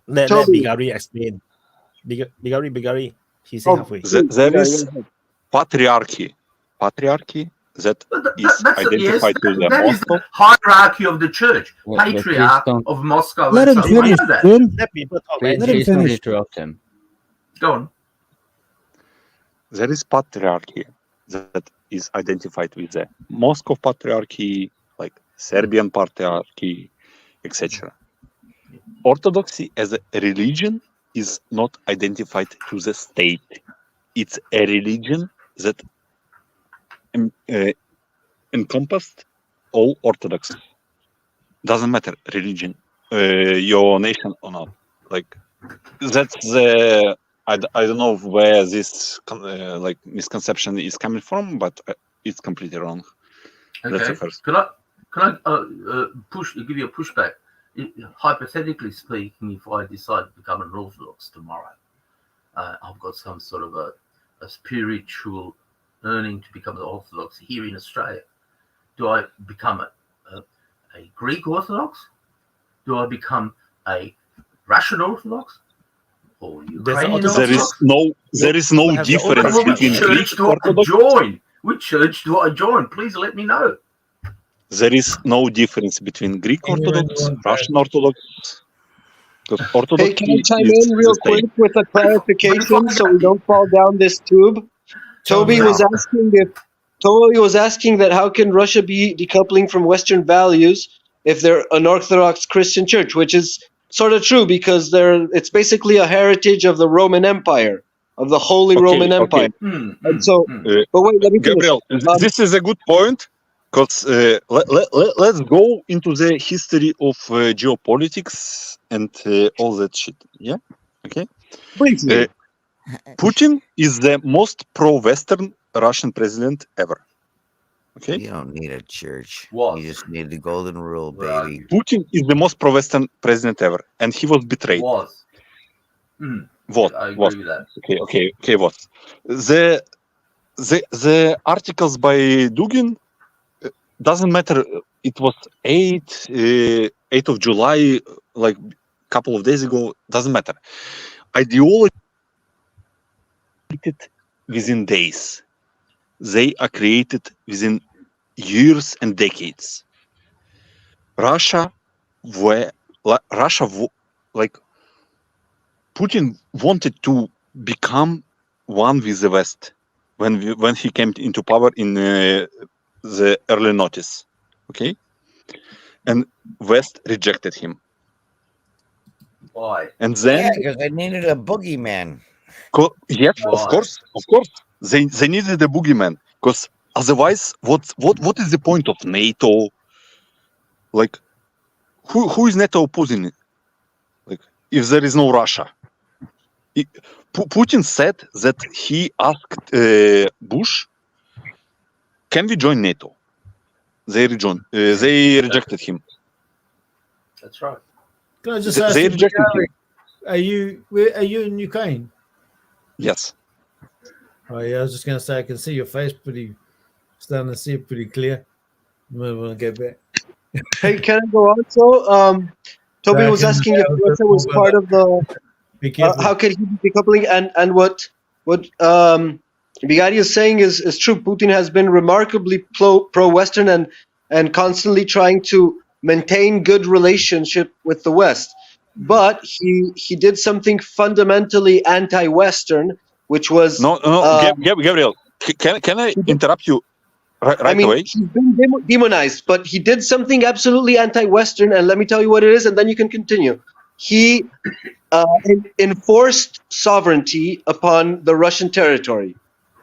S1: Let Bigari explain. Bigari, he's halfway.
S15: There is patriarchy. Patriarchy that is identified with the
S21: that is
S15: Moscow.
S21: the hierarchy of the church. Patriarch of Moscow.
S18: Let him finish, Jim.
S1: Let people talk.
S4: Please don't interrupt him.
S21: Go on.
S15: There is patriarchy that is identified with the Moscow patriarchy, like Serbian patriarchy, etc. Orthodoxy as a religion is not identified to the state. It's a religion that encompassed all Orthodox. Doesn't matter religion, your nation or not. Like that's the I don't know where this misconception is coming from, but it's completely wrong. That's the
S21: Okay.
S15: first.
S21: Can I give you a pushback? Hypothetically speaking, if I decide to become an Orthodox tomorrow, I've got some sort of a spiritual yearning to become an Orthodox here in Australia. Do I become a Greek Orthodox? Do I become a Russian Orthodox? Or Ukrainian Orthodox?
S15: There is no difference
S21: Well, which
S15: between Greek
S21: church do I
S15: Orthodox.
S21: join? Which church do I join? Please let me know.
S15: There is no difference between Greek Orthodox, Russian Orthodox. Because Orthodox
S16: Hey, can I chime
S15: is
S16: in real
S15: the same.
S16: quick with a clarification so we don't fall down this tube? Toby was asking that how can Russia be decoupling from Western values if they're an Orthodox Christian church, which is sort of true because it's basically a heritage of the Roman Empire, of the Holy Roman Empire. And so, but wait, let me finish.
S15: Gabriel, this is a good point because let's go into the history of geopolitics and all that shit. Yeah, okay.
S16: Briefly.
S15: Putin is the most pro-Western Russian president ever. Okay.
S19: You don't need a church. You just need the golden rule, baby.
S15: Putin is the most pro-Western president ever, and he was betrayed.
S21: Was.
S15: What?
S21: I agree
S15: What?
S21: with that.
S15: Okay. What? The articles by Dugin doesn't matter. It was 8th of July, like a couple of days ago. Doesn't matter. Ideology within days. They are created within years and decades. Russia, like Putin wanted to become one with the West when he came into power in the early noughties, okay, and West rejected him.
S21: Why?
S15: And then
S19: because they needed a boogeyman.
S15: Yes,
S21: Why?
S15: of course. They needed a boogeyman because otherwise, what is the point of NATO? Like, who is NATO opposing? Like, if there is no Russia, Putin said that he asked Bush, "Can we join NATO?" They rejected him.
S21: That's right.
S20: Can I just ask
S15: They
S20: you,
S15: rejected him.
S20: are you in Ukraine?
S15: Yes.
S20: Oh yeah, I was just gonna say I can see your face starting to see it pretty clear. I might want to get back.
S16: Hey, can I go on? So, Toby was asking if Russia was part of the. How can he be decoupling? And what Bigari is saying is true. Putin has been remarkably pro-Western and constantly trying to maintain good relationship with the West. But he did something fundamentally anti-Western, which was
S15: Gabriel, can I interrupt you right away?
S16: He's been demonized, but he did something absolutely anti-Western, and let me tell you what it is, and then you can continue. He enforced sovereignty upon the Russian territory,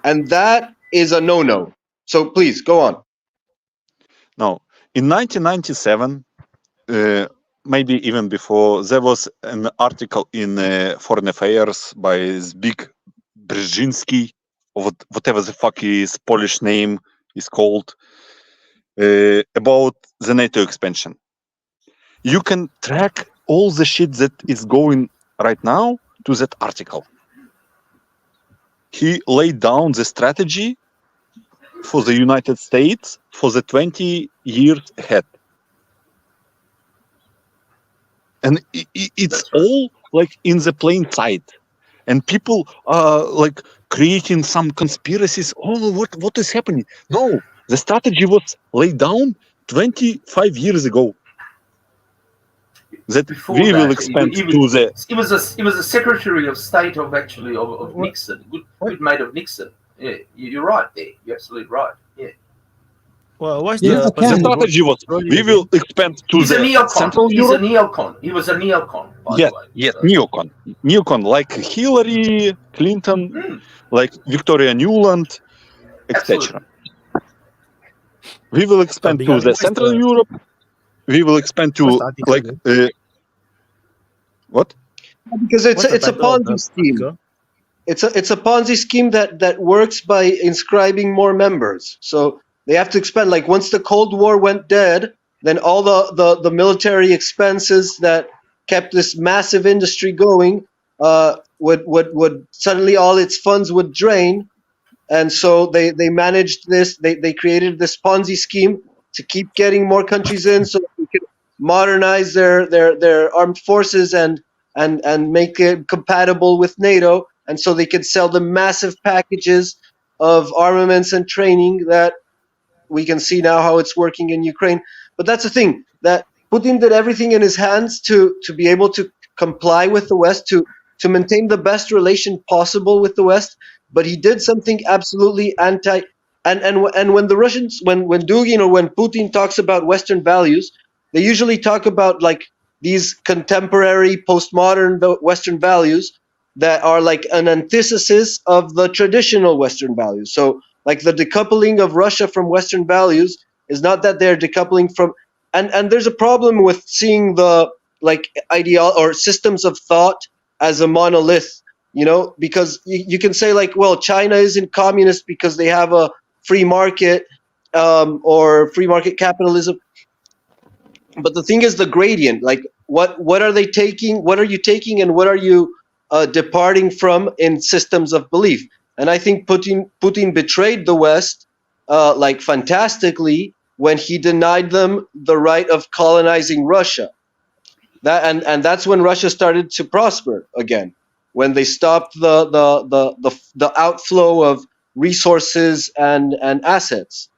S16: and that is a no-no. So please go on.
S15: No, in 1997, maybe even before, there was an article in Foreign Affairs by Zbig Brzezinski, or whatever the fuck his Polish name is called, about the NATO expansion. You can track all the shit that is going right now to that article. He laid down the strategy for the United States for the 20 years ahead. And it's all like in the plain sight. And people are like creating some conspiracies. Oh, what is happening? No, the strategy was laid down 25 years ago. That
S21: Before
S15: we will
S21: that,
S15: expand
S21: it
S15: to the.
S21: It was a Secretary of State of Nixon, good mate of Nixon. Yeah, you're right there. You're absolutely right. Yeah.
S1: Well, what's
S15: The strategy was we will expand to
S21: He's a
S15: the
S21: neocon.
S15: Central
S21: He's
S15: Europe.
S21: a neocon. He was a neocon, by
S15: Yes,
S21: the way.
S15: yes, neocon, like Hillary Clinton, like Victoria Nuland, etc. We will expand to the Central Europe. We will expand to like what?
S16: Because it's a Ponzi scheme. it's a Ponzi scheme that works by inscribing more members. So they have to expend, like once the Cold War went dead, then all the military expenses that kept this massive industry going would suddenly all its funds would drain. And so they managed this, they created this Ponzi scheme to keep getting more countries in so that they could modernize their armed forces and make it compatible with NATO. And so they could sell them massive packages of armaments and training that we can see now how it's working in Ukraine. But that's the thing, that Putin did everything in his hands to be able to comply with the West, to maintain the best relation possible with the West. But he did something absolutely anti. And when the Russians, when Dugin or when Putin talks about Western values, they usually talk about like these contemporary postmodern Western values that are like an antithesis of the traditional Western values. So like the decoupling of Russia from Western values is not that they're decoupling from, and there's a problem with seeing the like or systems of thought as a monolith, you know, because you can say like, well, China isn't communist because they have a free market or free market capitalism. But the thing is the gradient, like what are they taking? What are you taking and what are you departing from in systems of belief? And I think Putin betrayed the West like fantastically when he denied them the right of colonizing Russia. That and that's when Russia started to prosper again, when they stopped the outflow of resources and assets.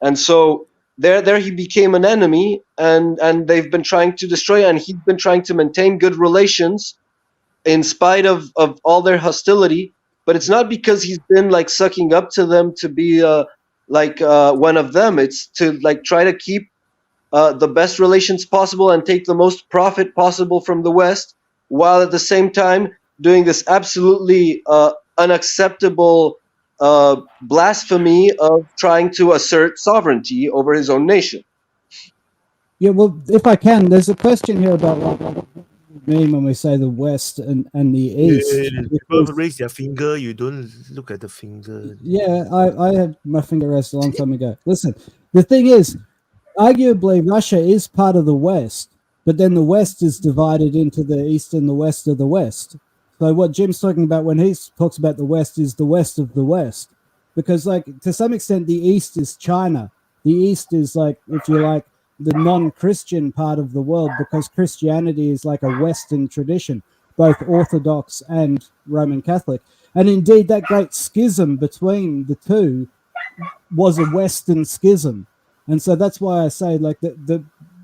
S16: And so there he became an enemy, and they've been trying to destroy, and he's been trying to maintain good relations in spite of all their hostility. But it's not because he's been like sucking up to them to be one of them. It's to like try to keep the best relations possible and take the most profit possible from the West, while at the same time doing this absolutely unacceptable blasphemy of trying to assert sovereignty over his own nation.
S18: Yeah, well, if I can, there's a question here about what we mean when we say the West and the East.
S1: People raise their finger, you don't look at the finger.
S18: Yeah, I had my finger raised a long time ago. Listen, the thing is, arguably Russia is part of the West, but then the West is divided into the East and the West of the West. So what Jim's talking about when he talks about the West is the West of the West, because like to some extent the East is China. The East is like, if you like, the non-Christian part of the world, because Christianity is like a Western tradition, both Orthodox and Roman Catholic. And indeed that great schism between the two was a Western schism. And so that's why I say like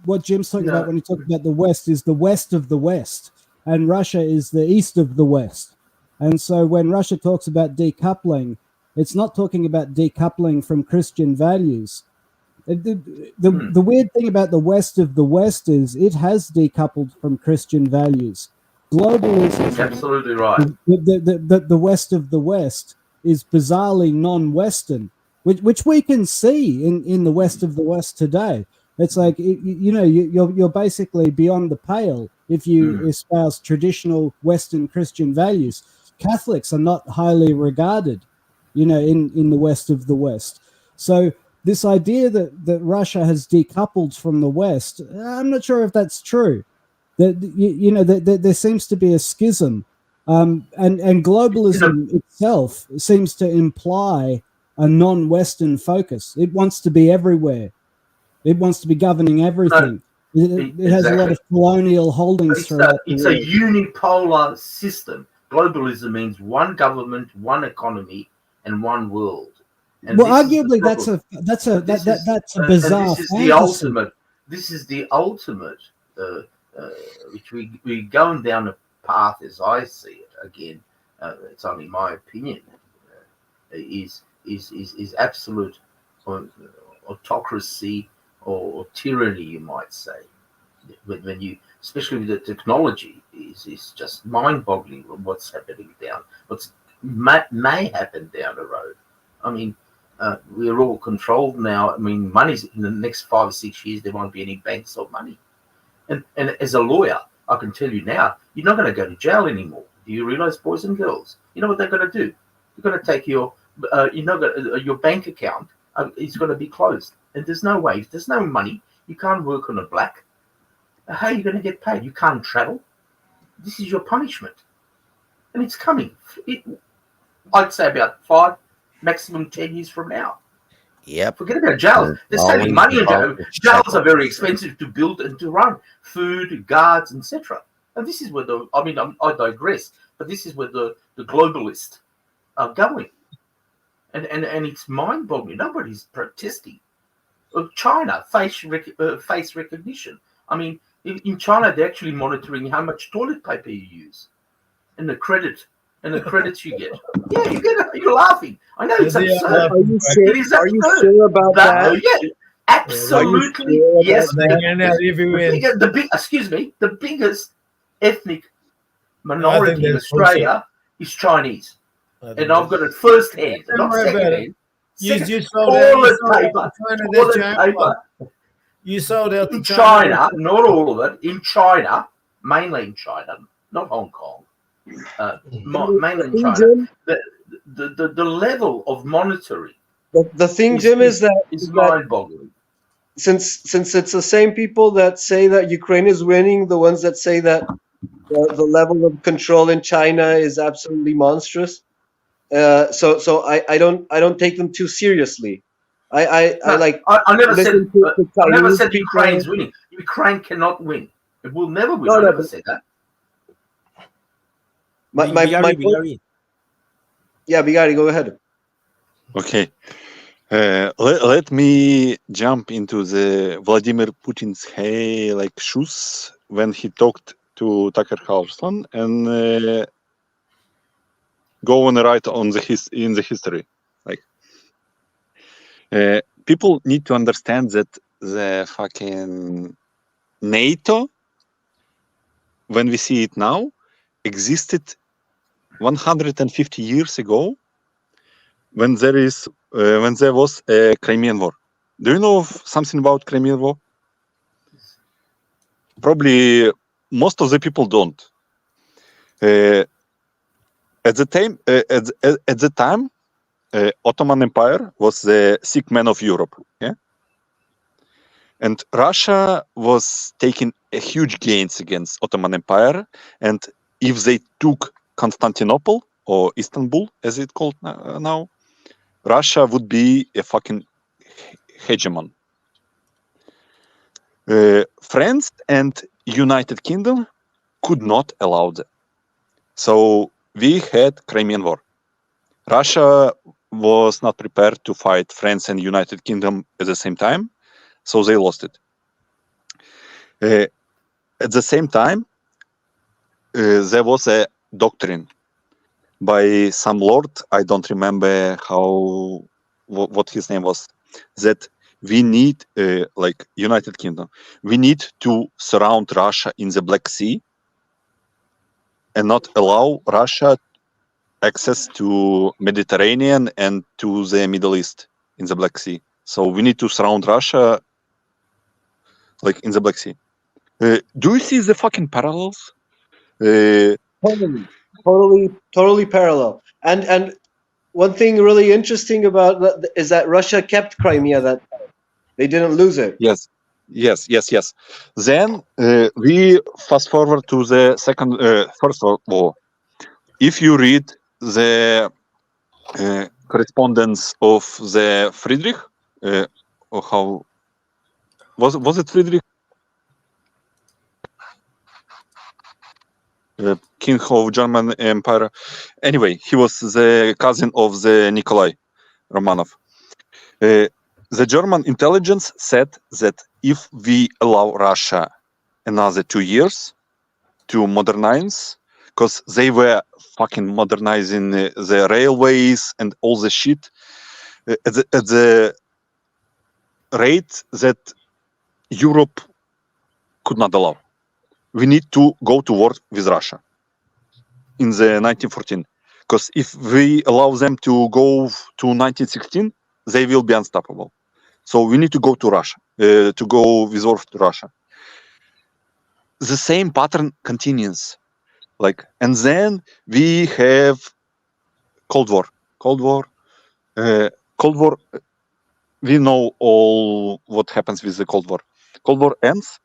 S18: what Jim's talking about when he talks about the West is the West of the West, and Russia is the East of the West. And so when Russia talks about decoupling, it's not talking about decoupling from Christian values. The weird thing about the West of the West is it has decoupled from Christian values. Globalism,
S21: That's absolutely right.
S18: The West of the West is bizarrely non-Western, which we can see in the West of the West today. It's like, you're basically beyond the pale if you espouse traditional Western Christian values. Catholics are not highly regarded, in the West of the West. So this idea that Russia has decoupled from the West, I'm not sure if that's true. There seems to be a schism, and globalism itself seems to imply a non-Western focus. It wants to be everywhere. It wants to be governing everything. It has a lot of colonial holdings throughout the
S21: It's
S18: world.
S21: a unipolar system. Globalism means one government, one economy, and one world. And
S18: Well,
S21: this is the
S18: arguably,
S21: problem.
S18: that's a
S21: And
S18: bizarre
S21: this is the
S18: fantasy.
S21: ultimate. This is the ultimate, which we're going down a path, as I see it. Again, it's only my opinion. Is absolute autocracy or tyranny, you might say. When you, especially with the technology, is just mind-boggling what's happening may happen down the road. I mean, we're all controlled now. I mean, money's in the next 5 or 6 years, there won't be any banks or money. And as a lawyer, I can tell you now, you're not going to go to jail anymore. Do you realize, boys and girls? You know what they're going to do? They're going to take your, your bank account. It's going to be closed, and there's no way. There's no money. You can't work on a black. How are you going to get paid? You can't travel. This is your punishment, and it's coming. I'd say about 5, maximum 10 years from now.
S19: Yep.
S21: Forget about jails. They're saving money in jails. Jails are very expensive to build and to run. Food, guards, etc. And this is where I digress, but this is where the globalists are going. And it's mind-boggling. Nobody's protesting. China, face recognition. I mean, in China, they're actually monitoring how much toilet paper you use and the credits you get. Yeah, you're laughing. I know it's absurd.
S16: Are you sure about that?
S21: Yeah, absolutely.
S16: Sure
S21: Yes. The biggest ethnic minority in Australia is Chinese. And I've got it first hand, not second hand.
S20: You sold out You sold out
S21: in China, not all of it. In China, mainland China, not Hong Kong. Mainland China. The level of monitoring.
S16: The thing, Jim, is
S21: mind-boggling.
S16: Since it's the same people that say that Ukraine is winning, the ones that say that the level of control in China is absolutely monstrous. So I don't take them too seriously. I
S21: never said Ukraine's winning. Ukraine cannot win. It will never win. I never said that.
S16: Yeah, Bigari, go ahead.
S15: Okay. Let me jump into the Vladimir Putin's shoes when he talked to Tucker Carlson and go on right on in the history. People need to understand that the fucking NATO, when we see it now, existed 150 years ago when there was a Crimean War. Do you know something about Crimean War? Probably most of the people don't. At the time, Ottoman Empire was the sick man of Europe. Yeah, and Russia was taking a huge gains against Ottoman Empire, and if they took Constantinople or Istanbul, as it's called now, Russia would be a fucking hegemon. France and United Kingdom could not allow that. So we had Crimean War. Russia was not prepared to fight France and United Kingdom at the same time, so they lost it. At the same time, there was a doctrine by some lord, I don't remember what his name was, that we need, United Kingdom, we need to surround Russia in the Black Sea and not allow Russia access to Mediterranean and to the Middle East in the Black Sea. So we need to surround Russia in the Black Sea. Do you see the fucking parallels?
S16: Totally parallel. And one thing really interesting about that is that Russia kept Crimea that time. They didn't lose it.
S15: Yes. Then we fast forward to the First War. If you read the correspondence of the Friedrich, or how was it Friedrich? King of German Empire. Anyway, he was the cousin of the Nikolai Romanov. The German intelligence said that if we allow Russia another 2 years to modernize, because they were fucking modernizing the railways and all the shit at the rate that Europe could not allow. We need to go to war with Russia in the 1914, because if we allow them to go to 1916, they will be unstoppable. So we need to go to Russia, to go with war to Russia. The same pattern continues. Like, and then we have Cold War. Cold War. Cold War. We know all what happens with the Cold War. Cold War ends.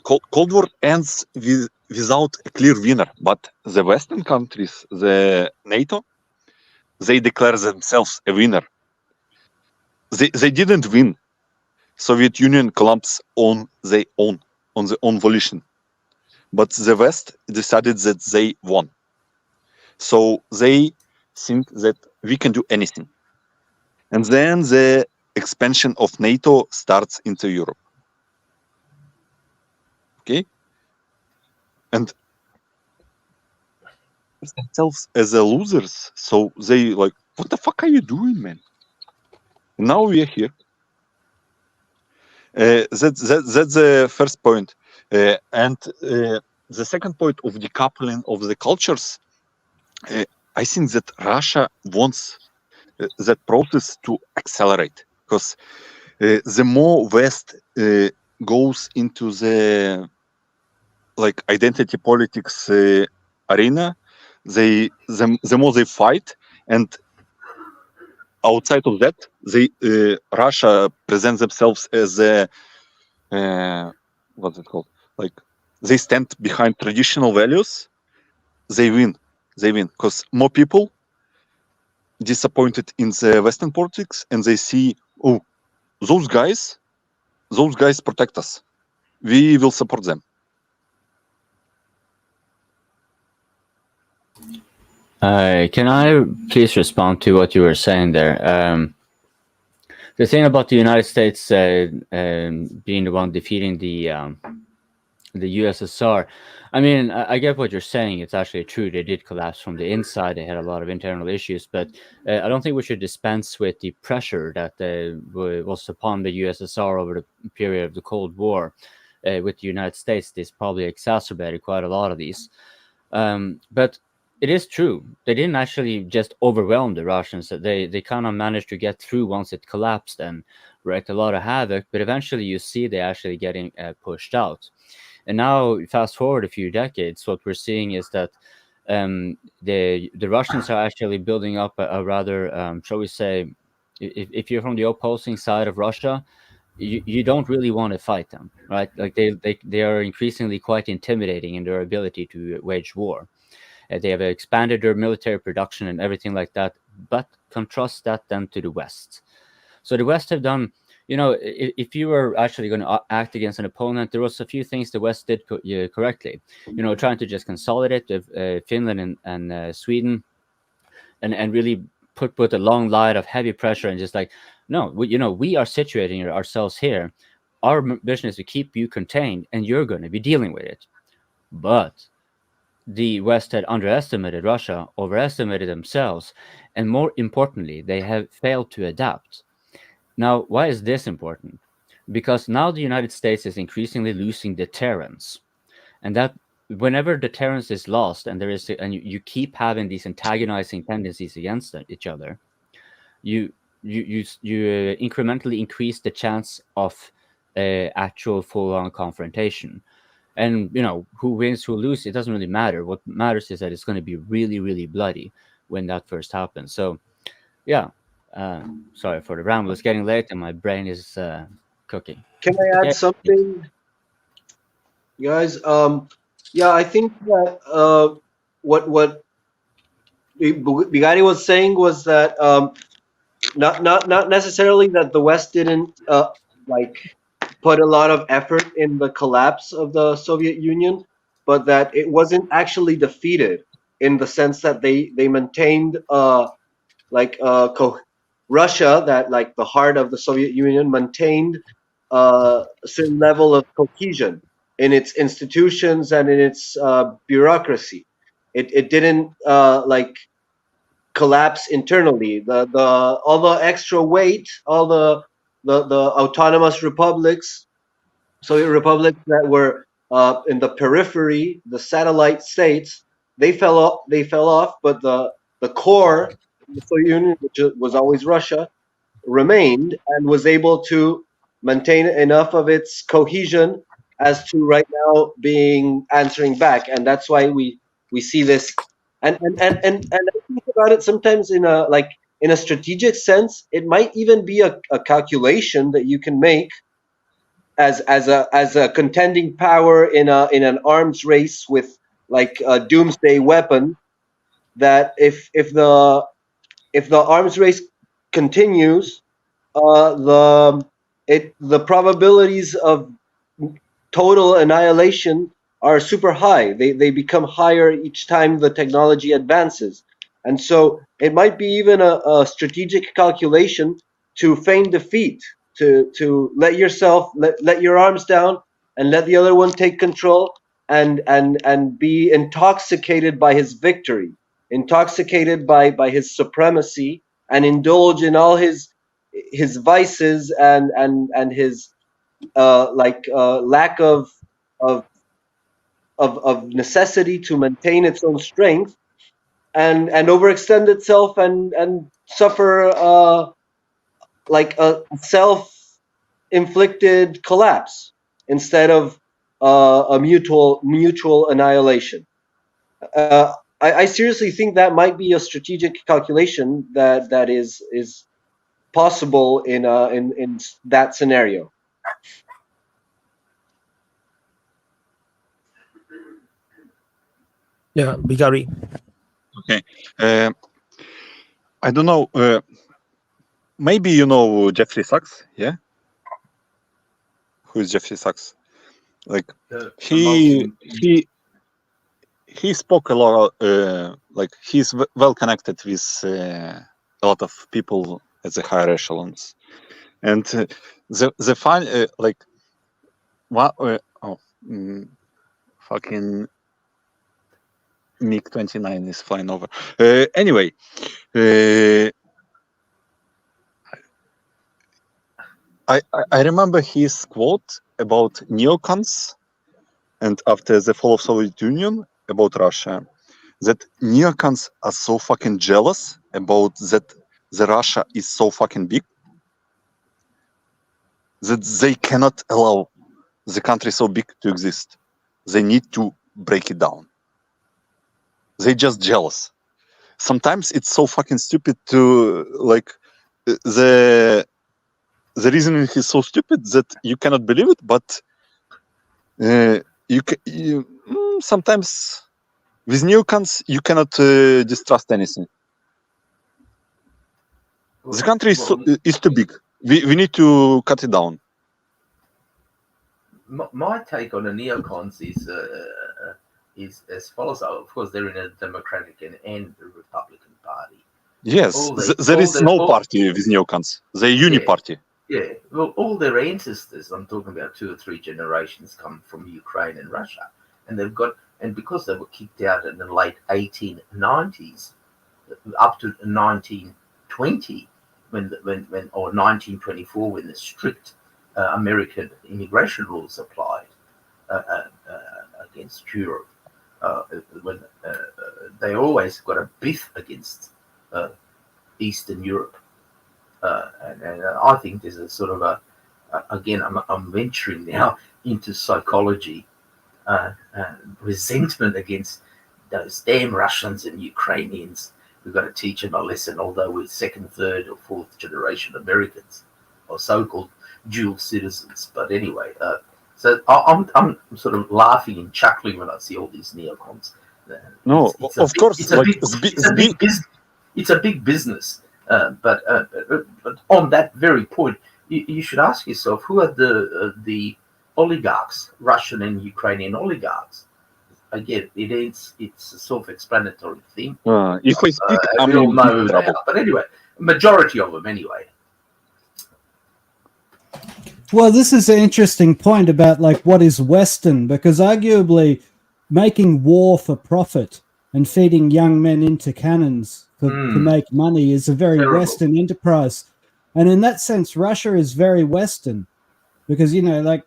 S15: Cold War ends without a clear winner, but the Western countries, the NATO, they declare themselves a winner. They didn't win. Soviet Union collapsed on their own volition, but the West decided that they won. So they think that we can do anything, and then the expansion of NATO starts into Europe. Okay, and themselves as a losers, so they like, what the fuck are you doing, man? Now we are here. That's the first point, and the second point of decoupling of the cultures. I think that Russia wants that process to accelerate, because the more West goes into the like identity politics arena, the more they fight, and outside of that, Russia presents themselves as a what's it called? Like, they stand behind traditional values. They win because more people disappointed in the Western politics, and they see, oh, those guys protect us. We will support them.
S4: Can I please respond to what you were saying there? The thing about the United States being the one defeating the USSR, I mean, I get what you're saying. It's actually true. They did collapse from the inside. They had a lot of internal issues, but I don't think we should dispense with the pressure that was upon the USSR over the period of the Cold War. With the United States, this probably exacerbated quite a lot of these. But it is true. They didn't actually just overwhelm the Russians. They kind of managed to get through once it collapsed and wreaked a lot of havoc. But eventually you see they actually getting pushed out. And now, fast forward a few decades, what we're seeing is that the Russians are actually building up a rather, shall we say, if you're from the opposing side of Russia, you don't really want to fight them, right? Like they are increasingly quite intimidating in their ability to wage war. They have expanded their military production and everything like that, but contrast that then to the West. So the West have done, if you were actually going to act against an opponent, there was a few things the West did correctly. Trying to just consolidate Finland and Sweden, and really put a long line of heavy pressure and just like, no, we are situating ourselves here. Our mission is to keep you contained, and you're going to be dealing with it. But the West had underestimated Russia, overestimated themselves, and more importantly, they have failed to adapt. Now, why is this important? Because now the United States is increasingly losing deterrence, and that whenever deterrence is lost, and you keep having these antagonizing tendencies against each other, you incrementally increase the chance of actual full-on confrontation. And who wins, who loses, it doesn't really matter. What matters is that it's going to be really, really bloody when that first happens. So, yeah. Sorry for the ramble. It's getting late, and my brain is cooking.
S16: Can I add something, guys? Yeah, I think that what Bigari was saying was that not necessarily that the West didn't put a lot of effort in the collapse of the Soviet Union, but that it wasn't actually defeated in the sense that they maintained Russia, that like the heart of the Soviet Union, maintained a certain level of cohesion in its institutions and in its bureaucracy. It didn't collapse internally. All the extra weight, all the autonomous republics, Soviet republics that were in the periphery, the satellite states, they fell off. But the core of the Soviet Union, which was always Russia, remained and was able to maintain enough of its cohesion as to right now being answering back, and that's why we see this. And I think about it sometimes in a strategic sense. It might even be a calculation that you can make as a contending power in an arms race with like a doomsday weapon, that if the arms race continues, the probabilities of total annihilation are super high. They become higher each time the technology advances. And so it might be even a strategic calculation to feign defeat, to let your arms down and let the other one take control, and be intoxicated by his victory, intoxicated by his supremacy, and indulge in all his vices and his lack of necessity to maintain its own strength, and overextend itself and suffer like a self-inflicted collapse instead of a mutual annihilation. I seriously think that might be a strategic calculation that is possible in that scenario.
S1: Yeah, Bigari.
S15: Okay. I don't know. Maybe you know Jeffrey Sachs, yeah? Who is Jeffrey Sachs? Like he spoke a lot. Like he's well connected with a lot of people at the higher echelons, and the fun like what fucking MiG-29 is flying over. Anyway, I remember his quote about neocons and after the fall of Soviet Union about Russia, that neocons are so fucking jealous about that the Russia is so fucking big that they cannot allow the country so big to exist. They need to break it down. They just jealous. Sometimes it's so fucking stupid to like the reasoning is so stupid that you cannot believe it, but sometimes with neocons you cannot distrust anything. The country is too big. We need to cut it down.
S21: My take on the neocons is as follows. Of course, they're in a Democratic and a Republican Party.
S15: Yes, there is no party with neocons. They're uni-party.
S21: Yeah, well, all their ancestors, I'm talking about 2 or 3 generations, come from Ukraine and Russia. And because they were kicked out in the late 1890s, up to 1920, or 1924, when the strict American immigration rules applied against Europe, when they always got a beef against Eastern Europe. And I think there's a sort of again, I'm venturing now into psychology, resentment against those damn Russians and Ukrainians. We've got to teach them a lesson, although we're 2nd, 3rd, or 4th generation Americans, or so-called dual citizens. But anyway, so I'm sort of laughing and chuckling when I see all these neocons.
S15: No, of course,
S21: it's a big business. But on that very point, you should ask yourself, who are the oligarchs, Russian and Ukrainian oligarchs? Again, it's a self-explanatory thing.
S15: If we speak,
S21: we all know who they are. But anyway, majority of them anyway.
S18: Well, this is an interesting point about like what is Western, because arguably making war for profit and feeding young men into cannons to make money is a very Western enterprise. And in that sense, Russia is very Western because, you know, like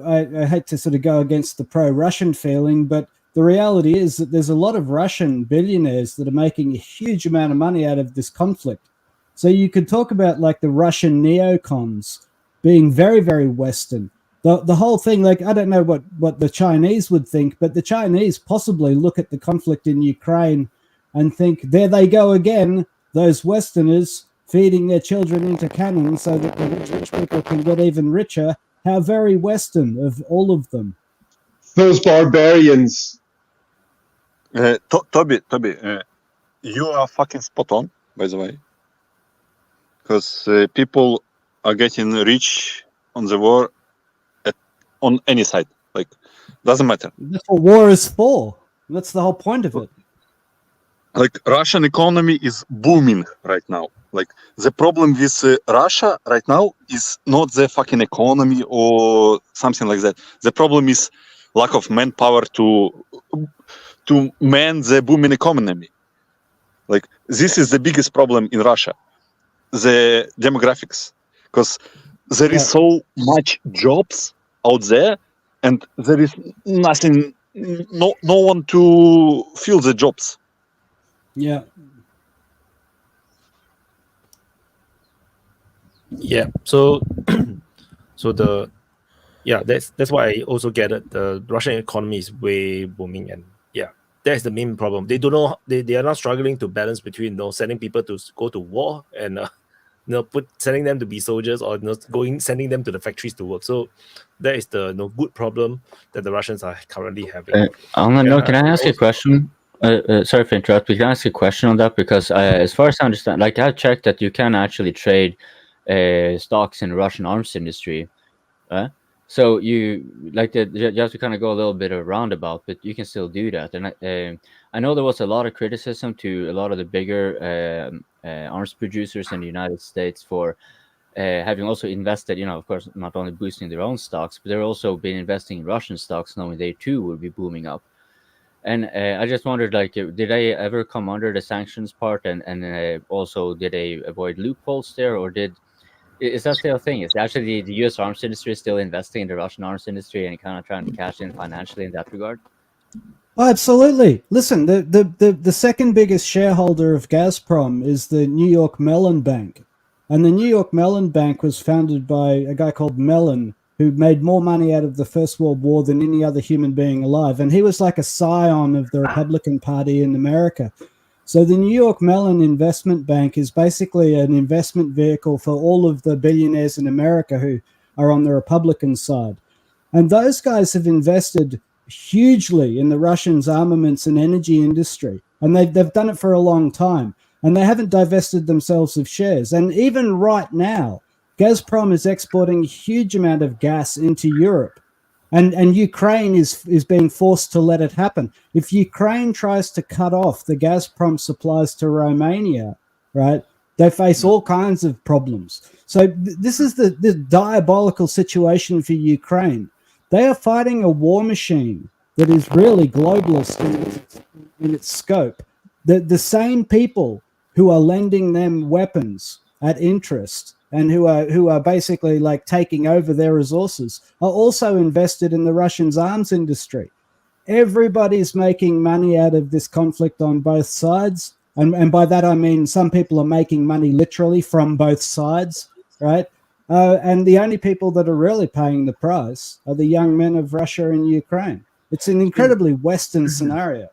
S18: I hate to sort of go against the pro-Russian feeling, but the reality is that there's a lot of Russian billionaires that are making a huge amount of money out of this conflict. So you could talk about like the Russian neocons being very, very Western. The whole thing, like, I don't know what the Chinese would think, but the Chinese possibly look at the conflict in Ukraine and think, there they go again, those Westerners feeding their children into cannons so that the rich people can get even richer. How very Western of all of them.
S7: Those barbarians.
S15: Toby, you are fucking spot on, by the way. Because people are getting rich on the war on any side. Like, doesn't matter.
S18: That's what war is for. That's the whole point of it.
S15: Like, Russian economy is booming right now. Like, the problem with Russia right now is not the fucking economy or something like that. The problem is lack of manpower to man the booming economy. Like, this is the biggest problem in Russia, the demographics, because there is so much jobs out there, and there is nothing, no one to fill the jobs.
S18: Yeah.
S1: Yeah. So that's why I also get it. The Russian economy is way booming, and that's the main problem. They don't know, they are not struggling to balance between sending people to go to war and sending them to be soldiers, or sending them to the factories to work. So that is the good problem that the Russians are currently having.
S4: On that note, can I ask you a question? Sorry for interrupting. Can I ask you a question on that? Because as far as I understand, like, I checked that you can actually trade stocks in the Russian arms industry. So you have to kind of go a little bit of a roundabout, but you can still do that. And I know there was a lot of criticism to a lot of the bigger arms producers in the United States for having also invested, of course, not only boosting their own stocks, but they're also been investing in Russian stocks, knowing they too will be booming up. And I just wondered, like, did they ever come under the sanctions part, and also did they avoid loopholes there, or is that still a thing? Is actually the U.S. arms industry still investing in the Russian arms industry and kind of trying to cash in financially in that regard?
S18: Oh, absolutely. Listen, the second biggest shareholder of Gazprom is the New York Mellon Bank. And the New York Mellon Bank was founded by a guy called Mellon, who made more money out of the First World War than any other human being alive. And he was like a scion of the Republican Party in America. So the New York Mellon Investment Bank is basically an investment vehicle for all of the billionaires in America who are on the Republican side. And those guys have invested hugely in the Russians' armaments and energy industry. And they've done it for a long time. And they haven't divested themselves of shares. And even right now, Gazprom is exporting a huge amount of gas into Europe. And Ukraine is being forced to let it happen. If Ukraine tries to cut off the Gazprom supplies to Romania, right, they face all kinds of problems. So this is the diabolical situation for Ukraine. They are fighting a war machine that is really globalist in its scope. The same people who are lending them weapons at interest and who are basically like taking over their resources are also invested in the Russians' arms industry. Everybody's making money out of this conflict on both sides. And by that, I mean, some people are making money literally from both sides, right? And the only people that are really paying the price are the young men of Russia and Ukraine. It's an incredibly Western scenario.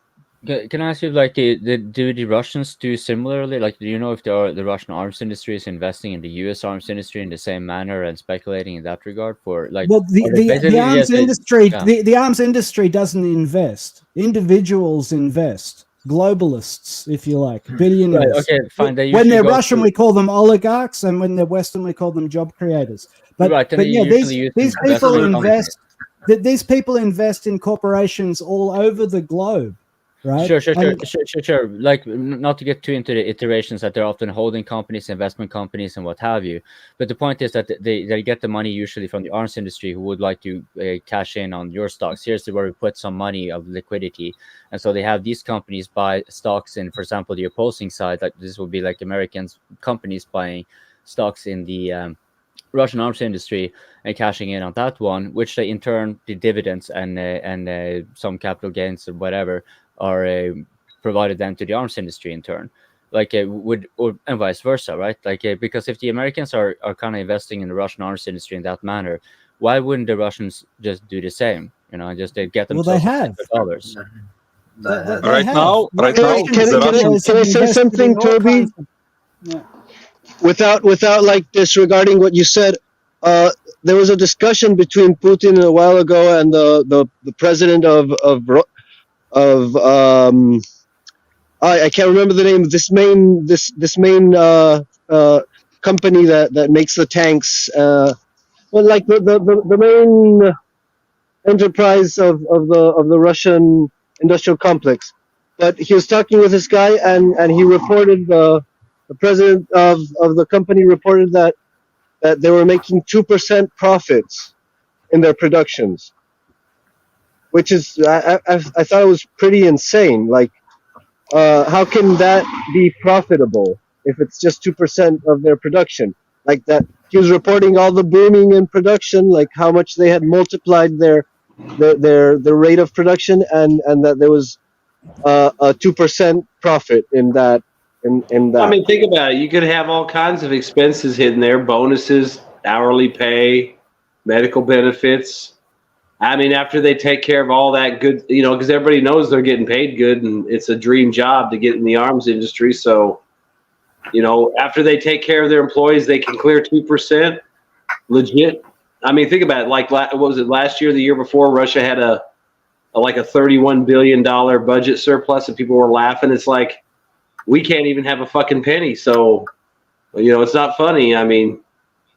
S4: Can I ask you, like, do the Russians do similarly? Like, do you know if the Russian arms industry is investing in the U.S. arms industry in the same manner and speculating in that regard? For like,
S18: well, the arms industry doesn't invest. Individuals invest. Globalists, if you like, billionaires.
S4: Right, okay, fine.
S18: When they're Russian, we call them oligarchs, and when they're Western, we call them job creators. But yeah, these people invest. These people invest in corporations all over the globe. Right?
S4: Sure. Like, not to get too into the iterations that they're often holding companies, investment companies, and what have you. But the point is that they get the money usually from the arms industry, who would like to cash in on your stocks. Here's where we put some money of liquidity. And so they have these companies buy stocks in, for example, the opposing side. Like, this would be like Americans, companies buying stocks in the Russian arms industry and cashing in on that one, which they in turn, the dividends and some capital gains or whatever are provided then to the arms industry in turn, like and vice versa, right? Like because if the Americans are kind of investing in the Russian arms industry in that manner, why wouldn't the Russians just do the same? You know, just get
S18: Well,
S4: themselves
S18: they have.
S4: dollars.
S7: Right now,
S6: Can I say something, Toby?
S18: Yeah.
S6: Without like disregarding what you said, there was a discussion between Putin a while ago and the president of I can't remember the name of this main company that makes the tanks. Well, like the main enterprise of the Russian industrial complex. But he was talking with this guy, and he reported the president of the company reported that they were making 2% profits in their productions, which is I thought it was pretty insane. Like, how can that be profitable if it's just 2% of their production? Like that, he was reporting all the booming in production, like how much they had multiplied their rate of production, and that there was a 2% profit in that. In that.
S3: I mean, think about it. You could have all kinds of expenses hidden there: bonuses, hourly pay, medical benefits. I mean, after they take care of all that good, you know, because everybody knows they're getting paid good, and it's a dream job to get in the arms industry. So, you know, after they take care of their employees, they can clear 2%. Legit. I mean, think about it. Like, what was it, last year, the year before? Russia had a $31 billion budget surplus, and people were laughing. It's like, we can't even have a fucking penny. So, you know, it's not funny. I mean,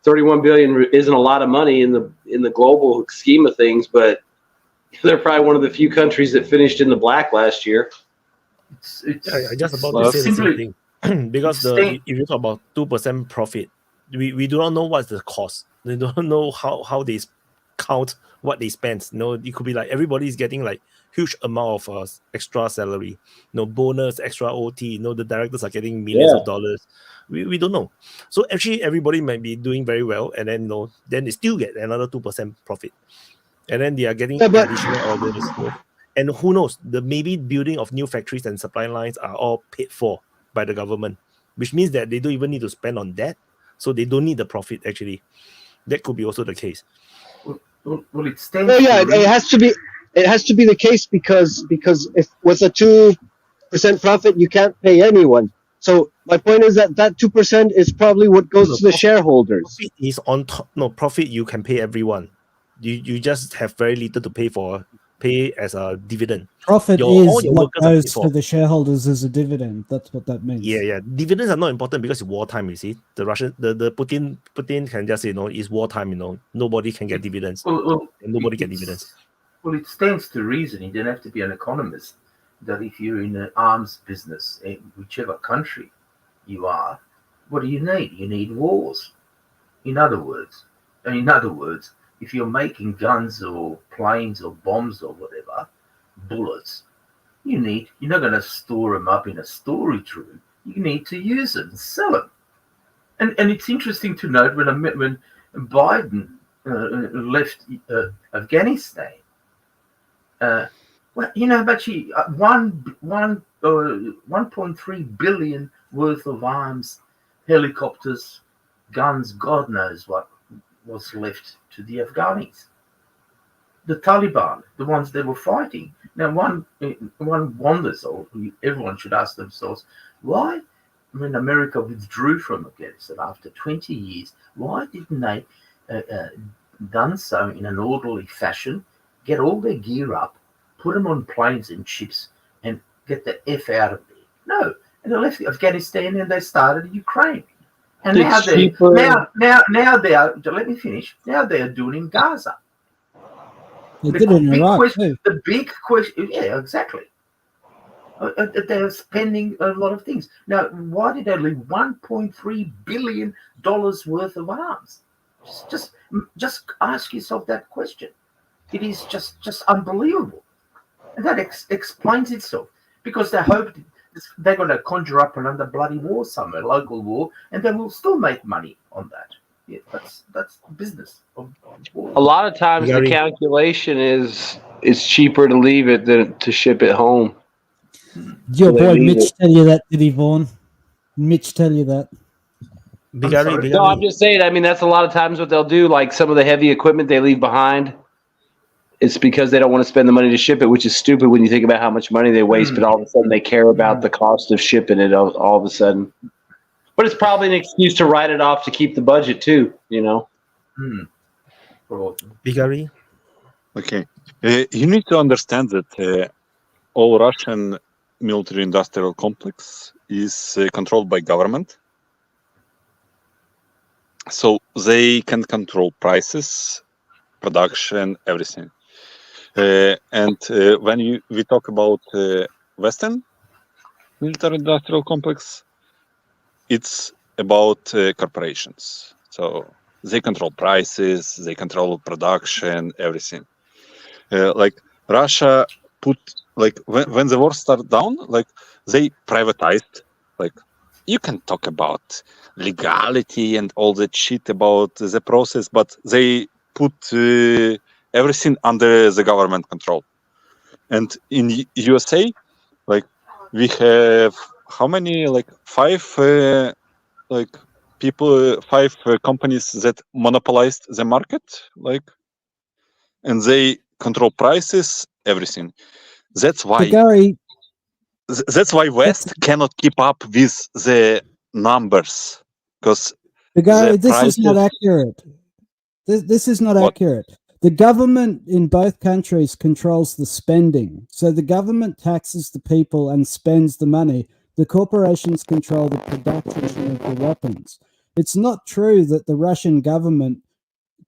S3: 31 billion isn't a lot of money in the global scheme of things, but they're probably one of the few countries that finished in the black last year.
S1: I just about to say the same thing. Because if you talk about 2% profit, we do not know what's the cost. They don't know how they count what they spend. You know, it could be like everybody is getting like huge amount of extra salary, bonus, extra OT. The directors are getting millions of dollars. We don't know. So actually, everybody might be doing very well, and then then they still get another 2% profit, and then they are getting additional orders. And who knows? The maybe building of new factories and supply lines are all paid for by the government, which means that they don't even need to spend on that, so they don't need the profit. Actually, that could be also the case.
S21: Well, it stands.
S6: Oh yeah, it has to be. It has to be the case because if with a 2% profit you can't pay anyone. So my point is that 2% is probably what goes to the shareholders.
S1: Profit is on top. No, profit you can pay everyone. You just have very little to pay as a dividend.
S18: Profit is what goes to the shareholders as a dividend. That's what that means.
S1: Yeah. Dividends are not important because it's wartime. You see, the Putin can just say it's wartime. Nobody can get dividends. And nobody get dividends.
S21: Well, it stands to reason. You don't have to be an economist. That if you're in an arms business, in whichever country you are, what do you need? You need wars. In other words, if you're making guns or planes or bombs or whatever, bullets, you're not going to store them up in a storage room. You need to use them and sell them. And it's interesting to note when Biden left Afghanistan. Well, but 1.3 billion worth of arms, helicopters, guns, God knows what was left to the Afghanis. The Taliban, the ones they were fighting. Now, one wonders, or everyone should ask themselves, why, when America withdrew from Afghanistan after 20 years, why didn't they done so in an orderly fashion, get all their gear up, put them on planes and ships, and get the F out of there? No. And they left Afghanistan and they started Ukraine. And now they are, let me finish, now they are doing in Gaza.
S18: They did in Iraq too.
S21: The big question, yeah, exactly. They're spending a lot of things. Now, why did they leave $1.3 billion worth of arms? Just ask yourself that question. It is just unbelievable. And that explains itself, because they hope they're going to conjure up another bloody war somewhere, local war, and they will still make money on that. Yeah, that's business.
S3: A lot of times the calculation is it's cheaper to leave it than to ship it home.
S18: Your boy Mitch tell you that, did he, Vaughn? Mitch tell you that?
S3: No, I'm just saying. I mean, that's a lot of times what they'll do. Like some of the heavy equipment they leave behind, it's because they don't want to spend the money to ship it, which is stupid when you think about how much money they waste. But all of a sudden, they care about the cost of shipping it. All of a sudden, but it's probably an excuse to write it off to keep the budget too. You know.
S1: Bigari.
S15: Okay, you need to understand that all Russian military-industrial complex is controlled by government. So they can control prices, production, everything. And when we talk about Western military-industrial complex, it's about corporations. So they control prices, they control production, everything. Like Russia put, like when the war started down, like they privatized. Like you can talk about legality and all that shit about the process, but they put everything under the government control. And in USA, like we have how many, like five companies that monopolized the market, like, and they control prices, everything. That's why. That's why West cannot keep up with the numbers, because
S18: this is not accurate. This is not accurate. The government in both countries controls the spending. So the government taxes the people and spends the money. The corporations control the production of the weapons. It's not true that the Russian government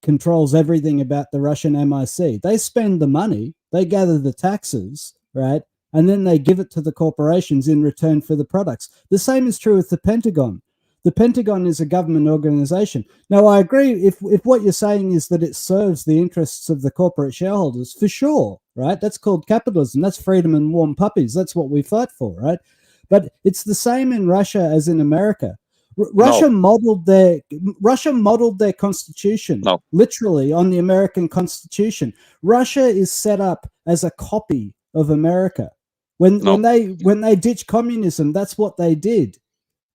S18: controls everything about the Russian MIC. They spend the money, they gather the taxes, right? And then they give it to the corporations in return for the products. The same is true with the Pentagon. The Pentagon is a government organization. Now, I agree if what you're saying is that it serves the interests of the corporate shareholders, for sure, right? That's called capitalism. That's freedom and warm puppies. That's what we fight for, right? But it's the same in Russia as in America. Russia modeled their constitution literally on the American Constitution. Russia is set up as a copy of America. When they ditched communism, that's what they did.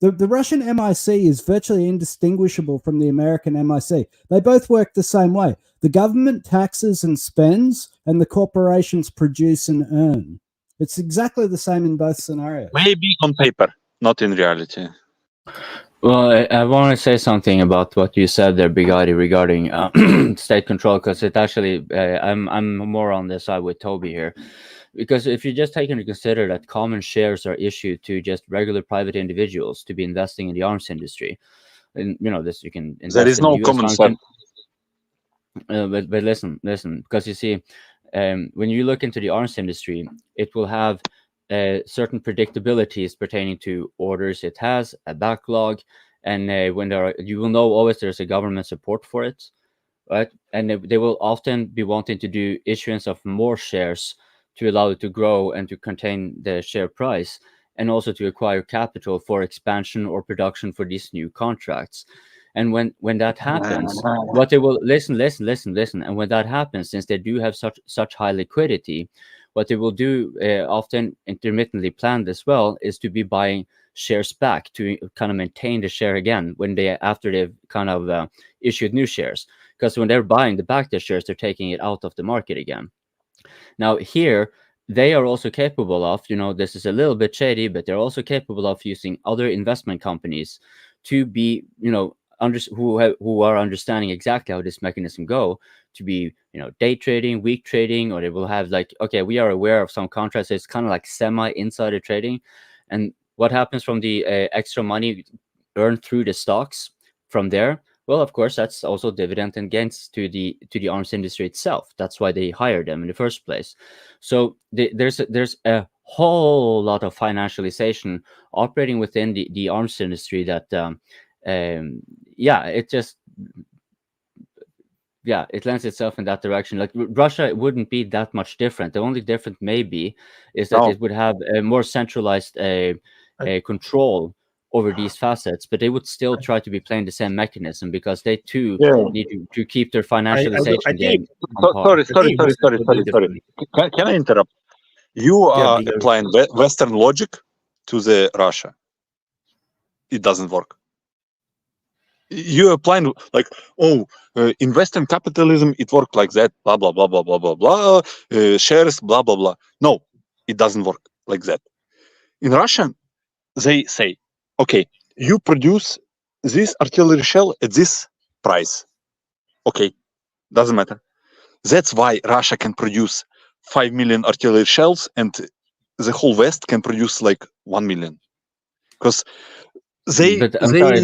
S18: The Russian MIC is virtually indistinguishable from the American MIC. They both work the same way. The government taxes and spends, and the corporations produce and earn. It's exactly the same in both scenarios.
S15: Maybe on paper, not in reality.
S4: Well, I want to say something about what you said there, Bigatti, regarding state control, because it actually, I'm more on the side with Toby here. Because if you just take into consider that common shares are issued to just regular private individuals to be investing in the arms industry, and you know this, you can invest.
S15: There is no common sense.
S4: But listen, because you see, when you look into the arms industry, it will have certain predictabilities pertaining to orders it has, a backlog, and when you will know always there's a government support for it, right? And they will often be wanting to do issuance of more shares to allow it to grow and to contain the share price, and also to acquire capital for expansion or production for these new contracts. And when that happens, what they will listen, and when that happens, since they do have such high liquidity, what they will do, often intermittently planned as well, is to be buying shares back to kind of maintain the share again after they've kind of issued new shares. Because when they're buying back their shares, they're taking it out of the market again. Now here, they are also capable of, this is a little bit shady, but they're also capable of using other investment companies to be, who are understanding exactly how this mechanism go, to be, day trading, week trading, or they will have okay, we are aware of some contracts. It's kind of like semi-insider trading. And what happens from the extra money earned through the stocks from there? Well, of course, that's also dividend and gains to the arms industry itself. That's why they hired them in the first place. So there's a whole lot of financialization operating within the arms industry that, it lends itself in that direction. Like Russia, it wouldn't be that much different. The only difference maybe is that it would have a more centralized control over these facets, but they would still try to be playing the same mechanism, because they too need to keep their financialization game.
S15: Sorry. Can I interrupt? You are applying Western logic to the Russia. It doesn't work. you apply like, oh, in Western capitalism it worked like that, blah blah blah blah blah blah blah, shares, blah blah blah. No, it doesn't work like that. In Russia, they say, okay, you produce this artillery shell at this price. Okay, doesn't matter. That's why Russia can produce 5 million artillery shells and the whole West can produce like 1 million. Because
S4: But I'm sorry,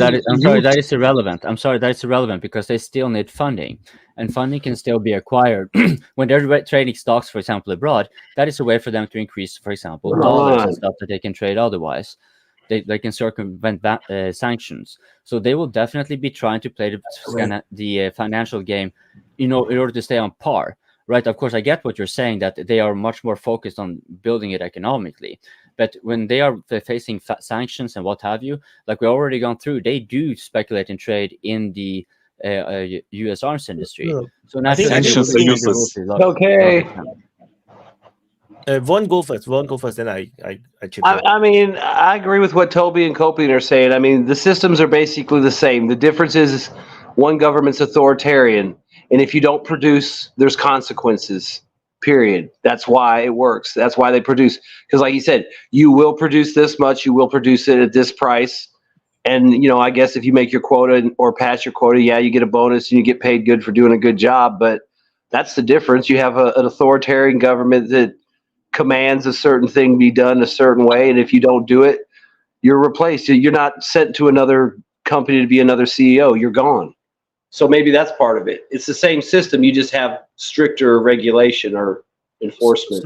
S4: that is irrelevant. I'm sorry, that is irrelevant because they still need funding, and funding can still be acquired when they're trading stocks, for example, abroad. That is a way for them to increase, for example, dollars and stuff that they can trade otherwise. They can circumvent sanctions. So they will definitely be trying to play the financial game, in order to stay on par. Right? Of course, I get what you're saying, that they are much more focused on building it economically. But when they are facing sanctions and what have you, like we've already gone through, they do speculate and trade in the U.S. arms industry. So now
S15: sanctions are useless.
S3: Okay.
S1: Vaughn, go first. Then I chip in.
S3: I mean, I agree with what Toby and Copeland are saying. I mean, the systems are basically the same. The difference is one government's authoritarian, and if you don't produce, there's consequences. Period. That's why it works. That's why they produce. Because like you said, you will produce this much, you will produce it at this price. And, I guess if you make your quota or pass your quota, yeah, you get a bonus and you get paid good for doing a good job. But that's the difference. You have an authoritarian government that commands a certain thing be done a certain way. And if you don't do it, you're replaced. You're not sent to another company to be another CEO. You're gone. So maybe that's part of it. It's the same system. You just have stricter regulation or enforcement.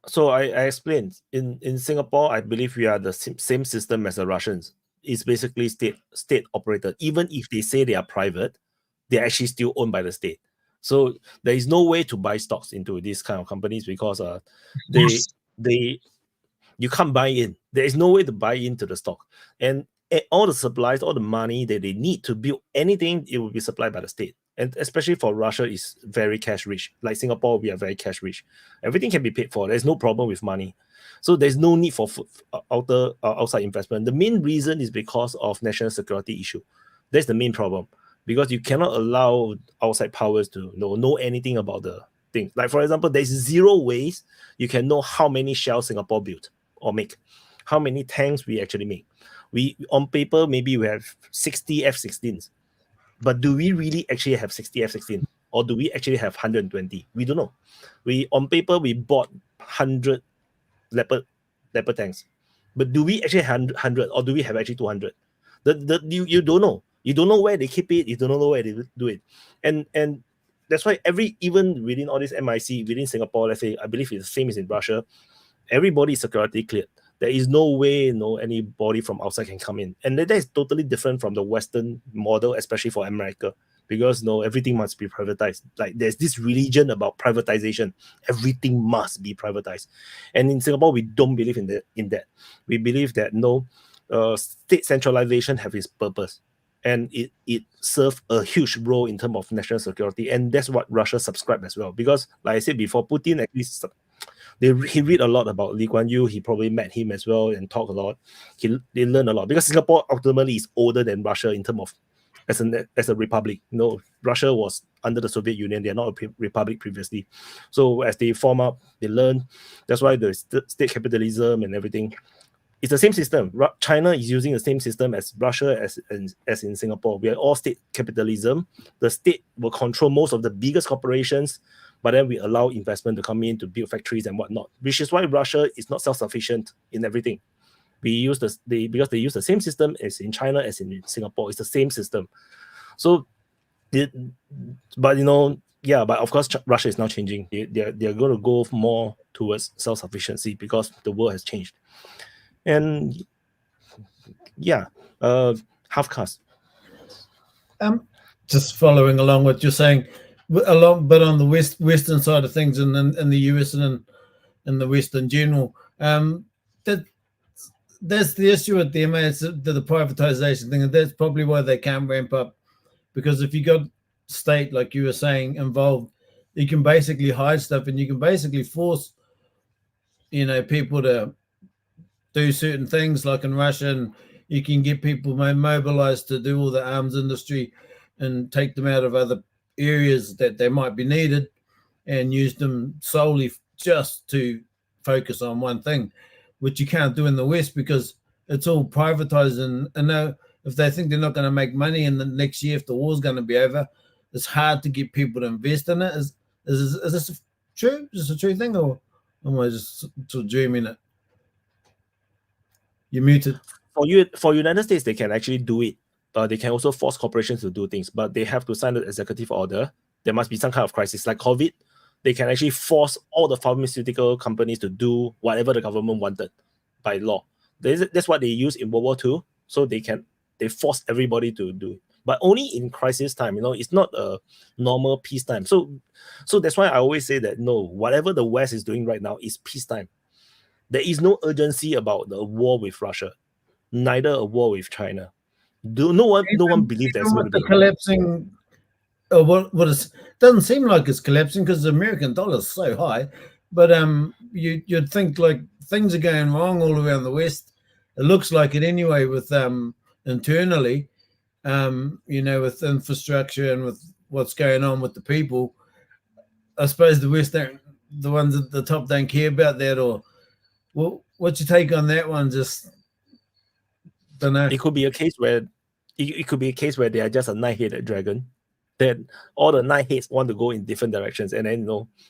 S1: So I explained in Singapore, I believe we are the same system as the Russians. It's basically state operated. Even if they say they are private, they're actually still owned by the state. So there is no way to buy stocks into these kind of companies because you can't buy in. There is no way to buy into the stock. And all the supplies, all the money that they need to build anything, it will be supplied by the state. And especially for Russia, is very cash rich. Like Singapore, we are very cash rich. Everything can be paid for. There's no problem with money. So there's no need for outside investment. The main reason is because of national security issue. That's the main problem. Because you cannot allow outside powers to know anything about the thing. Like, for example, there's 0 ways you can know how many shells Singapore built or make, how many tanks we actually make. We, on paper, maybe we have 60 F-16s. But do we really actually have 60 F-16? Or do we actually have 120? We don't know. On paper, we bought 100 Leopard tanks. But do we actually have 100? Or do we have actually 200? You don't know. You don't know where they keep it. You don't know where they do it. And that's why even within all this MIC, within Singapore, let's say, I believe it's the same as in Russia, everybody is security cleared. There is no way anybody from outside can come in. And that is totally different from the Western model, especially for America, because everything must be privatized. Like there's this religion about privatization. Everything must be privatized. And in Singapore, we don't believe in that. We believe that state centralization have its purpose. And it served a huge role in terms of national security. And that's what Russia subscribed as well. Because like I said before, Putin at least he read a lot about Lee Kuan Yew. He probably met him as well and talked a lot. They learned a lot because Singapore ultimately is older than Russia in terms of as a republic. Russia was under the Soviet Union. They are not a republic previously. So as they form up, they learn. That's why the state capitalism and everything. It's the same system. China is using the same system as Russia, as in Singapore. We are all state capitalism. The state will control most of the biggest corporations, but then we allow investment to come in to build factories and whatnot, which is why Russia is not self-sufficient in everything. Because they use the same system as in China, as in Singapore. It's the same system. So, but of course, Russia is now changing. They're going to go more towards self-sufficiency because the world has changed. And half cast.
S20: Just following along what you're saying, but on the western side of things, and in the US and in the West in general, that's the issue with them. It's the privatization thing, and that's probably why they can't ramp up. Because if you got state, like you were saying, involved, you can basically hide stuff, and you can basically force, people to do certain things. Like in Russia, and you can get people mobilized to do all the arms industry and take them out of other areas that they might be needed and use them solely just to focus on one thing, which you can't do in the West because it's all privatized. And now if they think they're not going to make money in the next year, if the war's going to be over, it's hard to get people to invest in it. Is this true? Is this a true thing, or am I just sort of dreaming it? You're muted.
S1: For United States, they can actually do it. They can also force corporations to do things, but they have to sign an executive order. There must be some kind of crisis like COVID. They can actually force all the pharmaceutical companies to do whatever the government wanted by law. That's what they use in World War II. So they force everybody to do it, but only in crisis time. It's not a normal peacetime. So that's why I always say that no, whatever the West is doing right now is peacetime. There is no urgency about the war with Russia, neither a war with China. No one believes there's going to be
S20: collapsing. Doesn't seem like it's collapsing because the American dollar is so high, but you'd think like things are going wrong all around the West. It looks like it anyway with internally, with infrastructure and with what's going on with the people. I suppose the West the ones at the top don't care about that, or what's your take on that one? Just don't know.
S1: It could be a case where they are just a nine-headed dragon. That all the nine heads want to go in different directions, and then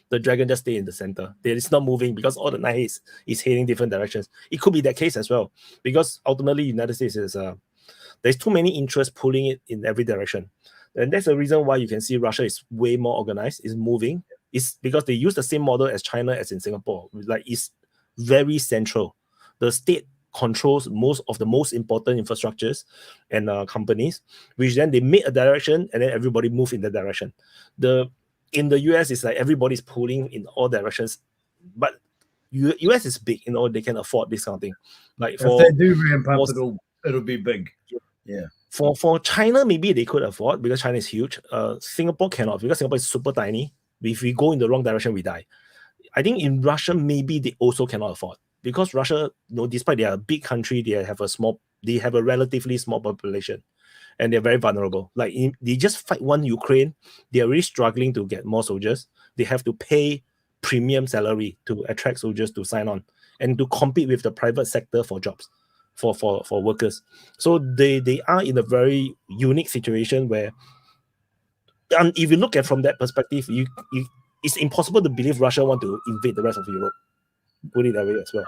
S1: the dragon just stay in the center. It's not moving because all the nine heads is heading different directions. It could be that case as well, because ultimately United States is there's too many interests pulling it in every direction, and that's the reason why you can see Russia is way more organized, is moving. It's because they use the same model as China, as in Singapore. Like it's very central. The state controls most of the most important infrastructures and companies, which then they make a direction and then everybody move in that direction. In the US, it's like everybody's pulling in all directions, but US is big, they can afford this kind of thing. Like
S20: if they do ramp up, it'll be big. Yeah.
S1: For China, maybe they could afford because China is huge. Singapore cannot because Singapore is super tiny. If we go in the wrong direction, we die. I think in Russia, maybe they also cannot afford. Because Russia, despite they are a big country, they have a relatively small population, and they're very vulnerable. Like they just fight one Ukraine, they are really struggling to get more soldiers. They have to pay premium salary to attract soldiers to sign on and to compete with the private sector for jobs, for workers. So they are in a very unique situation where, and if you look at from that perspective, it's impossible to believe Russia want to invade the rest of Europe. Put it that way as well.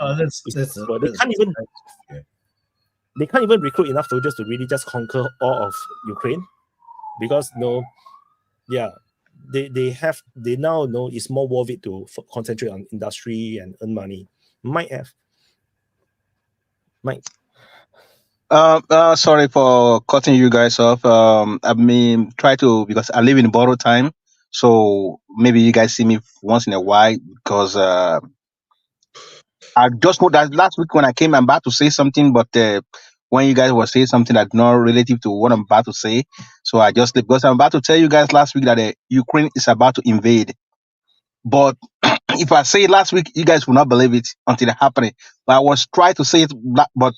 S1: They can't even recruit enough soldiers to really just conquer all of Ukraine, because they now know it's more worth it to concentrate on industry and earn money. Might.
S9: Sorry for cutting you guys off. Because I live in borrowed time, so maybe you guys see me once in a while because I just know that last week when I came, I'm about to say something, but when you guys were saying something that's not relative to what I'm about to say, so I just because I'm about to tell you guys last week that Ukraine is about to invade. But if I say it last week, you guys will not believe it until it happened. But I was trying to say it, but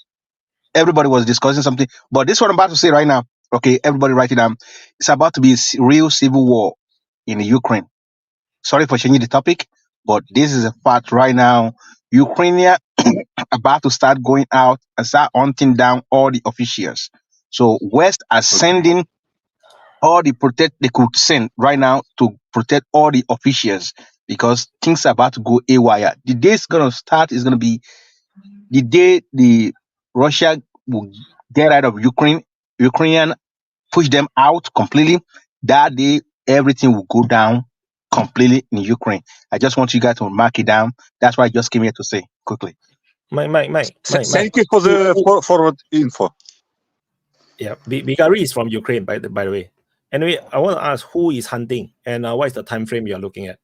S9: everybody was discussing something. But this one I'm about to say right now, okay, everybody write it down. It's about to be a real civil war in Ukraine. Sorry for changing the topic, but this is a fact right now. Ukrainians about to start going out and start hunting down all the officials. So West are sending all the protect they could send right now to protect all the officials because things are about to go haywire. The day it's gonna start is gonna be the day the Russia will get out of Ukrainian push them out completely. That day everything will go down completely in Ukraine. I just want you guys to mark it down. That's why I just came here to say quickly.
S1: Mike.
S15: Thank you for the forward info.
S1: Yeah, Bigari is from Ukraine, by the way. Anyway, I want to ask who is hunting and what is the time frame you are looking at?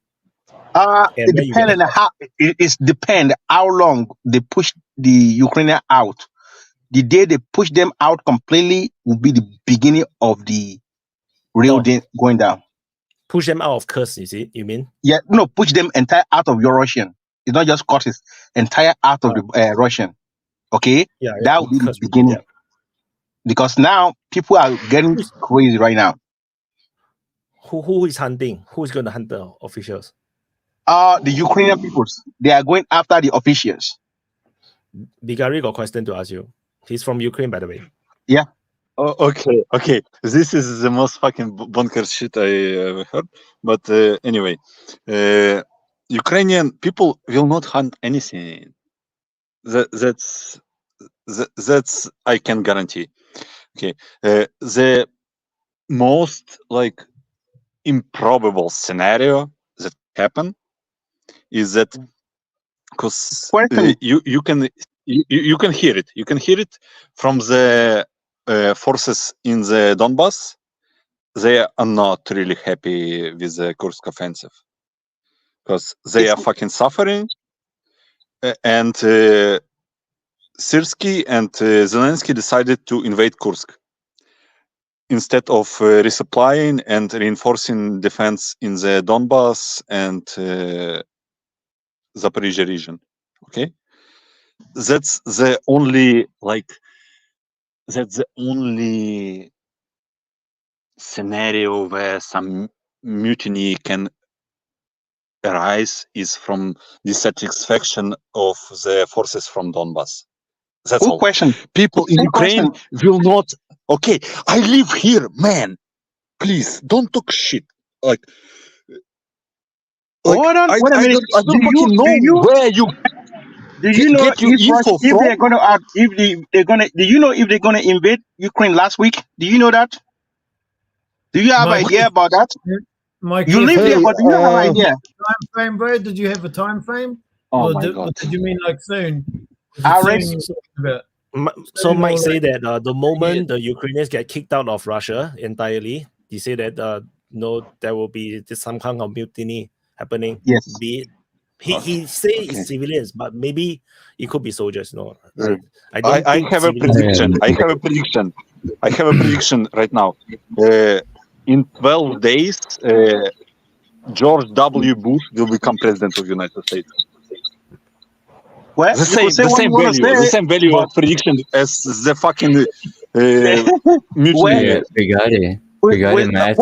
S9: It depends on how it depends how long they push the Ukrainian out. The day they push them out completely will be the beginning of the real day going down.
S1: Push them out of Kursk, you mean?
S9: Yeah, no, push them entire out of your Russian. It's not just Kursk, it's entire out of the Russian. Okay?
S1: Yeah,
S9: that will be the beginning. because now people are getting crazy right now.
S1: Who is hunting? Who is going to hunt the officials?
S9: The Ukrainian peoples, they are going after the officials.
S1: Bigari got a question to ask you. He's from Ukraine, by the way.
S9: Yeah.
S15: Oh, okay. This is the most fucking bonkers shit I ever heard. But anyway, Ukrainian people will not hunt anything. That's I can guarantee. Okay. The most like improbable scenario that happen is that because you can hear it. You can hear it from the forces in the Donbass. They are not really happy with the Kursk offensive because they are fucking suffering. And Syrskyi and Zelensky decided to invade Kursk instead of resupplying and reinforcing defense in the Donbass and Zaporizhia region. Okay, that's the only scenario where some mutiny can arise is from dissatisfaction of the forces from Donbass. That's all.
S9: Question.
S15: People in Ukraine will not. Okay, I live here, man. Please don't talk shit. Like
S9: hold on, wait a minute.
S15: I don't fucking know where you.
S9: Do you know
S15: get your info
S9: if
S15: from?
S9: they're going to they're going to? Do you know if they're going to invade Ukraine last week? Do you know that? Do you have idea about that? You live there, but do you have idea?
S20: Time frame, bro? Did you have a time frame?
S9: Oh
S20: or
S9: my
S20: did,
S9: God.
S20: Or did you mean like soon?
S1: So Mike say that the moment the Ukrainians get kicked out of Russia entirely, he say that no, there will be some kind of mutiny happening.
S9: Yes.
S1: He say it's civilians, but maybe it could be soldiers. No,
S15: I have a prediction. I have a prediction right now. In 12 days, George W. Bush will become president of the United States.
S9: Well,
S15: the same value of prediction as the fucking mutiny.
S9: What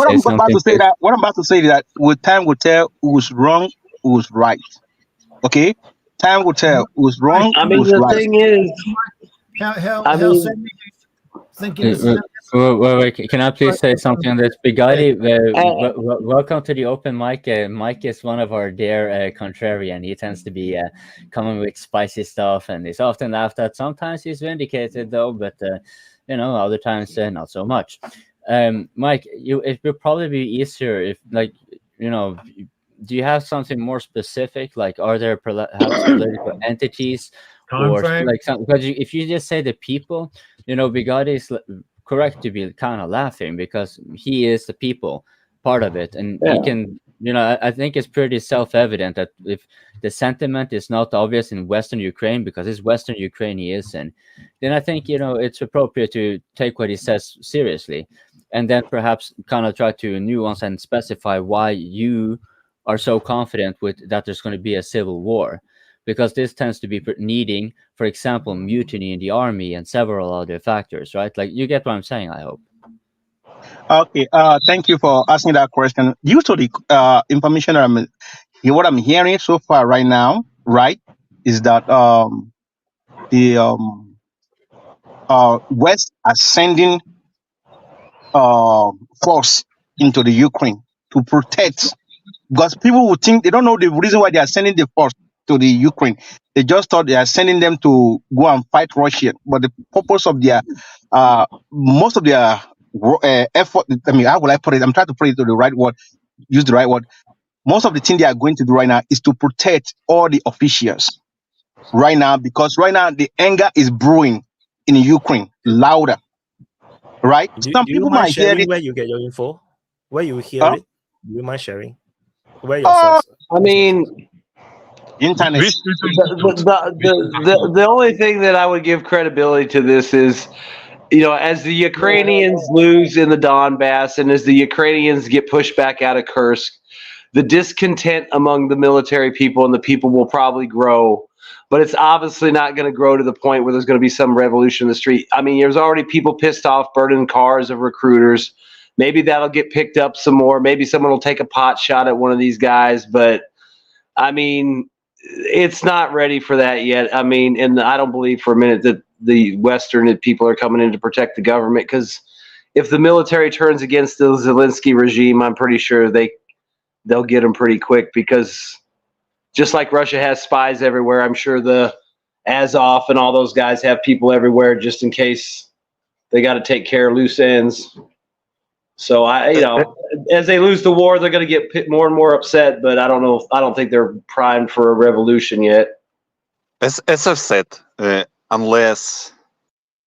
S9: I'm about to say that with time will tell who's wrong, who's right. Okay, time will tell who's wrong.
S3: I mean,
S9: who's
S3: the
S9: right.
S3: thing is,
S20: how soon thinking
S4: wait, can I please say something on this? Bigatti, welcome to the open mic. Mike is one of our dear contrarian. He tends to be coming with spicy stuff, and he's often laughed at. Sometimes he's vindicated, though, but other times not so much. Mike, it would probably be easier if, do you have something more specific? Like, are there perhaps political entities or like some? Because if you just say the people, Bigatti is correct to be kind of laughing because he is the people part of it, and he can. I think it's pretty self-evident that if the sentiment is not obvious in Western Ukraine, because it's Western Ukraine he is in, then I think it's appropriate to take what he says seriously, and then perhaps kind of try to nuance and specify why you are so confident with that there's going to be a civil war, because this tends to be needing, for example, mutiny in the army and several other factors, right? Like, you get what I'm saying, I hope.
S9: Okay, thank you for asking that question. Due to the information that what I'm hearing so far right now, right, is that the West are sending force into the Ukraine to protect, because people would think, they don't know the reason why they are sending the force to the Ukraine. They just thought they are sending them to go and fight Russia, but the purpose of their most of their effort, I mean, how will I put it? I'm trying to put it to the right word, use the right word. Most of the thing they are going to do right now is to protect all the officials right now, because right now the anger is brewing in Ukraine louder, right? Some people might hear it.
S1: Where you get your info, where you hear it. Do you mind sharing where your source?
S3: I mean,
S9: internet.
S3: The only thing that I would give credibility to this is, as the Ukrainians lose in the Donbass and as the Ukrainians get pushed back out of Kursk, the discontent among the military people and the people will probably grow but it's obviously not going to grow to the point where there's going to be some revolution in the street. I mean, there's already people pissed off burning cars of recruiters. Maybe that'll get picked up some more. Maybe someone will take a pot shot at one of these guys, but I mean, it's not ready for that yet. I mean, and I don't believe for a minute that the Western people are coming in to protect the government, because if the military turns against the Zelensky regime, I'm pretty sure they'll get them pretty quick, because just like Russia has spies everywhere, I'm sure the Azov and all those guys have people everywhere just in case they got to take care of loose ends. So as they lose the war, they're going to get more and more upset, but I don't think they're primed for a revolution yet.
S15: As I've said, unless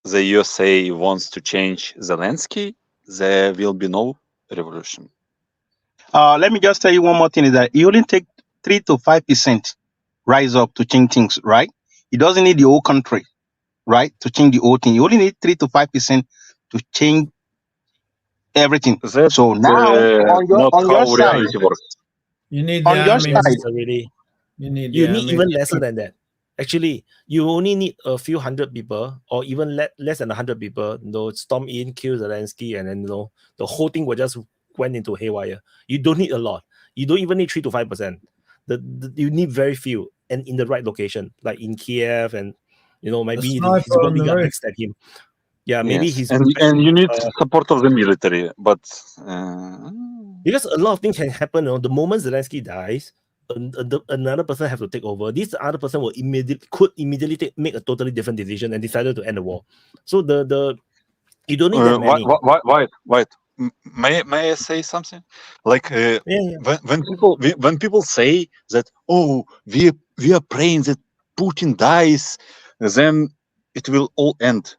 S15: the USA wants to change Zelensky, there will be no revolution.
S9: Let me just tell you one more thing, is that it only take 3 to 5% rise up to change things, right? It doesn't need the whole country, right, to change the whole thing. You only need 3 to 5% to change everything. So now on your side,
S20: you need
S9: on
S20: the
S9: your
S20: army.
S9: side,
S20: You need
S1: even lesser than that. Actually, you only need a few hundred people, or even less than 100 people, storm in, kill Zelensky, and then the whole thing will just went into haywire. You don't need a lot. You don't even need 3 to 5%. You need very few, and in the right location, like in Kiev, and maybe he's going to backstab him. Yeah, maybe
S15: yes. and you need support of the military, but
S1: because a lot of things can happen. The moment Zelensky dies, another person have to take over. This other person could immediately make a totally different decision and decided to end the war. So you don't need that many.
S15: Wait. May I say something? Like when people say that, oh, we are praying that Putin dies, then it will all end.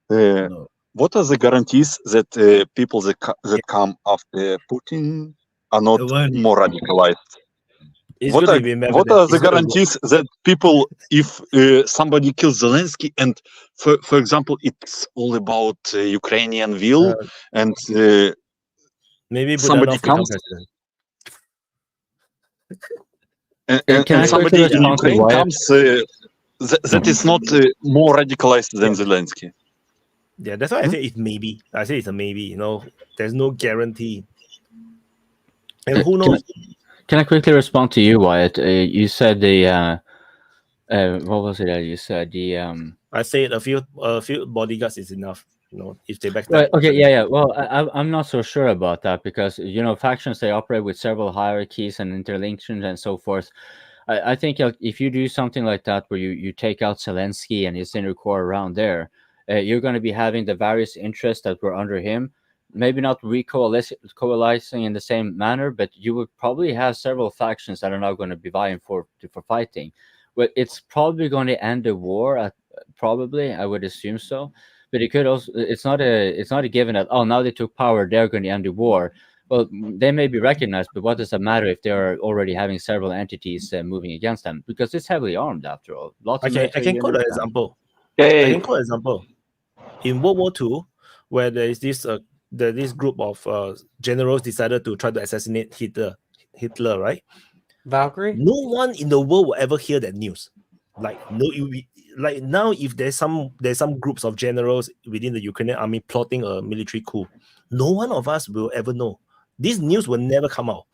S15: What are the guarantees that people that come after Putin are not more radicalized? What are the guarantees that people, if somebody kills Zelensky, and for example, it's all about Ukrainian will, and
S1: maybe
S15: somebody comes and somebody in Ukraine comes, that is not more radicalized than Zelensky.
S1: Yeah, that's why I say it's maybe. I say it's a maybe. There's no guarantee, and who knows?
S4: Can I quickly respond to you, Wyatt? You said what was it that you said?
S1: I said a few bodyguards is enough. If they back
S4: right, okay, yeah. Well, I'm not so sure about that, because factions, they operate with several hierarchies and interlinktions and so forth. I think if you do something like that, where you take out Zelensky and his inner core around there, you're going to be having the various interests that were under him, maybe not coalescing in the same manner, but you would probably have several factions that are now going to be vying for fighting. But it's probably going to end the war. Probably, I would assume so. But it could also. It's not a given that now they took power, they're going to end the war. Well, they may be recognized, but what does it matter if they are already having several entities moving against them? Because it's heavily armed after all.
S1: I can quote an example. I can quote an example. In World War II, where there is this group of generals decided to try to assassinate Hitler, right?
S8: Valkyrie?
S1: No one in the world will ever hear that news. Like now, if there's some groups of generals within the Ukrainian army plotting a military coup, no one of us will ever know. This news will never come out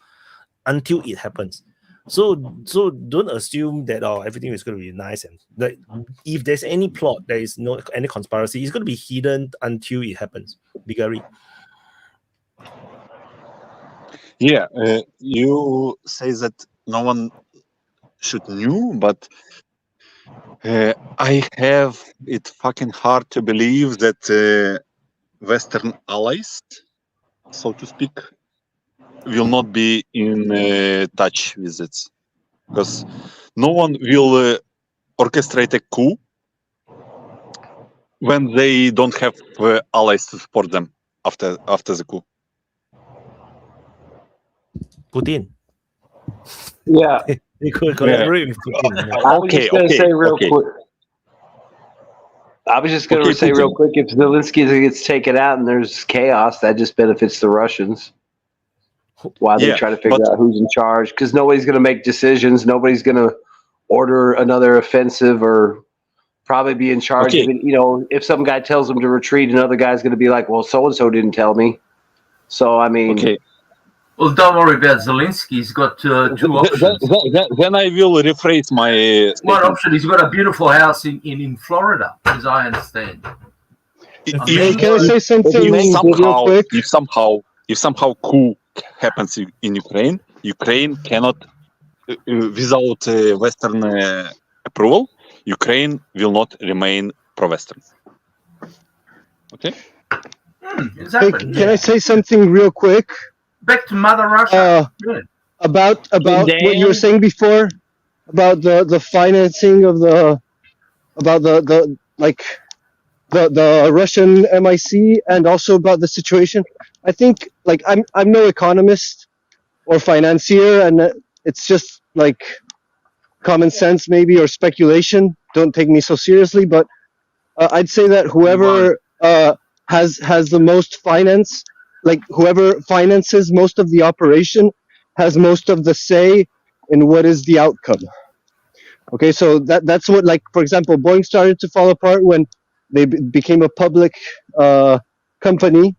S1: until it happens. So don't assume that everything is going to be nice, and like if there's any plot, there is no any conspiracy, it's going to be hidden until it happens. Bigari.
S15: Yeah, you say that no one should know, but I have it fucking hard to believe that Western allies, so to speak, will not be in touch with it, because no one will orchestrate a coup when they don't have allies to support them after the coup.
S1: Putin.
S3: Yeah.
S1: They could collaborate with Putin.
S3: I was just going to say real quick. I was just going to say real quick, if Zelensky gets taken out and there's chaos, that just benefits the Russians. Why they try to figure out who's in charge, because nobody's going to make decisions. Nobody's going to order another offensive or probably be in charge of it. You know, if some guy tells them to retreat, another guy's going to be like, well, so-and-so didn't tell me. So, I mean...
S15: Okay.
S21: Well, don't worry about Zelensky. He's got two options.
S15: Then I will rephrase my
S21: One option, he's got a beautiful house in Florida, as I understand.
S9: Can I say something real quick?
S15: If somehow coup happens in Ukraine, Ukraine cannot, without Western approval, Ukraine will not remain pro-Western. Okay?
S21: Exactly.
S9: Can I say something real quick?
S21: Back to Mother Russia.
S9: About what you were saying before about the financing of the Russian MIC and also about the situation. I think like I'm no economist or financier, and it's just like common sense maybe or speculation. Don't take me so seriously, but I'd say that whoever has the most finance, like whoever finances most of the operation, has most of the say in what is the outcome. Okay, so that's what, like, for example, Boeing started to fall apart when they became a public company,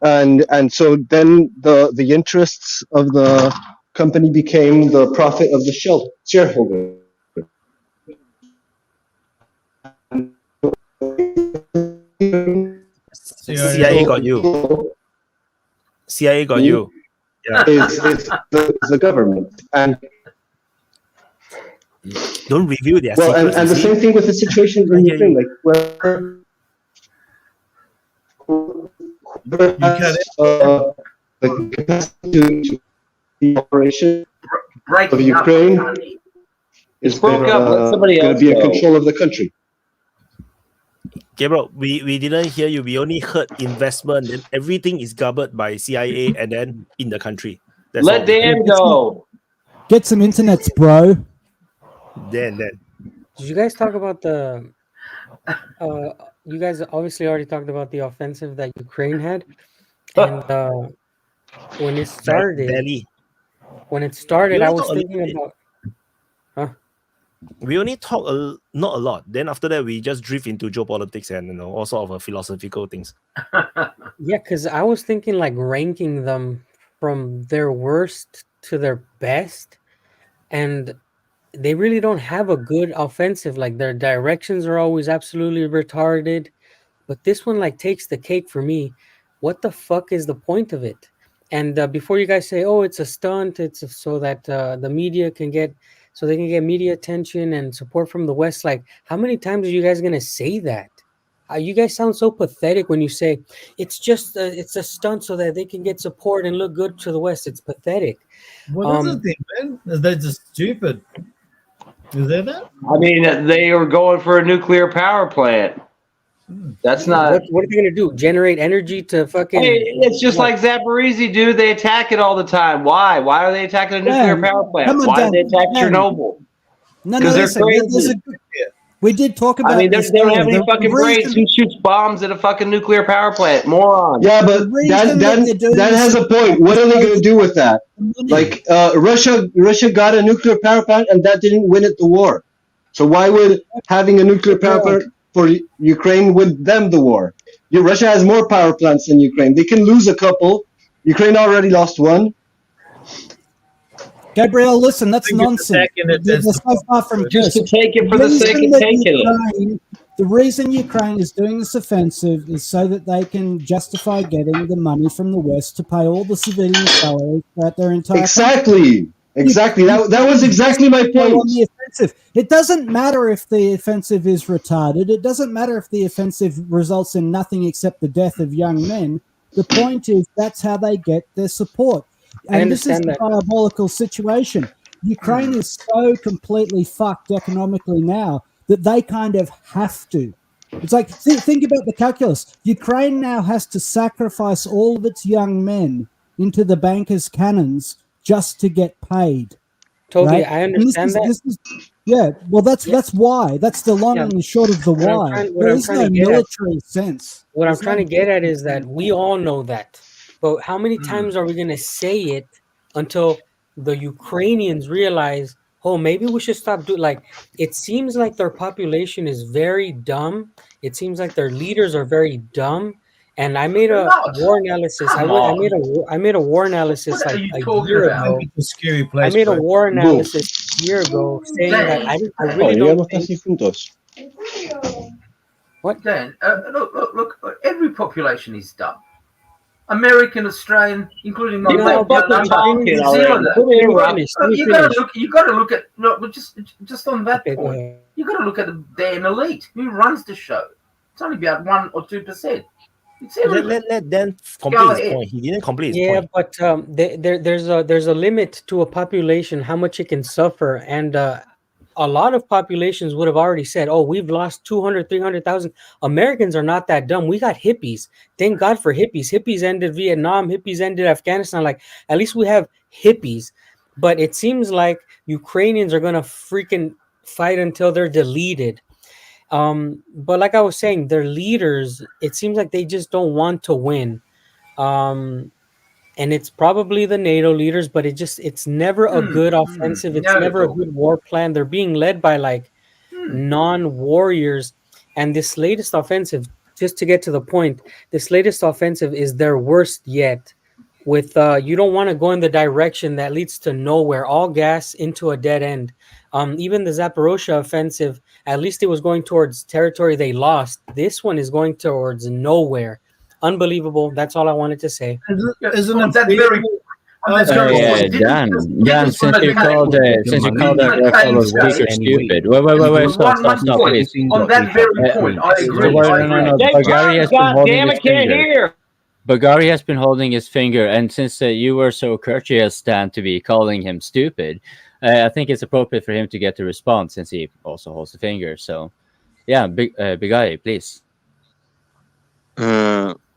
S9: and so then the interests of the company became the profit of the shareholder.
S1: CIA got you. CIA got you. Yeah.
S9: Is the government, and
S1: don't reveal their
S9: well,
S1: secrets.
S9: and the same thing with the situation in Ukraine. Like whoever has the capacity to the operation of Ukraine is going to be in control of the country.
S1: Gabriel, we didn't hear you. We only heard investment, and everything is governed by CIA and then in the country. That's
S3: Let Dan go.
S18: Get some internets, bro.
S1: Dan.
S8: Did you guys talk about the? You guys obviously already talked about the offensive that Ukraine had, and when it started, I was thinking about.
S1: We only talk not a lot. Then after that, we just drift into geopolitics and all sort of philosophical things.
S8: Yeah, because I was thinking like ranking them from their worst to their best, and they really don't have a good offensive. Like their directions are always absolutely retarded, but this one like takes the cake for me. What the fuck is the point of it? And before you guys say, "Oh, it's a stunt," it's so that the media can get. So they can get media attention and support from the West. Like, how many times are you guys gonna say that? You guys sound so pathetic when you say it's just it's a stunt so that they can get support and look good to the West. It's pathetic.
S20: What is it, man? They're just stupid. Is that it?
S3: I mean, they were going for a nuclear power plant. That's not.
S8: What are they gonna do? Generate energy to fucking?
S3: Hey, it's just like Zaporizhzhia, dude. They attack it all the time. Why? Why are they attacking a nuclear power plant? Why did they attack Chernobyl?
S18: Because
S3: they're crazy.
S18: We did talk about.
S3: I mean, they don't have any fucking brains. Who shoots bombs at a fucking nuclear power plant? Moron.
S9: Yeah, but that has a point. What are they going to do with that? Like Russia got a nuclear power plant, and that didn't win it the war. So why would having a nuclear power plant for Ukraine win them the war? Russia has more power plants than Ukraine. They can lose a couple. Ukraine already lost one.
S18: Gabriel, listen, that's nonsense. That's so far from
S3: just to take it for the sake of taking it.
S18: The reason Ukraine is doing this offensive is so that they can justify getting the money from the West to pay all the civilian salaries throughout their entire country.
S9: Exactly. That was exactly my point.
S18: On the offensive. It doesn't matter if the offensive is retarded. It doesn't matter if the offensive results in nothing except the death of young men. The point is that's how they get their support. And this is a diabolical situation. Ukraine is so completely fucked economically now that they kind of have to. It's like, think about the calculus. Ukraine now has to sacrifice all of its young men into the bankers' cannons just to get paid.
S8: Totally,
S18: right?
S8: I understand that.
S18: Yeah, well, that's why. That's the long and the short of the why. There is no military sense.
S8: What I'm trying to get at is that we all know that. But how many times are we going to say it until the Ukrainians realize, oh, maybe we should stop doing, like, it seems like their population is very dumb. It seems like their leaders are very dumb. And I made a war analysis. I made a war analysis
S21: What are
S8: like
S21: you
S8: a
S21: talking
S8: year
S21: about?
S8: ago.
S20: It's a scary
S8: I
S20: place,
S8: made a
S20: bro.
S8: war analysis a year ago saying that I really don't think. What?
S21: Dan, look, every population is dumb. American, Australian, including my
S8: No, but
S21: New Zealander. You got to look at just on that point. You got to look at the damn elite. Who runs the show? It's only about 1 or 2%.
S1: Let Dan complete his point. He didn't complete his point.
S8: But there's a limit to a population, how much it can suffer, and a lot of populations would have already said, oh, we've lost 200, 300,000. Americans are not that dumb. We got hippies. Thank God for hippies. Hippies ended Vietnam. Hippies ended Afghanistan. Like, at least we have hippies. But it seems like Ukrainians are going to freaking fight until they're deleted. But like I was saying, their leaders, it seems like they just don't want to win. And it's probably the NATO leaders, but it's never a good offensive. It's never a good war plan. They're being led by like non-warriors. And this latest offensive, just to get to the point, this latest offensive is their worst yet. With you don't want to go in the direction that leads to nowhere, all gas into a dead end. Even the Zaporozhye offensive, at least it was going towards territory they lost. This one is going towards nowhere. Unbelievable. That's all I wanted to say.
S20: Isn't that very?
S4: Dan, since you called that fellow speaker stupid. Wait, stop, please.
S21: On that very point, I agree.
S4: No. Bagari has been holding his finger, and since you were so courteous, Dan, to be calling him stupid, I think it's appropriate for him to get the response since he also holds the finger. So, yeah, Bagari, please.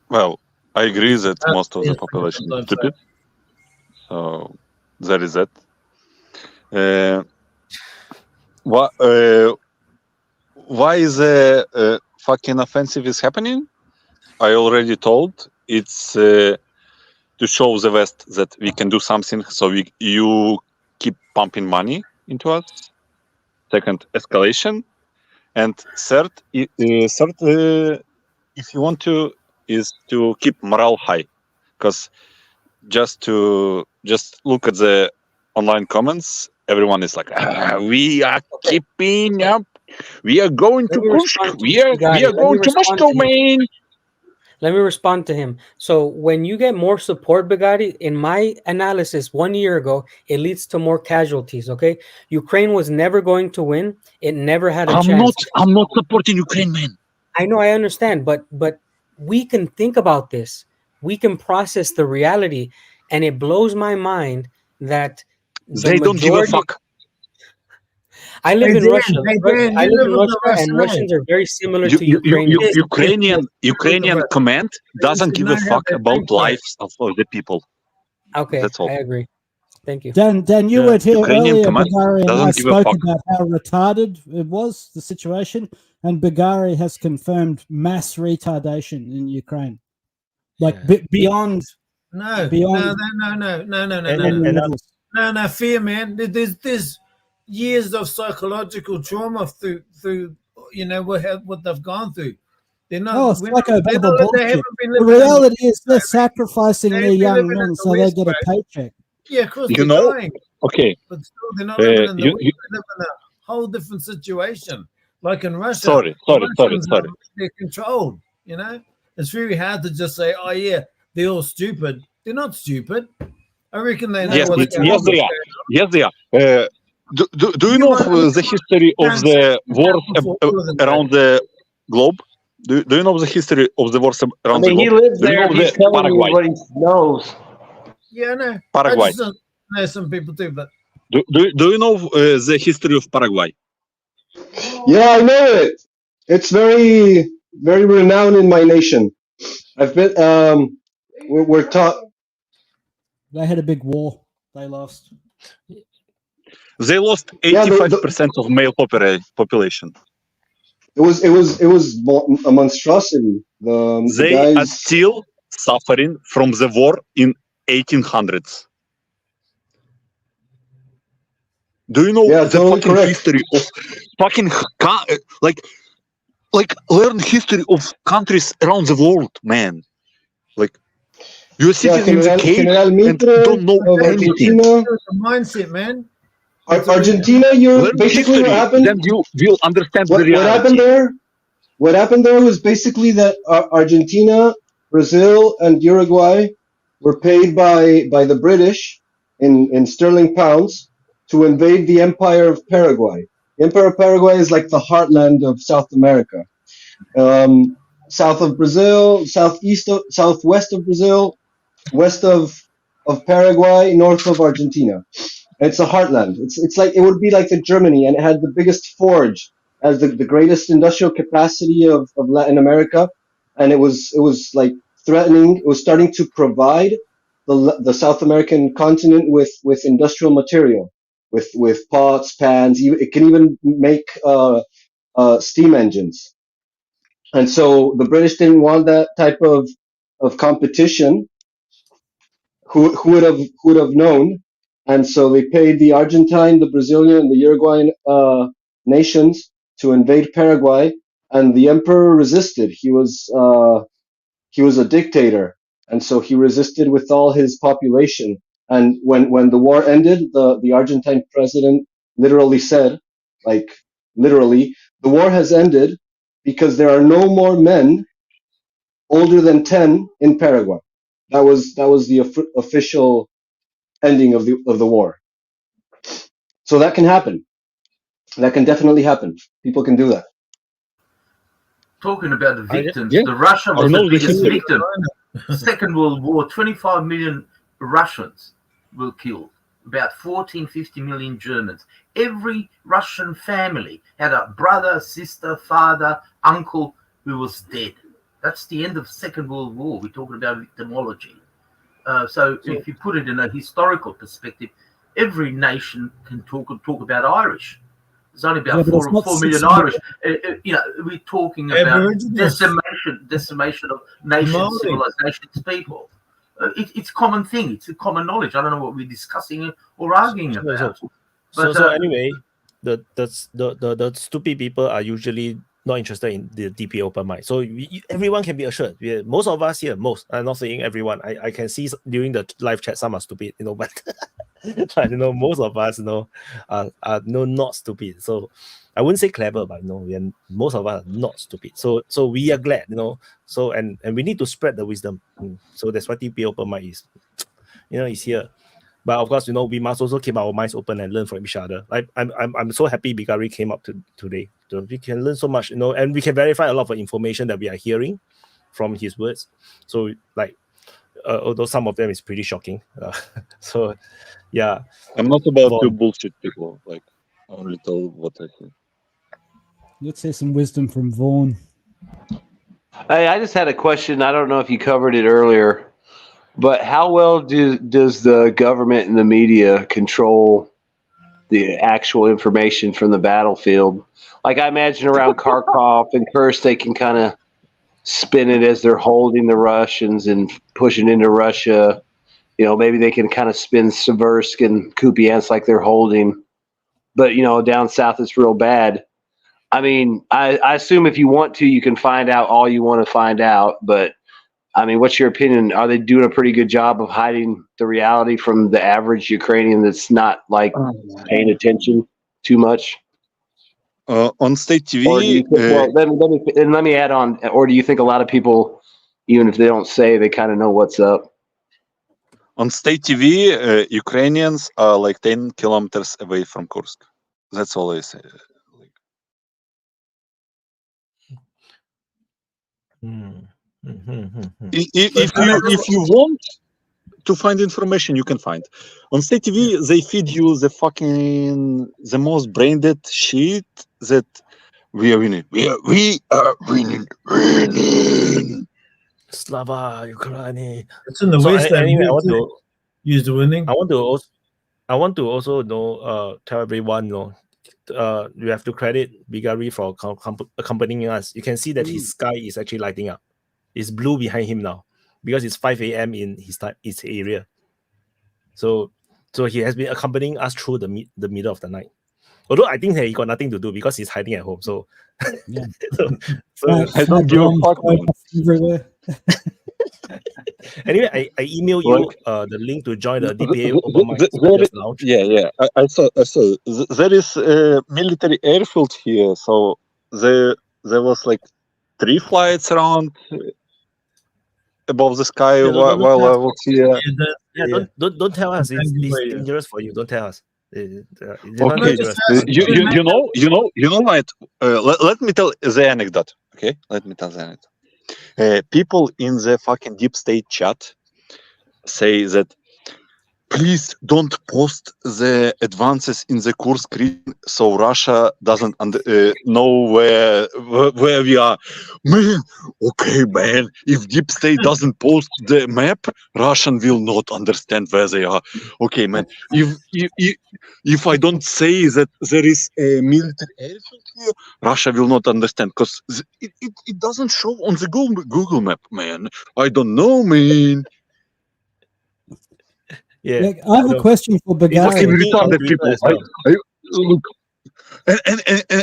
S15: Well, I agree that most of the population is stupid. So that is it. Why the fucking offensive is happening? I already told. It's to show the West that we can do something. So you keep pumping money into us. Second, escalation, and third, if you want to, is to keep morale high, because just look at the online comments. Everyone is like, we are keeping up. We are going to Kursk. We are going to Moscow, man.
S8: Let me respond to him. So when you get more support, Bagari, in my analysis 1 year ago, it leads to more casualties. Okay, Ukraine was never going to win. It never had a chance.
S15: I'm not supporting Ukraine, man.
S8: I know, I understand, but we can think about this. We can process the reality, and it blows my mind that
S15: they don't give a fuck.
S8: I live in Russia. I live in Russia, and Russians are very similar to Ukrainians.
S15: Ukrainian command doesn't give a fuck about lives of the people.
S8: Okay,
S15: that's all.
S8: I agree. Thank you.
S18: Dan, you were here
S15: Ukrainian
S18: earlier,
S15: command
S18: Bagari, and I
S15: doesn't give a
S18: spoke
S15: fuck.
S18: about how retarded it was, the situation, and Bagari has confirmed mass retardation in Ukraine. Like beyond.
S20: No, fear, man. There's years of psychological trauma through what they've gone through. They're not.
S18: It's like a bubble bullshit. The reality is they're sacrificing their young men so they get a paycheck.
S20: Yeah, of course.
S15: Okay.
S20: But still, they're not living in the West. They live in a whole different situation. Like in Russia.
S15: Sorry.
S20: They're controlled. It's very hard to just say, "Oh yeah, they're all stupid." They're not stupid. I reckon they know what's going on.
S15: Yes, they are. Do you know the history of the wars around the globe? Do you know the history of the wars around the globe?
S3: He lives there. He's telling
S15: Paraguay.
S3: you what he knows.
S20: Yeah, I know.
S15: Paraguay.
S20: I just know some people too, but
S15: Do you know the history of Paraguay?
S6: Yeah, I know it. It's very, very renowned in my nation. I've been. We're taught.
S18: They had a big war. They lost.
S15: They lost 85% of male population.
S6: It was a monstrosity.
S15: They
S6: guys...
S15: are still suffering from the war in 1800s. Do you know
S16: Yeah,
S15: the
S16: totally
S15: fucking
S16: correct.
S15: history of fucking like learn history of countries around the world, man? Like you're
S16: Yeah,
S15: sitting in the cave
S16: General
S15: and
S16: Mitre
S15: don't know
S16: of
S15: anything.
S16: Argentina.
S20: The mindset, man. It's a
S16: Argentina, you're
S15: Learn
S16: basically what
S15: history,
S16: happened.
S15: then you will understand the
S16: What happened
S15: reality.
S16: there? What happened there was basically that Argentina, Brazil, and Uruguay were paid by the British in sterling pounds to invade the Empire of Paraguay. The Empire of Paraguay is like the heartland of South America. South of Brazil, southwest of Brazil, west of Paraguay, north of Argentina. It's a heartland. It's like it would be like the Germany, and it had the biggest forge, as the greatest industrial capacity of Latin America, and it was like threatening. It was starting to provide the South American continent with industrial material, with pots, pans. It can even make steam engines. And so the British didn't want that type of competition. Who would have known? And so they paid the Argentine, the Brazilian, and the Uruguayan nations to invade Paraguay, and the emperor resisted. He was a dictator, and so he resisted with all his population. And when the war ended, the Argentine president literally said, like literally, the war has ended because there are no more men older than 10 in Paraguay. That was the official ending of the war. So that can happen. That can definitely happen. People can do that.
S21: Talking about the victims,
S15: Yeah,
S21: the Russia
S15: I
S21: was
S15: know
S21: the
S15: the
S21: biggest
S15: history.
S21: victim. Second World War, 25 million Russians were killed, about 14, 50 million Germans. Every Russian family had a brother, sister, father, uncle who was dead. That's the end of Second World War. We're talking about victimology. So if you put it in a historical perspective, every nation can talk about Irish. There's only about
S18: Yeah, but it's not
S21: 4 million
S18: 6
S21: Irish. We're talking about
S20: Aborigines.
S21: decimation of nations,
S20: Maori.
S21: civilizations, people. It's common thing. It's a common knowledge. I don't know what we're discussing or arguing about.
S1: So anyway, the stupid people are usually not interested in the DPA open mic. So everyone can be assured. Most of us here, I'm not saying everyone. I can see during the live chat some are stupid, but but most of us are not stupid. So I wouldn't say clever, but most of us are not stupid. So we are glad, So and we need to spread the wisdom. So that's what DPA open mic is. It's here. But of course, we must also keep our minds open and learn from each other. I'm so happy Bigari came up today. So we can learn so much, and we can verify a lot of information that we are hearing from his words. So although some of them is pretty shocking. So yeah.
S15: I'm not about to bullshit people. Like only tell what I see.
S18: Let's hear some wisdom from Vaughn.
S3: Hey, I just had a question. I don't know if you covered it earlier, but how well does the government and the media control the actual information from the battlefield? Like I imagine around Kharkov and Kursk, they can kind of spin it as they're holding the Russians and pushing into Russia. Maybe they can kind of spin Seversk and Kupiansk like they're holding, but down south it's real bad. I mean, I assume if you want to, you can find out all you want to find out, but I mean, what's your opinion? Are they doing a pretty good job of hiding the reality from the average Ukrainian that's not like paying attention too much?
S15: On state TV,
S3: Or do you think, let me add on. Or do you think a lot of people, even if they don't say, they kind of know what's up?
S15: On state TV, Ukrainians are like 10 kilometers away from Kursk. That's all I say. If you want to find information, you can find. On state TV, they feed you the most brain dead shit that we are winning. We are winning.
S1: Slava Ukraine.
S20: It's in the
S1: So
S20: West.
S1: anyway, I want to
S20: use the winning.
S1: I want to also tell everyone you have to credit Bigari for accompanying us. You can see that his sky is actually lighting up. It's blue behind him now because it's 5 a.m. in his area. So So he has been accompanying us through the middle of the night. Although I think he got nothing to do because he's hiding at home. So,
S18: Yeah.
S1: so
S15: I don't give a fuck, man.
S18: Everywhere.
S1: Anyway, I emailed you the link to join the DPA lounge.
S15: Yeah. I saw. There is a military airfield here, so there was like 3 flights around above the sky while I was here.
S1: Don't tell us. It's dangerous for you. Don't tell us.
S15: Okay, you know what? Let me tell the anecdote. Okay, let me tell the anecdote. People in the fucking deep state chat say that please don't post the advances in the Kursk region so Russia doesn't know where we are. Man, okay, man. If deep state doesn't post the map, Russian will not understand where they are. Okay, man. If I don't say that there is a military airfield here, Russia will not understand because it doesn't show on the Google map, man. I don't know, man.
S1: Yeah,
S18: I have a question for Bagari.
S15: Retarded people. Look,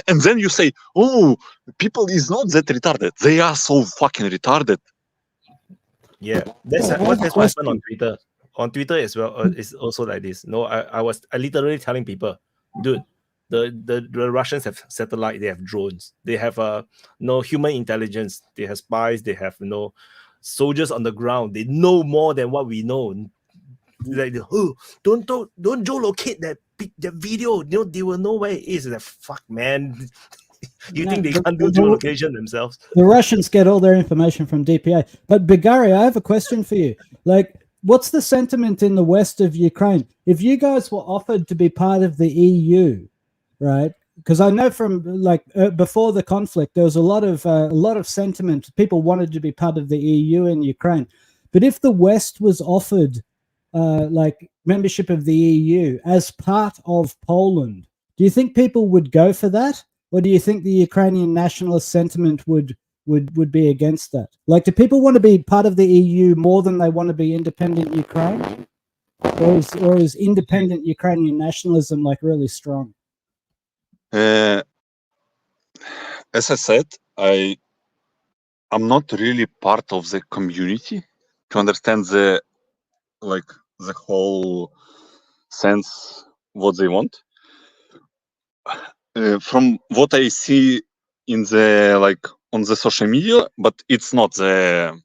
S15: and then you say, "Oh, people is not that retarded. They are so fucking retarded."
S1: Yeah, that's what happened on Twitter. On Twitter as well, it's also like this. No, I literally telling people, dude, the Russians have satellite, they have drones, they have no human intelligence, they have spies, they have soldiers on the ground. They know more than what we know. Like, oh, don't geolocate that video. They will know where it is. Like, fuck, man. You think they can't do geolocation themselves?
S18: The Russians get all their information from DPA. But Bagari, I have a question for you. Like, what's the sentiment in the west of Ukraine? If you guys were offered to be part of the EU, right? Because I know from before the conflict, there was a lot of sentiment. People wanted to be part of the EU in Ukraine. But if the West was offered membership of the EU as part of Poland, do you think people would go for that, or do you think the Ukrainian nationalist sentiment would be against that? Like, do people want to be part of the EU more than they want to be independent Ukraine, or is independent Ukrainian nationalism really strong?
S15: As I said, I'm not really part of the community to understand the whole sense what they want. From what I see in the on the social media, but it's not the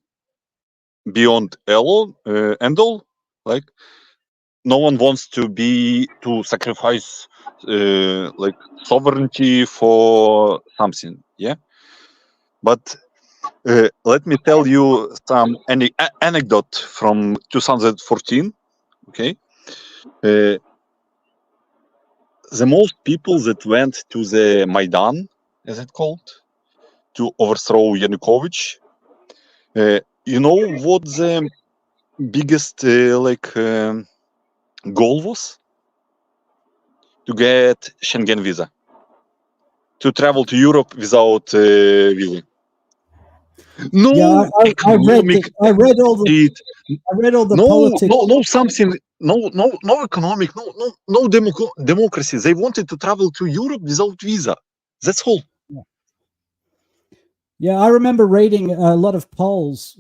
S15: beyond all and all. No one wants to sacrifice sovereignty for something. Yeah, but let me tell you some anecdote from 2014. Okay, the most people that went to the Maidan, as it called, to overthrow Yanukovych. You know what the biggest goal was? To get Schengen visa, to travel to Europe without visa. No,
S18: yeah, I read all the politics.
S15: No economic, no democracy. They wanted to travel to Europe without visa. That's all.
S18: Yeah, I remember reading a lot of polls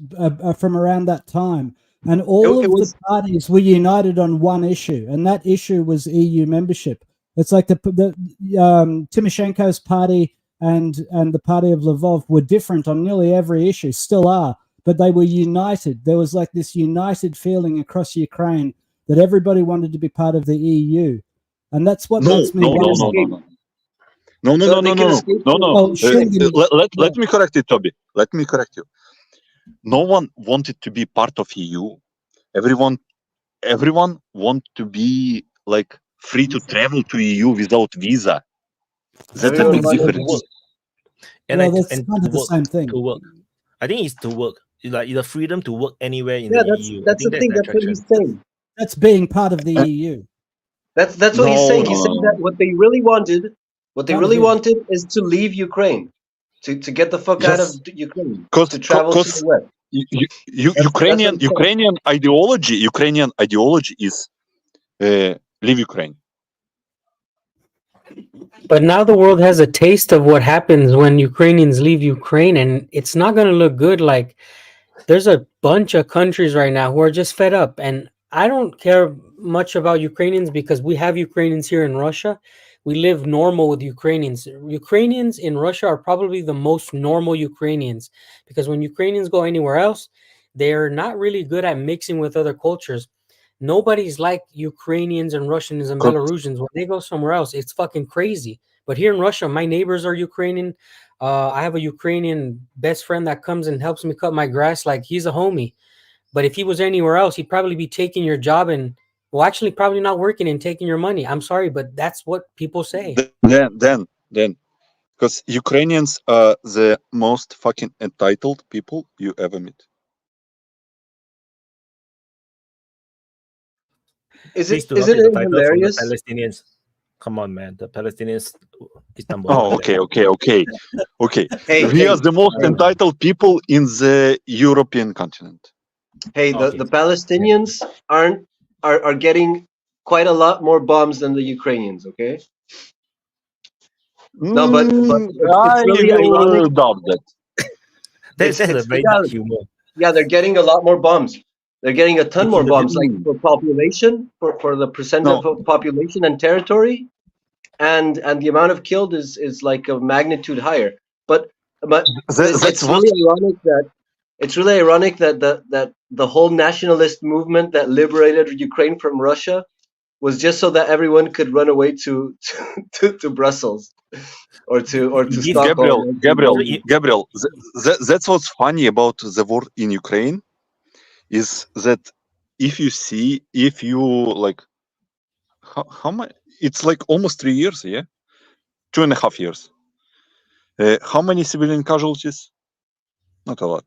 S18: from around that time, and all of the parties were united on one issue, and that issue was EU membership. It's like the Tymoshenko's party and the party of Lvov were different on nearly every issue, still are, but they were united. There was this united feeling across Ukraine that everybody wanted to be part of the EU, and that's what makes me
S15: No. Let me correct it, Toby. Let me correct you. No one wanted to be part of EU. Everyone want to be free to travel to EU without visa. That's a big difference.
S18: That's kind of the same thing.
S1: To work. I think it's to work. It's like the freedom to work anywhere in the EU.
S16: That's the thing. That's what he's saying.
S18: That's being part of the EU.
S16: That's what he's saying. He's saying that what they really wanted is to leave Ukraine, to get the fuck out of Ukraine, to travel to the West.
S15: Ukrainian ideology is leave Ukraine.
S8: But now the world has a taste of what happens when Ukrainians leave Ukraine, and it's not going to look good. Like, there's a bunch of countries right now who are just fed up, and I don't care much about Ukrainians because we have Ukrainians here in Russia. We live normal with Ukrainians. Ukrainians in Russia are probably the most normal Ukrainians, because when Ukrainians go anywhere else, they're not really good at mixing with other cultures. Nobody's like Ukrainians and Russians and Belarusians. When they go somewhere else, it's fucking crazy. But here in Russia, my neighbors are Ukrainian. I have a Ukrainian best friend that comes and helps me cut my grass. Like, he's a homie. But if he was anywhere else, he'd probably be taking your job and, well, actually probably not working and taking your money. I'm sorry, but that's what people say.
S15: Then, because Ukrainians are the most fucking entitled people you ever meet.
S1: Please do not take the title from the Palestinians. Come on, man. The Palestinians, Istanbul.
S15: Oh, okay.
S16: Hey,
S15: we are the most entitled people in the European continent.
S16: Hey, the Palestinians are getting quite a lot more bombs than the Ukrainians. Okay. No, but it's really ironic.
S15: Doubt that.
S1: That's a very dark humor.
S16: Yeah, they're getting a lot more bombs. They're getting a ton more bombs, like for population, for the percent of population and territory, and the amount of killed is like a magnitude higher. But it's really ironic that the whole nationalist movement that liberated Ukraine from Russia was just so that everyone could run away to Brussels or to Stockholm.
S15: Gabriel, that's what's funny about the war in Ukraine. Is that if you like how much, it's like almost 3 years, 2.5 years. How many civilian casualties? Not a lot.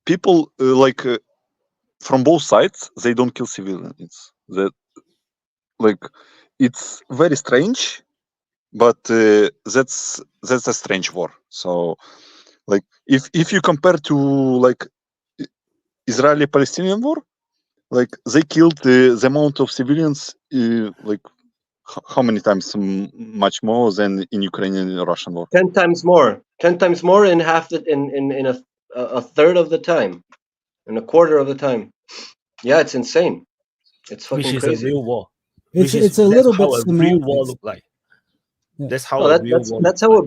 S15: People from both sides, they don't kill civilians. That it's very strange, but that's a strange war. So. If you compare to Israeli-Palestinian war, they killed the amount of civilians how many times much more than in Ukrainian and Russian war?
S16: 10 times more. 10 times more in a third of the time, in a quarter of the time. Yeah, it's insane. It's fucking
S1: crazy.
S16: Which is
S1: a real war.
S18: It's a little bit
S1: how a real war look like.
S18: Yeah.
S1: That's how a real war.
S16: That's how a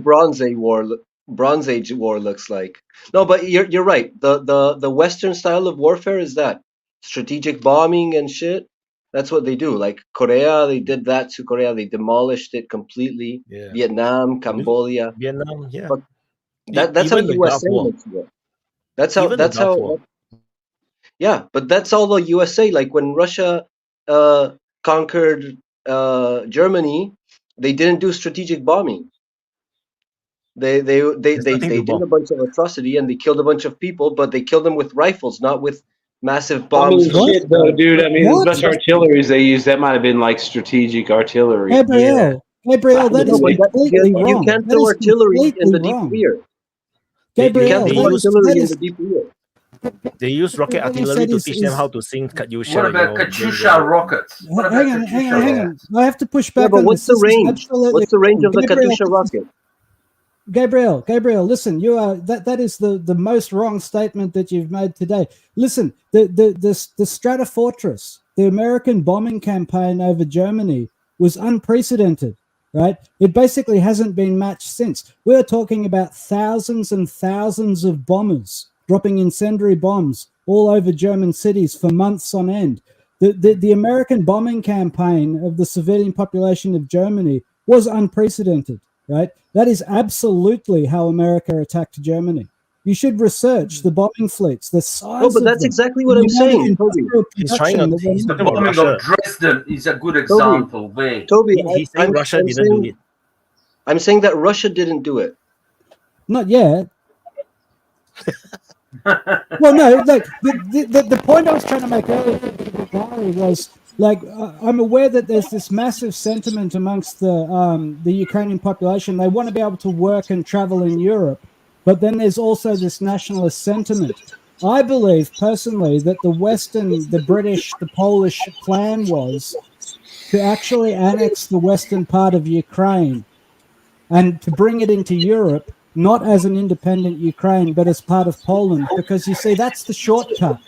S16: Bronze Age war looks like. No, but you're right. The Western style of warfare is that strategic bombing and shit. That's what they do. Like Korea, they did that to Korea. They demolished it completely.
S1: Yeah.
S16: Vietnam, Cambodia.
S1: Vietnam, yeah.
S16: But that's how USA looks like. That's how. Yeah, but that's all the USA. Like when Russia conquered Germany, they didn't do strategic bombing. They did a bunch of atrocity and they killed a bunch of people, but they killed them with rifles, not with massive bombs.
S3: I mean, shit, though, dude. I mean, as much artilleries they used, that might have been like strategic artillery.
S18: Gabriel, that is completely wrong.
S16: You can't throw artillery in the deep rear.
S18: Gabriel,
S16: you can't throw artillery in the deep rear.
S1: They use rocket artillery to teach them how to sing Katyusha.
S21: What about Katyusha rockets?
S18: Hang on. I have to push back on
S16: what's
S18: this.
S16: the range? What's the range of the Katyusha rocket?
S18: Gabriel, listen, you are that is the most wrong statement that you've made today. Listen, the Stratofortress, the American bombing campaign over Germany was unprecedented, right? It basically hasn't been matched since. We're talking about thousands and thousands of bombers dropping incendiary bombs all over German cities for months on end. The American bombing campaign of the civilian population of Germany was unprecedented. Right, that is absolutely how America attacked Germany. You should research the bombing fleets, the size.
S16: No, but that's exactly what I'm saying, Toby.
S1: He's trying to.
S21: The bombing of Dresden is a good example.
S16: Toby,
S1: he's saying Russia didn't do it.
S16: I'm saying that Russia didn't do it.
S18: Not yet. Well, no. Like the point I was trying to make earlier was. Like, I'm aware that there's this massive sentiment amongst the Ukrainian population. They want to be able to work and travel in Europe. But then there's also this nationalist sentiment. I believe personally that the Western, the British, the Polish plan was to actually annex the western part of Ukraine and to bring it into Europe, not as an independent Ukraine, but as part of Poland, because you see, that's the shortcut.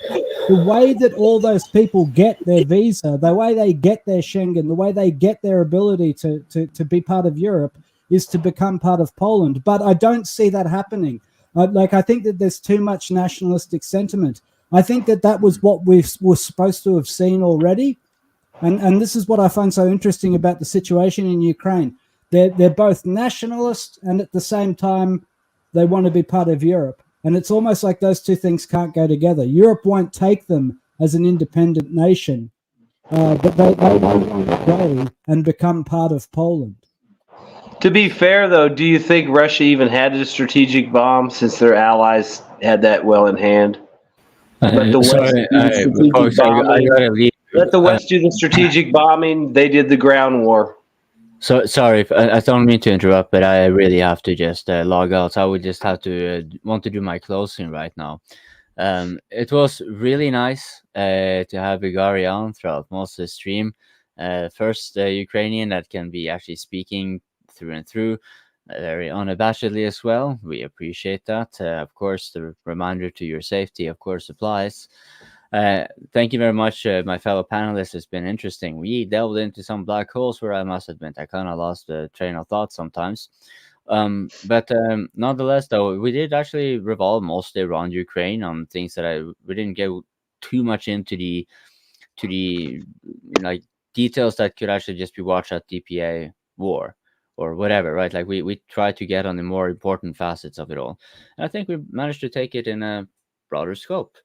S18: The way that all those people get their visa, the way they get their Schengen, the way they get their ability to be part of Europe is to become part of Poland. But I don't see that happening. I think that there's too much nationalistic sentiment. I think that that was what we were supposed to have seen already. And this is what I find so interesting about the situation in Ukraine. They're both nationalist and at the same time they want to be part of Europe. And it's almost like those two things can't go together. Europe won't take them as an independent nation, but they want to go and become part of Poland.
S3: To be fair, though, do you think Russia even had a strategic bomb since their allies had that well in hand? Let the West do the strategic bombing. Let the West do the strategic bombing. They did the ground war.
S4: So sorry, I don't mean to interrupt, but I really have to just log out. So I would just have to want to do my closing right now. It was really nice to have Vigari on throughout most of the stream. First Ukrainian that can be actually speaking through and through, very unabashedly as well. We appreciate that. Of course, the reminder to your safety, of course, applies. Thank you very much, my fellow panelists. It's been interesting. We delved into some black holes where I must admit I kind of lost the train of thought sometimes. But nonetheless, though, we did actually revolve mostly around Ukraine on things that we didn't go too much into the like details that could actually just be watched at DPA War or whatever, right? Like we tried to get on the more important facets of it all. And I think we managed to take it in a broader scope.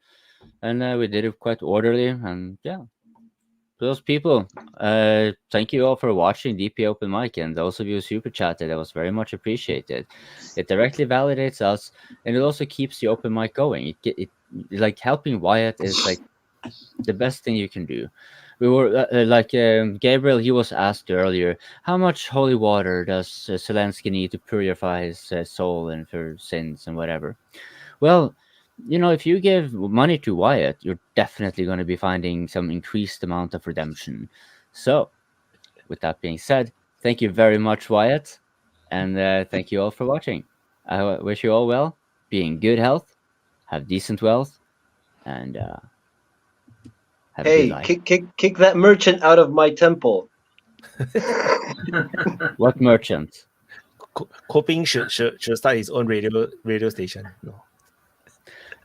S4: And we did it quite orderly, and yeah. For those people, thank you all for watching DPA Open Mic, and those of you who super chatted, that was very much appreciated. It directly validates us, and it also keeps the open mic going. It like helping Wyatt is like the best thing you can do. We were Gabriel. He was asked earlier, how much holy water does Zelensky need to purify his soul and for sins and whatever? Well, you know, if you give money to Wyatt, you're definitely going to be finding some increased amount of redemption. So, with that being said, thank you very much, Wyatt, and thank you all for watching. I wish you all well, be in good health, have decent wealth, and have a good life.
S16: Kick that merchant out of my temple.
S4: What merchant?
S1: Coping should start his own radio station. No.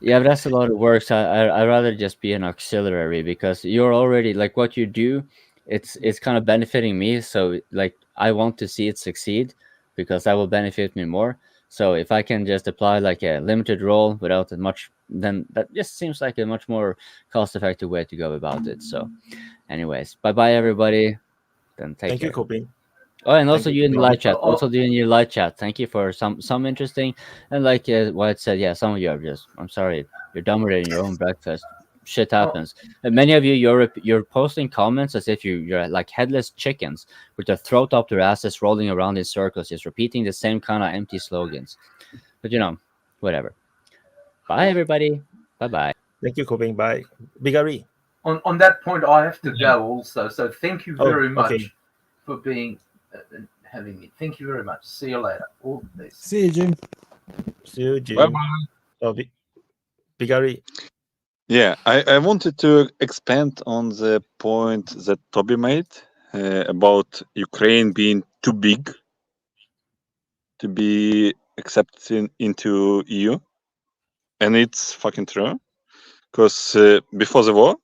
S4: Yeah, but that's a lot of work. So I'd rather just be an auxiliary, because you're already like what you do. It's kind of benefiting me. So like I want to see it succeed because that will benefit me more. So if I can just apply like a limited role without as much, then that just seems like a much more cost-effective way to go about it. So, anyways, bye everybody. Then
S1: Thank you, Coping.
S4: Oh, and also you in the live chat. Also doing your live chat. Thank you for some interesting, and like Wyatt said, yeah, some of you are just, I'm sorry, you're dumber than your own breakfast. Shit happens. And many of you, you're posting comments as if you're like headless chickens with their throat up their asses, rolling around in circles, just repeating the same kind of empty slogans. But you know, whatever. Bye everybody. Bye.
S1: Thank you, Coping. Bye. Bigari.
S21: On that point, I have to go also. So thank you very much for being. Having me. Thank you very much. See you later. All the best.
S18: See you, Jim.
S1: See you, Jim.
S15: Bye-bye.
S1: Oh, Bigari.
S15: Yeah, I wanted to expand on the point that Toby made about Ukraine being too big to be accepted into EU. And it's fucking true. Because before the war,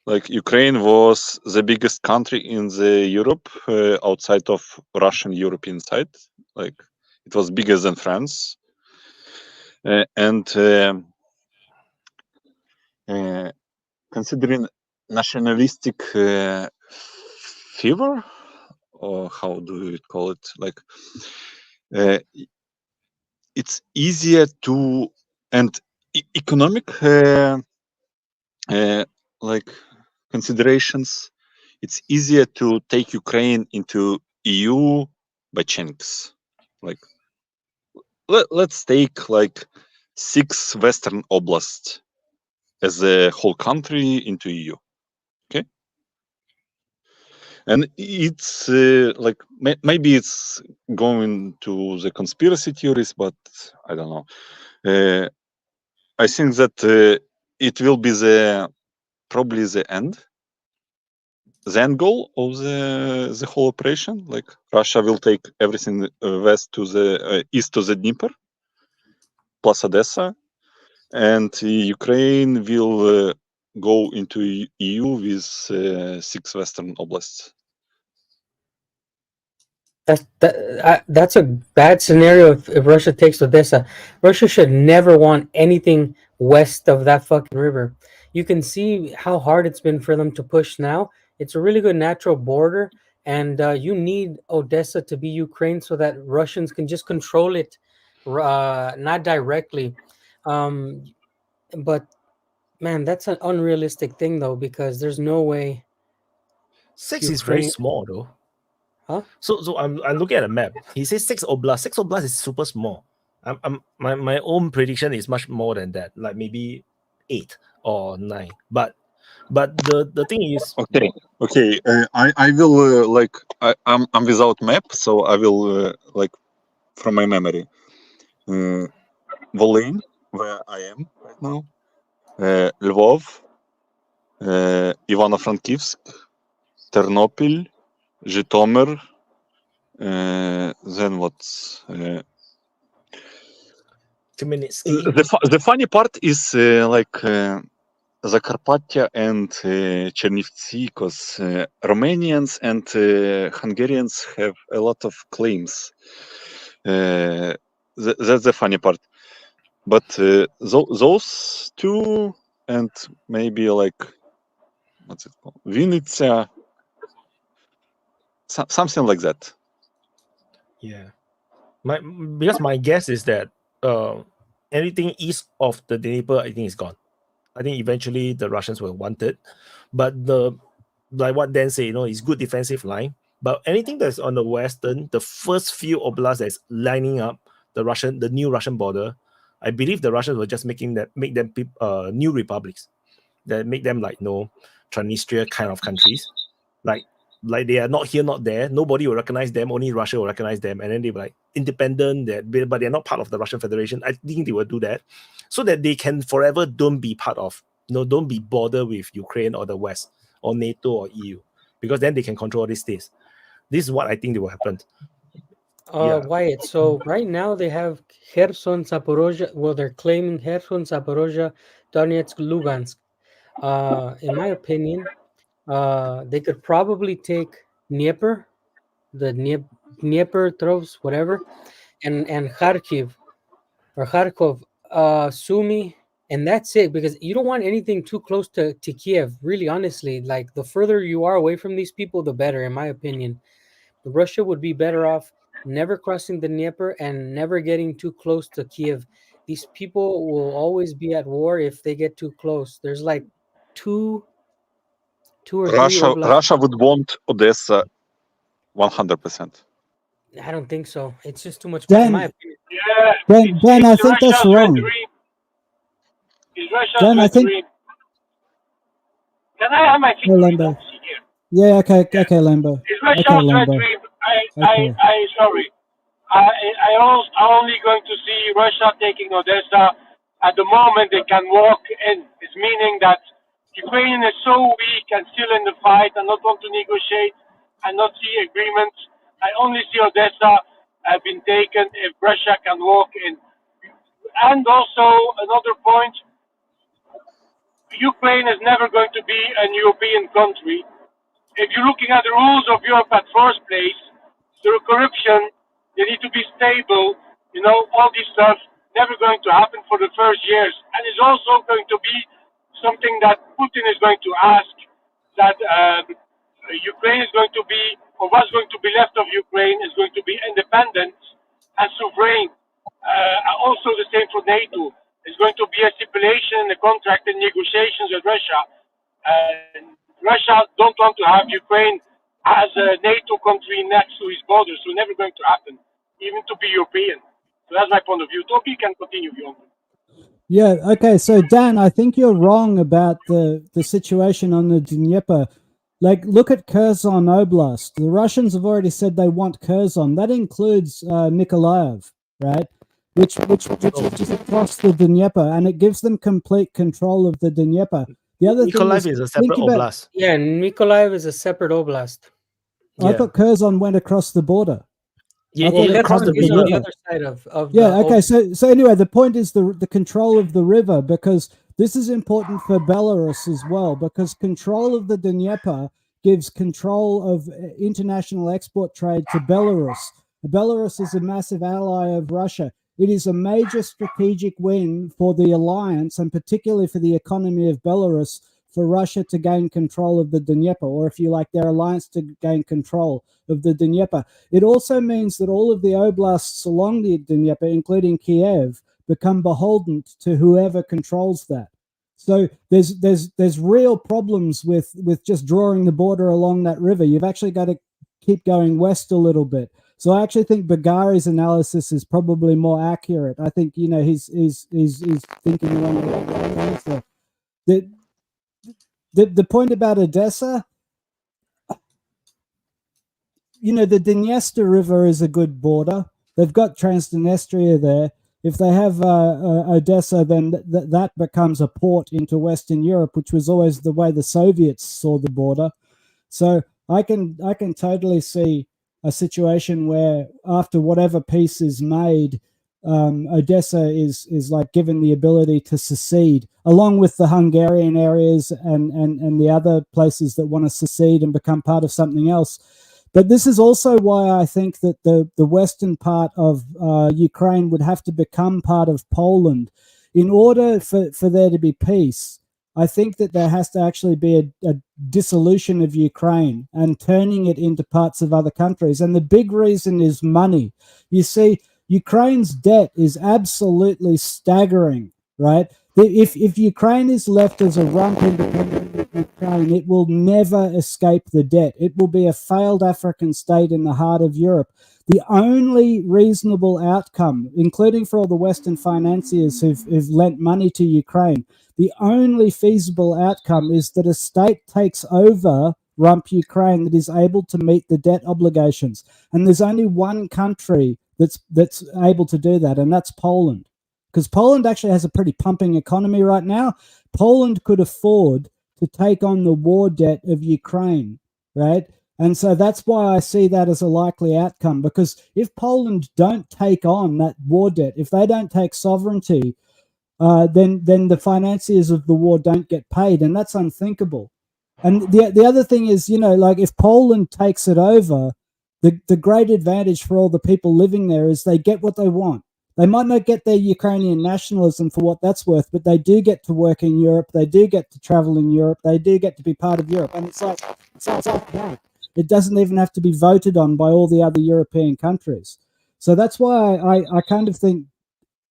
S15: like Ukraine was the biggest country in the Europe outside of Russian European side. Like it was bigger than France, and considering nationalistic fever, or how do you call it? Like it's easier to and economic like considerations, it's easier to take Ukraine into EU by chunks. Like let's take like 6 Western oblasts as a whole country into EU. Okay, and it's like maybe it's going to the conspiracy theories, but I don't know. I think that it will be probably the end goal of the whole operation. Like Russia will take everything west to the east to the Dnieper, plus Odessa, and Ukraine will go into EU with 6 western oblasts.
S8: That's a bad scenario if Russia takes Odessa. Russia should never want anything west of that fucking river. You can see how hard it's been for them to push now. It's a really good natural border, and you need Odessa to be Ukraine so that Russians can just control it, not directly. But man, that's an unrealistic thing though, because there's no way.
S1: 6 is very
S8: Ukraine-
S1: small though.
S8: Huh?
S1: So I'm looking at a map. He says 6 oblasts. 6 oblasts is super small. My own prediction is much more than that, like maybe 8 or 9. But the thing is,
S15: Okay. I will I'm without map, so I will like from my memory. Volyn, where I am right now, Lvov, Ivano-Frankivsk, Ternopil, Zhytomyr. Then what's the funny part is Zakarpattia and Chernivtsi, because Romanians and Hungarians have a lot of claims. That's the funny part. But those two, and maybe like what's it called, Vinnytsia, something like that.
S1: yeah, because my guess is that anything east of the Dnieper, I think is gone. I think eventually the Russians will want it, but like what Dan said, it's good defensive line. But anything that's on the western, the first few oblasts that's lining up the new Russian border, I believe the Russians were just make them new republics that make them like Transnistria kind of countries, like they are not here, not there. Nobody will recognize them. Only Russia will recognize them, and then they were like independent. But they're not part of the Russian Federation. I think they will do that so that they can forever don't be part of, don't be bothered with Ukraine or the West or NATO or EU, because then they can control these states. This is what I think will happen.
S8: Wyatt, so right now they have Kherson, Zaporozhye. Well, they're claiming Kherson, Zaporozhye, Donetsk, Lugansk. In my opinion, they could probably take Dnieper, the Dnieper Trovs, whatever, and Kharkiv or Kharkov, Sumy, and that's it. Because you don't want anything too close to Kiev. Really, honestly, like the further you are away from these people, the better, in my opinion. Russia would be better off never crossing the Dnieper and never getting too close to Kiev. These people will always be at war if they get too close. There's like two or three oblasts.
S15: Russia would want Odessa 100%.
S8: I don't think so. It's just too much.
S18: Dan,
S8: in my opinion.
S18: Dan, I think that's wrong.
S14: It's Russia's
S18: Dan, I
S14: red
S18: think.
S14: dream. Can I have my
S18: Oh,
S14: finger?
S18: Lambo. Yeah, okay, Lambo.
S14: It's
S18: Okay,
S14: Russia's red
S18: Lambo.
S14: dream.
S18: Okay.
S14: Sorry. I'm only going to see Russia taking Odessa. At the moment, they can walk in. It's meaning that Ukraine is so weak and still in the fight and not want to negotiate and not see agreements. I only see Odessa have been taken if Russia can walk in. And also another point, Ukraine is never going to be an European country. If you're looking at the rules of Europe at first place, the corruption, they need to be stable, all this stuff, never going to happen for the first years. And it's also going to be something that Putin is going to ask, that Ukraine is going to be, or what's going to be left of Ukraine is going to be independent and sovereign. Also the same for NATO. It's going to be a stipulation in the contract and negotiations with Russia. Russia don't want to have Ukraine as a NATO country next to his border, so never going to happen, even to be European. So that's my point of view. Toby can continue if you want.
S18: Yeah, okay, so Dan, I think you're wrong about the situation on the Dnieper. Like, look at Kherson Oblast. The Russians have already said they want Kherson. That includes Nikolaev, right? Which is across the Dnieper, and it gives them complete control of the Dnieper. The other
S1: Nikolaev
S18: thing
S1: is a separate oblast.
S8: Yeah, Nikolaev is a separate oblast.
S18: I thought Kherson went across the border.
S1: Yeah,
S18: I thought it
S8: Kherson
S18: covered
S8: is
S18: the
S8: on the
S18: river.
S8: other side of
S18: Yeah,
S8: the
S18: okay, so anyway, the point is the control of the river, because this is important for Belarus as well, because control of the Dnieper gives control of international export trade to Belarus. Belarus is a massive ally of Russia. It is a major strategic win for the alliance, and particularly for the economy of Belarus, for Russia to gain control of the Dnieper, or if you like, their alliance to gain control of the Dnieper. It also means that all of the oblasts along the Dnieper, including Kiev, become beholden to whoever controls that. So there's real problems with just drawing the border along that river. You've actually got to keep going west a little bit. So I actually think Bagari's analysis is probably more accurate. I think, you know, he's thinking along the right lines there. The point about Odessa, you know, the Dniester River is a good border. They've got Transnistria there. If they have Odessa, then that becomes a port into Western Europe, which was always the way the Soviets saw the border. So I can totally see a situation where after whatever peace is made, Odessa is like given the ability to secede, along with the Hungarian areas and the other places that want to secede and become part of something else. But this is also why I think that the western part of Ukraine would have to become part of Poland. In order for there to be peace, I think that there has to actually be a dissolution of Ukraine and turning it into parts of other countries. And the big reason is money. You see, Ukraine's debt is absolutely staggering, right? If Ukraine is left as a rump independent Ukraine, it will never escape the debt. It will be a failed African state in the heart of Europe. The only reasonable outcome, including for all the Western financiers who've lent money to Ukraine, the only feasible outcome is that a state takes over rump Ukraine that is able to meet the debt obligations. And there's only one country that's able to do that, and that's Poland. Because Poland actually has a pretty pumping economy right now. Poland could afford to take on the war debt of Ukraine, right? And so that's why I see that as a likely outcome, because if Poland don't take on that war debt, if they don't take sovereignty, then the financiers of the war don't get paid, and that's unthinkable. And the other thing is, you know, like if Poland takes it over, the great advantage for all the people living there is they get what they want. They might not get their Ukrainian nationalism for what that's worth, but they do get to work in Europe. They do get to travel in Europe. They do get to be part of Europe. And it's like that. It doesn't even have to be voted on by all the other European countries. So that's why I kind of think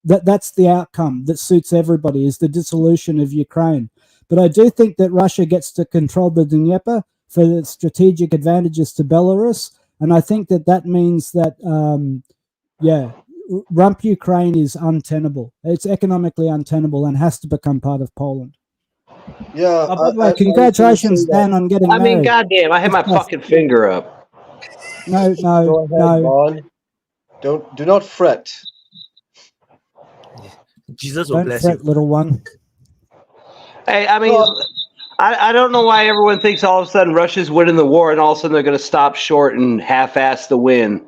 S18: that that's the outcome that suits everybody, is the dissolution of Ukraine. But I do think that Russia gets to control the Dnieper for the strategic advantages to Belarus. And I think that means that, rump Ukraine is untenable. It's economically untenable and has to become part of Poland.
S16: Yeah.
S18: By the way, congratulations, Dan, on getting married.
S3: I mean, goddamn, I had my fucking finger up.
S18: No.
S16: Vaughn. Do not fret.
S1: Jesus will
S18: Don't
S1: bless
S18: fret,
S1: you.
S18: little one.
S3: Hey, I mean, I don't know why everyone thinks all of a sudden Russia's winning the war and all of a sudden they're going to stop short and half-ass the win.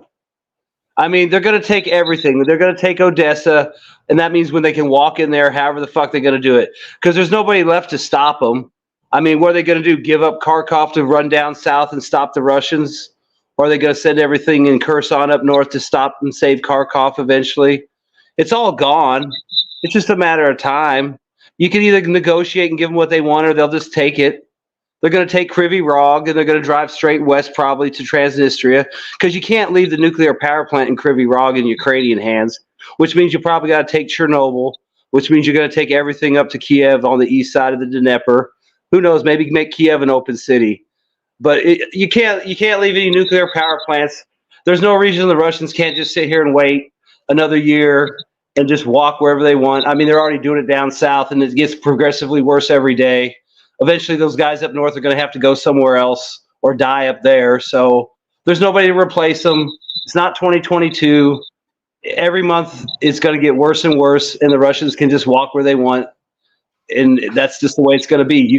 S3: I mean, they're going to take everything. They're going to take Odessa, and that means when they can walk in there, however the fuck they're going to do it. Because there's nobody left to stop them. I mean, what are they going to do? Give up Kharkov to run down south and stop the Russians? Or are they going to send everything in Kherson up north to stop and save Kharkov eventually? It's all gone. It's just a matter of time. You can either negotiate and give them what they want, or they'll just take it. They're going to take Kryvyi Rog, and they're going to drive straight west probably to Transnistria, because you can't leave the nuclear power plant in Kryvyi Rog in Ukrainian hands, which means you probably got to take Chernobyl, which means you're going to take everything up to Kiev on the east side of the Dnieper. Who knows? Maybe make Kiev an open city. But you can't leave any nuclear power plants. There's no reason the Russians can't just sit here and wait another year
S13: and just walk wherever they want. I mean, they're already doing it down south, and it gets progressively worse every day. Eventually, those guys up north are going to have to go somewhere else or die up there. So there's nobody to replace them. It's not 2022. Every month, it's going to get worse and worse, and the Russians can just walk where they want. And that's just the way it's going to be.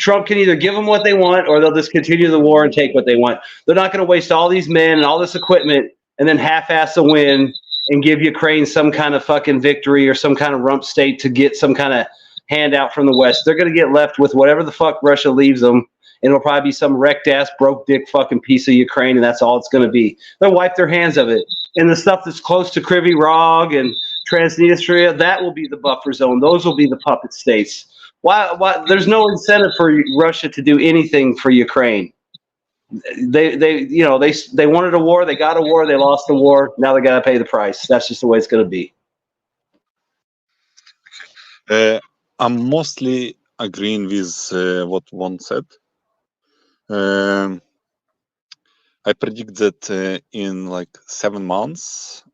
S13: Trump can either give them what they want, or they'll just continue the war and take what they want. They're not going to waste all these men and all this equipment and then half-ass a win and give Ukraine some kind of fucking victory or some kind of rump state to get some kind of handout from the West. They're going to get left with whatever the fuck Russia leaves them, and it'll probably be some wrecked-ass, broke-dick fucking piece of Ukraine, and that's all it's going to be. They'll wipe their hands of it. And the stuff that's close to Kryvyi Rog and Transnistria, that will be the buffer zone. Those will be the puppet states. Why? There's no incentive for Russia to do anything for Ukraine. They wanted a war. They got a war. They lost the war. Now they got to pay the price. That's just the way it's going to be.
S15: I'm mostly agreeing with what one said. I predict that in like 7 months,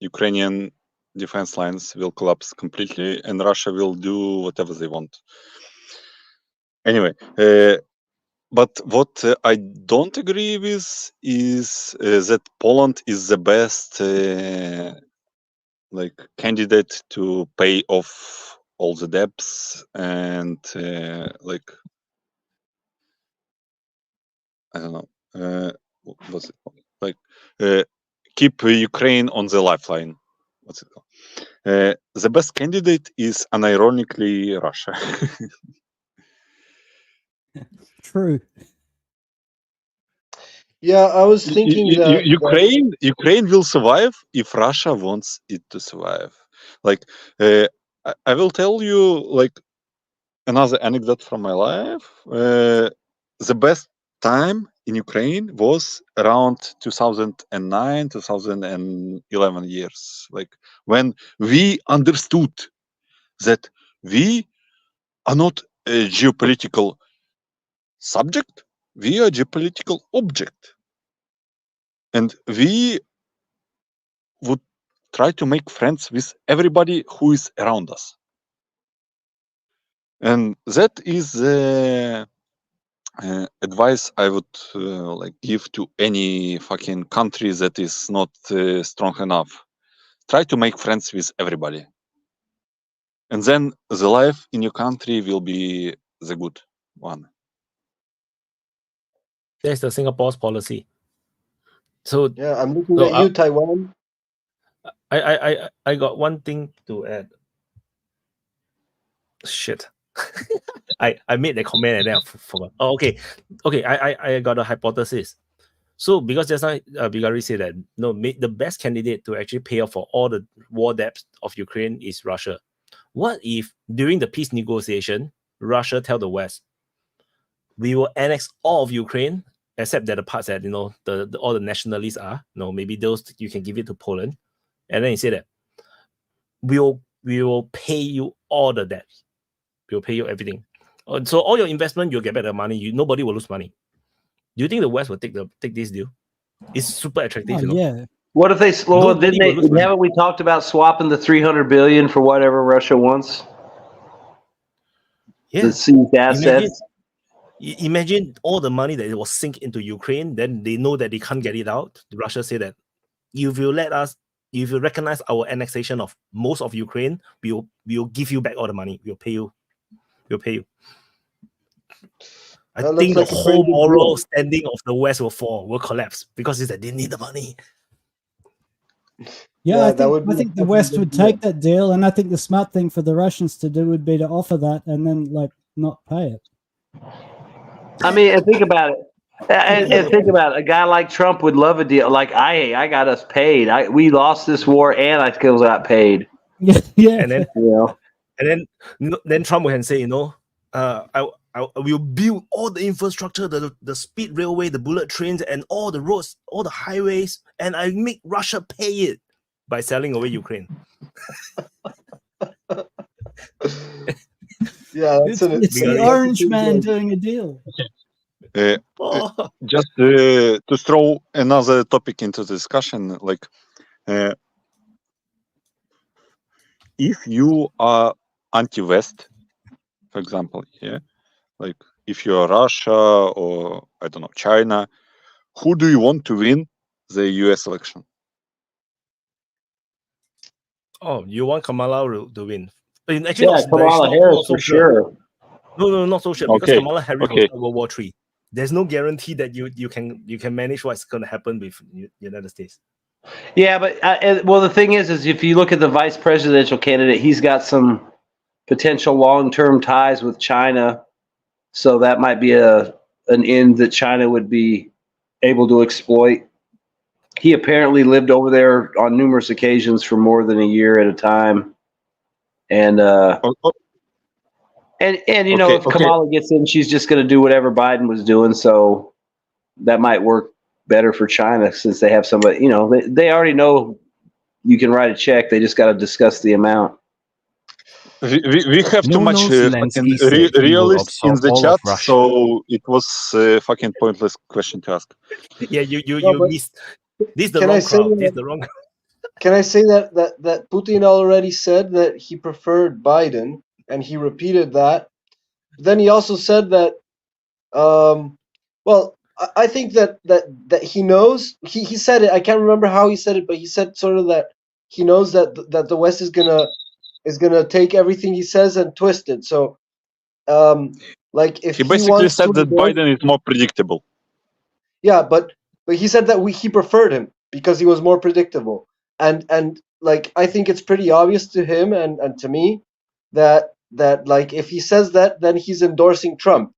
S15: Ukrainian defense lines will collapse completely, and Russia will do whatever they want. Anyway, but what I don't agree with is that Poland is the best candidate to pay off all the debts and I don't know. What's it called? Keep Ukraine on the lifeline. What's it called? The best candidate is unironically Russia.
S18: True.
S16: Yeah, I was thinking that
S15: Ukraine will survive if Russia wants it to survive. I will tell you another anecdote from my life. The best time in Ukraine was around 2009, 2011 years, when we understood that we are not a geopolitical subject, we are a geopolitical object. And we would try to make friends with everybody who is around us. And that is the advice I would give to any fucking country that is not strong enough. Try to make friends with everybody, and then the life in your country will be the good one.
S1: That's the Singapore's policy. So
S16: yeah, I'm looking at you, Taiwan.
S1: I got one thing to add. Shit. I made the comment and then I forgot. Oh, okay. I got a hypothesis. So because just now Bigari said that the best candidate to actually pay off for all the war debts of Ukraine is Russia. What if during the peace negotiation, Russia tell the West, we will annex all of Ukraine except that the parts that all the nationalists are, maybe those you can give it to Poland, and then he said that we will pay you all the debts. We'll pay you everything. So all your investment, you'll get back the money. Nobody will lose money. Do you think the West will take this deal? It's super attractive.
S18: Yeah.
S13: What if haven't we talked about swapping the $300 billion for whatever Russia wants?
S1: Yeah.
S13: The seized assets.
S1: Imagine all the money that was sink into Ukraine. Then they know that they can't get it out. Russia say that if you recognize our annexation of most of Ukraine, we'll give you back all the money. We'll pay you. I think the whole moral standing of the West will collapse because it's that they need the money.
S18: Yeah, I think the West would take that deal, and I think the smart thing for the Russians to do would be to offer that and then not pay it.
S13: I mean, and think about it. And think about it. A guy like Trump would love a deal. I got us paid. We lost this war, and I still got paid.
S18: Yeah.
S1: And then Trump can say, I will build all the infrastructure, the speed railway, the bullet trains, and all the roads, all the highways, and I make Russia pay it by selling away Ukraine.
S16: Yeah,
S18: it's the orange man doing a deal.
S15: Just to throw another topic into the discussion, if you are anti-West, for example, yeah, like if you're Russia or I don't know China, who do you want to win the U.S. election?
S1: Oh, you want Kamala to win? Actually,
S3: Yeah, Kamala Harris for sure.
S1: No, not so sure because
S15: Okay,
S1: Kamala Harris will
S15: okay.
S1: start World War III. There's no guarantee that you can manage what's going to happen with United States.
S13: Yeah, but well, the thing is if you look at the vice presidential candidate, he's got some potential long-term ties with China, so that might be an end that China would be able to exploit. He apparently lived over there on numerous occasions for more than a year at a time, and you know, if Kamala gets in, she's just going to do whatever Biden was doing, so that might work better for China since they have somebody. You know, they already know you can write a check. They just got to discuss the amount.
S15: We have too much fucking realists in the chat, so it was a fucking pointless question to ask.
S1: Yeah, you missed. This is the
S6: Can
S1: wrong
S6: I say
S1: crowd.
S6: that-
S1: This is the wrong.
S6: Can I say that Putin already said that he preferred Biden, and he repeated that. Then he also said that, well, I think that he knows. He said it. I can't remember how he said it, but he said sort of that he knows that the West is gonna take everything he says and twist it. So, like if
S15: He basically
S6: wants
S15: said
S6: to
S15: that
S6: avoid-
S15: Biden is more predictable.
S6: Yeah, but he said that he preferred him because he was more predictable, and like I think it's pretty obvious to him and to me that like if he says that, then he's endorsing Trump,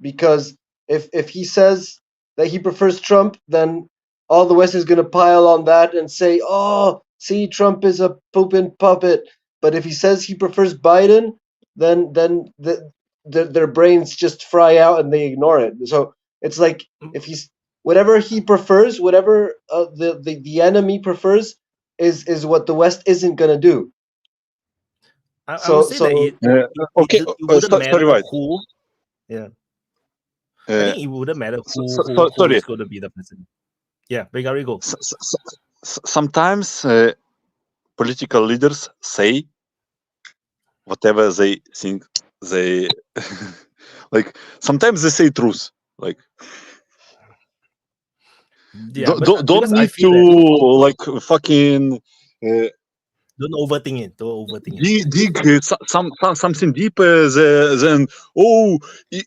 S6: because if he says that he prefers Trump, then all the West is gonna pile on that and say, oh, see, Trump is a pooping puppet. But if he says he prefers Biden, then their brains just fry out and they ignore it. So it's like if he's whatever he prefers, whatever the enemy prefers, is what the West isn't gonna do.
S1: I would say that it wouldn't matter who. Yeah. I think it wouldn't matter who
S15: sorry.
S1: is going to be the president. Yeah, Begari, go.
S15: Sometimes political leaders say whatever they think they like. Sometimes they say truth. Like,
S1: Yeah,
S15: don't need to like fucking.
S1: Don't overthink it. Don't overthink it.
S15: Dig something deeper than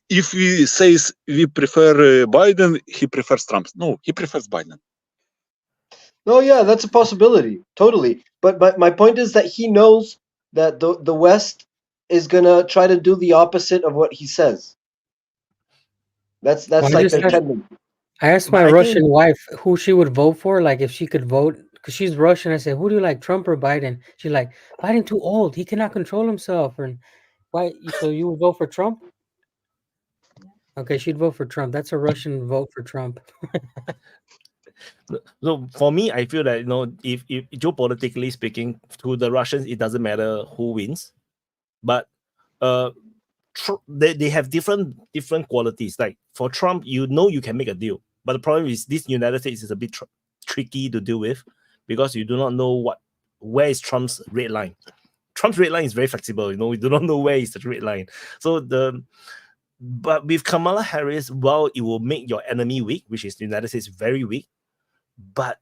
S15: if he says we prefer Biden, he prefers Trump. No, he prefers Biden.
S6: No, yeah, that's a possibility, totally. But my point is that he knows that the West is gonna try to do the opposite of what he says. That's
S8: Well,
S6: like their tendency.
S8: I asked my Russian wife who she would vote for, like if she could vote, because she's Russian. I said, who do you like, Trump or Biden? She's like, Biden too old. He cannot control himself. And why? So you would vote for Trump? Okay, she'd vote for Trump. That's a Russian vote for Trump.
S1: So for me, I feel that if geopolitically speaking, to the Russians, it doesn't matter who wins, but they have different qualities. Like for Trump, you can make a deal, but the problem is this United States is a bit tricky to deal with because you do not know where is Trump's red line. Trump's red line is very flexible. We do not know where is the red line. So but with Kamala Harris, well, it will make your enemy weak, which is the United States very weak. But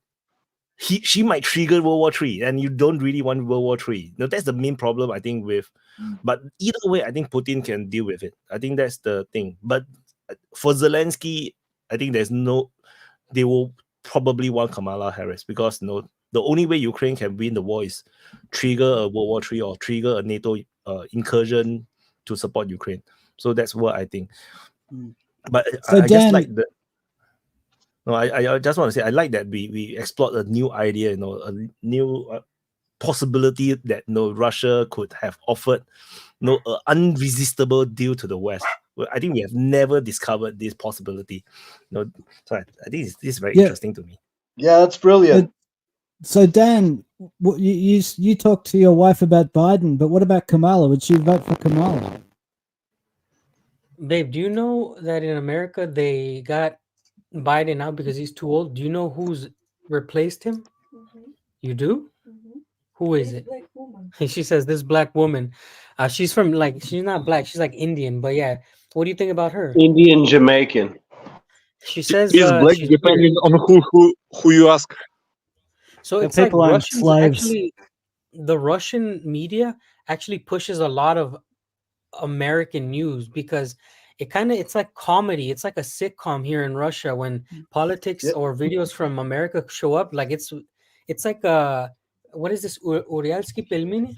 S1: she might trigger World War III, and you don't really want World War III. That's the main problem, I think, with. But either way, I think Putin can deal with it. I think that's the thing. But for Zelensky, I think they will probably want Kamala Harris because the only way Ukraine can win the war is trigger a World War III or trigger a NATO incursion to support Ukraine. So that's what I think. But
S18: So
S1: I just
S18: Dan,
S1: like the. No, I just want to say I like that we explored a new idea, a new possibility that Russia could have offered, an unresistible deal to the West. I think we have never discovered this possibility. So I think this is very interesting to me.
S6: Yeah, that's brilliant.
S18: So Dan, you talked to your wife about Biden, but what about Kamala? Would she vote for Kamala?
S8: Babe, do you know that in America they got Biden out because he's too old? Do you know who's replaced him? You do? Who is it? She says this black woman. She's from she's not black. She's like Indian. But yeah, what do you think about her?
S3: Indian Jamaican.
S8: She says
S15: Is black
S8: she's
S15: depending
S8: weird.
S15: on who you ask.
S8: So
S18: The
S8: it's like
S18: people aren't
S8: Russians
S18: slaves.
S8: actually. The Russian media actually pushes a lot of American news because it's like comedy. It's like a sitcom here in Russia when politics or videos from America show up. Like it's like what is this? Urialsky Pelmini?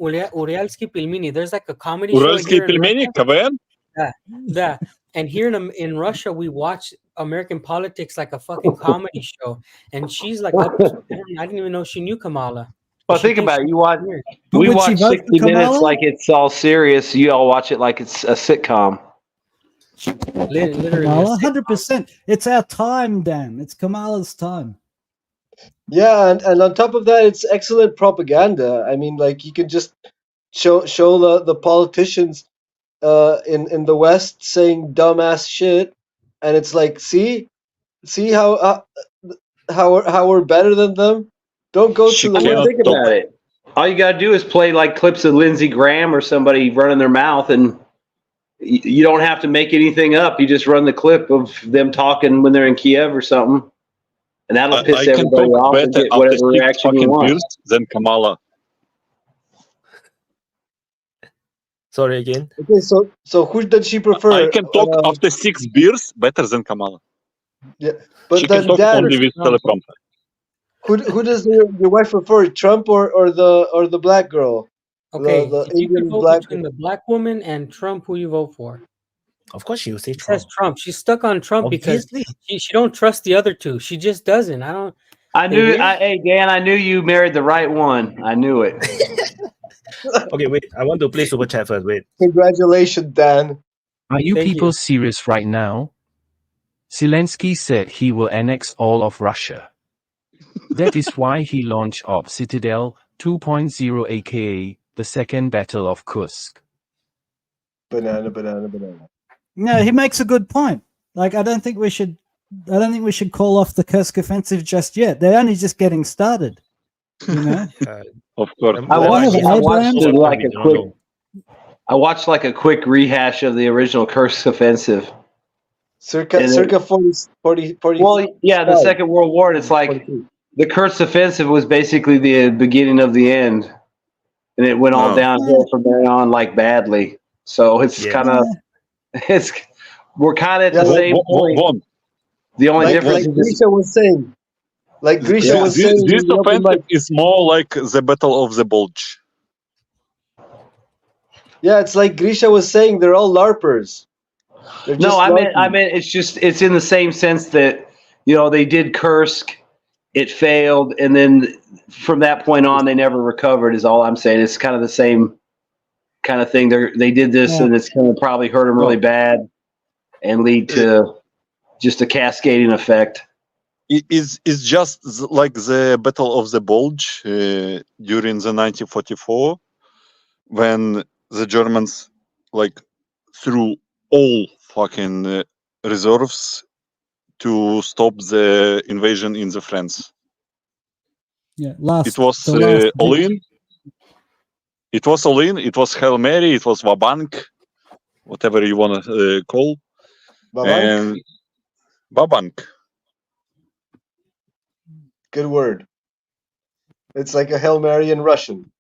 S8: Urialsky Pelmini. There's like a comedy show
S15: Уральские
S8: here in
S15: пельмени,
S8: Russia.
S15: КВН?
S8: Yeah. And here in Russia, we watch American politics like a fucking comedy show. And she's like, I didn't even know she knew Kamala.
S3: Well, think about it. We watch
S18: vote for
S3: 60 Minutes
S18: Kamala?
S3: like it's all serious. You all watch it like it's a sitcom.
S8: Literally,
S18: Kamala, 100%. It's our time, Dan. It's Kamala's time.
S16: Yeah, and on top of that, it's excellent propaganda. I mean, like you can just show the politicians in the West saying dumbass shit, and it's like, see how we're better than them. Don't go to the West.
S3: Think about it. All you gotta do is play like clips of Lindsey Graham or somebody running their mouth, and you don't have to make anything up. You just run the clip of them talking when they're in Kiev or something, and that'll piss
S15: I can
S3: everybody
S15: talk
S3: off and
S15: better
S3: get
S15: after
S3: whatever
S15: 6
S3: reaction you
S15: fucking
S3: want.
S15: beers than Kamala.
S1: Sorry again.
S16: Okay, so who does she prefer?
S15: I can talk after 6 beers better than Kamala.
S16: Yeah, but
S15: She
S16: then
S15: can talk
S16: Dan,
S15: only with teleprompter.
S16: who does your wife prefer, Trump or the black girl?
S8: Okay,
S16: the
S8: if you could
S16: Indian
S8: vote
S16: black.
S8: between the black woman and Trump, who you vote for?
S1: Of course, she will say
S8: She
S1: Trump.
S8: says Trump. She's stuck on Trump because
S1: Obviously.
S8: she don't trust the other two. She just doesn't.
S3: Hey Dan, I knew you married the right one. I knew it.
S1: Okay, wait. I want to play super chat first. Wait.
S16: Congratulations, Dan.
S5: Are you
S8: Thank
S5: people
S8: you.
S5: serious right now? Zelensky said he will annex all of Russia. That is why he launched Op Citadel 2.0, aka the Second Battle of Kursk.
S16: Banana.
S18: No, he makes a good point. Like, I don't think we should call off the Kursk offensive just yet. They're only just getting started. You know?
S15: Of course.
S3: I watched
S18: Abrams?
S3: like a quick rehash of the original Kursk offensive.
S16: Circa 40.
S3: Well, yeah, the Second World War. And it's like the Kursk offensive was basically the beginning of the end, and it went all downhill from there on, like badly. So it's we're kind of at the same point. The only difference
S16: like Grisha was saying. Like Grisha was saying,
S15: this offensive is more like the Battle of the Bulge.
S16: Yeah, it's like Grisha was saying. They're all LARPers.
S3: No, I meant it's in the same sense that they did Kursk, it failed, and then from that point on they never recovered. Is all I'm saying. It's kind of the same kind of thing. They did this, and it's going to probably hurt them really bad and lead to just a cascading effect.
S15: It's just like the Battle of the Bulge during the 1944, when the Germans threw all fucking reserves to stop the invasion in the France.
S18: Yeah,
S15: it was all in. It was all in. It was Hail Mary. It was Vabank, whatever you want to call. And Babank.
S16: Good word. It's like a Hail Mary in Russian.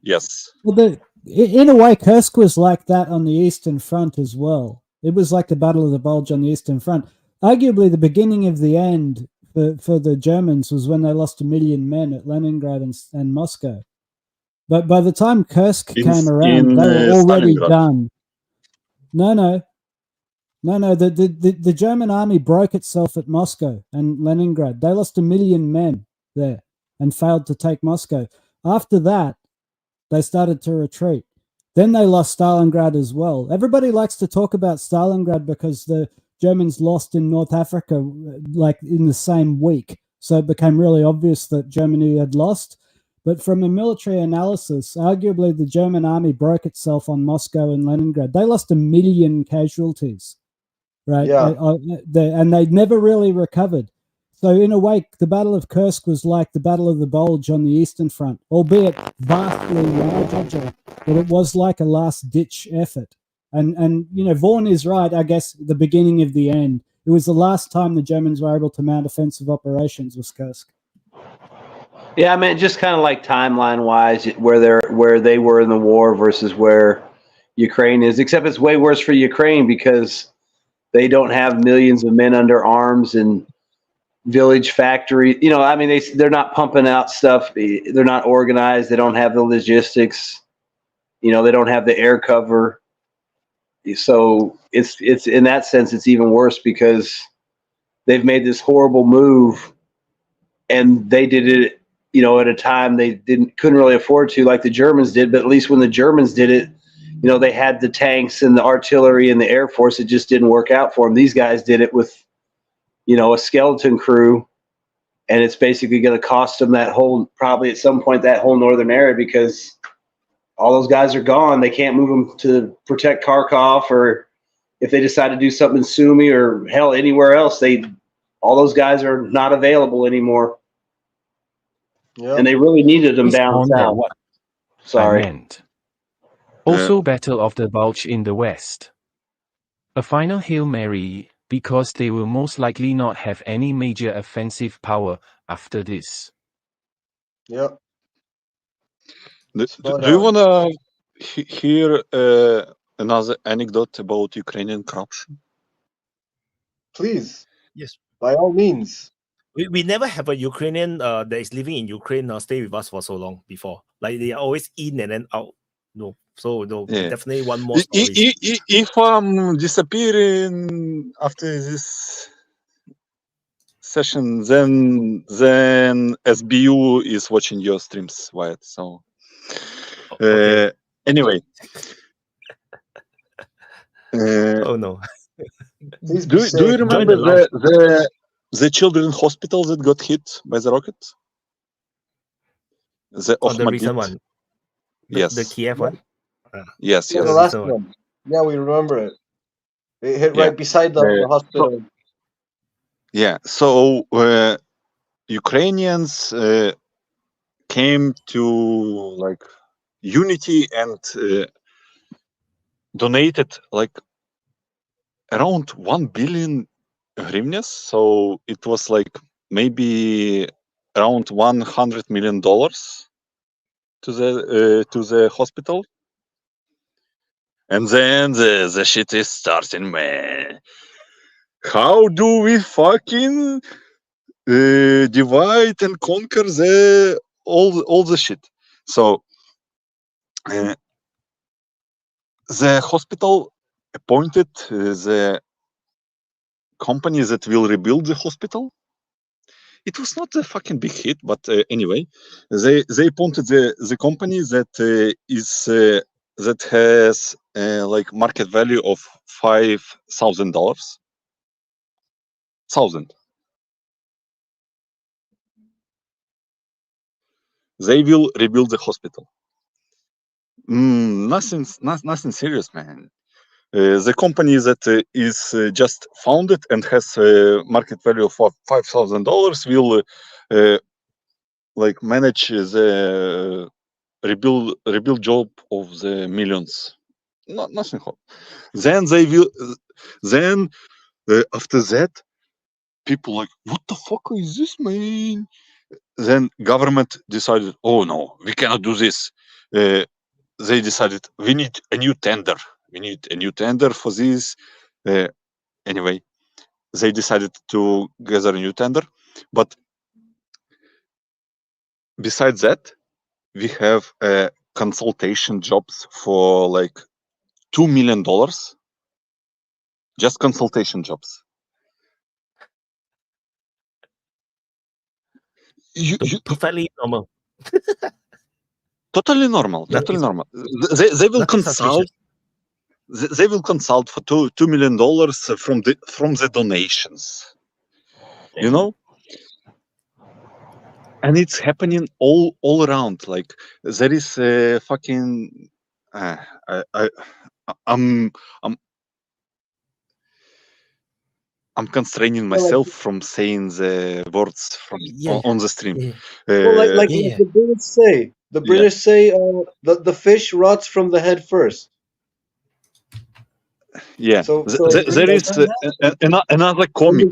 S15: Yes.
S18: Well, in a way, Kursk was like that on the Eastern Front as well. It was like the Battle of the Bulge on the Eastern Front. Arguably, the beginning of the end for the Germans was when they lost 1 million men at Leningrad and Moscow. But by the time Kursk came around, they were already done. No. The German army broke itself at Moscow and Leningrad. They lost 1 million men there and failed to take Moscow. After that, they started to retreat. Then they lost Stalingrad as well. Everybody likes to talk about Stalingrad because the Germans lost in North Africa like in the same week. So it became really obvious that Germany had lost. But from a military analysis, arguably the German army broke itself on Moscow and Leningrad. They lost 1 million casualties, right?
S16: Yeah.
S18: And they never really recovered. So in a way, the Battle of Kursk was like the Battle of the Bulge on the Eastern Front, albeit vastly larger, but it was like a last-ditch effort. And you know, Vaughan is right, I guess, the beginning of the end. It was the last time the Germans were able to mount offensive operations was Kursk.
S13: Yeah, I mean, just kind of like timeline-wise, where they were in the war versus where Ukraine is. Except it's way worse for Ukraine because they don't have millions of men under arms and village factory. You know, I mean, they're not pumping out stuff. They're not organized. They don't have the logistics. You know, they don't have the air cover. So it's in that sense, it's even worse because they've made this horrible move, and they did it, you know, at a time they couldn't really afford to, like the Germans did. But at least when the Germans did it, you know, they had the tanks and the artillery and the Air Force. It just didn't work out for them. These guys did it with, you know, a skeleton crew, and it's basically going to cost them that whole, probably at some point, that whole northern area, because all those guys are gone. They can't move them to protect Kharkov, or if they decide to do something in Sumy or hell anywhere else, all those guys are not available anymore.
S6: Yep.
S13: And they really needed them down
S5: On the
S13: south.
S5: what
S13: Sorry.
S5: I meant. Also, Battle of the Bulge in the West. A final Hail Mary, because they will most likely not have any major offensive power after this.
S6: Yep.
S15: Do you want to hear another anecdote about Ukrainian corruption?
S6: Please.
S1: Yes.
S6: By all means.
S1: We never have a Ukrainian that is living in Ukraine stay with us for so long before. Like they are always in and then out. No, so no,
S15: Yeah.
S1: definitely one more story.
S15: If I'm disappearing after this session, then SBU is watching your streams, Wyatt. So anyway.
S1: Oh no.
S15: Do you remember the children's hospital that got hit by the rocket? The
S1: the recent
S15: Ohmadit.
S1: one.
S15: Yes.
S1: The Kiev one.
S15: Yes,
S6: Yeah,
S15: yes.
S6: the last one. Yeah, we remember it. It hit right beside the hospital.
S15: Yeah. So Ukrainians came to like unity and donated like around 1 billion hryvnias. So it was like maybe around $100 million to the hospital. And then the shit is starting, man. How do we fucking divide and conquer all the shit? So the hospital appointed the company that will rebuild the hospital. It was not a fucking big hit, but anyway, they appointed the company that that has like market value of $5,000. They will rebuild the hospital. Nothing serious, man. The company that is just founded and has a market value of $5,000 will like manage the rebuild job of the millions. Nothing. Then they will. Then after that, people like, what the fuck is this, man? Then government decided, oh no, we cannot do this. They decided we need a new tender. We need a new tender for this. Anyway, they decided to gather a new tender. But besides that, we have consultation jobs for like $2 million. Just consultation jobs.
S1: Perfectly normal.
S15: Totally normal. Totally normal. They will consult. They will consult for $2 million from the donations. You know, and it's happening all around. Like there is a fucking. I'm I'm constraining myself from saying the words from on the stream.
S16: Well, like the British say, the fish rots from the head first.
S15: Yeah,
S16: So
S15: there is another comic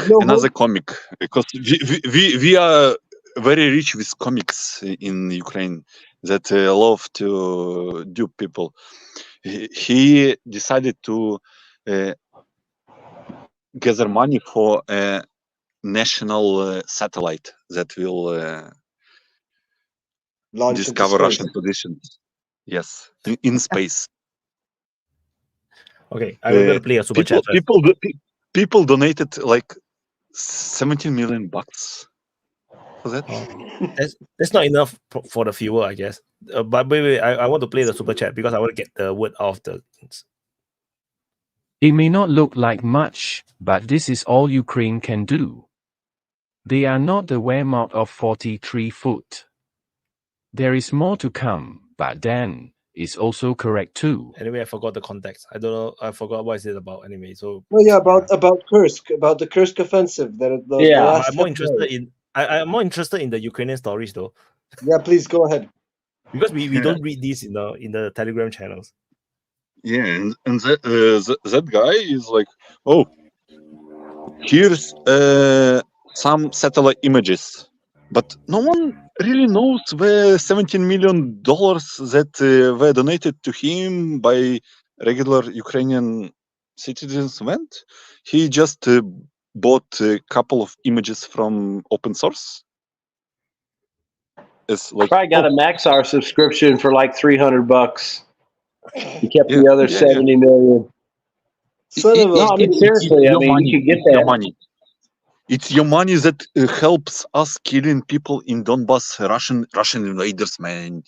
S15: because we are very rich with comics in Ukraine that love to dupe people. He decided to gather money for a national satellite that will discover Russian positions. Yes, in space.
S1: Okay, I will play a super chat.
S15: People donated like 17 million bucks for that.
S1: That's not enough for the viewer, I guess. But wait, I want to play the super chat because I want to get the word of the.
S5: It may not look like much, but this is all Ukraine can do. They are not the Wehrmacht of 43 foot. There is more to come, but Dan is also correct too.
S1: Anyway, I forgot the context. I don't know. I forgot what is it about anyway. So.
S16: Oh yeah, about Kursk, about the Kursk offensive.
S1: I'm more interested in. I'm more interested in the Ukrainian stories though.
S16: Yeah, please go ahead.
S1: Because we don't read these in the Telegram channels.
S15: Yeah, and that guy is like, oh, here's some satellite images, but no one really knows where $17 million that were donated to him by regular Ukrainian citizens went. He just bought a couple of images from open source. It's like,
S13: probably got a Maxar subscription for like $300. He kept the other 70 million. No, I mean seriously. I mean, you could get that.
S15: Your money. It's your money that helps us killing people in Donbass, Russian invaders, man.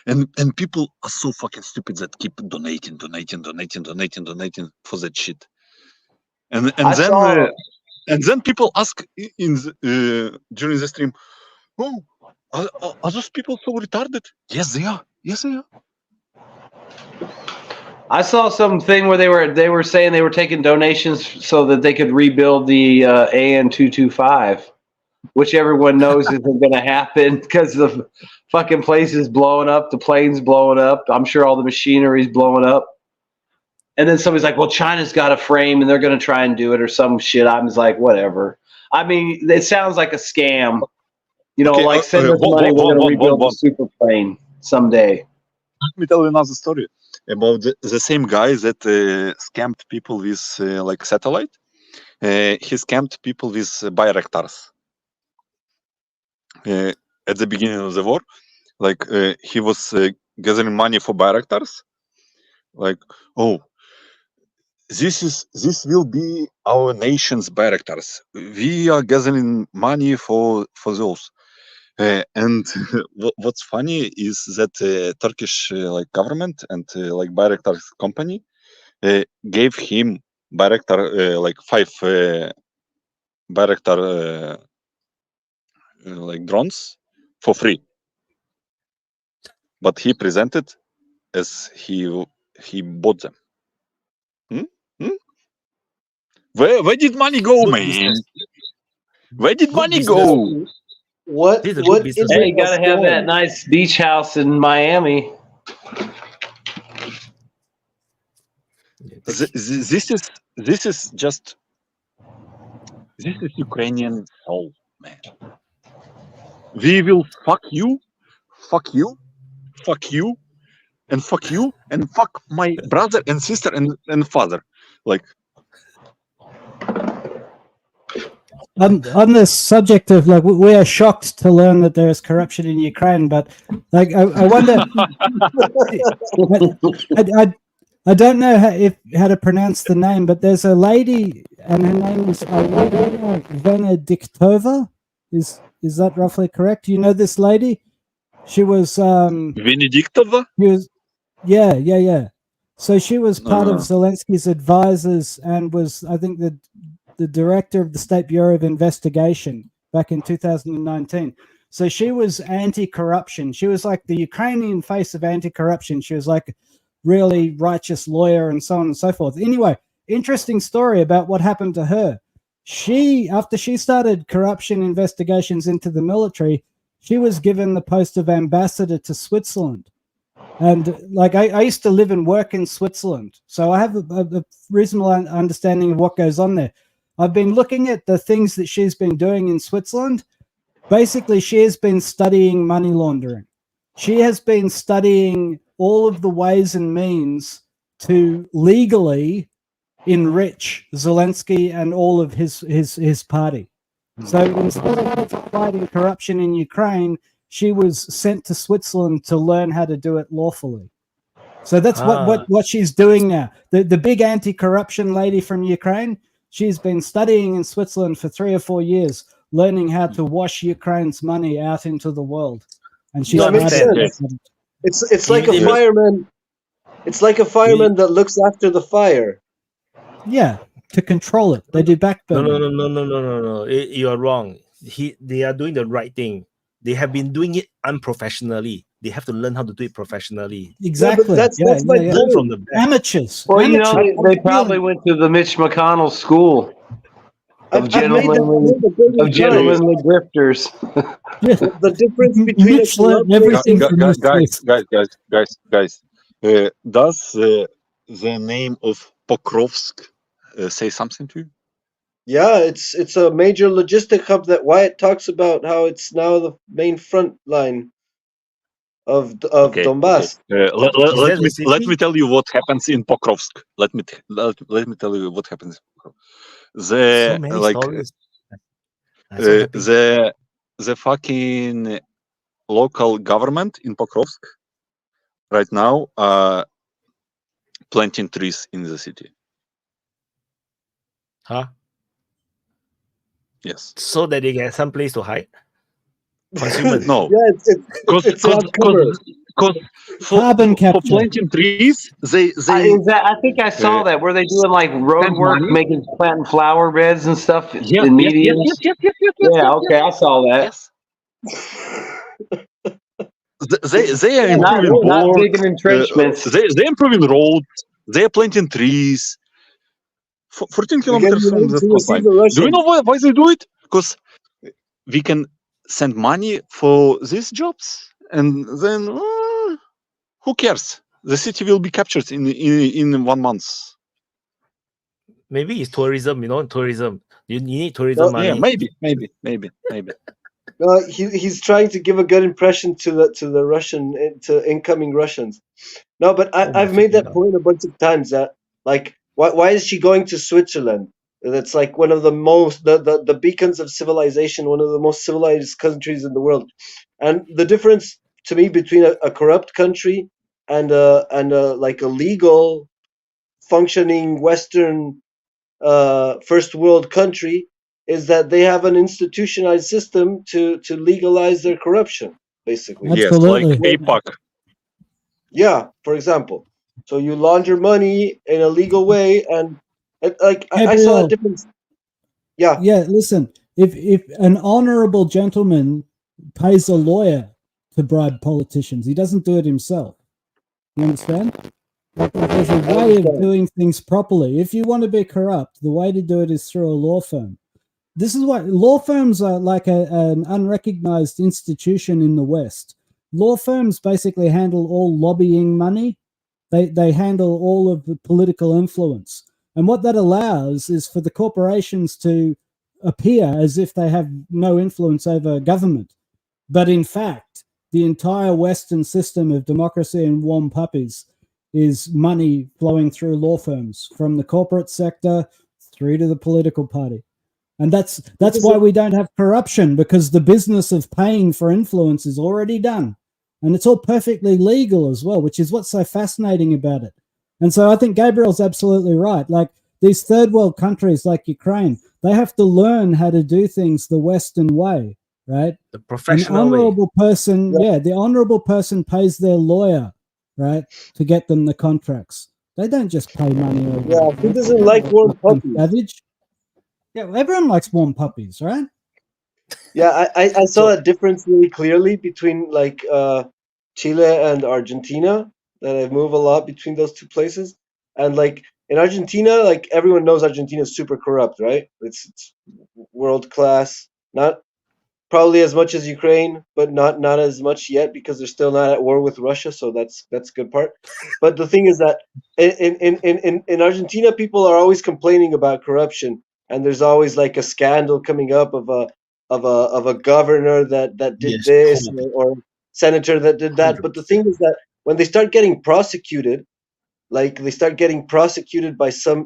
S15: And people are so fucking stupid that keep donating for that shit. And then people ask during the stream, oh, are those people so retarded? Yes, they are. Yes, they are.
S13: I saw something where they were saying they were taking donations so that they could rebuild the AN-225, which everyone knows isn't going to happen because the fucking place is blowing up, the plane's blowing up. I'm sure all the machinery's blowing up. And then somebody's like, "Well, China's got a frame and they're going to try and do it or some shit." I'm just like, whatever. I mean, it sounds like a scam. You know, like send us money, we're going to rebuild the super plane someday.
S15: Let me tell you another story about the same guy that scammed people with like satellite. He scammed people with Bayraktars. At the beginning of the war, like he was gathering money for Bayraktars. Like, oh, this will be our nation's Bayraktars. We are gathering money for those. And what's funny is that Turkish like government and like Bayraktar company gave him Bayraktar like 5 Bayraktar like drones for free, but he presented as he bought them. Where did money go, man? Where did money go?
S16: What
S13: Hey, you gotta have that nice beach house in Miami.
S15: This is Ukrainian soul, man. We will fuck you, and fuck my brother and sister and father. Like,
S18: on the subject of like, we are shocked to learn that there is corruption in Ukraine, but like I wonder, I don't know how to pronounce the name, but there's a lady and her name is Venediktova. Is that roughly correct? You know this lady? She was
S15: Venediktova?
S18: Yeah. So she was part of Zelensky's advisors and was, I think, the director of the State Bureau of Investigation back in 2019. So she was anti-corruption. She was like the Ukrainian face of anti-corruption. She was like a really righteous lawyer and so on and so forth. Anyway, interesting story about what happened to her. after she started corruption investigations into the military, she was given the post of ambassador to Switzerland. And like I used to live and work in Switzerland, so I have a reasonable understanding of what goes on there. I've been looking at the things that she's been doing in Switzerland. Basically, she has been studying money laundering. She has been studying all of the ways and means to legally enrich Zelensky and all of his party. So instead of fighting corruption in Ukraine, she was sent to Switzerland to learn how to do it lawfully. So that's what she's doing now. The big anti-corruption lady from Ukraine, she's been studying in Switzerland for 3 or 4 years, learning how to wash Ukraine's money out into the world. And she's
S16: it's like a fireman. It's like a fireman that looks after the fire.
S18: Yeah, to control it. They do backburning.
S1: No. You are wrong. They are doing the right thing. They have been doing it unprofessionally. They have to learn how to do it professionally.
S18: Exactly.
S16: Yeah, that's my
S1: learn from the best.
S18: Amateurs.
S3: Well, you know, they probably went to the Mitch McConnell school of gentlemanly grifters.
S16: The difference between
S15: guys. Does the name of Pokrovsk say something to you?
S16: Yeah, it's a major logistic hub that Wyatt talks about, how it's now the main front line of Donbass.
S15: Let me tell you what happens in Pokrovsk. Let me tell you what happens in Pokrovsk. The fucking local government in Pokrovsk right now planting trees in the city.
S1: Huh?
S15: Yes.
S1: So that they get some place to hide. Consumers.
S15: No.
S16: Yeah, it's
S15: for planting trees, they
S3: I think I saw that where they doing like road work, planting flower beds and stuff in mediums. Yeah, okay, I saw that.
S15: They are improving
S3: not digging entrenchments.
S15: They're improving roads. They're planting trees. 14 kilometers from the front line. Do you know why they do it? Because we can send money for these jobs, and then who cares? The city will be captured in 1 month.
S1: Maybe it's tourism. Tourism. You need tourism money.
S15: Yeah, maybe.
S16: He's trying to give a good impression to the incoming Russians. No, but I've made that point a bunch of times that like why is she going to Switzerland? That's like one of the most the beacons of civilization, one of the most civilized countries in the world. And the difference to me between a corrupt country and like a legal functioning Western first world country is that they have an institutionalized system to legalize their corruption, basically.
S18: Absolutely.
S15: Yes, like APAC.
S16: Yeah, for example. So you launder money in a legal way, and like I saw a difference. Yeah.
S18: Yeah, listen, if an honorable gentleman pays a lawyer to bribe politicians, he doesn't do it himself. You understand? Like, there's a way of doing things properly. If you want to be corrupt, the way to do it is through a law firm. This is why law firms are like an unrecognized institution in the West. Law firms basically handle all lobbying money. They handle all of the political influence. And what that allows is for the corporations to appear as if they have no influence over government. But in fact, the entire Western system of democracy and warm puppies is money flowing through law firms from the corporate sector through to the political party. And that's why we don't have corruption, because the business of paying for influence is already done. And it's all perfectly legal as well, which is what's so fascinating about it. And so I think Gabriel's absolutely right. Like these third world countries like Ukraine, they have to learn how to do things the Western way, right?
S1: The professional
S18: An honorable person, the honorable person pays their lawyer, right, to get them the contracts. They don't just pay money over.
S16: Yeah, who doesn't like warm puppies?
S18: Savage. Yeah, everyone likes warm puppies, right?
S16: Yeah, I saw a difference really clearly between like Chile and Argentina, that I move a lot between those two places. And like in Argentina, like everyone knows, Argentina is super corrupt, right? It's world class, not probably as much as Ukraine, but not as much yet because they're still not at war with Russia. So that's a good part. But the thing is that in Argentina, people are always complaining about corruption, and there's always like a scandal coming up of a governor that did this or senator that did that. But the thing is that when they start getting prosecuted, like they start getting prosecuted by some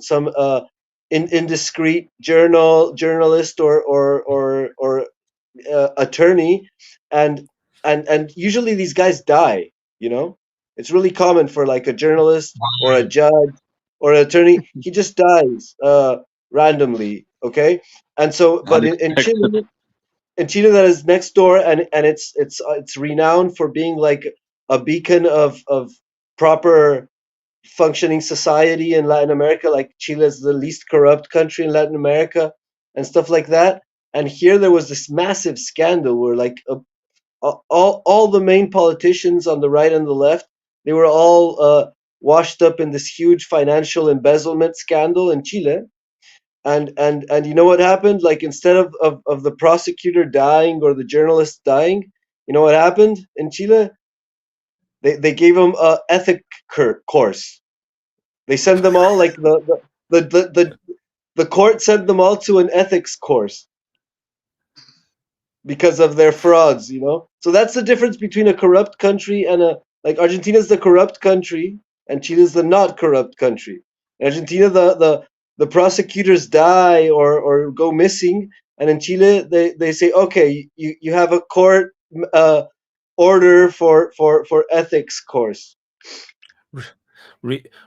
S16: indiscreet journalist or attorney, and usually these guys die. You know, it's really common for like a journalist or a judge or an attorney. He just dies randomly. Okay, and so but in Chile. In Chile, that is next door, and it's renowned for being like a beacon of proper functioning society in Latin America. Like Chile is the least corrupt country in Latin America and stuff like that. And here there was this massive scandal where like all the main politicians on the right and the left, they were all washed up in this huge financial embezzlement scandal in Chile. And you know what happened? Like instead of the prosecutor dying or the journalist dying, you know what happened in Chile? They gave them a ethic course. They sent them all like the court sent them all to an ethics course because of their frauds, you know. So that's the difference between a corrupt country and like Argentina's the corrupt country and Chile's the not corrupt country. In Argentina, the prosecutors die or go missing, and in Chile they say, okay, you have a court order for ethics course.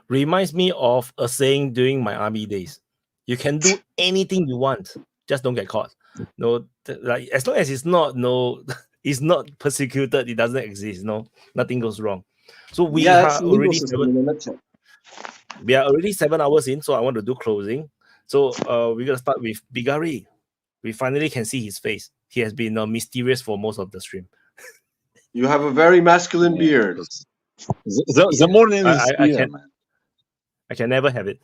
S1: Reminds me of a saying during my army days: you can do anything you want, just don't get caught. No, like as long as it's not it's not persecuted, it doesn't exist. No, nothing goes wrong. So we are already we are already 7 hours in, so I want to do closing. So we're gonna start with Bigari. We finally can see his face. He has been mysterious for most of the stream.
S16: You have a very masculine beard.
S15: The morning is here, man.
S1: I can never have it.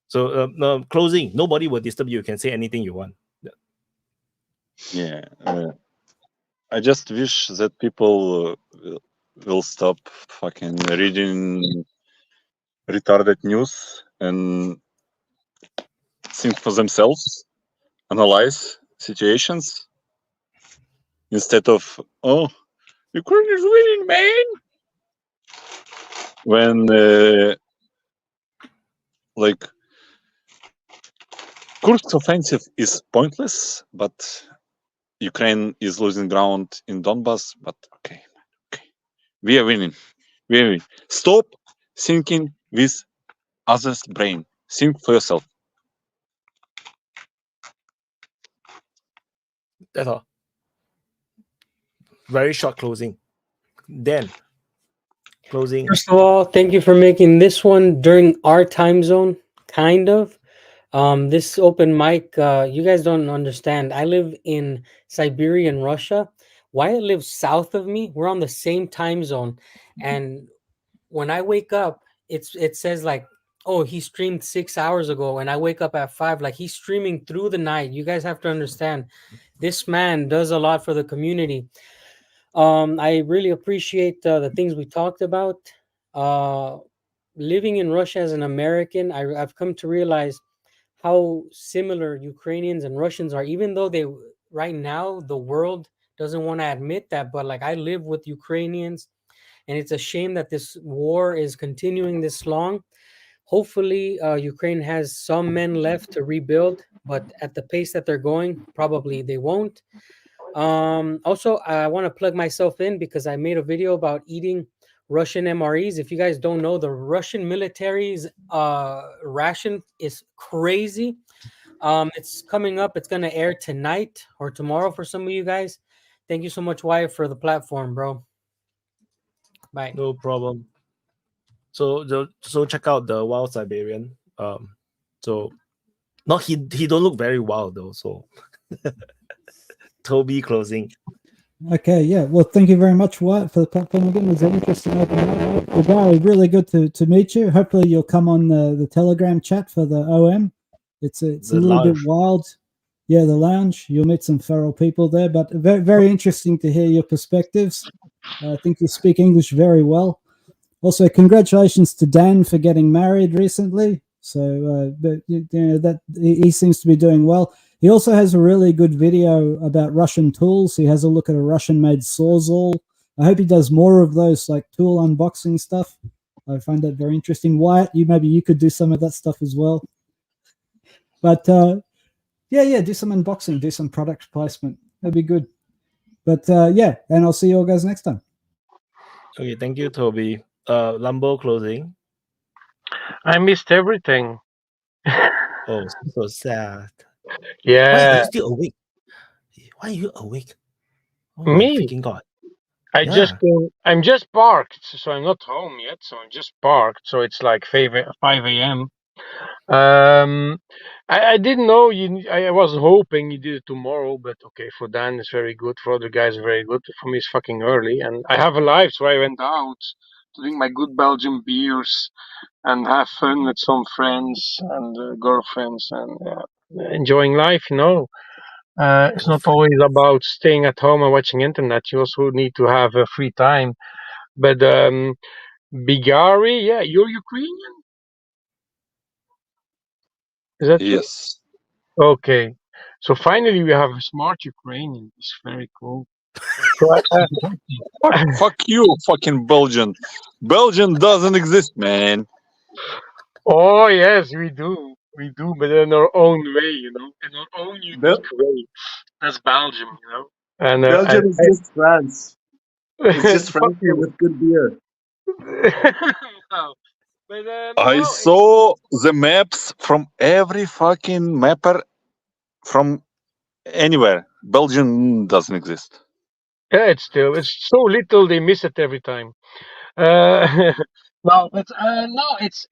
S1: So closing. Nobody will disturb you. You can say anything you want.
S15: Yeah. I just wish that people will stop fucking reading retarded news and think for themselves, analyze situations instead of, oh, Ukraine is winning, man. When like Kursk offensive is pointless, but Ukraine is losing ground in Donbass. But okay, we are winning. We are winning. Stop thinking with others' brain. Think for yourself.
S1: That's all. Very short closing. Then closing.
S8: First of all, thank you for making this one during our time zone, kind of. This open mic, you guys don't understand. I live in Siberian Russia. Wyatt lives south of me. We're on the same time zone. And when I wake up, it says like, oh, he streamed 6 hours ago, and I wake up at 5. Like, he's streaming through the night. You guys have to understand, this man does a lot for the community. I really appreciate the things we talked about. Living in Russia as an American, I've come to realize how similar Ukrainians and Russians are, even though right now the world doesn't want to admit that. But like, I live with Ukrainians, and it's a shame that this war is continuing this long. Hopefully, Ukraine has some men left to rebuild, but at the pace that they're going, probably they won't. Also, I want to plug myself in because I made a video about eating Russian MREs. If you guys don't know, the Russian military's ration is crazy. It's coming up. It's going to air tonight or tomorrow for some of you guys. Thank you so much, Wyatt, for the platform, bro. Bye.
S1: No problem. So check out the Wild Siberian. So not he don't look very wild though. So Toby closing.
S18: Okay, yeah. Well, thank you very much, Wyatt, for the platform again. It was an interesting open. Well, Barry, really good to meet you. Hopefully, you'll come on the Telegram chat for the OM. It's a
S1: The
S18: little bit
S1: lounge.
S18: wild. Yeah, the lounge. You'll meet some feral people there, but very, very interesting to hear your perspectives. I think you speak English very well. Also, congratulations to Dan for getting married recently. So, but you know that he seems to be doing well. He also has a really good video about Russian tools. He has a look at a Russian-made Sawzall. I hope he does more of those like tool unboxing stuff. I find that very interesting. Wyatt, maybe you could do some of that stuff as well. But yeah, do some unboxing, do some product placement. That'd be good. But yeah, and I'll see you all guys next time.
S1: Okay, thank you, Toby. Lambo closing.
S14: I missed everything.
S1: Oh, so sad.
S14: Yeah.
S1: Why are you still awake? Why are you awake? Oh my
S14: Me?
S1: freaking god.
S14: I'm just parked, so I'm not home yet. So I'm just parked. So it's like 5 a.m. I didn't know I was hoping you did it tomorrow, but okay, for Dan it's very good. For other guys, very good. For me, it's fucking early, and I have a life, so I went out to drink my good Belgian beers and have fun with some friends and girlfriends and enjoying life. It's not always about staying at home and watching internet. You also need to have free time. But Bigari, yeah, you're Ukrainian? Is that true?
S15: Yes.
S14: Okay. So finally we have a smart Ukrainian. It's very cool. So,
S15: Fuck you, fucking Belgian. Belgium doesn't exist, man.
S14: oh yes, we do. We do, but in our own way, in our own unique way. That's Belgium, And
S3: Belgium is just France. It's just France with good beer.
S14: No. But,
S15: I saw the maps from every fucking mapper from anywhere. Belgium doesn't exist.
S14: Yeah, it's so little they miss it every time. No, but no, it's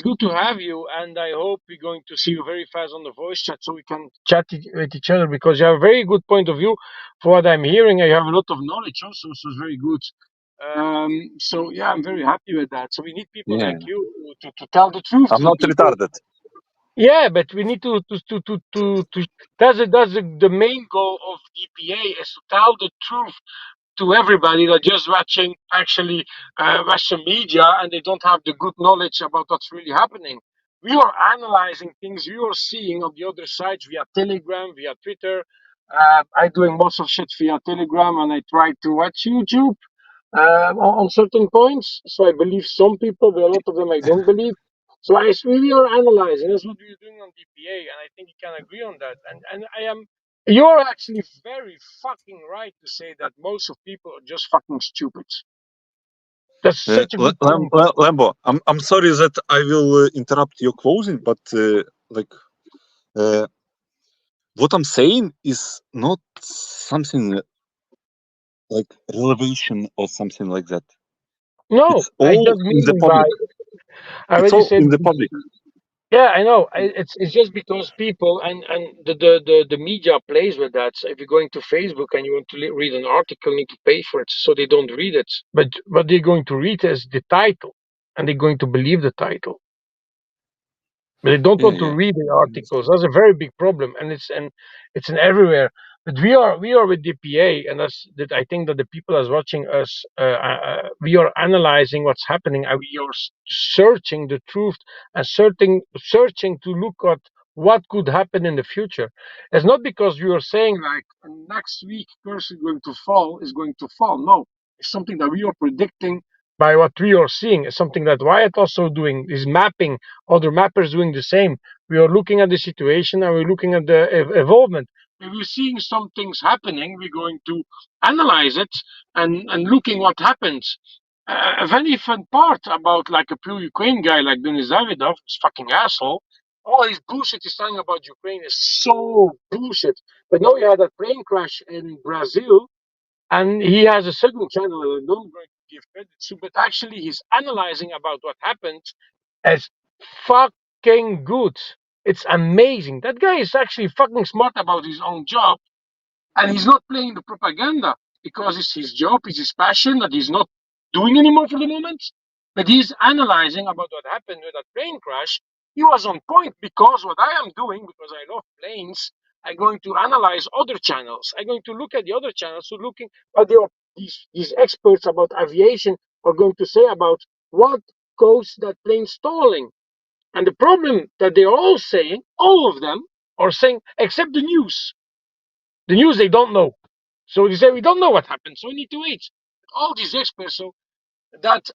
S14: good to have you, and I hope we're going to see you very fast on the voice chat so we can chat with each other because you have a very good point of view. For what I'm hearing, you have a lot of knowledge also, so it's very good. So yeah, I'm very happy with that. So we need people like you to tell the truth.
S15: I'm not retarded.
S14: Yeah, but we need to that's the main goal of DPA is to tell the truth to everybody that just watching actually Western media and they don't have the good knowledge about what's really happening. We are analyzing things we are seeing on the other side via Telegram, via Twitter. I'm doing most of shit via Telegram and I try to watch YouTube on certain points. So I believe some people, but a lot of them I don't believe. So I really are analyzing. That's what we're doing on DPA, and I think you can agree on that. And I am. You're actually very fucking right to say that most of people are just fucking stupid. That's such a good point.
S15: Lambo, I'm sorry that I will interrupt your closing, but what I'm saying is not something like revelation or something like that.
S14: No,
S15: it's all in the public. It's all in the public.
S14: Yeah, I know. It's just because people and the media plays with that. So if you're going to Facebook and you want to read an article, you need to pay for it, so they don't read it. But what they're going to read is the title, and they're going to believe the title. But they don't want to read the articles. That's a very big problem, and it's in everywhere. But we are with DPA, and that I think that the people that's watching us, we are analyzing what's happening, and we are searching the truth and searching to look at what could happen in the future. It's not because we are saying like next week Kursk is going to fall. No, it's something that we are predicting by what we are seeing. Is something that Wyatt also doing is mapping. Other mappers doing the same. We are looking at the situation and we're looking at the evolvement. If we're seeing some things happening, we're going to analyze it and looking what happens. A very fun part about like a pure Ukraine guy like Denis Davidov, this fucking asshole, all his bullshit he's telling about Ukraine is so bullshit. But now he had that plane crash in Brazil, and he has a second channel that I'm not going to give credit to, but actually he's analyzing about what happened as fucking good. It's amazing. That guy is actually fucking smart about his own job. And he's not playing the propaganda because it's his job, it's his passion that he's not doing anymore for the moment. But he's analyzing about what happened with that plane crash. He was on point because what I am doing, because I love planes, I'm going to analyze other channels. I'm going to look at the other channels, so looking at these experts about aviation are going to say about what caused that plane stalling. And the problem that they're all saying, all of them are saying, except the news. The news, they don't know. So they say, we don't know what happened, so we need to wait. All these experts, so that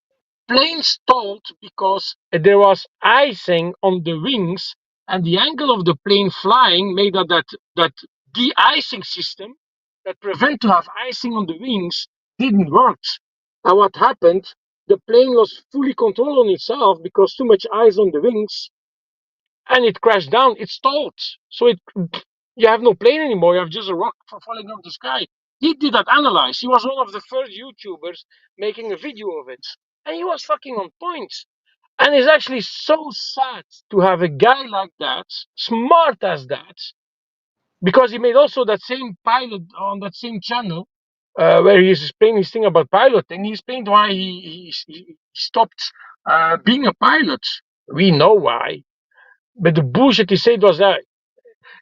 S14: plane stalled because there was icing on the wings, and the angle of the plane flying made that de-icing system that prevent to have icing on the wings didn't work. And what happened? The plane lost fully control on itself because too much ice on the wings, and it crashed down. It stalled. So you have no plane anymore. You have just a rock falling out of the sky. He did that analyze. He was one of the first YouTubers making a video of it. And he was fucking on point. And it's actually so sad to have a guy like that, smart as that, because he made also that same pilot on that same channel where he's explaining his thing about piloting. He explained why he stopped being a pilot. We know why. But the bullshit he said was that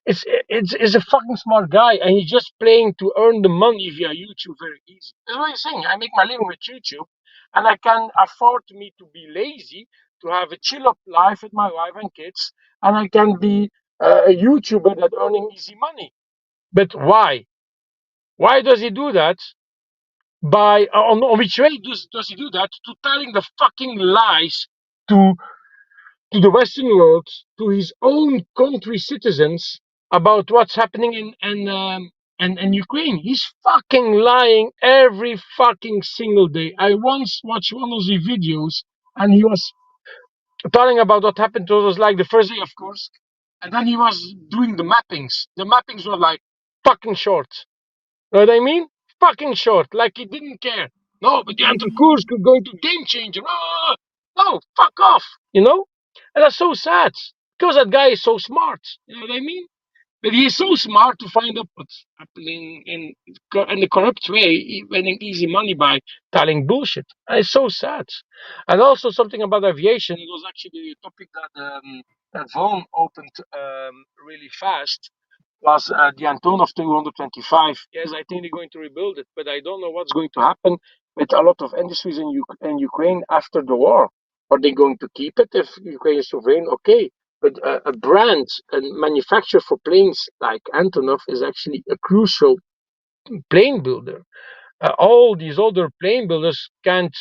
S14: it's a fucking smart guy, and he's just playing to earn the money via YouTube very easy. That's what he's saying. I make my living with YouTube, and I can afford me to be lazy, to have a chill up life with my wife and kids, and I can be a YouTuber that earning easy money. But why? Why does he do that? By on which way does he do that? To telling the fucking lies to the Western world, to his own country citizens about what's happening in Ukraine. He's fucking lying every fucking single day. I once watched one of the videos, and he was telling about what happened to us like the first day of Kursk, and then he was doing the mappings. The mappings were like fucking short. You know what I mean? Fucking short, like he didn't care. No, but the anti-Kursk is going to game changer. Ah! No, fuck off. You know? And that's so sad because that guy is so smart. You know what I mean? But he is so smart to find out what's happening in the corrupt way, winning easy money by telling bullshit. And it's so sad. And also something about aviation. It was actually a topic that Vaughan opened really fast. Was the Antonov 225. Yes, I think they're going to rebuild it, but I don't know what's going to happen with a lot of industries in Ukraine after the war. Are they going to keep it if Ukraine is sovereign? Okay, but a brand and manufacturer for planes like Antonov is actually a crucial plane builder. All these other plane builders can't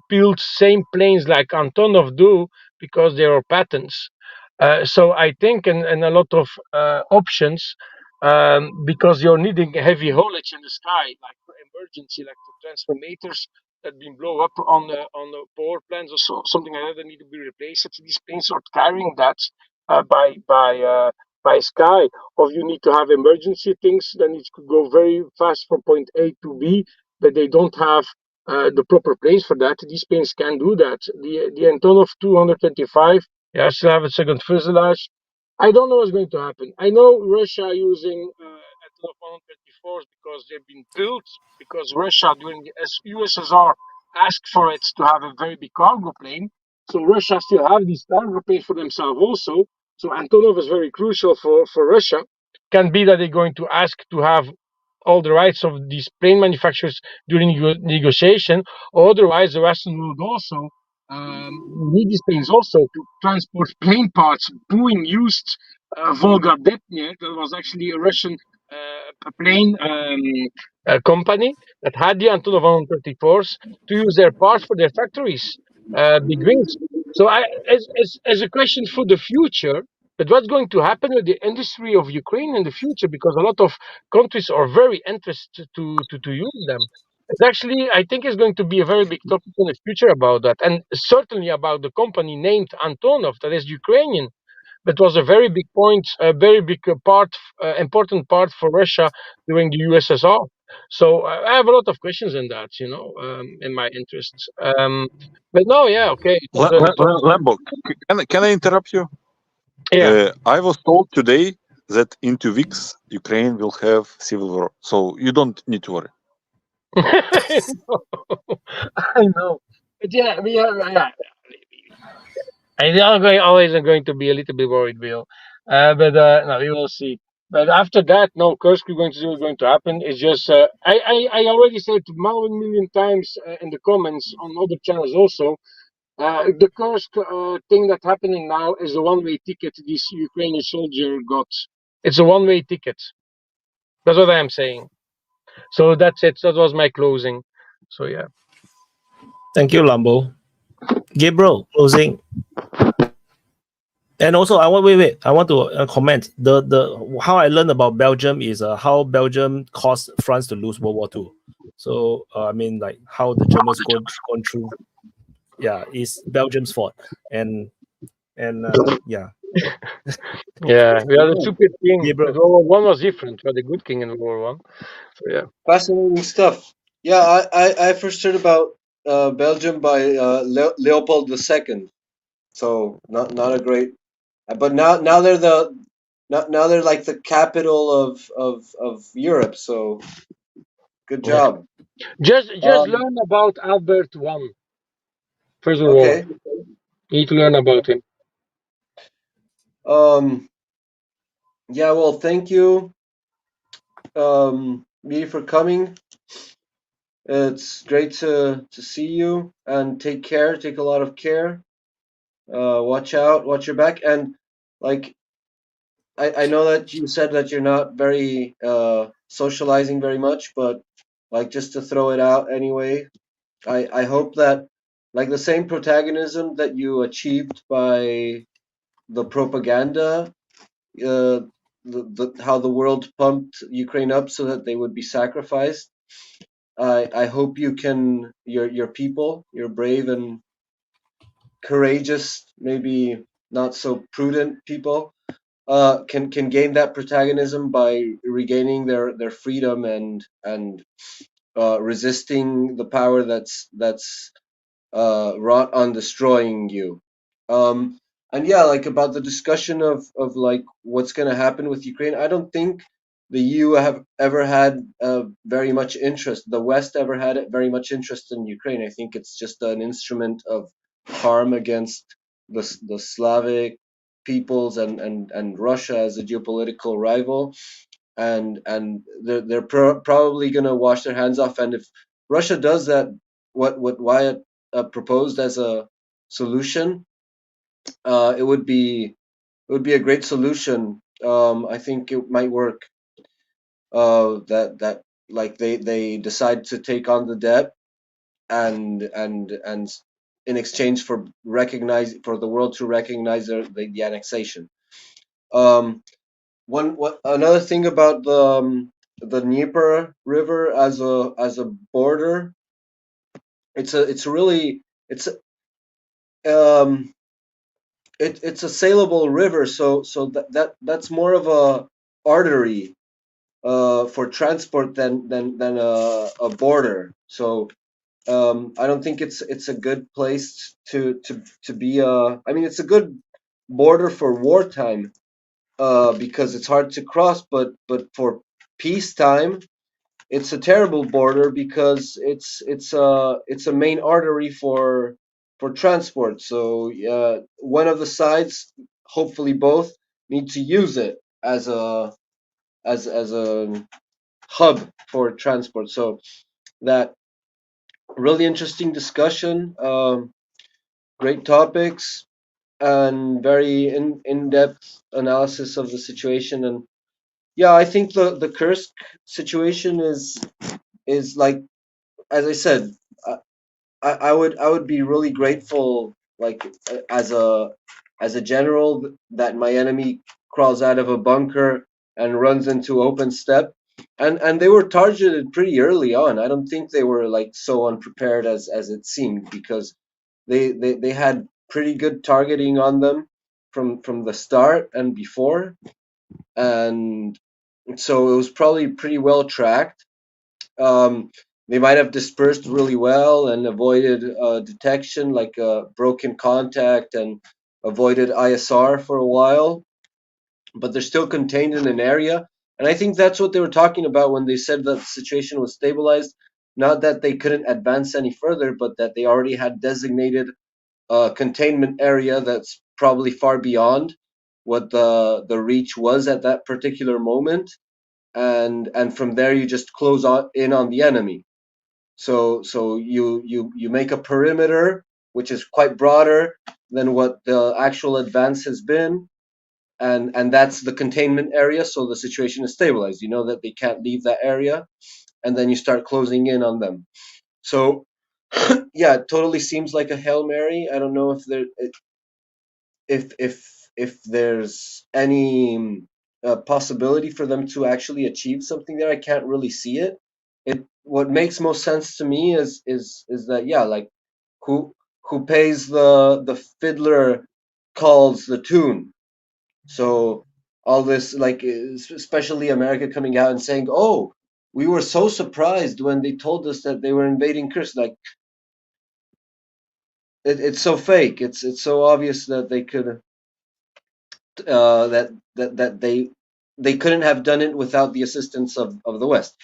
S14: build same planes like Antonov do because there are patents. So I think in a lot of options, because you're needing heavy haulage in the sky, like for emergency, like the transformators that been blown up on the power plants or something like that, that need to be replaced. These planes are carrying that by sky, or you need to have emergency things, then it could go very fast from point A to B, but they don't have the proper planes for that. These planes can do that. The Antonov 225, yeah, I still have a second fuselage. I don't know what's going to happen. I know Russia using Antonov 124s because they've been built because Russia during the USSR asked for it to have a very big cargo plane. So Russia still have these cargo planes for themselves also. So Antonov is very crucial for Russia. Can be that they're going to ask to have all the rights of these plane manufacturers during negotiation, or otherwise the Western world also need these planes also to transport plane parts. Boeing used vulgar that was actually a Russian plane company that had the Antonov 134s to use their parts for their factories, big wings. So as a question for the future, but what's going to happen with the industry of Ukraine in the future? Because a lot of countries are very interested to use them. It's actually, I think, is going to be a very big topic in the future about that, and certainly about the company named Antonov, that is Ukrainian. That was a very big point, a very big part, important part for Russia during the USSR. So I have a lot of questions in that, in my interests. But no, yeah, okay.
S15: Lambo, can I interrupt you?
S14: Yeah.
S15: I was told today that in 2 weeks Ukraine will have civil war. So you don't need to worry.
S14: I know. But yeah, yeah. And they are always going to be a little bit worried, Bill. But no, we will see. But after that, no, Kursk is going to happen. It's just I already said million times in the comments on other channels also. The Kursk thing that's happening now is a one-way ticket this Ukrainian soldier got. It's a one-way ticket. That's what I am saying. So that's it. That was my closing. So yeah.
S1: Thank you, Lambo. Gabriel, closing. And also, I want I want to comment the how I learned about Belgium is how Belgium caused France to lose World War II. So I mean, like how the Germans gone through. Yeah, it's Belgium's fault, and yeah.
S14: Yeah, we are the stupid king. World War I was different. We had a good king in World War I. So yeah.
S16: Fascinating stuff. Yeah, I first heard about Belgium by Leopold II. So not a great, but now they're now they're like the capital of Europe. So good job.
S14: Just learn about Albert I. First of all, you need to learn about him.
S16: Yeah, well, thank you, me for coming. It's great to see you, and take care. Take a lot of care. Watch out. Watch your back. And like, I know that you said that you're not very socializing very much, but like just to throw it out anyway. I hope that like the same protagonism that you achieved by the propaganda, how the world pumped Ukraine up so that they would be sacrificed. I hope you can your people, your brave and courageous, maybe not so prudent people, can gain that protagonism by regaining their freedom and resisting the power that's wrought on destroying you. And yeah, like about the discussion of like what's going to happen with Ukraine, I don't think the EU have ever had very much interest. The West ever had very much interest in Ukraine. I think it's just an instrument of harm against the Slavic peoples and Russia as a geopolitical rival. And they're probably going to wash their hands off. And if Russia does that, what Wyatt proposed as a solution, it would be a great solution. I think it might work. That like they decide to take on the debt, and in exchange for the world to recognize the annexation. Another thing about the Dnieper River as a border, it's a saleable river, so that's more of a artery for transport than a border. So I don't think it's a good place to be. I mean, it's a good border for wartime because it's hard to cross, but for peacetime, it's a terrible border because it's a main artery for transport. So one of the sides, hopefully both, need to use it as a hub for transport. So that really interesting discussion, great topics, and very in-depth analysis of the situation. And yeah, I think the Kursk situation is like, as I said, I would be really grateful, like as a general, that my enemy crawls out of a bunker and runs into open steppe. And they were targeted pretty early on. I don't think they were like so unprepared as it seemed, because they had pretty good targeting on them from the start and before. And so it was probably pretty well tracked. They might have dispersed really well and avoided detection, like broken contact, and avoided ISR for a while. but they're still contained in an area. And I think that's what they were talking about when they said that the situation was stabilized. Not that they couldn't advance any further, but that they already had designated a containment area that's probably far beyond what the reach was at that particular moment. And from there you just close in on the enemy. So you make a perimeter which is quite broader than what the actual advance has been, and that's the containment area. So the situation is stabilized. You know that they can't leave that area, and then you start closing in on them. So yeah, it totally seems like a Hail Mary. I don't know if there's any possibility for them to actually achieve something there. I can't really see it. What makes most sense to me is that, yeah, like who pays the fiddler calls the tune. So all this, like, especially America coming out and saying, "Oh, we were so surprised when they told us that they were invading Kursk." Like, it's so fake. It's so obvious that they could that they couldn't have done it without the assistance of the West.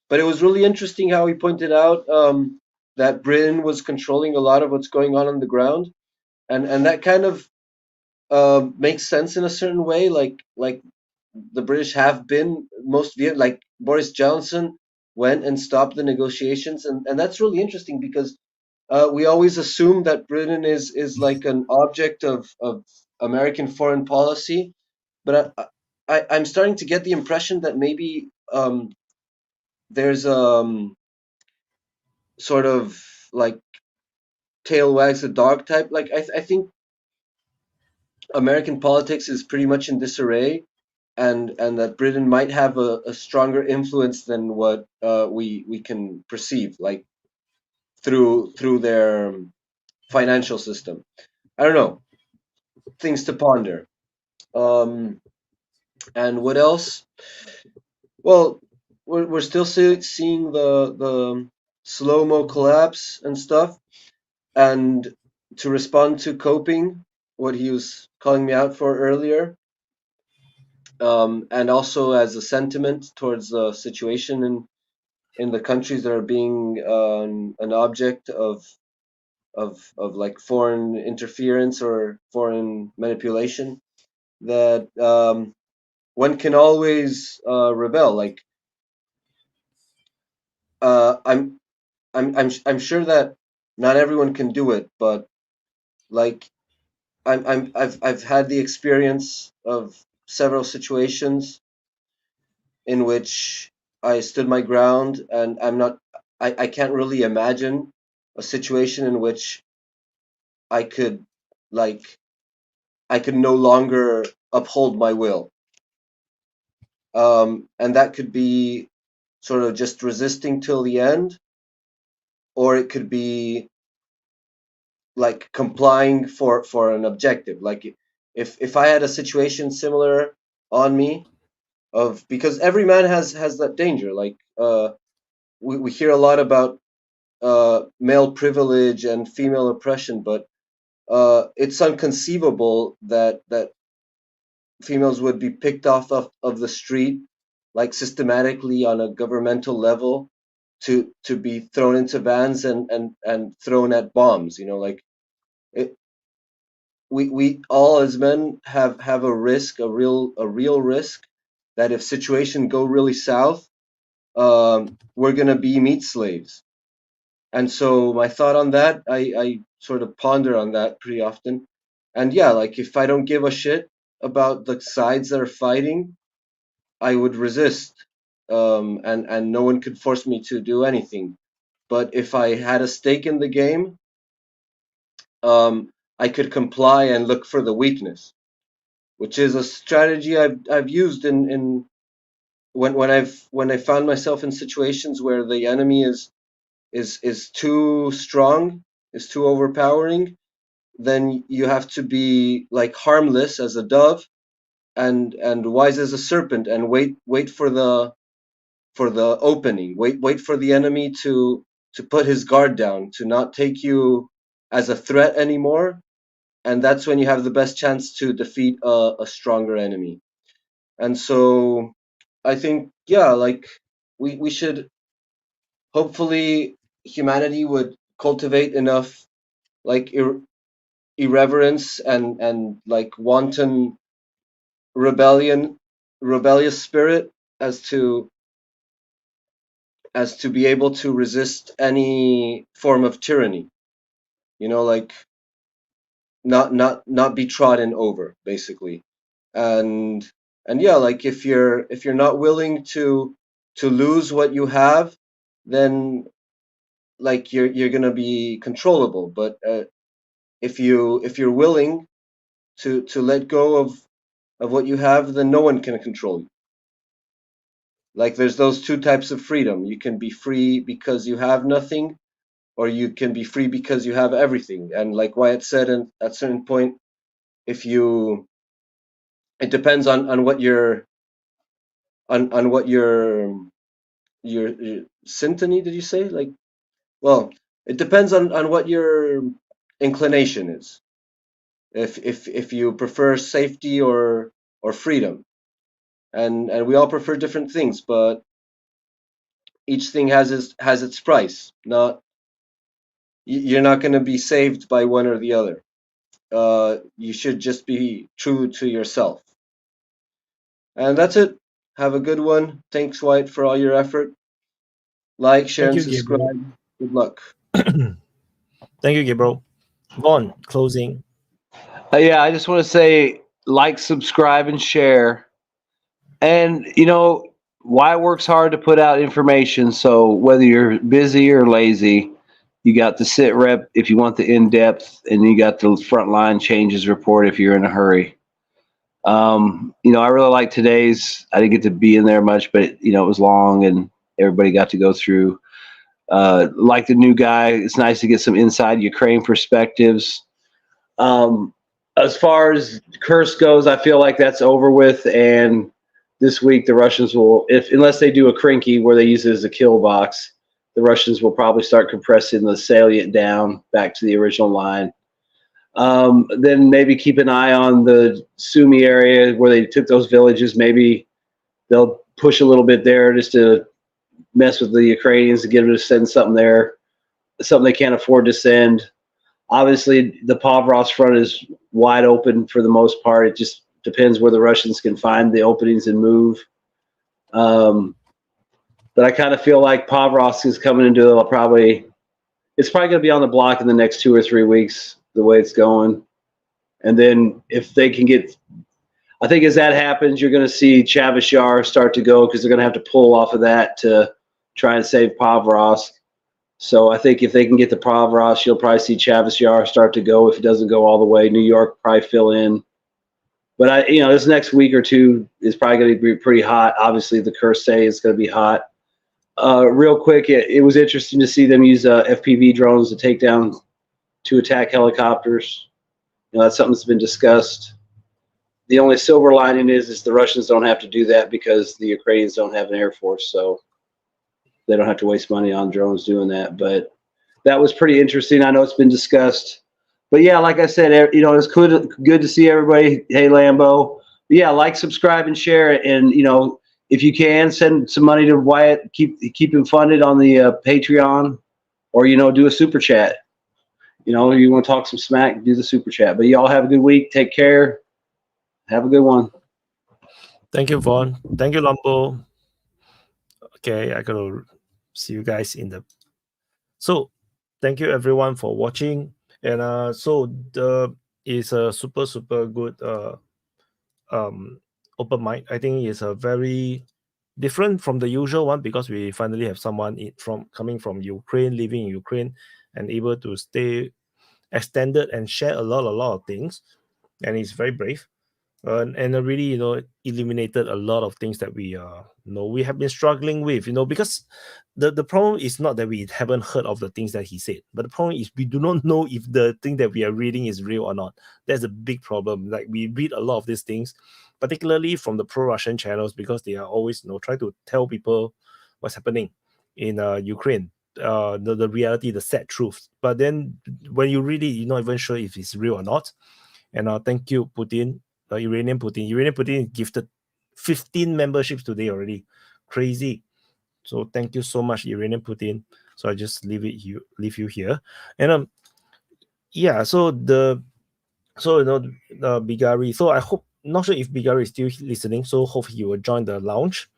S16: But it was really interesting how he pointed out that Britain was controlling a lot of what's going on the ground, and that kind of makes sense in a certain way. Like the British have been like Boris Johnson went and stopped the negotiations, and that's really interesting because we always assume that Britain is like an object of American foreign policy, but I'm starting to get the impression that maybe there's sort of like tail wags the dog type. Like I think American politics is pretty much in disarray, and that Britain might have a stronger influence than what we can perceive, like through their financial system. I don't know. Things to ponder. And what else? Well, we're still seeing the slow-mo collapse and stuff. And to respond to coping, what he was calling me out for earlier, and also as a sentiment towards the situation in the countries that are being an object of like foreign interference or foreign manipulation, that one can always rebel. Like I'm sure that not everyone can do it, but like I've had the experience of several situations in which I stood my ground, and I can't really imagine a situation in which I could no longer uphold my will. And that could be sort of just resisting till the end, or it could be like complying for an objective. Like if I had a situation similar on me, because every man has that danger. Like we hear a lot about male privilege and female oppression, but it's inconceivable that females would be picked off of the street, like systematically on a governmental level, to be thrown into vans and thrown at bombs. You know, like we all as men have a risk, a real risk, that if situation go really south, we're gonna be meat slaves. And so my thought on that, I sort of ponder on that pretty often. And yeah, like if I don't give a shit about the sides that are fighting, I would resist, and no one could force me to do anything. But if I had a stake in the game, I could comply and look for the weakness, which is a strategy I've used in when I found myself in situations where the enemy is too strong, is too overpowering. Then you have to be like harmless as a dove and wise as a serpent, and wait for the opening, wait for the enemy to put his guard down, to not take you as a threat anymore, and that's when you have the best chance to defeat a stronger enemy. And so I think, yeah, like we should, hopefully humanity would cultivate enough like irreverence and like wanton rebellious spirit as to be able to resist any form of tyranny, you know, like not be trodden over, basically. And yeah, like if you're not willing to lose what you have, then like you're gonna be controllable. But if you're willing to let go of what you have, then no one can control you. Like there's those two types of freedom. You can be free because you have nothing, or you can be free because you have everything. And like Wyatt said, at a certain point, it depends on what your syntony, did you say? Like, well, it depends on what your inclination is. If you prefer safety or freedom, and we all prefer different things, but each thing has its price. You're not going to be saved by one or the other. You should just be true to yourself. And that's it. Have a good one. Thanks, White, for all your effort. Like, share, and subscribe. Good luck.
S1: Thank you, Gabriel. Vaughn, closing.
S13: Yeah, I just want to say like, subscribe, and share. And, you know, Wyatt works hard to put out information. So whether you're busy or lazy, you got the sit rep if you want the in-depth, and you got the frontline changes report if you're in a hurry. You know, I really like today's. I didn't get to be in there much, but, you know, it was long and everybody got to go through. Like the new guy, it's nice to get some inside Ukraine perspectives. As far as Kursk goes, I feel like that's over with, and this week the Russians will, unless they do a crinky where they use it as a kill box, the Russians will probably start compressing the salient down back to the original line. Then maybe keep an eye on the Sumy area where they took those villages. Maybe they'll push a little bit there just to mess with the Ukrainians to get them to send something there, something they can't afford to send. Obviously, the Pavros front is wide open for the most part. It just depends where the Russians can find the openings and move. But I kind of feel like Pavros is coming into it's probably going to be on the block in the next 2 or 3 weeks, the way it's going. And then if they can get, I think as that happens, you're going to see Chavis Yar start to go, because they're going to have to pull off of that to try and save Pavros. So I think if they can get the Pavros, you'll probably see Chavis Yar start to go. If it doesn't go all the way, New York probably fill in. But this next week or two is probably going to be pretty hot. Obviously, the Kursk is going to be hot. Real quick, it was interesting to see them use FPV drones to take down 2 attack helicopters. That's something that's been discussed. The only silver lining is the Russians don't have to do that because the Ukrainians don't have an air force, so they don't have to waste money on drones doing that. But that was pretty interesting. I know it's been discussed. But yeah, like I said, it's good to see everybody. Hey, Lambo. But yeah, like, subscribe, and share. And, if you can, send some money to Wyatt. Keep him funded on the Patreon, or, do a super chat. You want to talk some smack, do the super chat. But y'all have a good week. Take care. Have a good one.
S1: Thank you, Vaughn. Thank you, Lambo. Okay, I gotta see you guys in the. So, thank you everyone for watching. And so it's a super good open mic. I think it's a very different from the usual one, because we finally have someone coming from Ukraine, living in Ukraine, and able to stay extended and share a lot of things. And he's very brave. And really, eliminated a lot of things that we we have been struggling with, because the problem is not that we haven't heard of the things that he said, but the problem is we do not know if the thing that we are reading is real or not. That's a big problem. Like, we read a lot of these things, particularly from the pro-Russian channels, because they are always try to tell people what's happening in Ukraine, the reality, the sad truth. But then when you read it, you're not even sure if it's real or not. And thank you, Putin. Iranian Putin gifted 15 memberships today already. Crazy. So thank you so much, Iranian Putin. So I just leave you here. And yeah, so the Bigari. So I hope, not sure if Bigari is still listening, so hope he will join the lounge,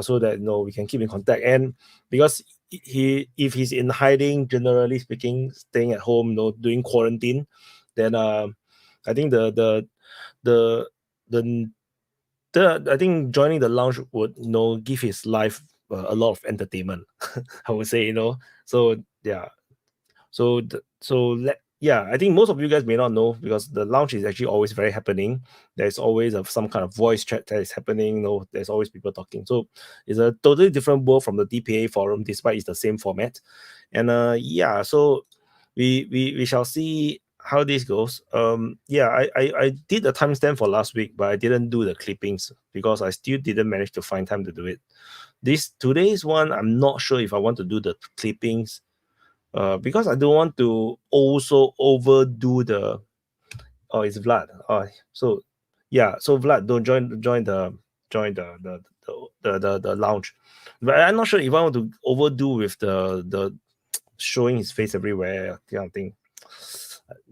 S1: so that we can keep in contact. And because if he's in hiding, generally speaking, staying at home, doing quarantine, then I think I think joining the lounge would give his life a lot of entertainment. I would say, so yeah, I think most of you guys may not know, because the lounge is actually always very happening. There's always some kind of voice chat that is happening. There's always people talking. So it's a totally different world from the DPA forum, despite it's the same format. And yeah, so we shall see how this goes. Yeah, I did a timestamp for last week, but I didn't do the clippings because I still didn't manage to find time to do it. Today's one, I'm not sure if I want to do the clippings. Because I don't want to also overdo the. Oh, it's Vlad. So yeah, so Vlad, don't join the lounge. But I'm not sure if I want to overdo with the showing his face everywhere kind of thing.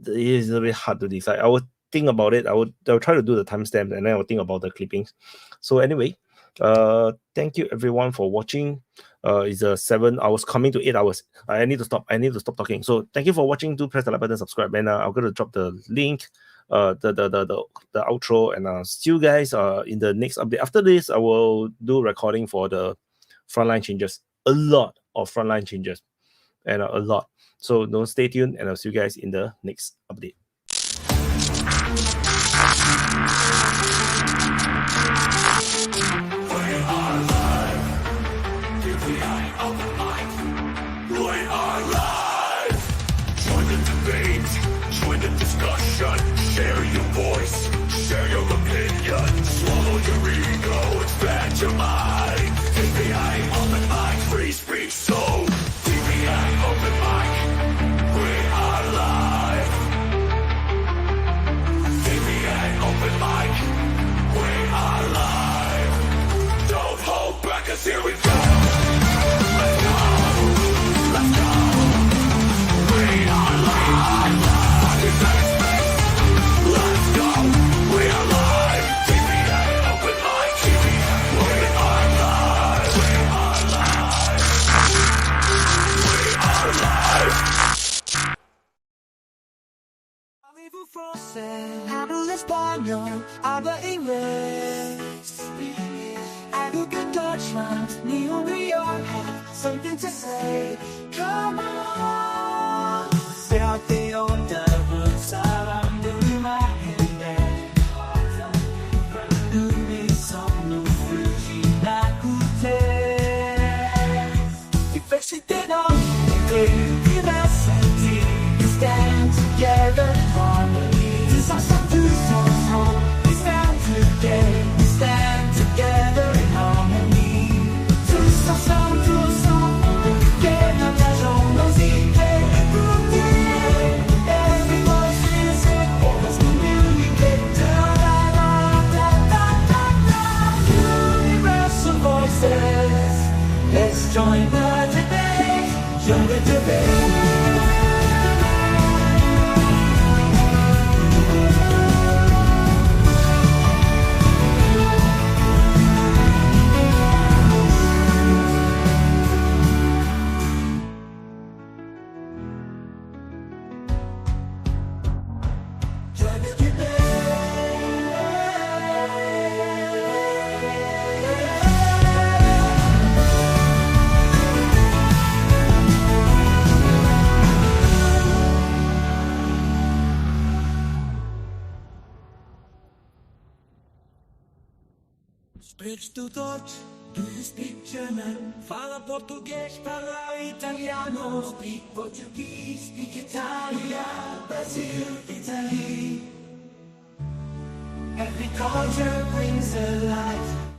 S1: It is a bit hard to decide. I would think about it. I'll try to do the timestamp, and then I'll think about the clippings. So anyway, thank you everyone for watching. It's 7 hours coming to 8 hours. I need to stop talking. So thank you for watching. Do press the like button, subscribe, and I'm going to drop the link, the outro, and see you guys in the next update. After this, I will do recording for the frontline changes. A lot of frontline changes, and a lot. So don't stay tuned, and I'll see you guys in the next update.
S10: Share your voice, share your opinion, swallow your ego, expand your mind. DPA open mic, free speech so. DPA open mic, we are live. DPA open mic, we are live. Don't hold back, 'cause here we go. Let's go, let's go. We are live. Let's go, we are live. DPA open mic, DPA, we are live. We are live. We are live.
S22: Avevo forse allo spagnolo, aber English. I do good Deutschland, New York, something to say. Come on, sehr die Unterwürzer. Stand together in harmony. This is some two songs. We stand together. We stand together in harmony. Tous ensemble, tous ensemble. Together, nous nos idées. Every voice is equal. Let's communicate. Universal voices. Let's join the debate. Join the debate.
S10: Sprichst du Deutsch? Do you speak German? Parla Portuguese, parla Italiano. Speak Portuguese, speak Italian. Brazil, Italy. Every culture brings a light.